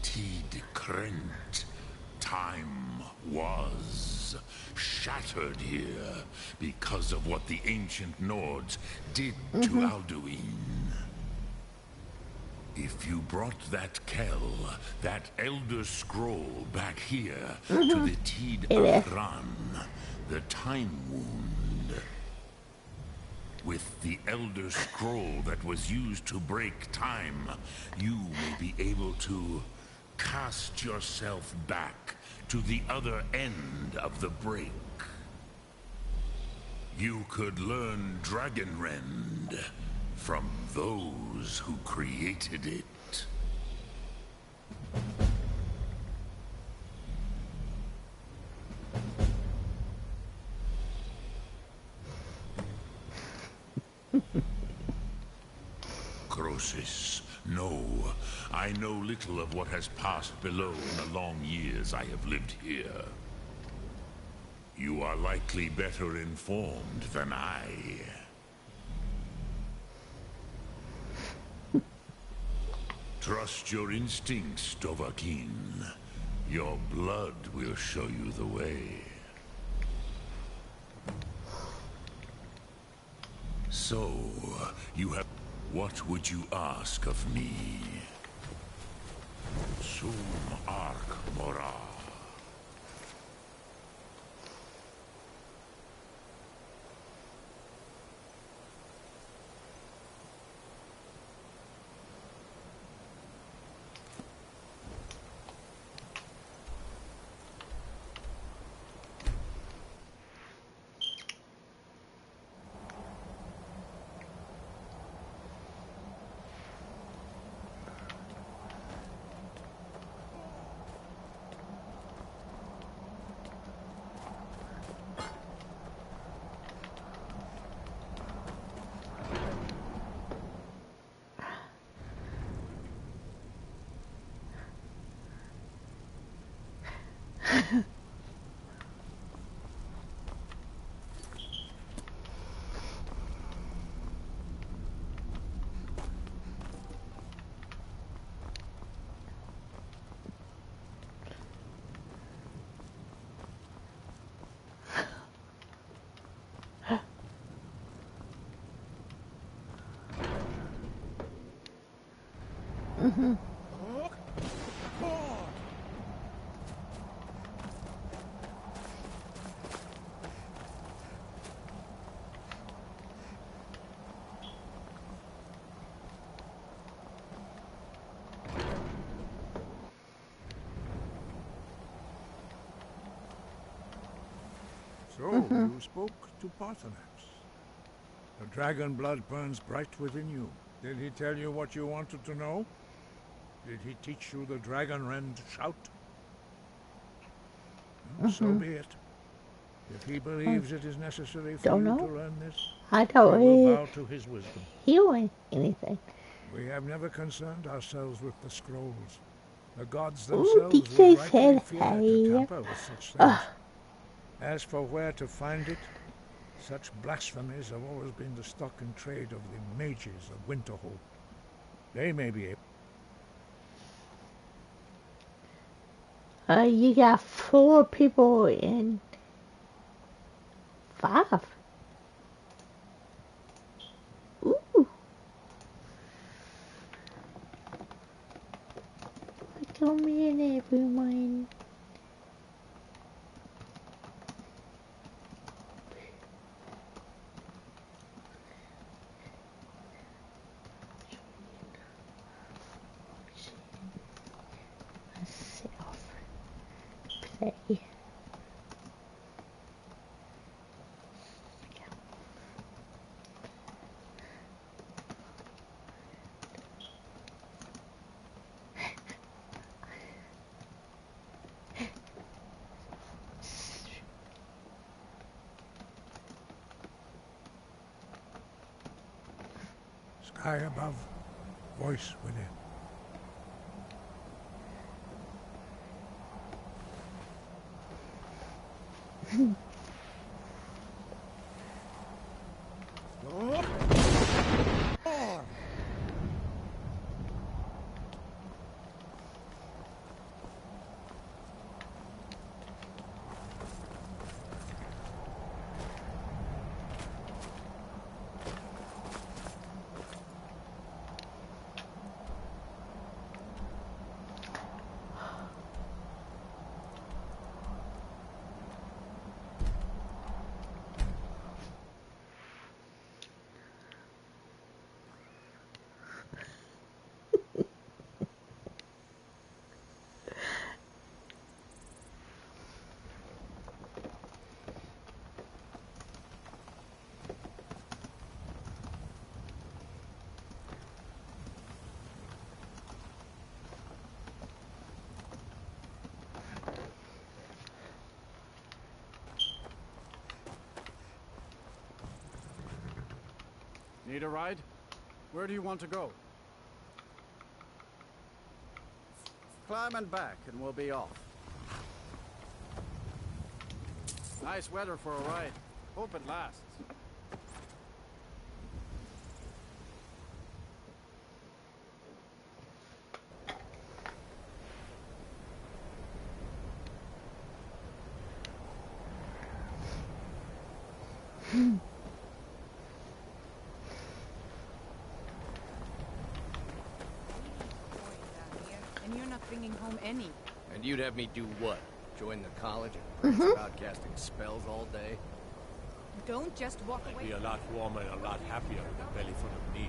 Tid Krent. Time was shattered here because of what the ancient Nords did to Alduin. If you brought that Kell, that Elder Scroll back here to the Tid Akran, the Time Wound, with the Elder Scroll that was used to break time, you may be able to cast yourself back to the other end of the break. You could learn Dragonrend from those who created it. Croesus, no. I know little of what has passed below in the long years I have lived here. You are likely better informed than I. Trust your instincts, Dovahkiin. Your blood will show you the way. So, you have... What would you ask of me? Sum Ark Mora. So, you spoke to Parthenax. The dragon blood burns bright within you. Did he tell you what you wanted to know? Did he teach you the dragon rend shout? Well, so be it. If he believes it is necessary for you to learn this, I don't we will really bow to his wisdom. heal anything. We have never concerned ourselves with the scrolls. The gods Ooh, themselves they would rightly said fear to hey. tamper with such things. As for where to find it, such blasphemies have always been the stock and trade of the mages of Winterhold. They may be able. You got 4 people in 5. Ooh. Come in, everyone. Play. Sky above, voice within. Need a ride? Where do you want to go? Climb and back and we'll be off. Nice weather for a ride. Hope it lasts. And you're not bringing home any. And you'd have me do what? Join the college and prance about casting spells all day? Don't just walk I'd away. be a lot warmer and a lot happier with a belly full of meat.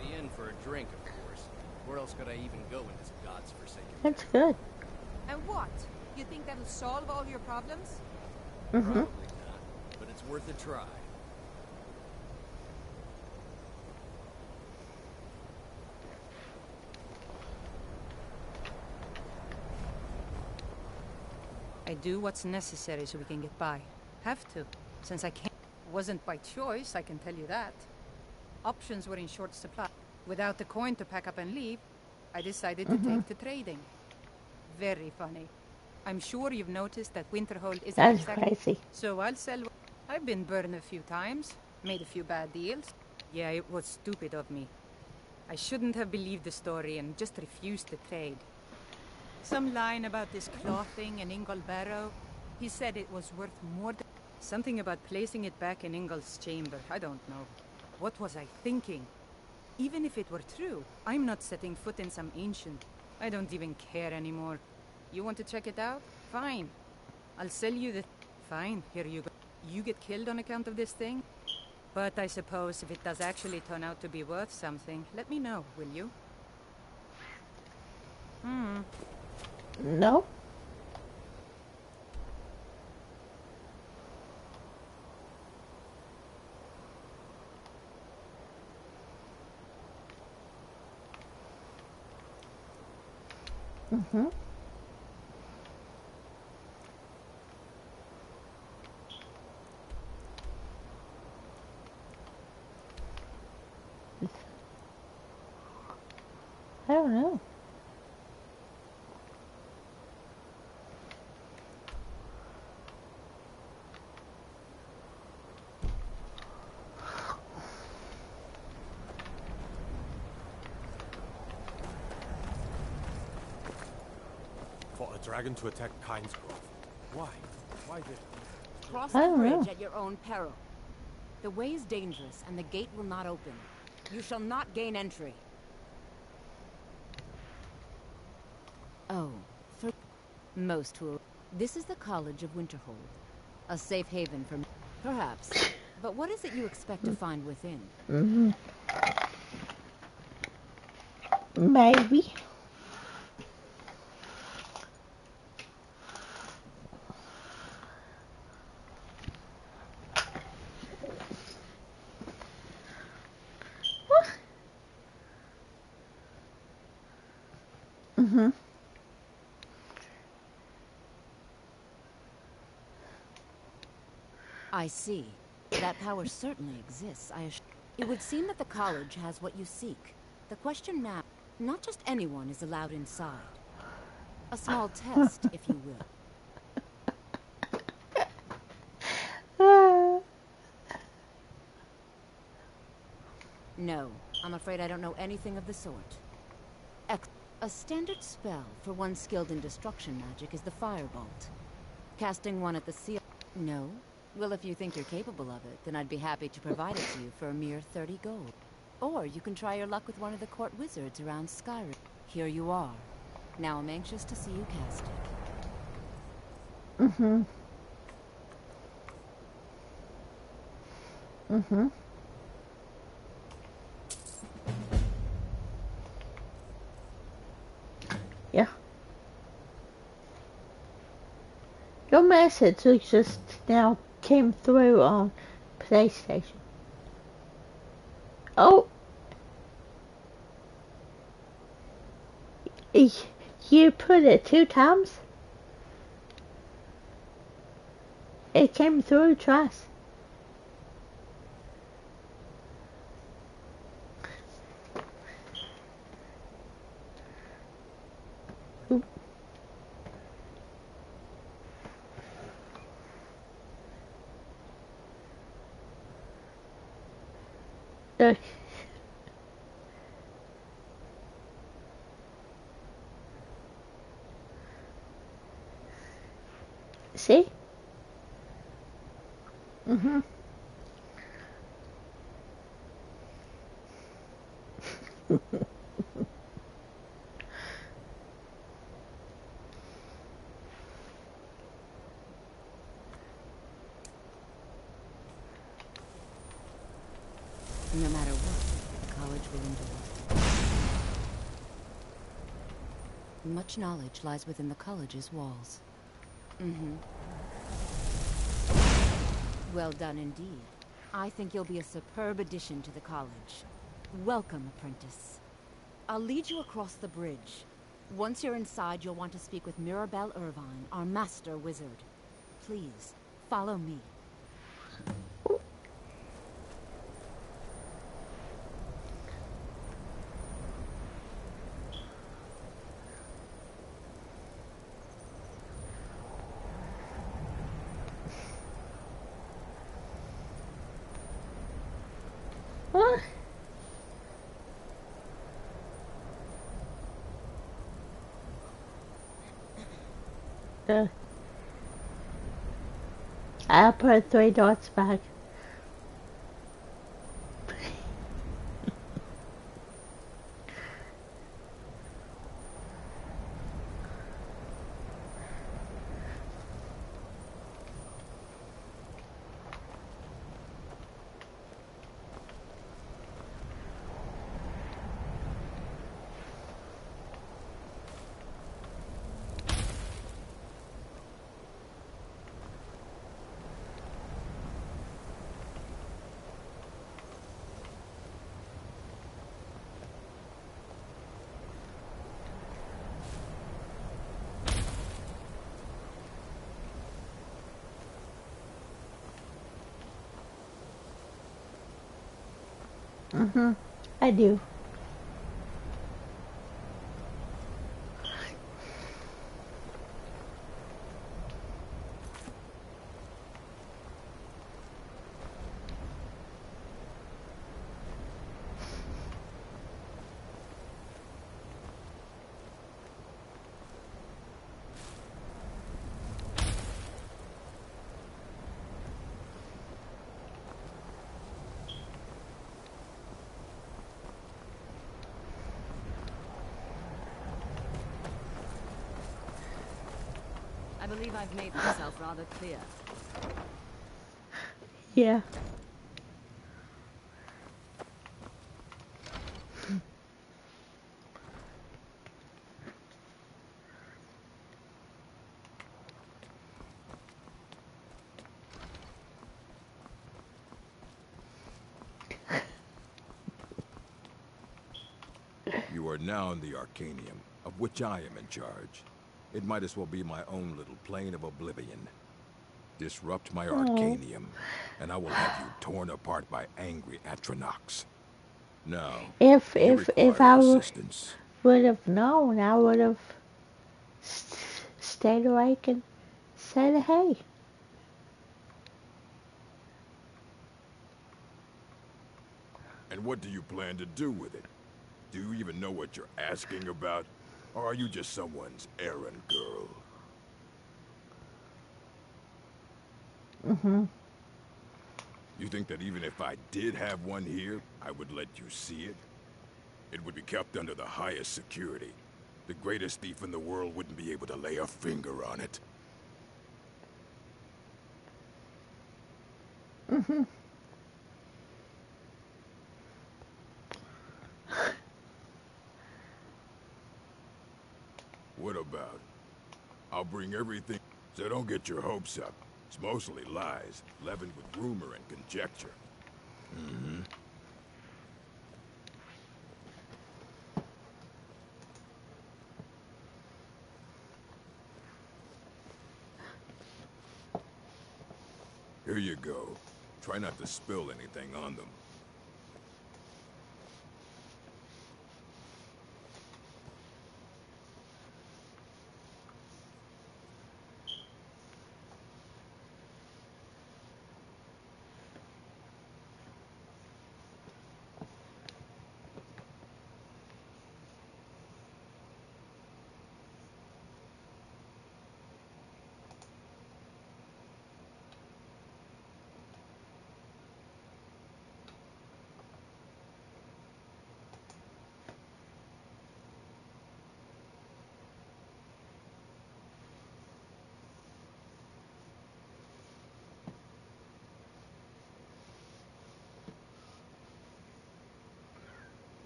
The inn for a drink, of course. Where else could I even go in this god's forsaken That's good. And what? You think that'll solve all your problems? Probably not, but it's worth a try. I do what's necessary so we can get by. Have to, since I can't. Wasn't by choice, I can tell you that. Options were in short supply. Without the coin to pack up and leave, I decided to take to trading. Very funny. I'm sure you've noticed that Winterhold isn't That's exactly... crazy. So I'll sell... I've been burned a few times, made a few bad deals. Yeah, it was stupid of me. I shouldn't have believed the story and just refused to trade. Some line about this clothing in Ingold Barrow. He said it was worth more than... Something about placing it back in Ingol's chamber. I don't know. What was I thinking? Even if it were true, I'm not setting foot in some ancient. I don't even care anymore. You want to check it out? Fine. I'll sell you the... Fine, here you go. You get killed on account of this thing? But I suppose if it does actually turn out to be worth something, let me know, will you? No. I don't know. For a dragon to attack Kynesgrove. Why? Why did... Cross I the don't bridge know. at your own peril. The way is dangerous, and the gate will not open. You shall not gain entry. Oh, for most will. This is the College of Winterhold, a safe haven for perhaps. But what is it you expect to find within? Maybe. I see. That power certainly exists. It would seem that the college has what you seek. The question now, not just anyone is allowed inside. A small test, if you will. No, I'm afraid I don't know anything of the sort. A standard spell for one skilled in destruction magic is the Firebolt. Casting one at the seal... No? Well, if you think you're capable of it, then I'd be happy to provide it to you for a mere 30 gold. Or you can try your luck with one of the court wizards around SKYRIM. Here you are. Now I'm anxious to see you cast it. Yeah. Your message just now came through on PlayStation. Oh. You put it 2 times? It came through twice. Oop. Look. See? No matter what, the college will endure. Much knowledge lies within the college's walls. Well done indeed. I think you'll be a superb addition to the college. Welcome, apprentice. I'll lead you across the bridge. Once you're inside, you'll want to speak with Mirabelle Irvine, our master wizard. Please, follow me. What? I'll put 3 dots back. I do. I believe I've made myself rather clear. Yeah. You are now in the Arcanium, of which I am in charge. It might as well be my own little plane of oblivion. Disrupt my Arcanium, and I will have you torn apart by angry Atronachs. Now, If do you if require I assistance? would have known, I would have stayed awake and said, "Hey." And what do you plan to do with it? Do you even know what you're asking about? Or are you just someone's errand girl? You think that even if I did have one here, I would let you see it? It would be kept under the highest security. The greatest thief in the world wouldn't be able to lay a finger on it. What about it? I'll bring everything, so don't get your hopes up. It's mostly lies, leavened with rumor and conjecture. Here you go. Try not to spill anything on them.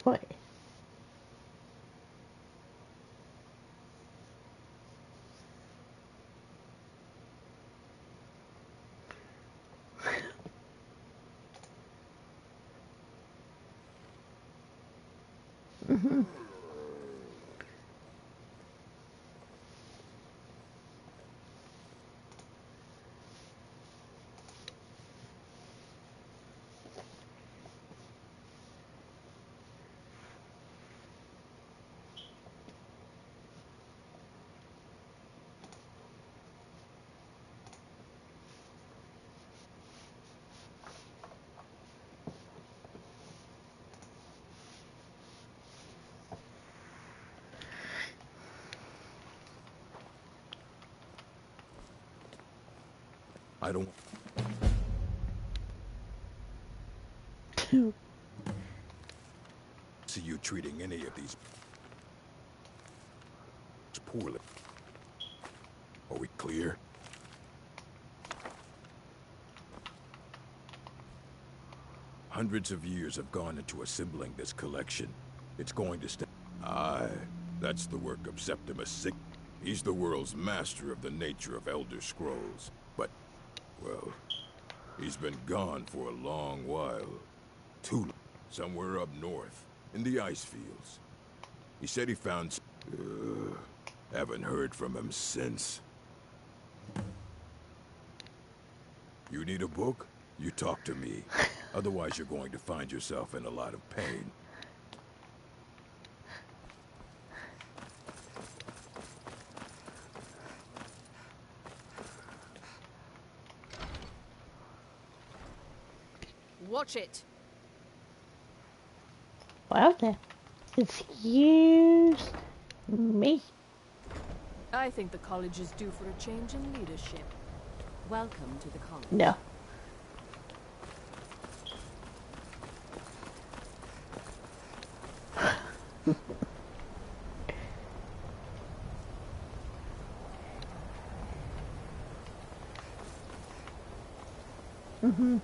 What? I don't see you treating any of these poorly. Are we clear? Hundreds of years have gone into assembling this collection. It's going to stay. Aye, that's the work of Septimus Sig. He's the world's master of the nature of Elder Scrolls. But, well, he's been gone for a long while. Somewhere up north, in the ice fields. He said he found... haven't heard from him since. You need a book? You talk to me. Otherwise, you're going to find yourself in a lot of pain. Watch it. Well then, excuse me. I think the college is due for a change in leadership. Welcome to the college. No. Mm-hmm.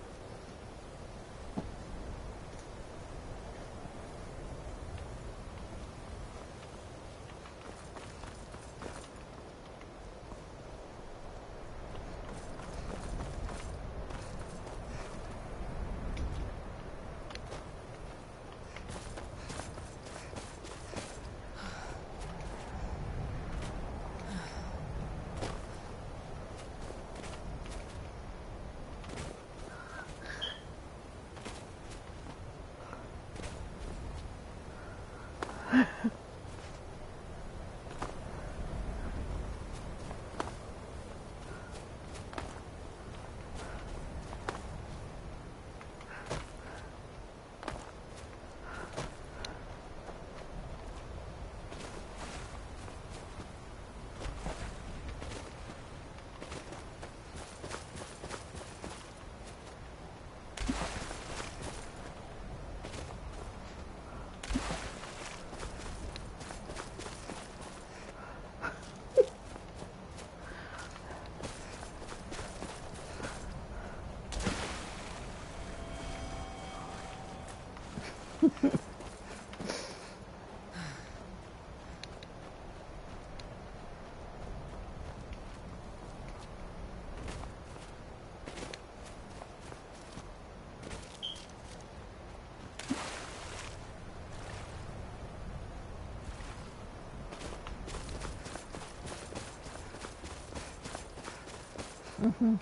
Mm-hmm.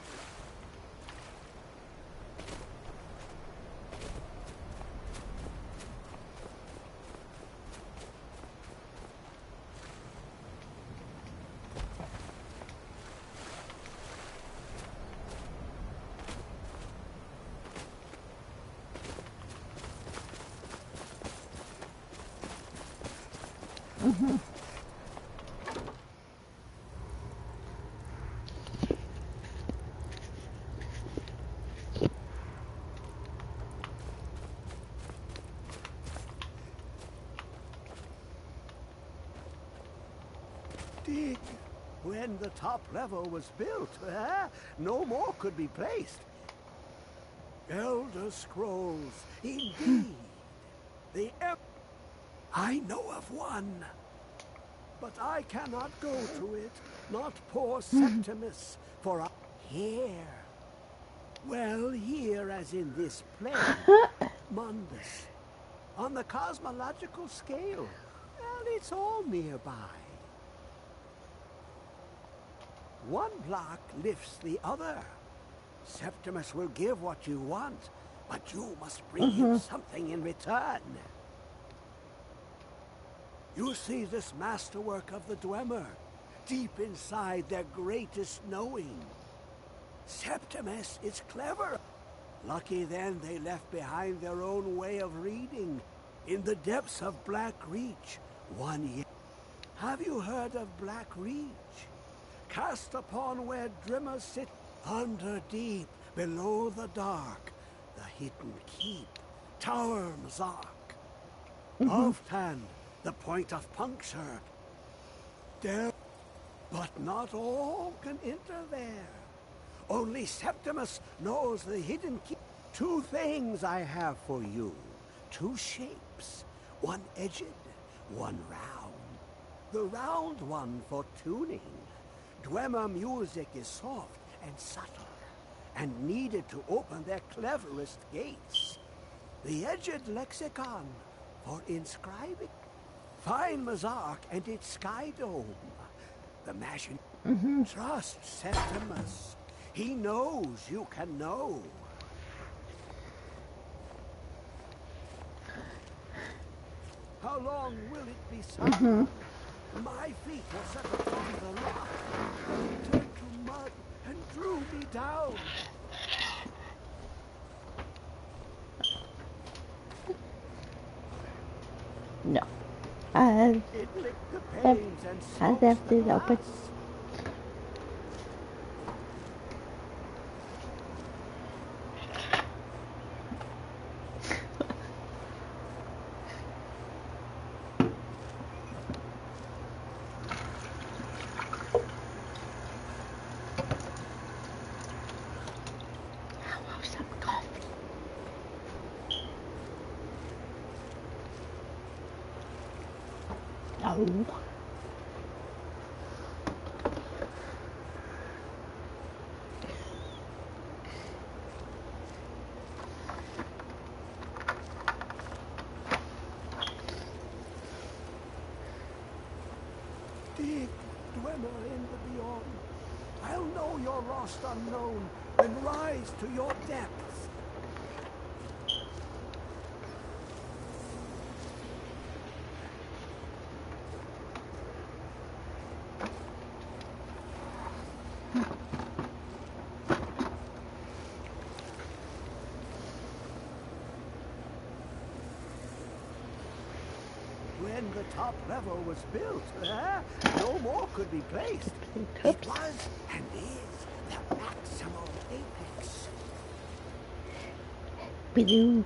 Mm-hmm. Dig. When the top level was built, no more could be placed. Elder Scrolls, indeed. I know of one, but I cannot go to it, not poor Septimus, for I... Here. Well, here as in this plane, Mundus. On the cosmological scale, well, it's all nearby. One block lifts the other. Septimus will give what you want, but you must bring him something in return. You see this masterwork of the Dwemer, deep inside their greatest knowing. Septimus is clever. Lucky then they left behind their own way of reading. In the depths of Black Reach, 1 year. Have you heard of Black Reach? Cast upon where Drimmers sit, under deep, below the dark, the hidden keep, Tower Mazark. Oftan, the point of puncture. There, but not all can enter there. Only Septimus knows the hidden key. 2 things I have for you. 2 shapes. One edged, one round. The round one for tuning. Dwemer music is soft and subtle, and needed to open their cleverest gates. The edged lexicon for inscribing. Find Mazark and its sky dome. The machine. Trust Septimus. He knows you can know. How long will it be sunk? My feet were set upon the rock, but it turned to mud and drew me down. No. I It licked the panes and I smoked left the it open. glass. No. Dig, dweller in the beyond. I'll know your lost unknown and rise to your depths. When the top level was built, no more could be placed. It was and is the maximal apex. Blue.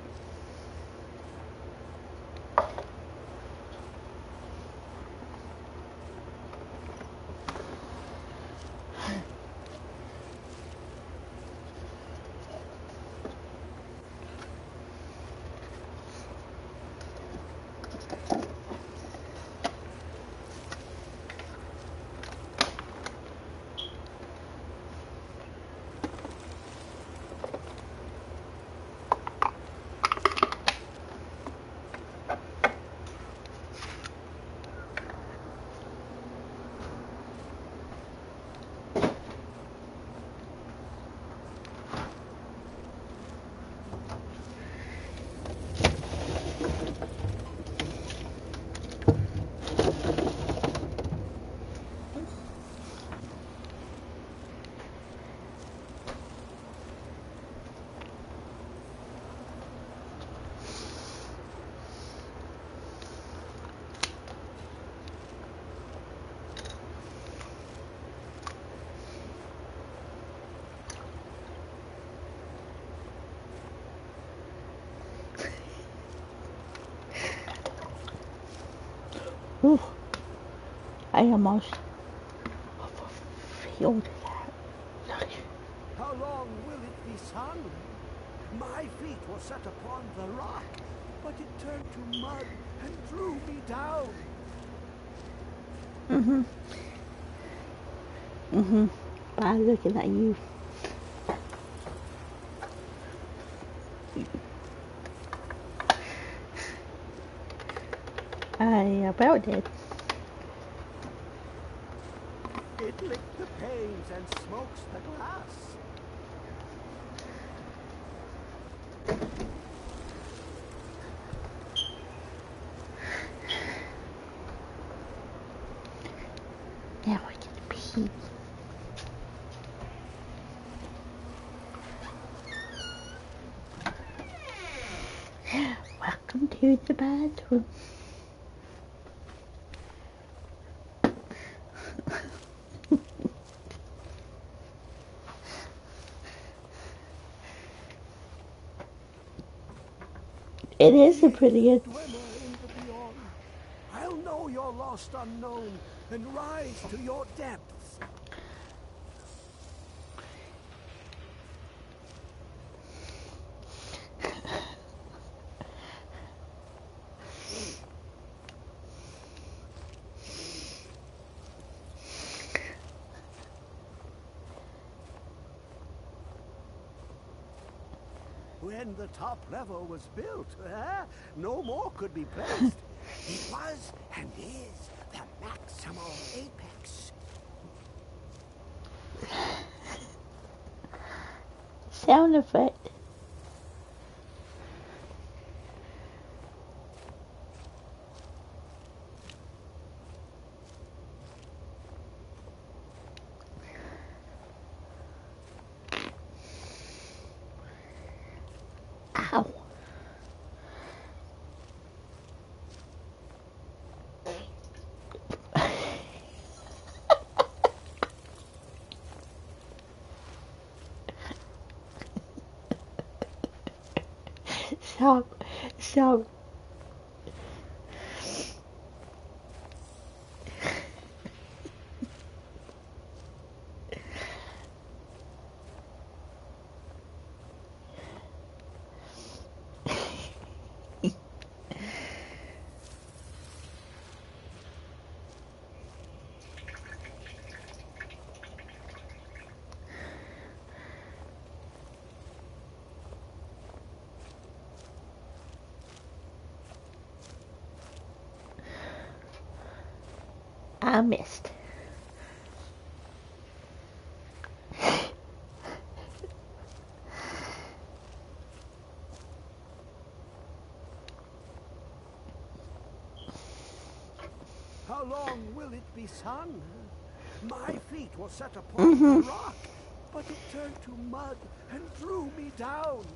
Ooh, I almost failed that. How long will it be sung? My feet were set upon the rock, but it turned to mud and drew me down. By looking at you. I about did. It licked the panes and smokes the glass. Now I can pee. Welcome to the bathroom. It is a pretty good. Dweller in the beyond, I'll know your lost unknown and rise to your depths. When the top level was built, no more could be placed. It was and is the maximal apex. Sound effect. Stop. I missed. How long will it be sun? My feet were set upon the rock, but it turned to mud and drew me down.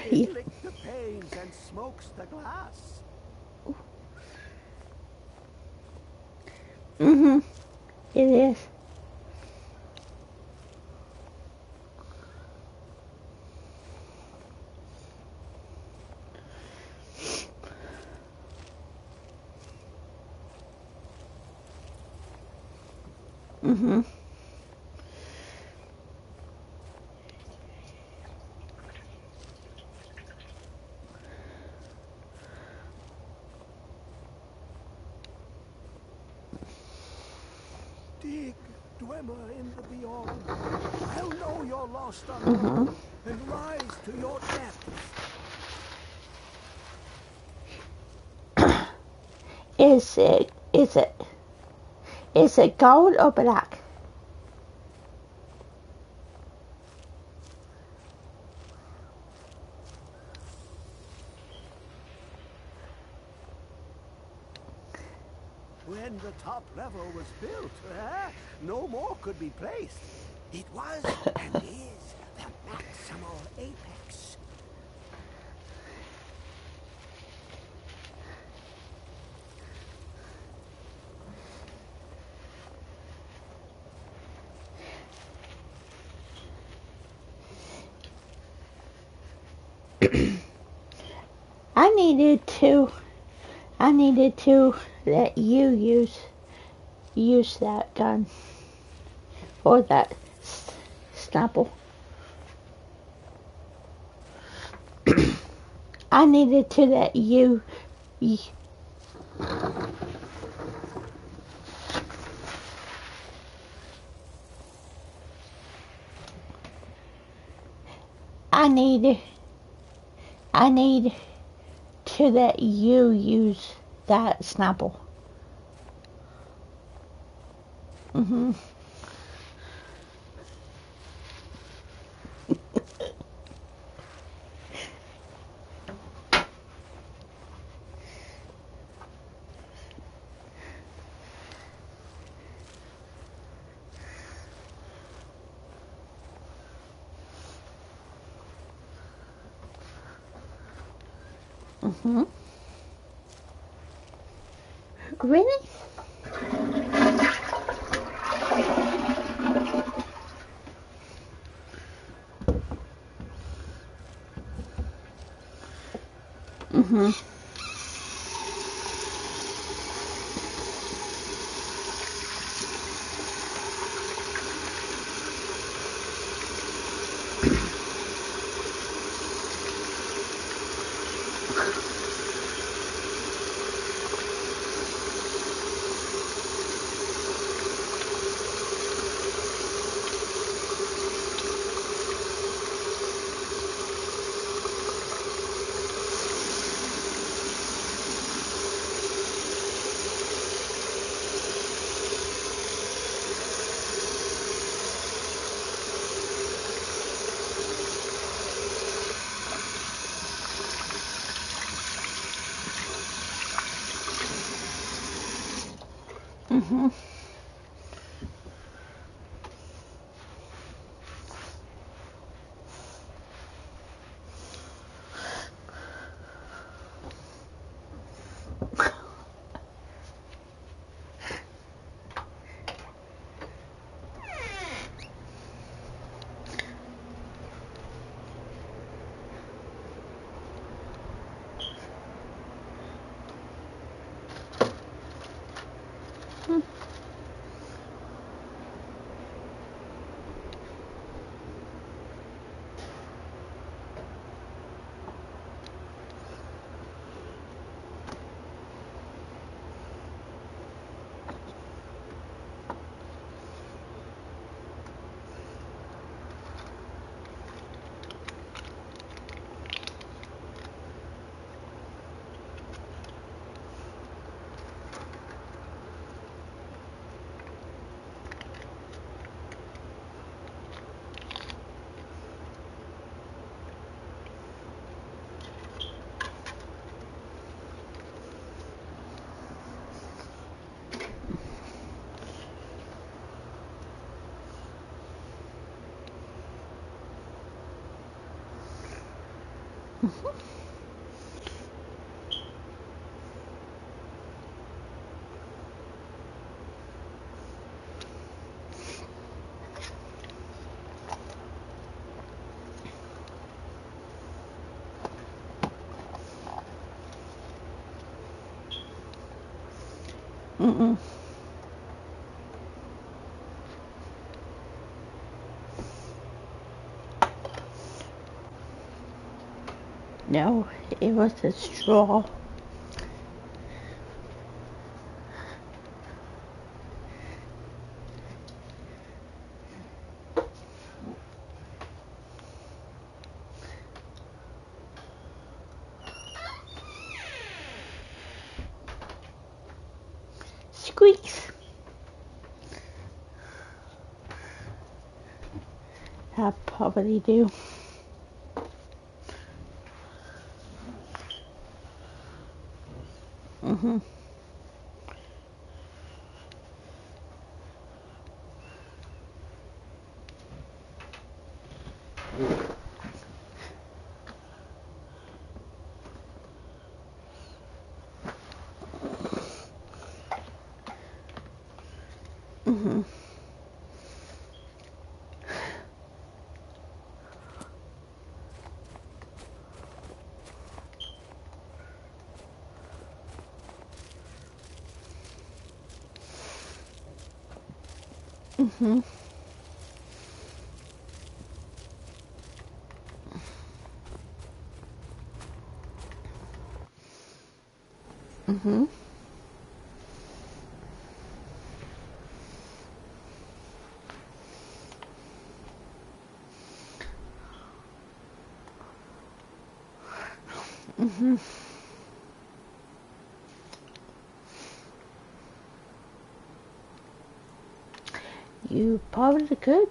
It licks the panes and smokes the glass. It is. Dig, Dwemer in the beyond. I'll know you're lost unknown and rise to your depths. Is it gold or black? When the top level was built, no more could be placed. It was and is the maximal apex. I needed to let you use that gun or that snapple. I needed to let you. I need to let you use that snapple. Really? Mm-mm. No, it was a straw. Squeaks. I probably do. Mm-hmm. Mm-hmm. Mm-hmm. Mm-hmm. Mm-hmm. You probably could.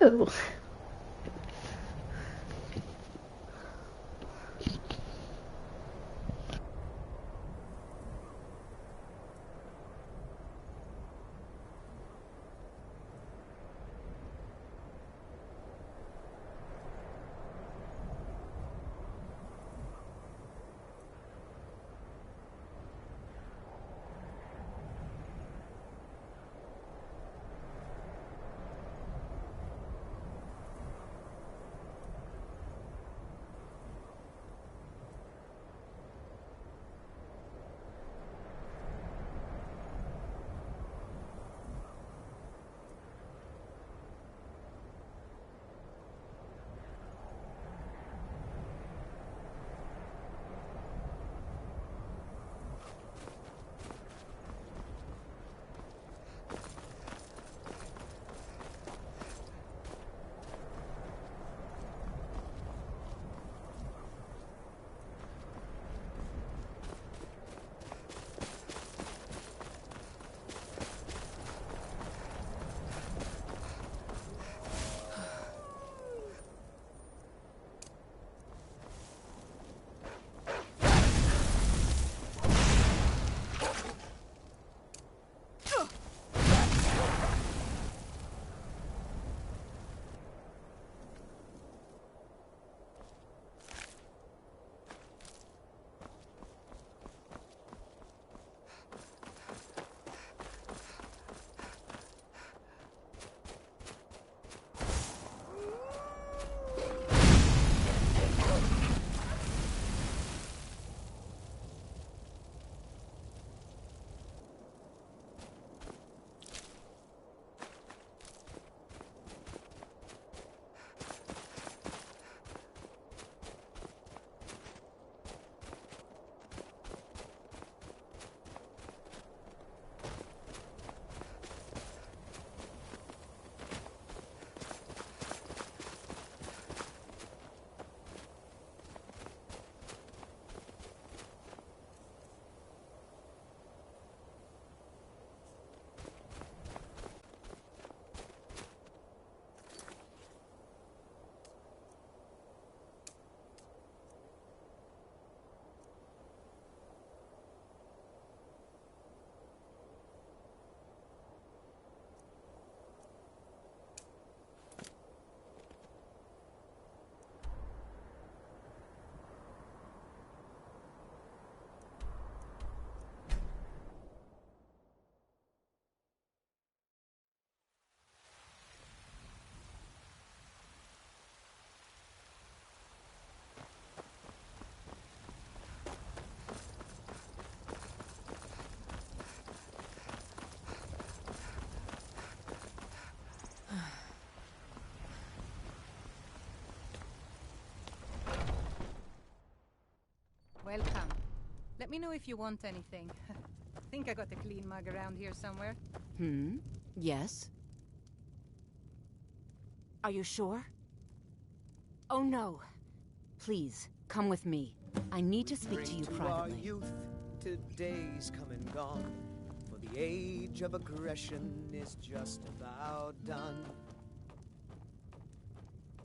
Ew. Welcome. Let me know if you want anything. I think I got a clean mug around here somewhere. Yes? Are you sure? Oh no. Please, come with me. I need to speak to you privately. Our youth, today's come and gone. For the age of aggression is just about done.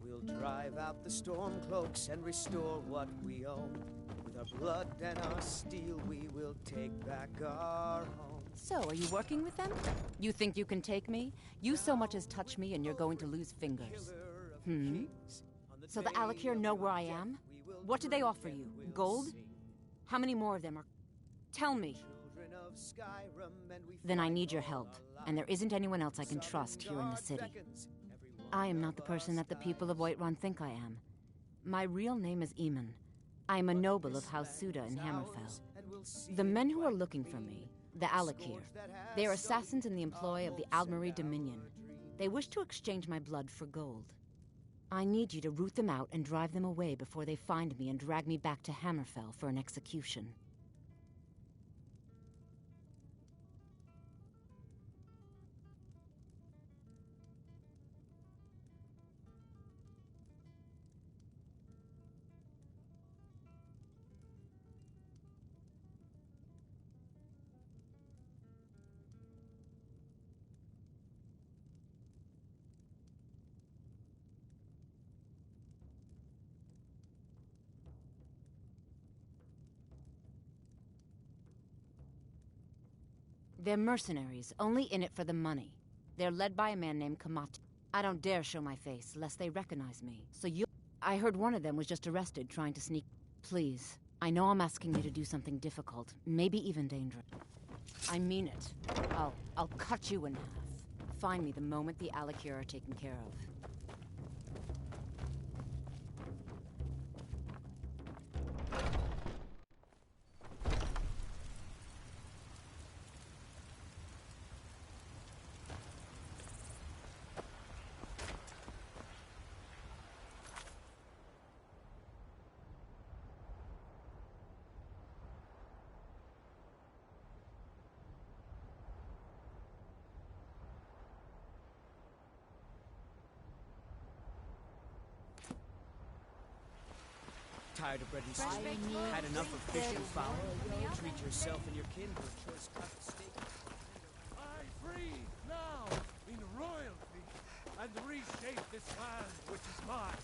We'll drive out the storm cloaks and restore what we own. With our blood and our steel, we will take back our home. So, are you working with them? You think you can take me? You so much as touch me and you're going to lose fingers. So the Alakir know where I am? What did they offer you? Gold? How many more of them are... Tell me. Then I need your help, and there isn't anyone else I can trust here in the city. I am not the person that the people of Whiterun think I am. My real name is Eamon. I am a noble of House Suda in Hammerfell. The men who are looking for me, the Alakir, they are assassins in the employ of the Aldmeri Dominion. They wish to exchange my blood for gold. I need you to root them out and drive them away before they find me and drag me back to Hammerfell for an execution. They're mercenaries, only in it for the money. They're led by a man named Kamati. I don't dare show my face, lest they recognize me. So I heard one of them was just arrested trying to sneak... Please, I know I'm asking you to do something difficult, maybe even dangerous. I mean it. I'll cut you in half. Find me the moment the Alakir are taken care of. Tired of bread and steak? Had enough of fish and fowl? Treat yourself and your kin to a choice cut of steak. I free now in royalty and reshape this land which is mine.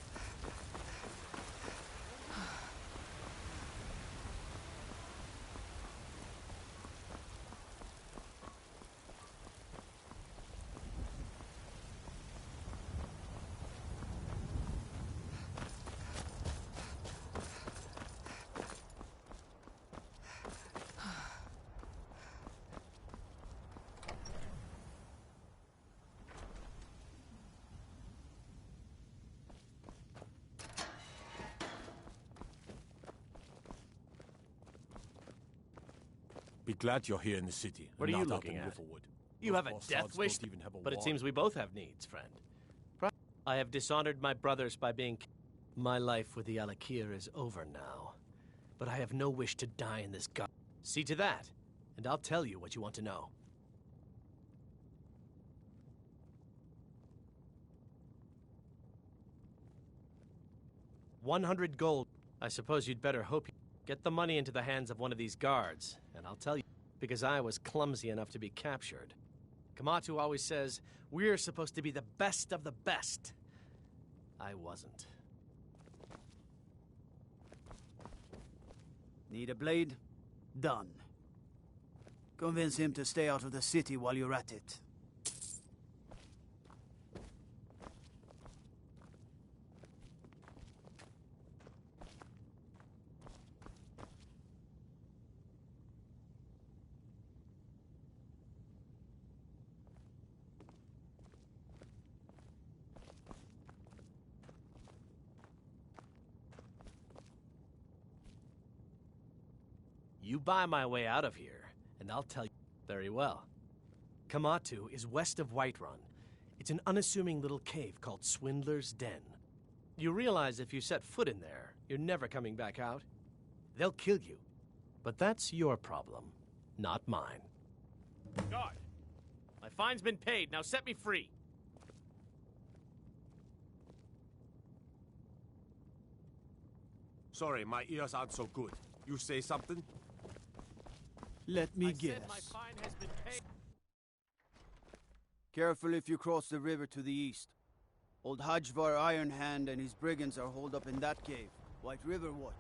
Be glad you're here in the city. What are you not out looking in at? Riverwood. You have a Those death bastards wish, don't even have a but it warrant. seems we both have needs, friend. I have dishonored my brothers by being... My life with the Alakir is over now. But I have no wish to die in this garden. See to that, and I'll tell you what you want to know. 100 gold. I suppose you'd better hope you get the money into the hands of one of these guards, and I'll tell you, because I was clumsy enough to be captured. Kamatu always says, we're supposed to be the best of the best. I wasn't. Need a blade? Done. Convince him to stay out of the city while you're at it. You buy my way out of here, and I'll tell you very well. Kamatu is west of Whiterun. It's an unassuming little cave called Swindler's Den. You realize if you set foot in there, you're never coming back out? they'll kill you. But that's your problem, not mine. Guard! My fine's been paid, now set me free! Sorry, my ears aren't so good. You say something? Let me guess. My fine has been paid. Careful if you cross the river to the east. Old Hajvar Ironhand and his brigands are holed up in that cave. White River Watch.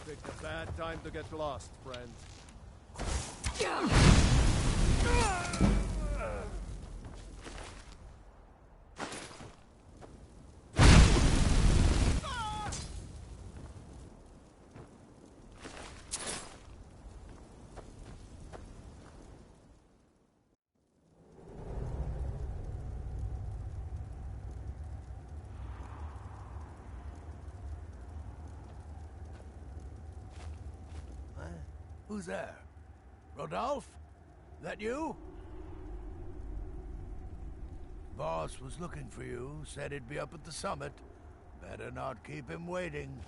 Picked a bad time to get lost, friend. Who's there? Rodolphe? That you? Boss was looking for you, said he'd be up at the summit. Better not keep him waiting.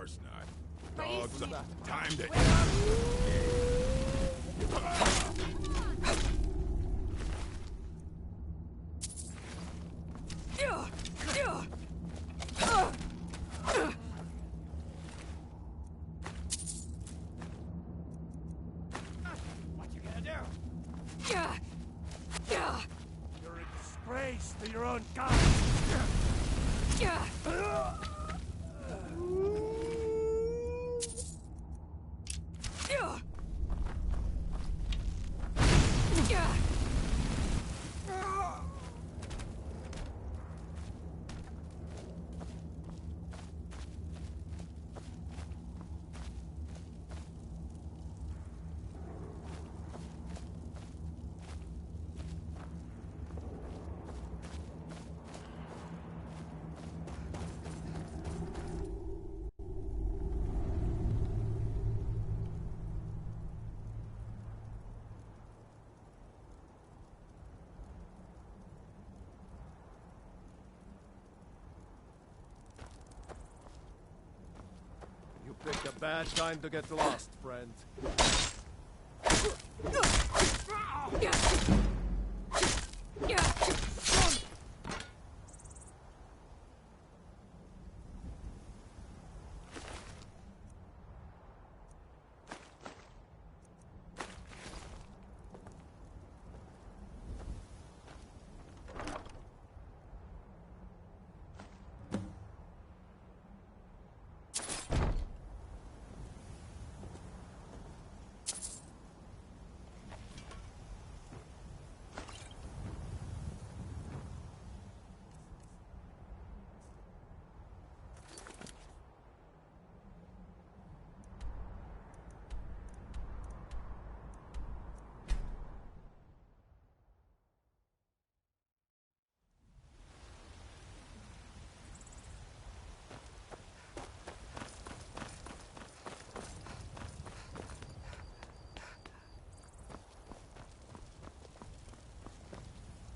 course not. Dogs, time to... What you gonna do? You're a disgrace to your own kind. You picked a bad time to get lost, friend.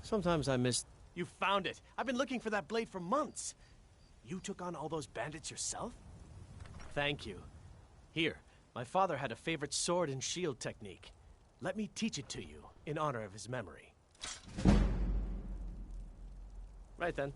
Sometimes I miss... You found it! I've been looking for that blade for months! You took on all those bandits yourself? Thank you. Here, my father had a favorite sword and shield technique. Let me teach it to you, in honor of his memory. Right then.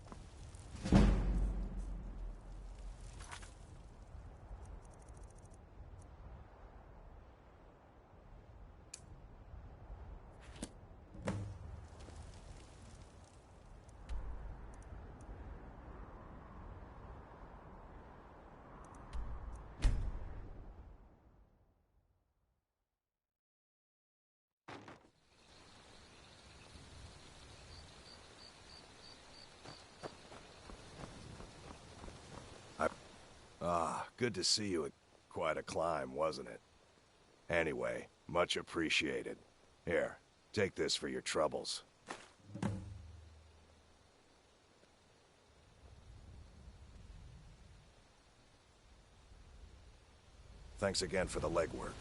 Good to see you. Quite a climb, wasn't it? Anyway, much appreciated. Here, take this for your troubles. Thanks again for the legwork.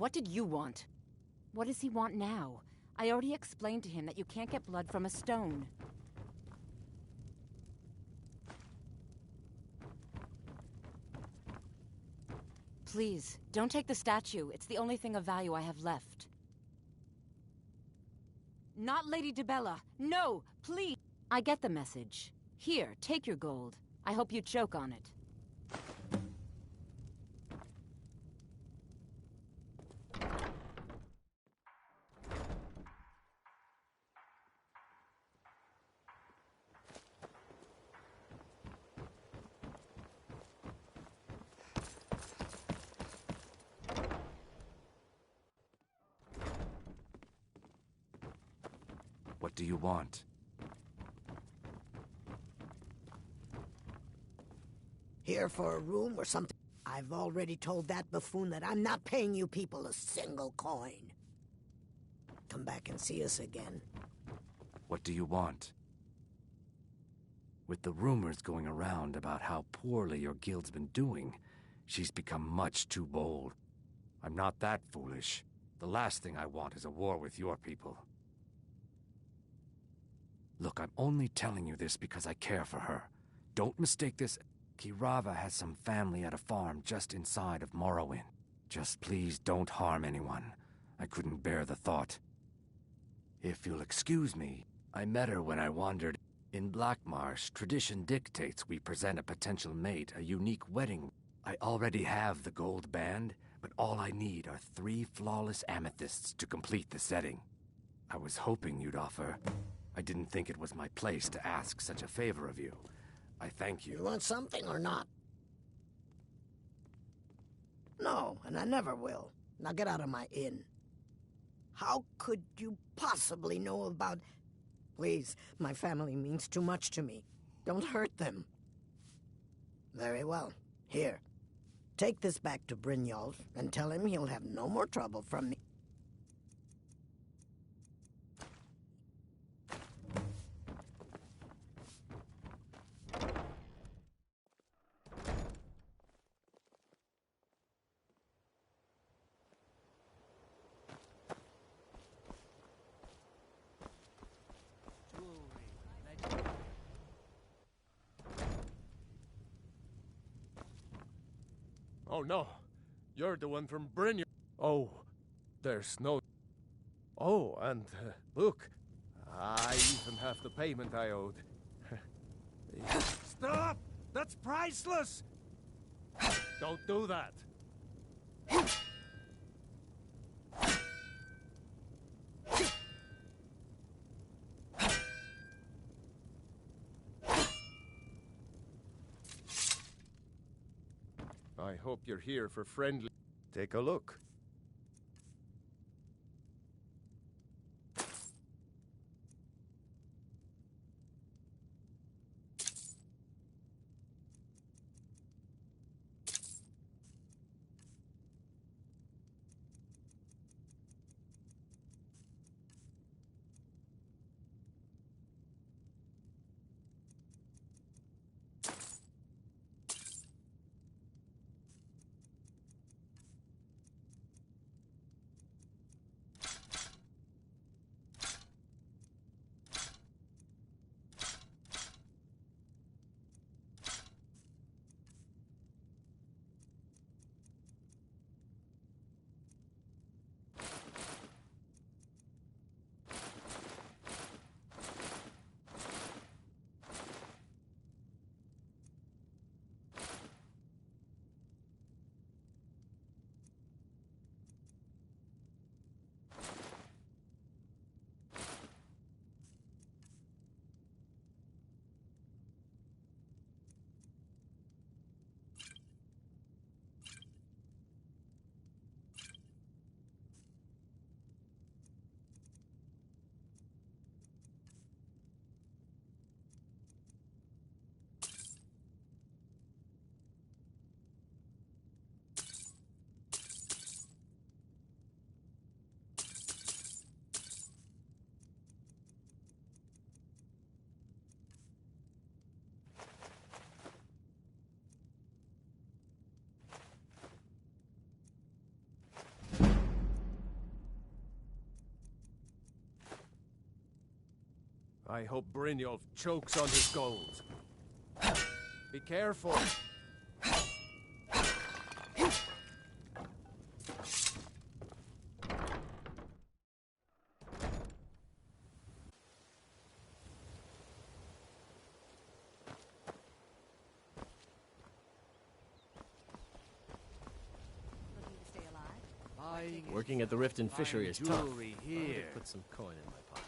What did you want? What does he want now? I already explained to him that you can't get blood from a stone. Please, don't take the statue. It's the only thing of value I have left. Not Lady DeBella. No, please. I get the message. Here, take your gold. I hope you choke on it. What do you want? Here for a room or something? I've already told that buffoon that I'm not paying you people a single coin. Come back and see us again. What do you want? With the rumors going around about how poorly your guild's been doing, she's become much too bold. I'm not that foolish. The last thing I want is a war with your people. Look, I'm only telling you this because I care for her. Don't mistake this. Kirava has some family at a farm just inside of Morrowind. Just please don't harm anyone. I couldn't bear the thought. If you'll excuse me, I met her when I wandered. In Blackmarsh, tradition dictates we present a potential mate a unique wedding. I already have the gold band, but all I need are 3 flawless amethysts to complete the setting. I was hoping you'd offer. I didn't think it was my place to ask such a favor of you. I thank you. You want something or not? No, and I never will. Now get out of my inn. How could you possibly know about... Please, my family means too much to me. Don't hurt them. Very well. Here. Take this back to Brynjolf and tell him he'll have no more trouble from me. Oh no, you're the one from Brynjolf. Oh, there's no... Oh, and look, I even have the payment I owed. Stop! That's priceless! Don't do that. I hope you're here for friendly... Take a look. I hope Brynjolf chokes on his gold. Be careful. Working at the Riften Fishery is tough. Jewelry I need to here. put some coin in my pocket.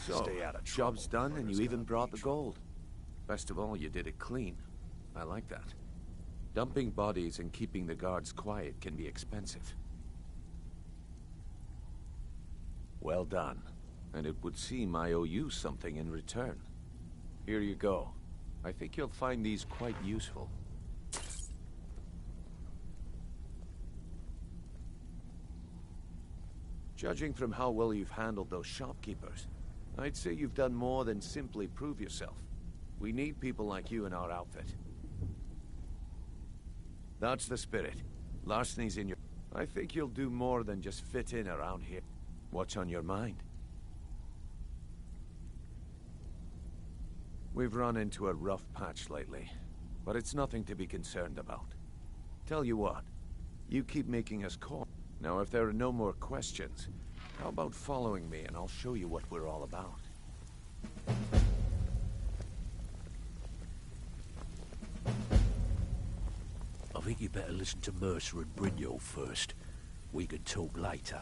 So, job's done and you even brought the gold. Best of all, you did it clean. I like that. Dumping bodies and keeping the guards quiet can be expensive. Well done. And it would seem I owe you something in return. Here you go. I think you'll find these quite useful. Judging from how well you've handled those shopkeepers, I'd say you've done more than simply prove yourself. We need people like you in our outfit. That's the spirit. Larceny's in your... I think you'll do more than just fit in around here. What's on your mind? We've run into a rough patch lately, but it's nothing to be concerned about. Tell you what, you keep making us call. Now, if there are no more questions, how about following me and I'll show you what we're all about. I think you better listen to Mercer and Brynjolf first. We can talk later.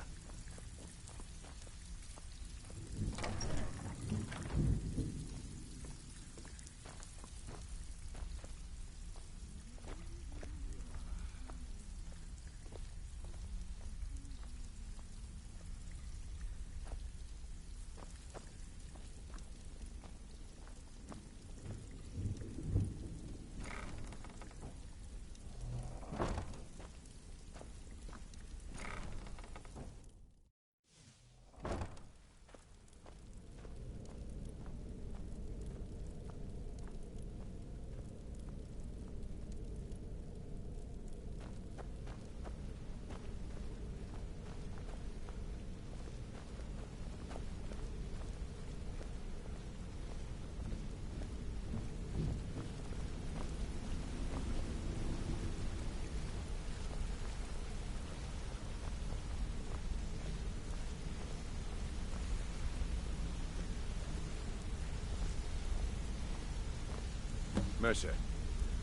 Mercer,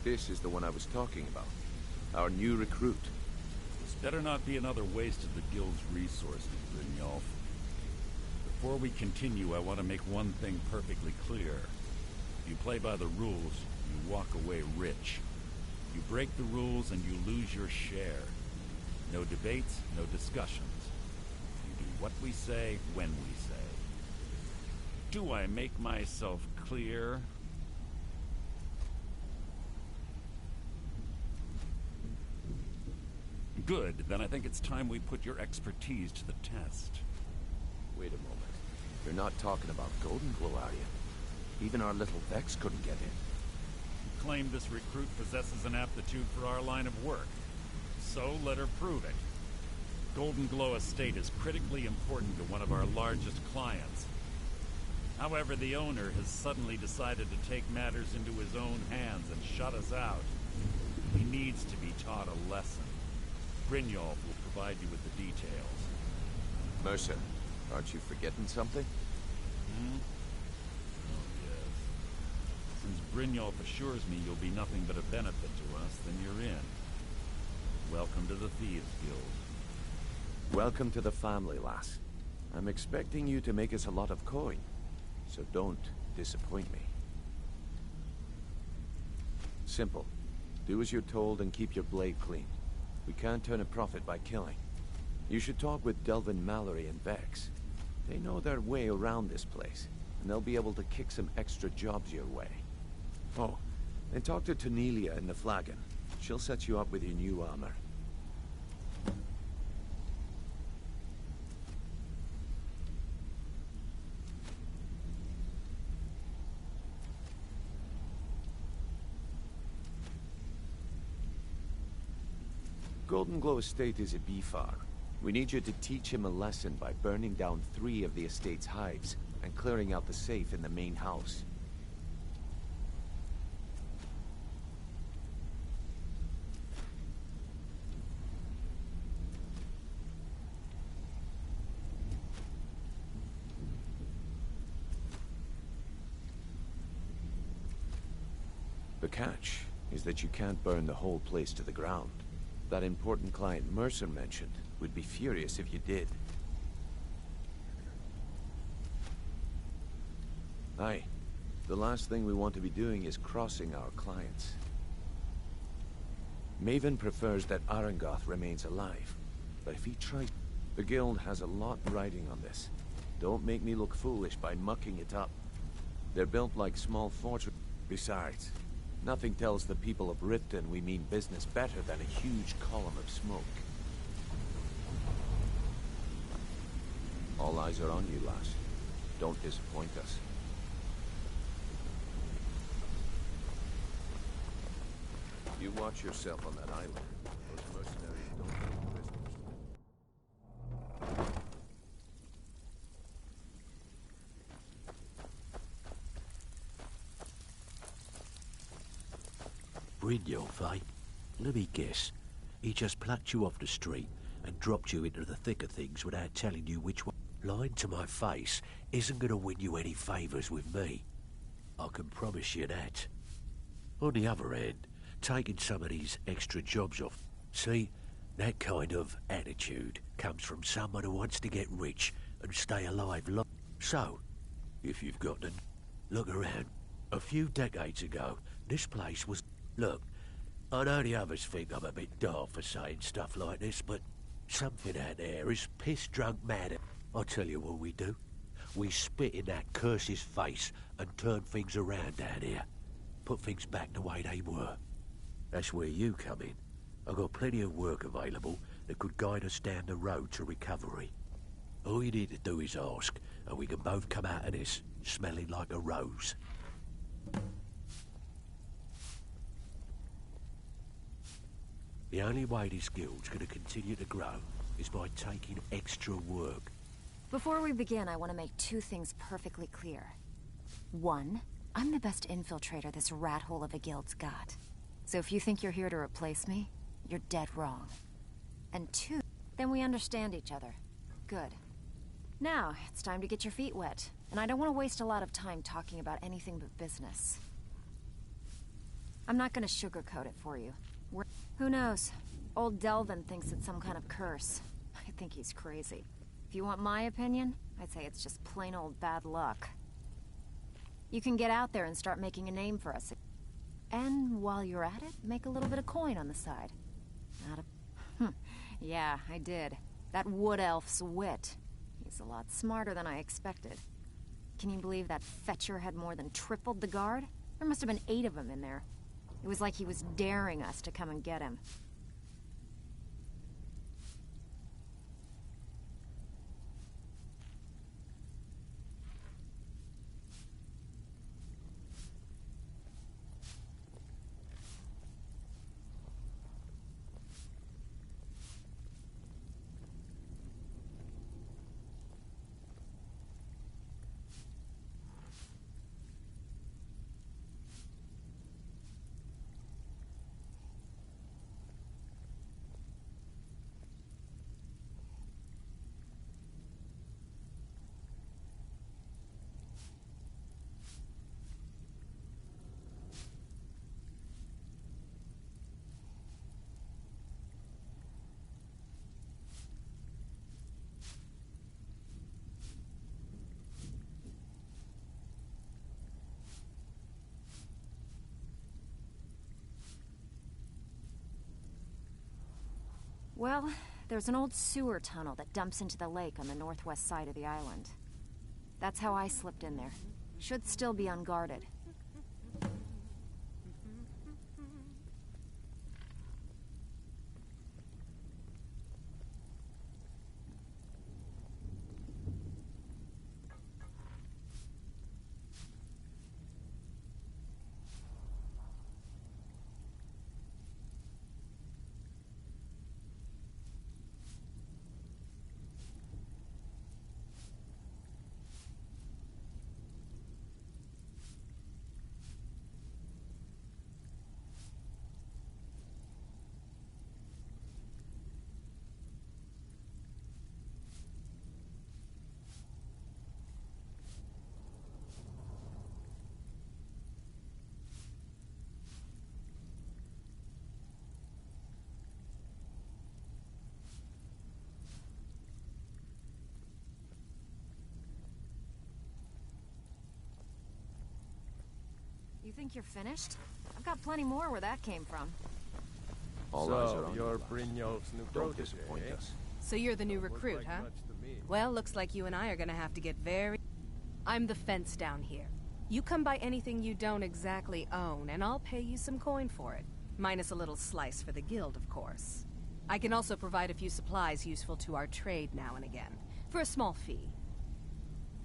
this is the one I was talking about. Our new recruit. This better not be another waste of the guild's resources, Brynjolf. Before we continue, I want to make one thing perfectly clear. If you play by the rules, you walk away rich. You break the rules and you lose your share. No debates, no discussions. You do what we say, when we say. Do I make myself clear? Good, then I think it's time we put your expertise to the test. Wait a moment. You're not talking about Golden Glow, are you? Even our little Vex couldn't get in. You claim this recruit possesses an aptitude for our line of work. So let her prove it. Golden Glow Estate is critically important to one of our largest clients. However, the owner has suddenly decided to take matters into his own hands and shut us out. He needs to be taught a lesson. Brynjolf will provide you with the details. Mercer, aren't you forgetting something? Hmm? Oh, yes. Since Brynjolf assures me you'll be nothing but a benefit to us, then you're in. Welcome to the Thieves Guild. Welcome to the family, lass. I'm expecting you to make us a lot of coin, so don't disappoint me. Simple. Do as you're told and keep your blade clean. We can't turn a profit by killing. You should talk with Delvin Mallory and Vex. They know their way around this place, and they'll be able to kick some extra jobs your way. Oh, and talk to Tanelia in the Flagon. She'll set you up with your new armor. Golden Glow Estate is a bee farm. We need you to teach him a lesson by burning down 3 of the estate's hives and clearing out the safe in the main house. The catch is that you can't burn the whole place to the ground. That important client Mercer mentioned would be furious if you did. Aye. The last thing we want to be doing is crossing our clients. Maven prefers that Arangoth remains alive, but if he tries... The guild has a lot riding on this. Don't make me look foolish by mucking it up. They're built like small fortresses. Besides, nothing tells the people of Riften we mean business better than a huge column of smoke. All eyes are on you, lass. Don't disappoint us. You watch yourself on that island. Those mercenaries don't take prisoners. Brynjolf, eh? Let me guess. He just plucked you off the street and dropped you into the thick of things without telling you which one. Lying to my face isn't going to win you any favours with me. I can promise you that. On the other hand, taking some of these extra jobs off... See, that kind of attitude comes from someone who wants to get rich and stay alive long. So, if you've got to look around, a few decades ago, this place was... Look, I know the others think I'm a bit daft for saying stuff like this, but something out there is piss-drunk mad. I'll tell you what we do. We spit in that curse's face and turn things around down here. Put things back the way they were. That's where you come in. I've got plenty of work available that could guide us down the road to recovery. All you need to do is ask, and we can both come out of this smelling like a rose. The only way this guild's going to continue to grow is by taking extra work. Before we begin, I want to make 2 things perfectly clear. 1, I'm the best infiltrator this rat hole of a guild's got. So if you think you're here to replace me, you're dead wrong. And 2, then we understand each other. Good. Now, it's time to get your feet wet. And I don't want to waste a lot of time talking about anything but business. I'm not going to sugarcoat it for you. Who knows? Old Delvin thinks it's some kind of curse. I think he's crazy. If you want my opinion, I'd say it's just plain old bad luck. You can get out there and start making a name for us. And while you're at it, make a little bit of coin on the side. Not a... Yeah, I did. That wood elf's wit. He's a lot smarter than I expected. Can you believe that fetcher had more than tripled the guard? There must have been 8 of them in there. It was like he was daring us to come and get him. Well, there's an old sewer tunnel that dumps into the lake on the northwest side of the island. That's how I slipped in there. Should still be unguarded. You think you're finished? I've got plenty more where that came from. All eyes are on you're Brynjolf's new Don't protege, disappoint eh? us. So you're the new recruit, huh? Well, looks like you and I are gonna have to get very... I'm the fence down here. You come by anything you don't exactly own, and I'll pay you some coin for it. Minus a little slice for the guild, of course. I can also provide a few supplies useful to our trade now and again, for a small fee.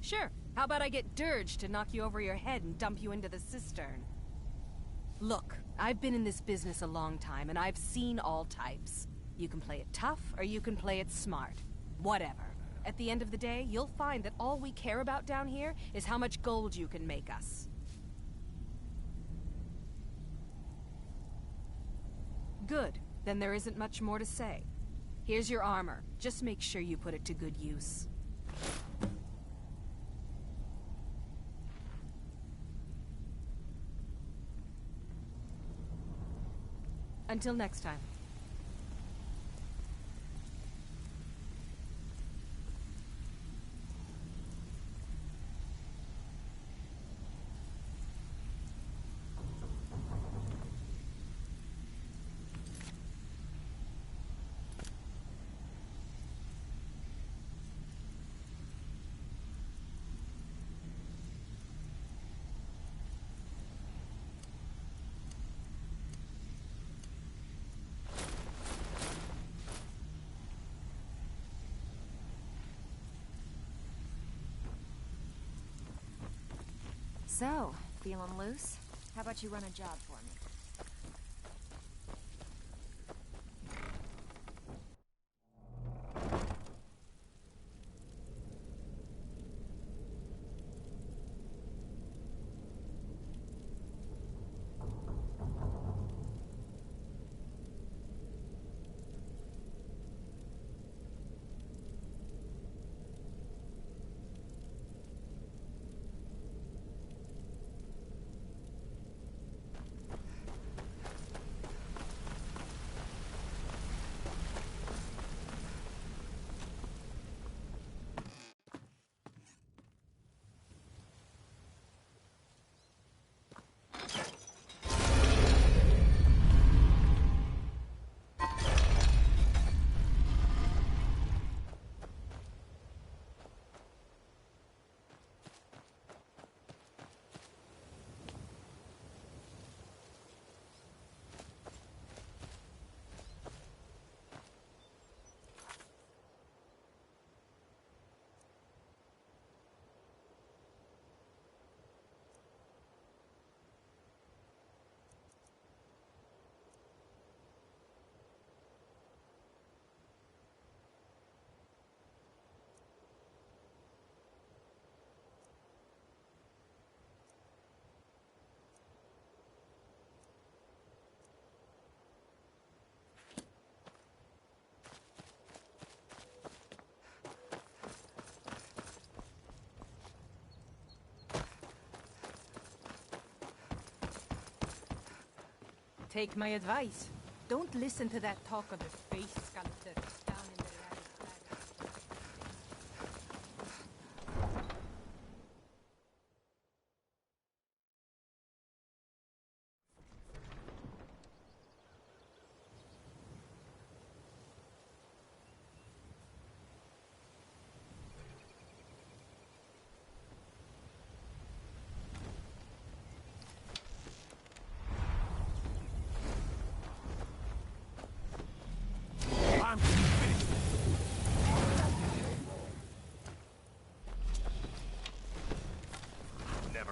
Sure, how about I get Dirge to knock you over your head and dump you into the cistern? Look, I've been in this business a long time, and I've seen all types. You can play it tough, or you can play it smart. Whatever. At the end of the day, you'll find that all we care about down here is how much gold you can make us. Good. Then there isn't much more to say. Here's your armor. Just make sure you put it to good use. Until next time. So, feeling loose? How about you run a job for me? Take my advice. Don't listen to that talk of the face sculptor down in the rabbit flag.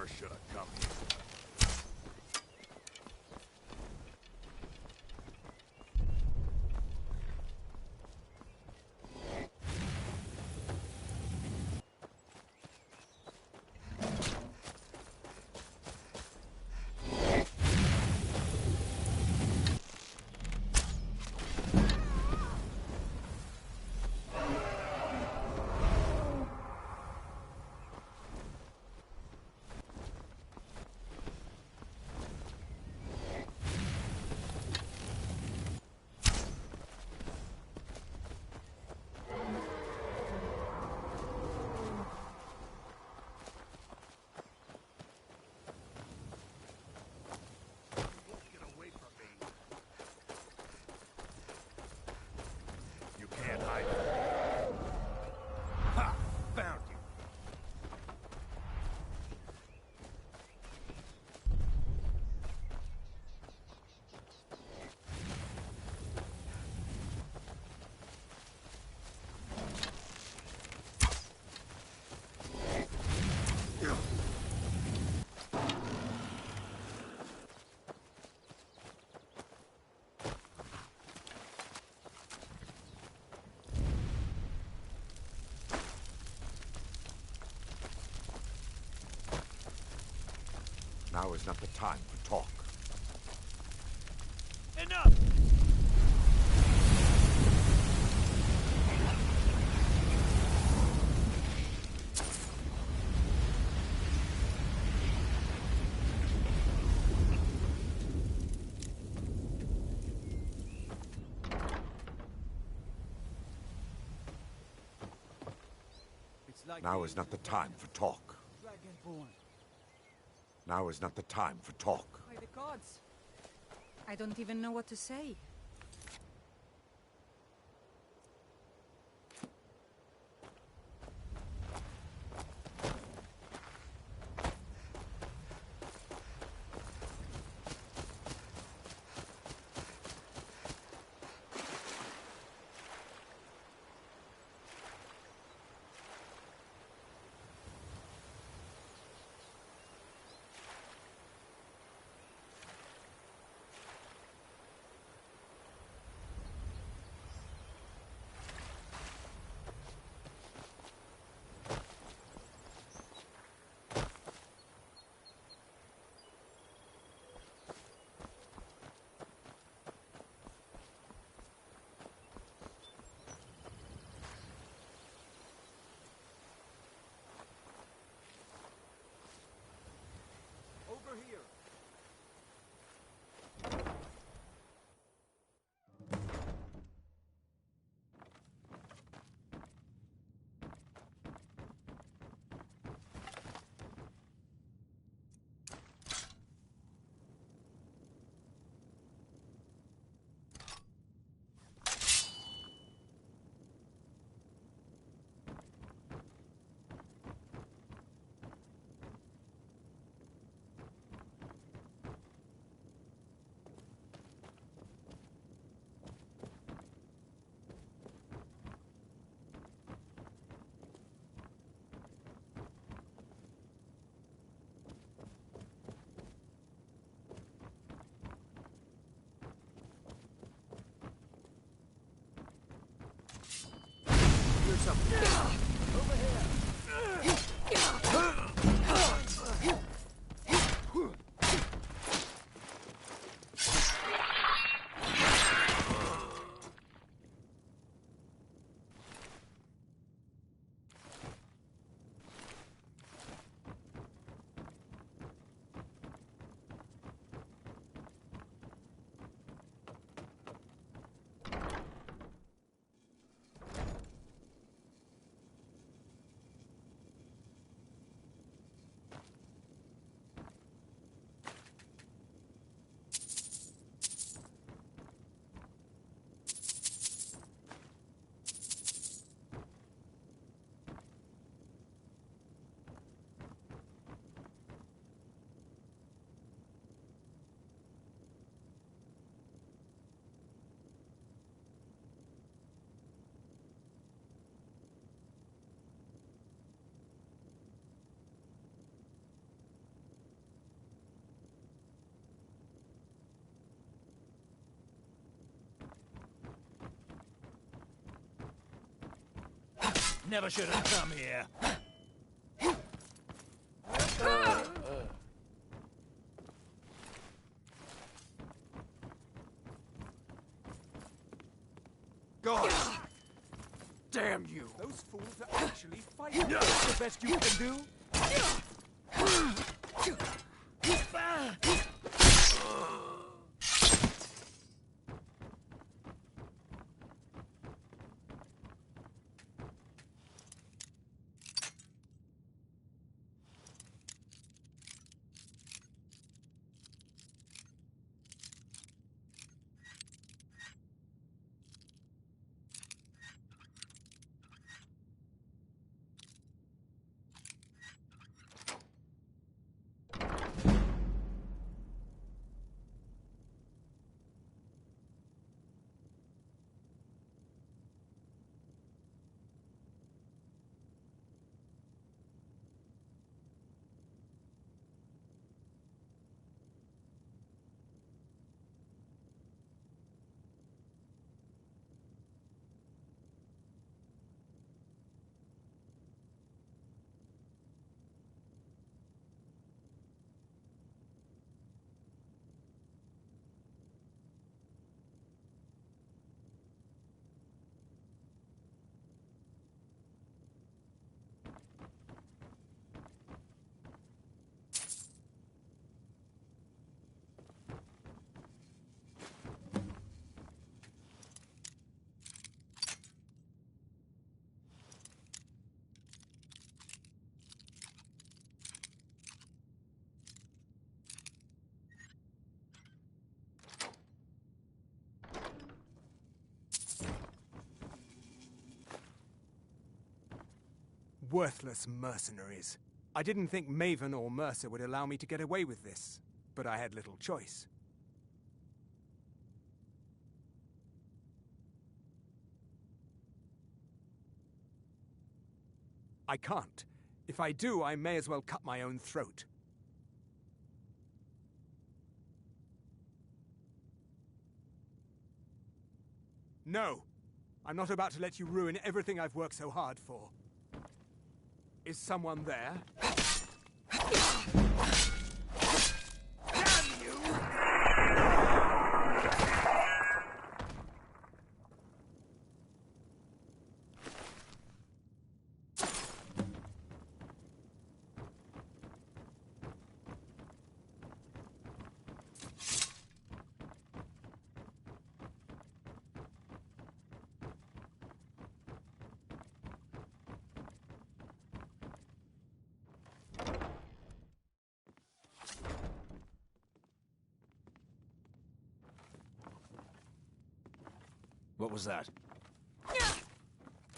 never should have come here. Now is not the time for talk. Enough! Now is not the time for talk. Dragonborn. Now is not the time for talk. By the gods. I don't even know what to say. Over here. Here's something. Over here. never should have come here. God! Damn you! Those fools are actually fighting. That's the best you can do? Worthless mercenaries. I didn't think Maven or Mercer would allow me to get away with this, but I had little choice. I can't. If I do, I may as well cut my own throat. No! I'm not about to let you ruin everything I've worked so hard for. Is someone there? Damn you! What was that?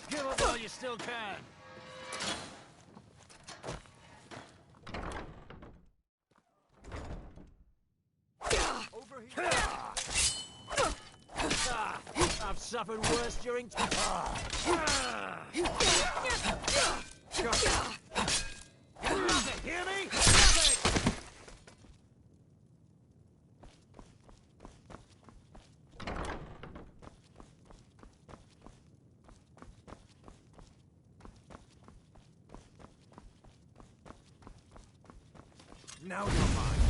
Give up while you still can! Over here! I've suffered worse during... Nothing, hear me? Nothing! Now you're mine.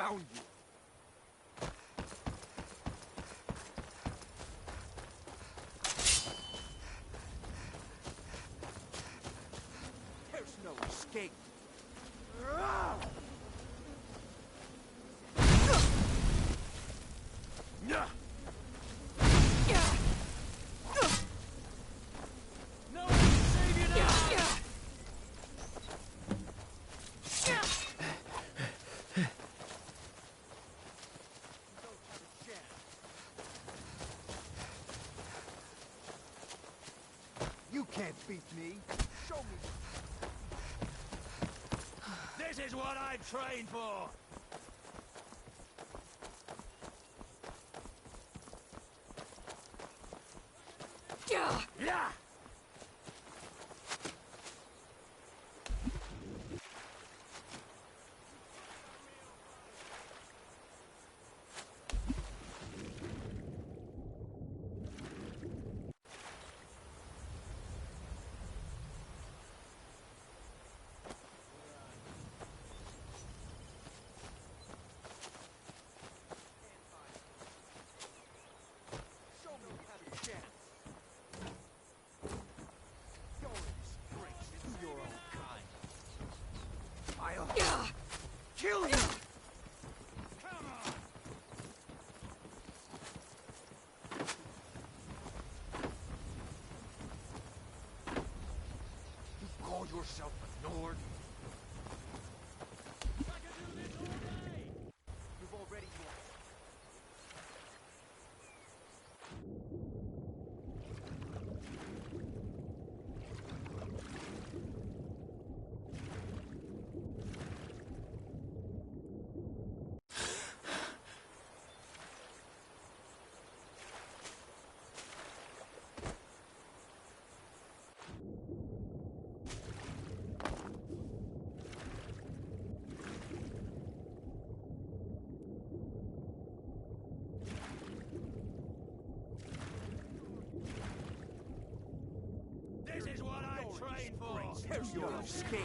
found you! There's no escape. No one can save you now! You can't beat me. Show me. This is what I trained for! Yeah! Show me you have a chance. You're a disgrace to your own kind. I'll kill you! Come on! You call yourself a Nord? I can do this all day! You've already won. This is what I trained for! There's your escape.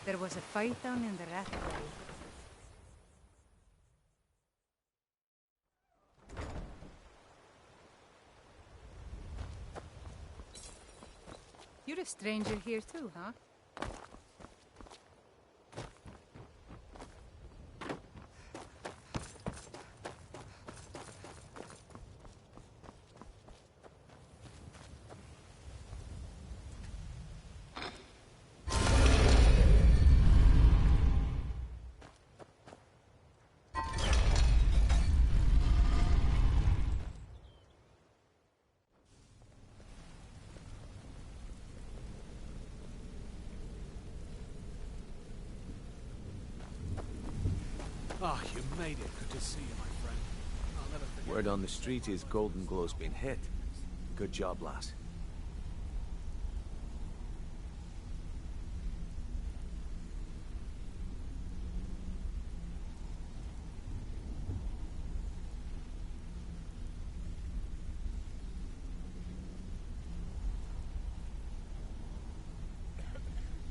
There was a fight down in the Rathway. You're a stranger here too, huh? Ah, you made it. Good to see you, my friend. I'll never forget. Word on the street is Golden Glow's been hit. Good job, lass.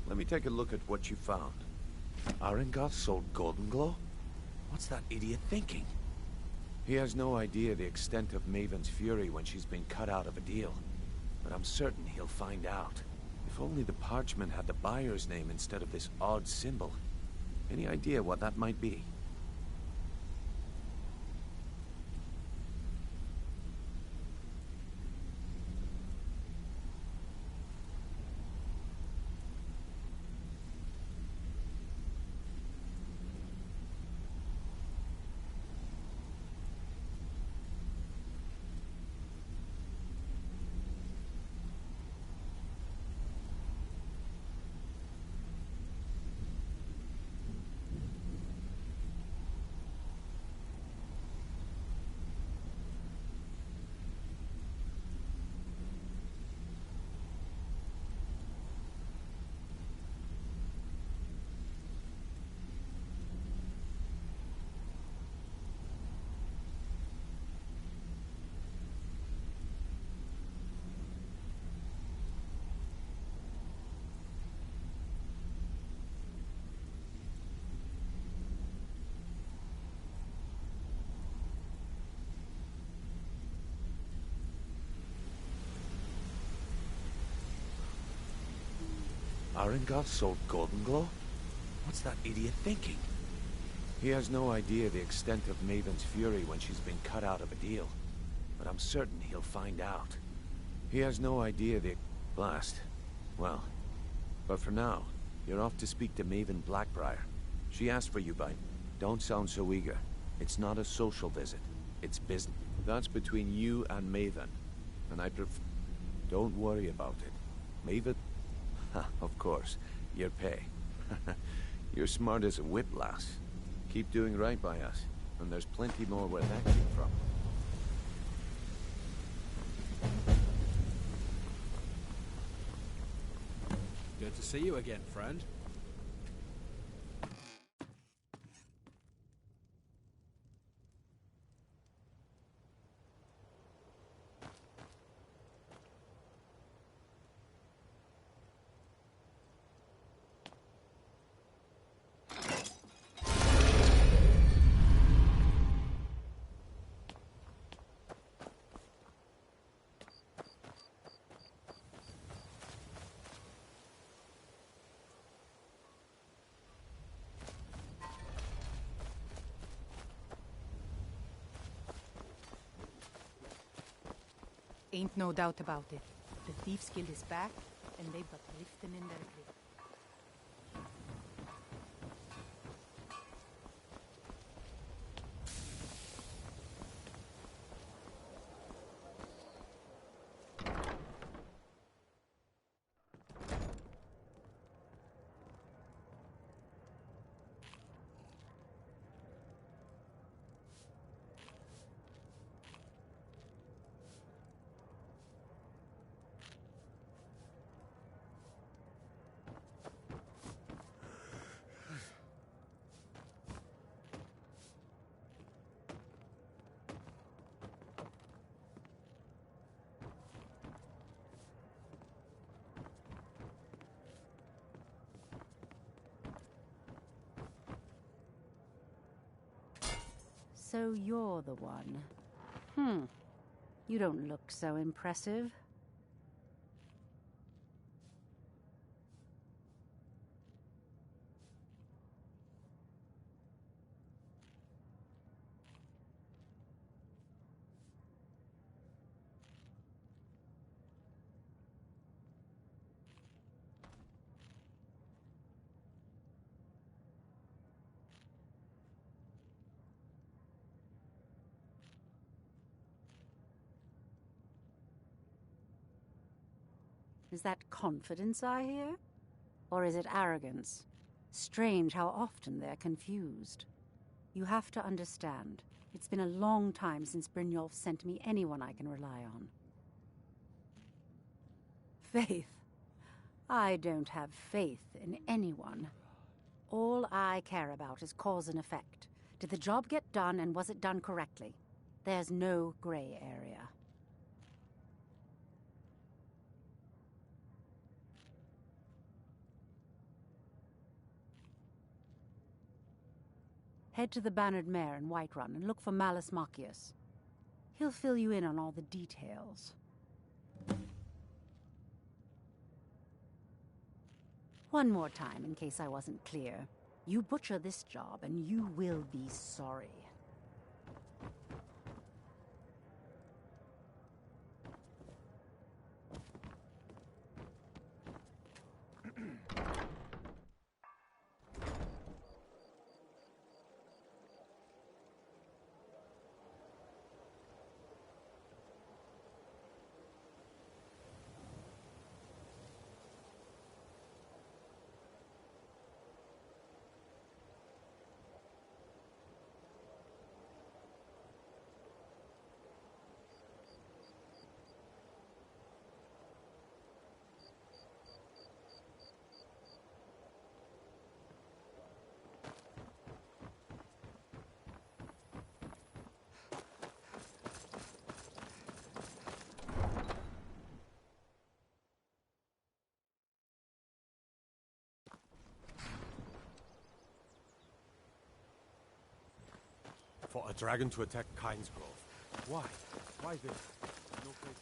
Let me take a look at what you found. Arengoth sold Golden Glow? What's that idiot thinking? He has no idea the extent of Maven's fury when she's been cut out of a deal. But I'm certain he'll find out. If only the parchment had the buyer's name instead of this odd symbol. Any idea what that might be? Arengar sold Golden Glow? What's that idiot thinking? He has no idea the extent of Maven's fury when she's been cut out of a deal. But I'm certain he'll find out. He has no idea the... Blast. Well, but for now, you're off to speak to Maven Blackbriar. She asked for you, by... Don't sound so eager. It's not a social visit. It's business. That's between you and Maven. And I pref... Don't worry about it. Maven... Of course. Your pay. You're smart as a whip, lass. Keep doing right by us. And there's plenty more where that came from. Good to see you again, friend. Ain't no doubt about it. The Thieves Guild is back, and they but lifting in their grip. So you're the one. You don't look so impressive. Is that confidence I hear? Or is it arrogance? Strange how often they're confused. You have to understand, it's been a long time since Brynjolf sent me anyone I can rely on. Faith? I don't have faith in anyone. All I care about is cause and effect. Did the job get done, and was it done correctly? There's no gray area. Head to the Bannered Mare in Whiterun and look for Malus Machius. He'll fill you in on all the details. One more time, in case I wasn't clear. You butcher this job, and you will be sorry. For a dragon to attack Kyne's Grove. Why? Why this? No place.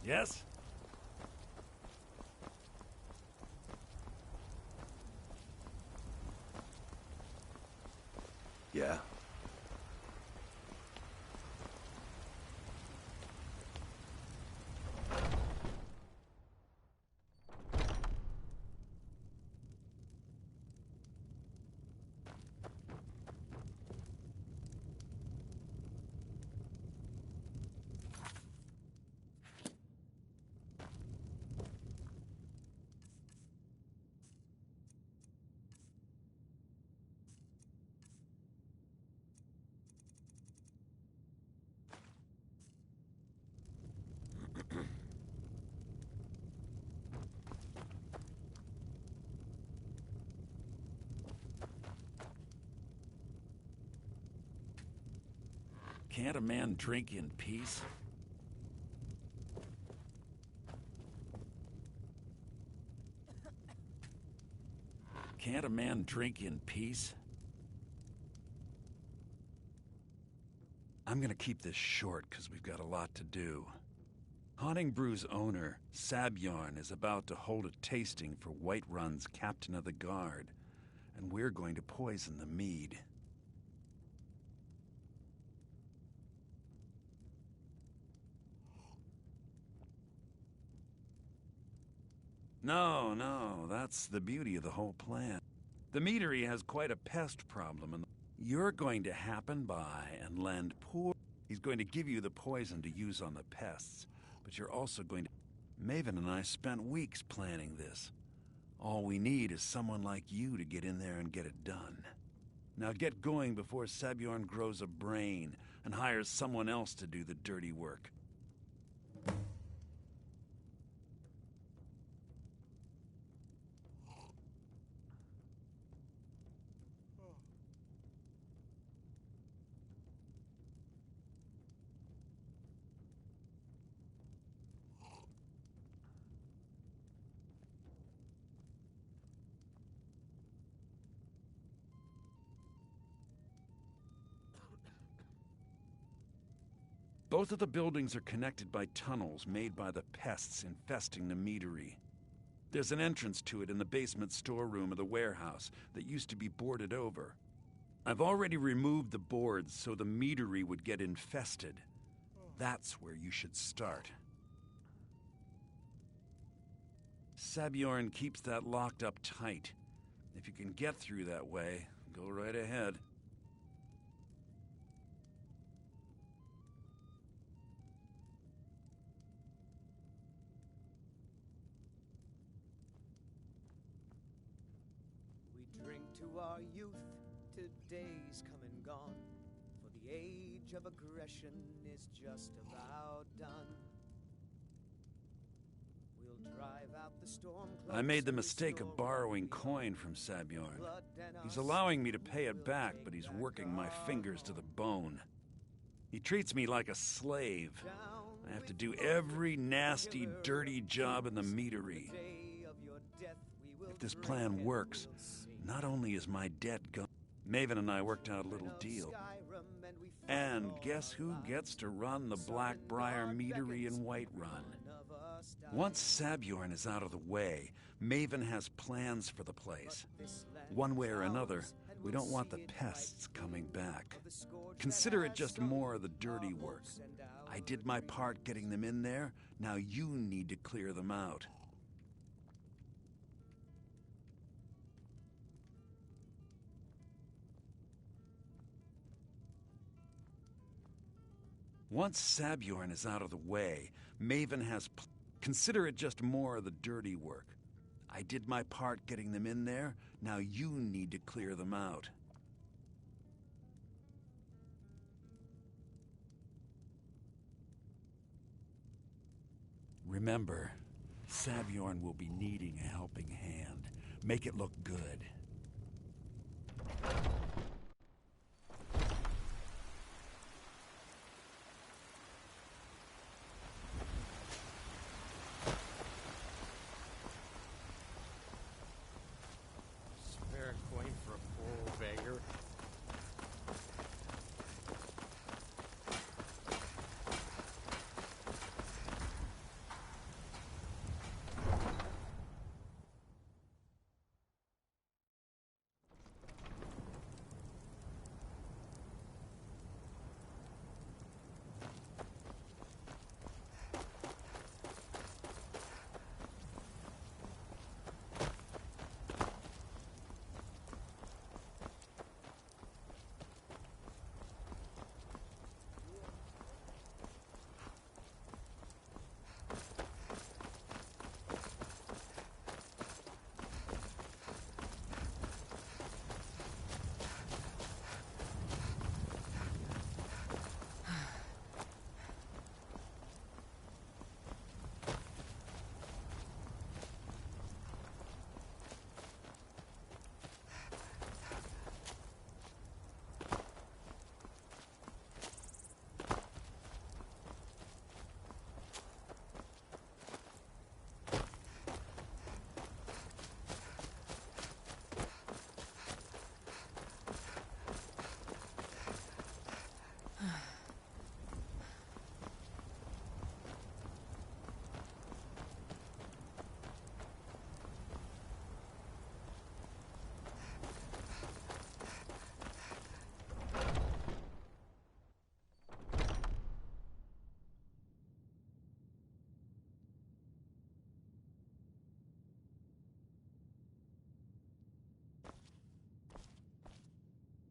Yes? Yeah? Can't a man drink in peace? Can't a man drink in peace? I'm gonna keep this short because we've got a lot to do. Haunting Brew's owner, Sabjorn, is about to hold a tasting for Whiterun's captain of the guard, and we're going to poison the mead. No, that's the beauty of the whole plan. The meadery has quite a pest problem, and you're going to happen by and lend poor... He's going to give you the poison to use on the pests, but you're also going to... Maven and I spent weeks planning this. All we need is someone like you to get in there and get it done. Now get going before Sabjorn grows a brain and hires someone else to do the dirty work. Both of the buildings are connected by tunnels made by the pests infesting the meadery. There's an entrance to it in the basement storeroom of the warehouse that used to be boarded over. I've already removed the boards so the meadery would get infested. That's where you should start. Sabjorn keeps that locked up tight. If you can get through that way, go right ahead. Drink to our youth, today's come and gone, for the age of aggression is just about done. We'll drive out the storm. I made the mistake of borrowing coin from Sabjorn. He's allowing me to pay it back, but he's working my fingers to the bone. He treats me like a slave. I have to do every nasty, dirty job in the meadery. If this plan works, not only is my debt gone, Maven and I worked out a little deal. And guess who gets to run the Blackbriar meadery in Whiterun? Once Sabjorn is out of the way, Maven has plans for the place. One way or another, we don't want the pests coming back. Consider it just more of the dirty work. I did my part getting them in there, now you need to clear them out. Once Sabjorn is out of the way, Maven has... Consider it just more of the dirty work. I did my part getting them in there, now you need to clear them out. Remember, Sabjorn will be needing a helping hand. Make it look good. Spare coin for a poor old beggar.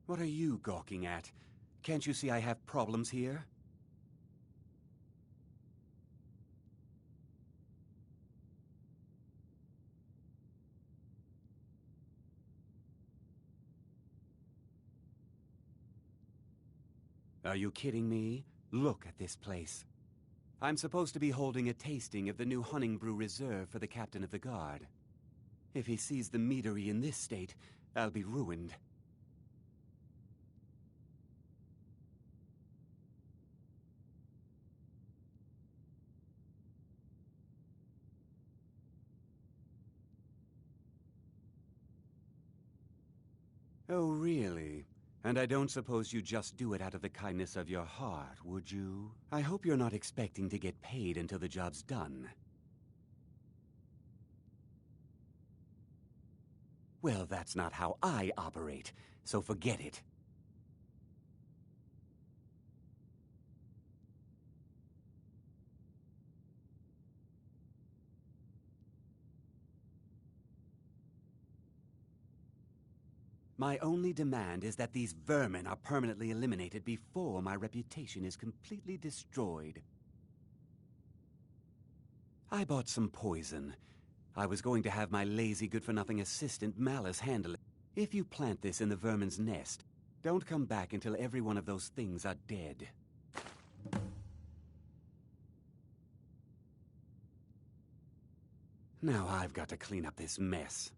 What are you gawking at? Can't you see I have problems here? Are you kidding me? Look at this place. I'm supposed to be holding a tasting of the new Hunting Brew Reserve for the captain of the guard. If he sees the meadery in this state, I'll be ruined. Oh, really? And I don't suppose you just do it out of the kindness of your heart, would you? I hope you're not expecting to get paid until the job's done. Well, that's not how I operate, so forget it. My only demand is that these vermin are permanently eliminated before my reputation is completely destroyed. I bought some poison. I was going to have my lazy, good-for-nothing assistant Malice handle it. If you plant this in the vermin's nest, don't come back until every one of those things are dead. Now I've got to clean up this mess.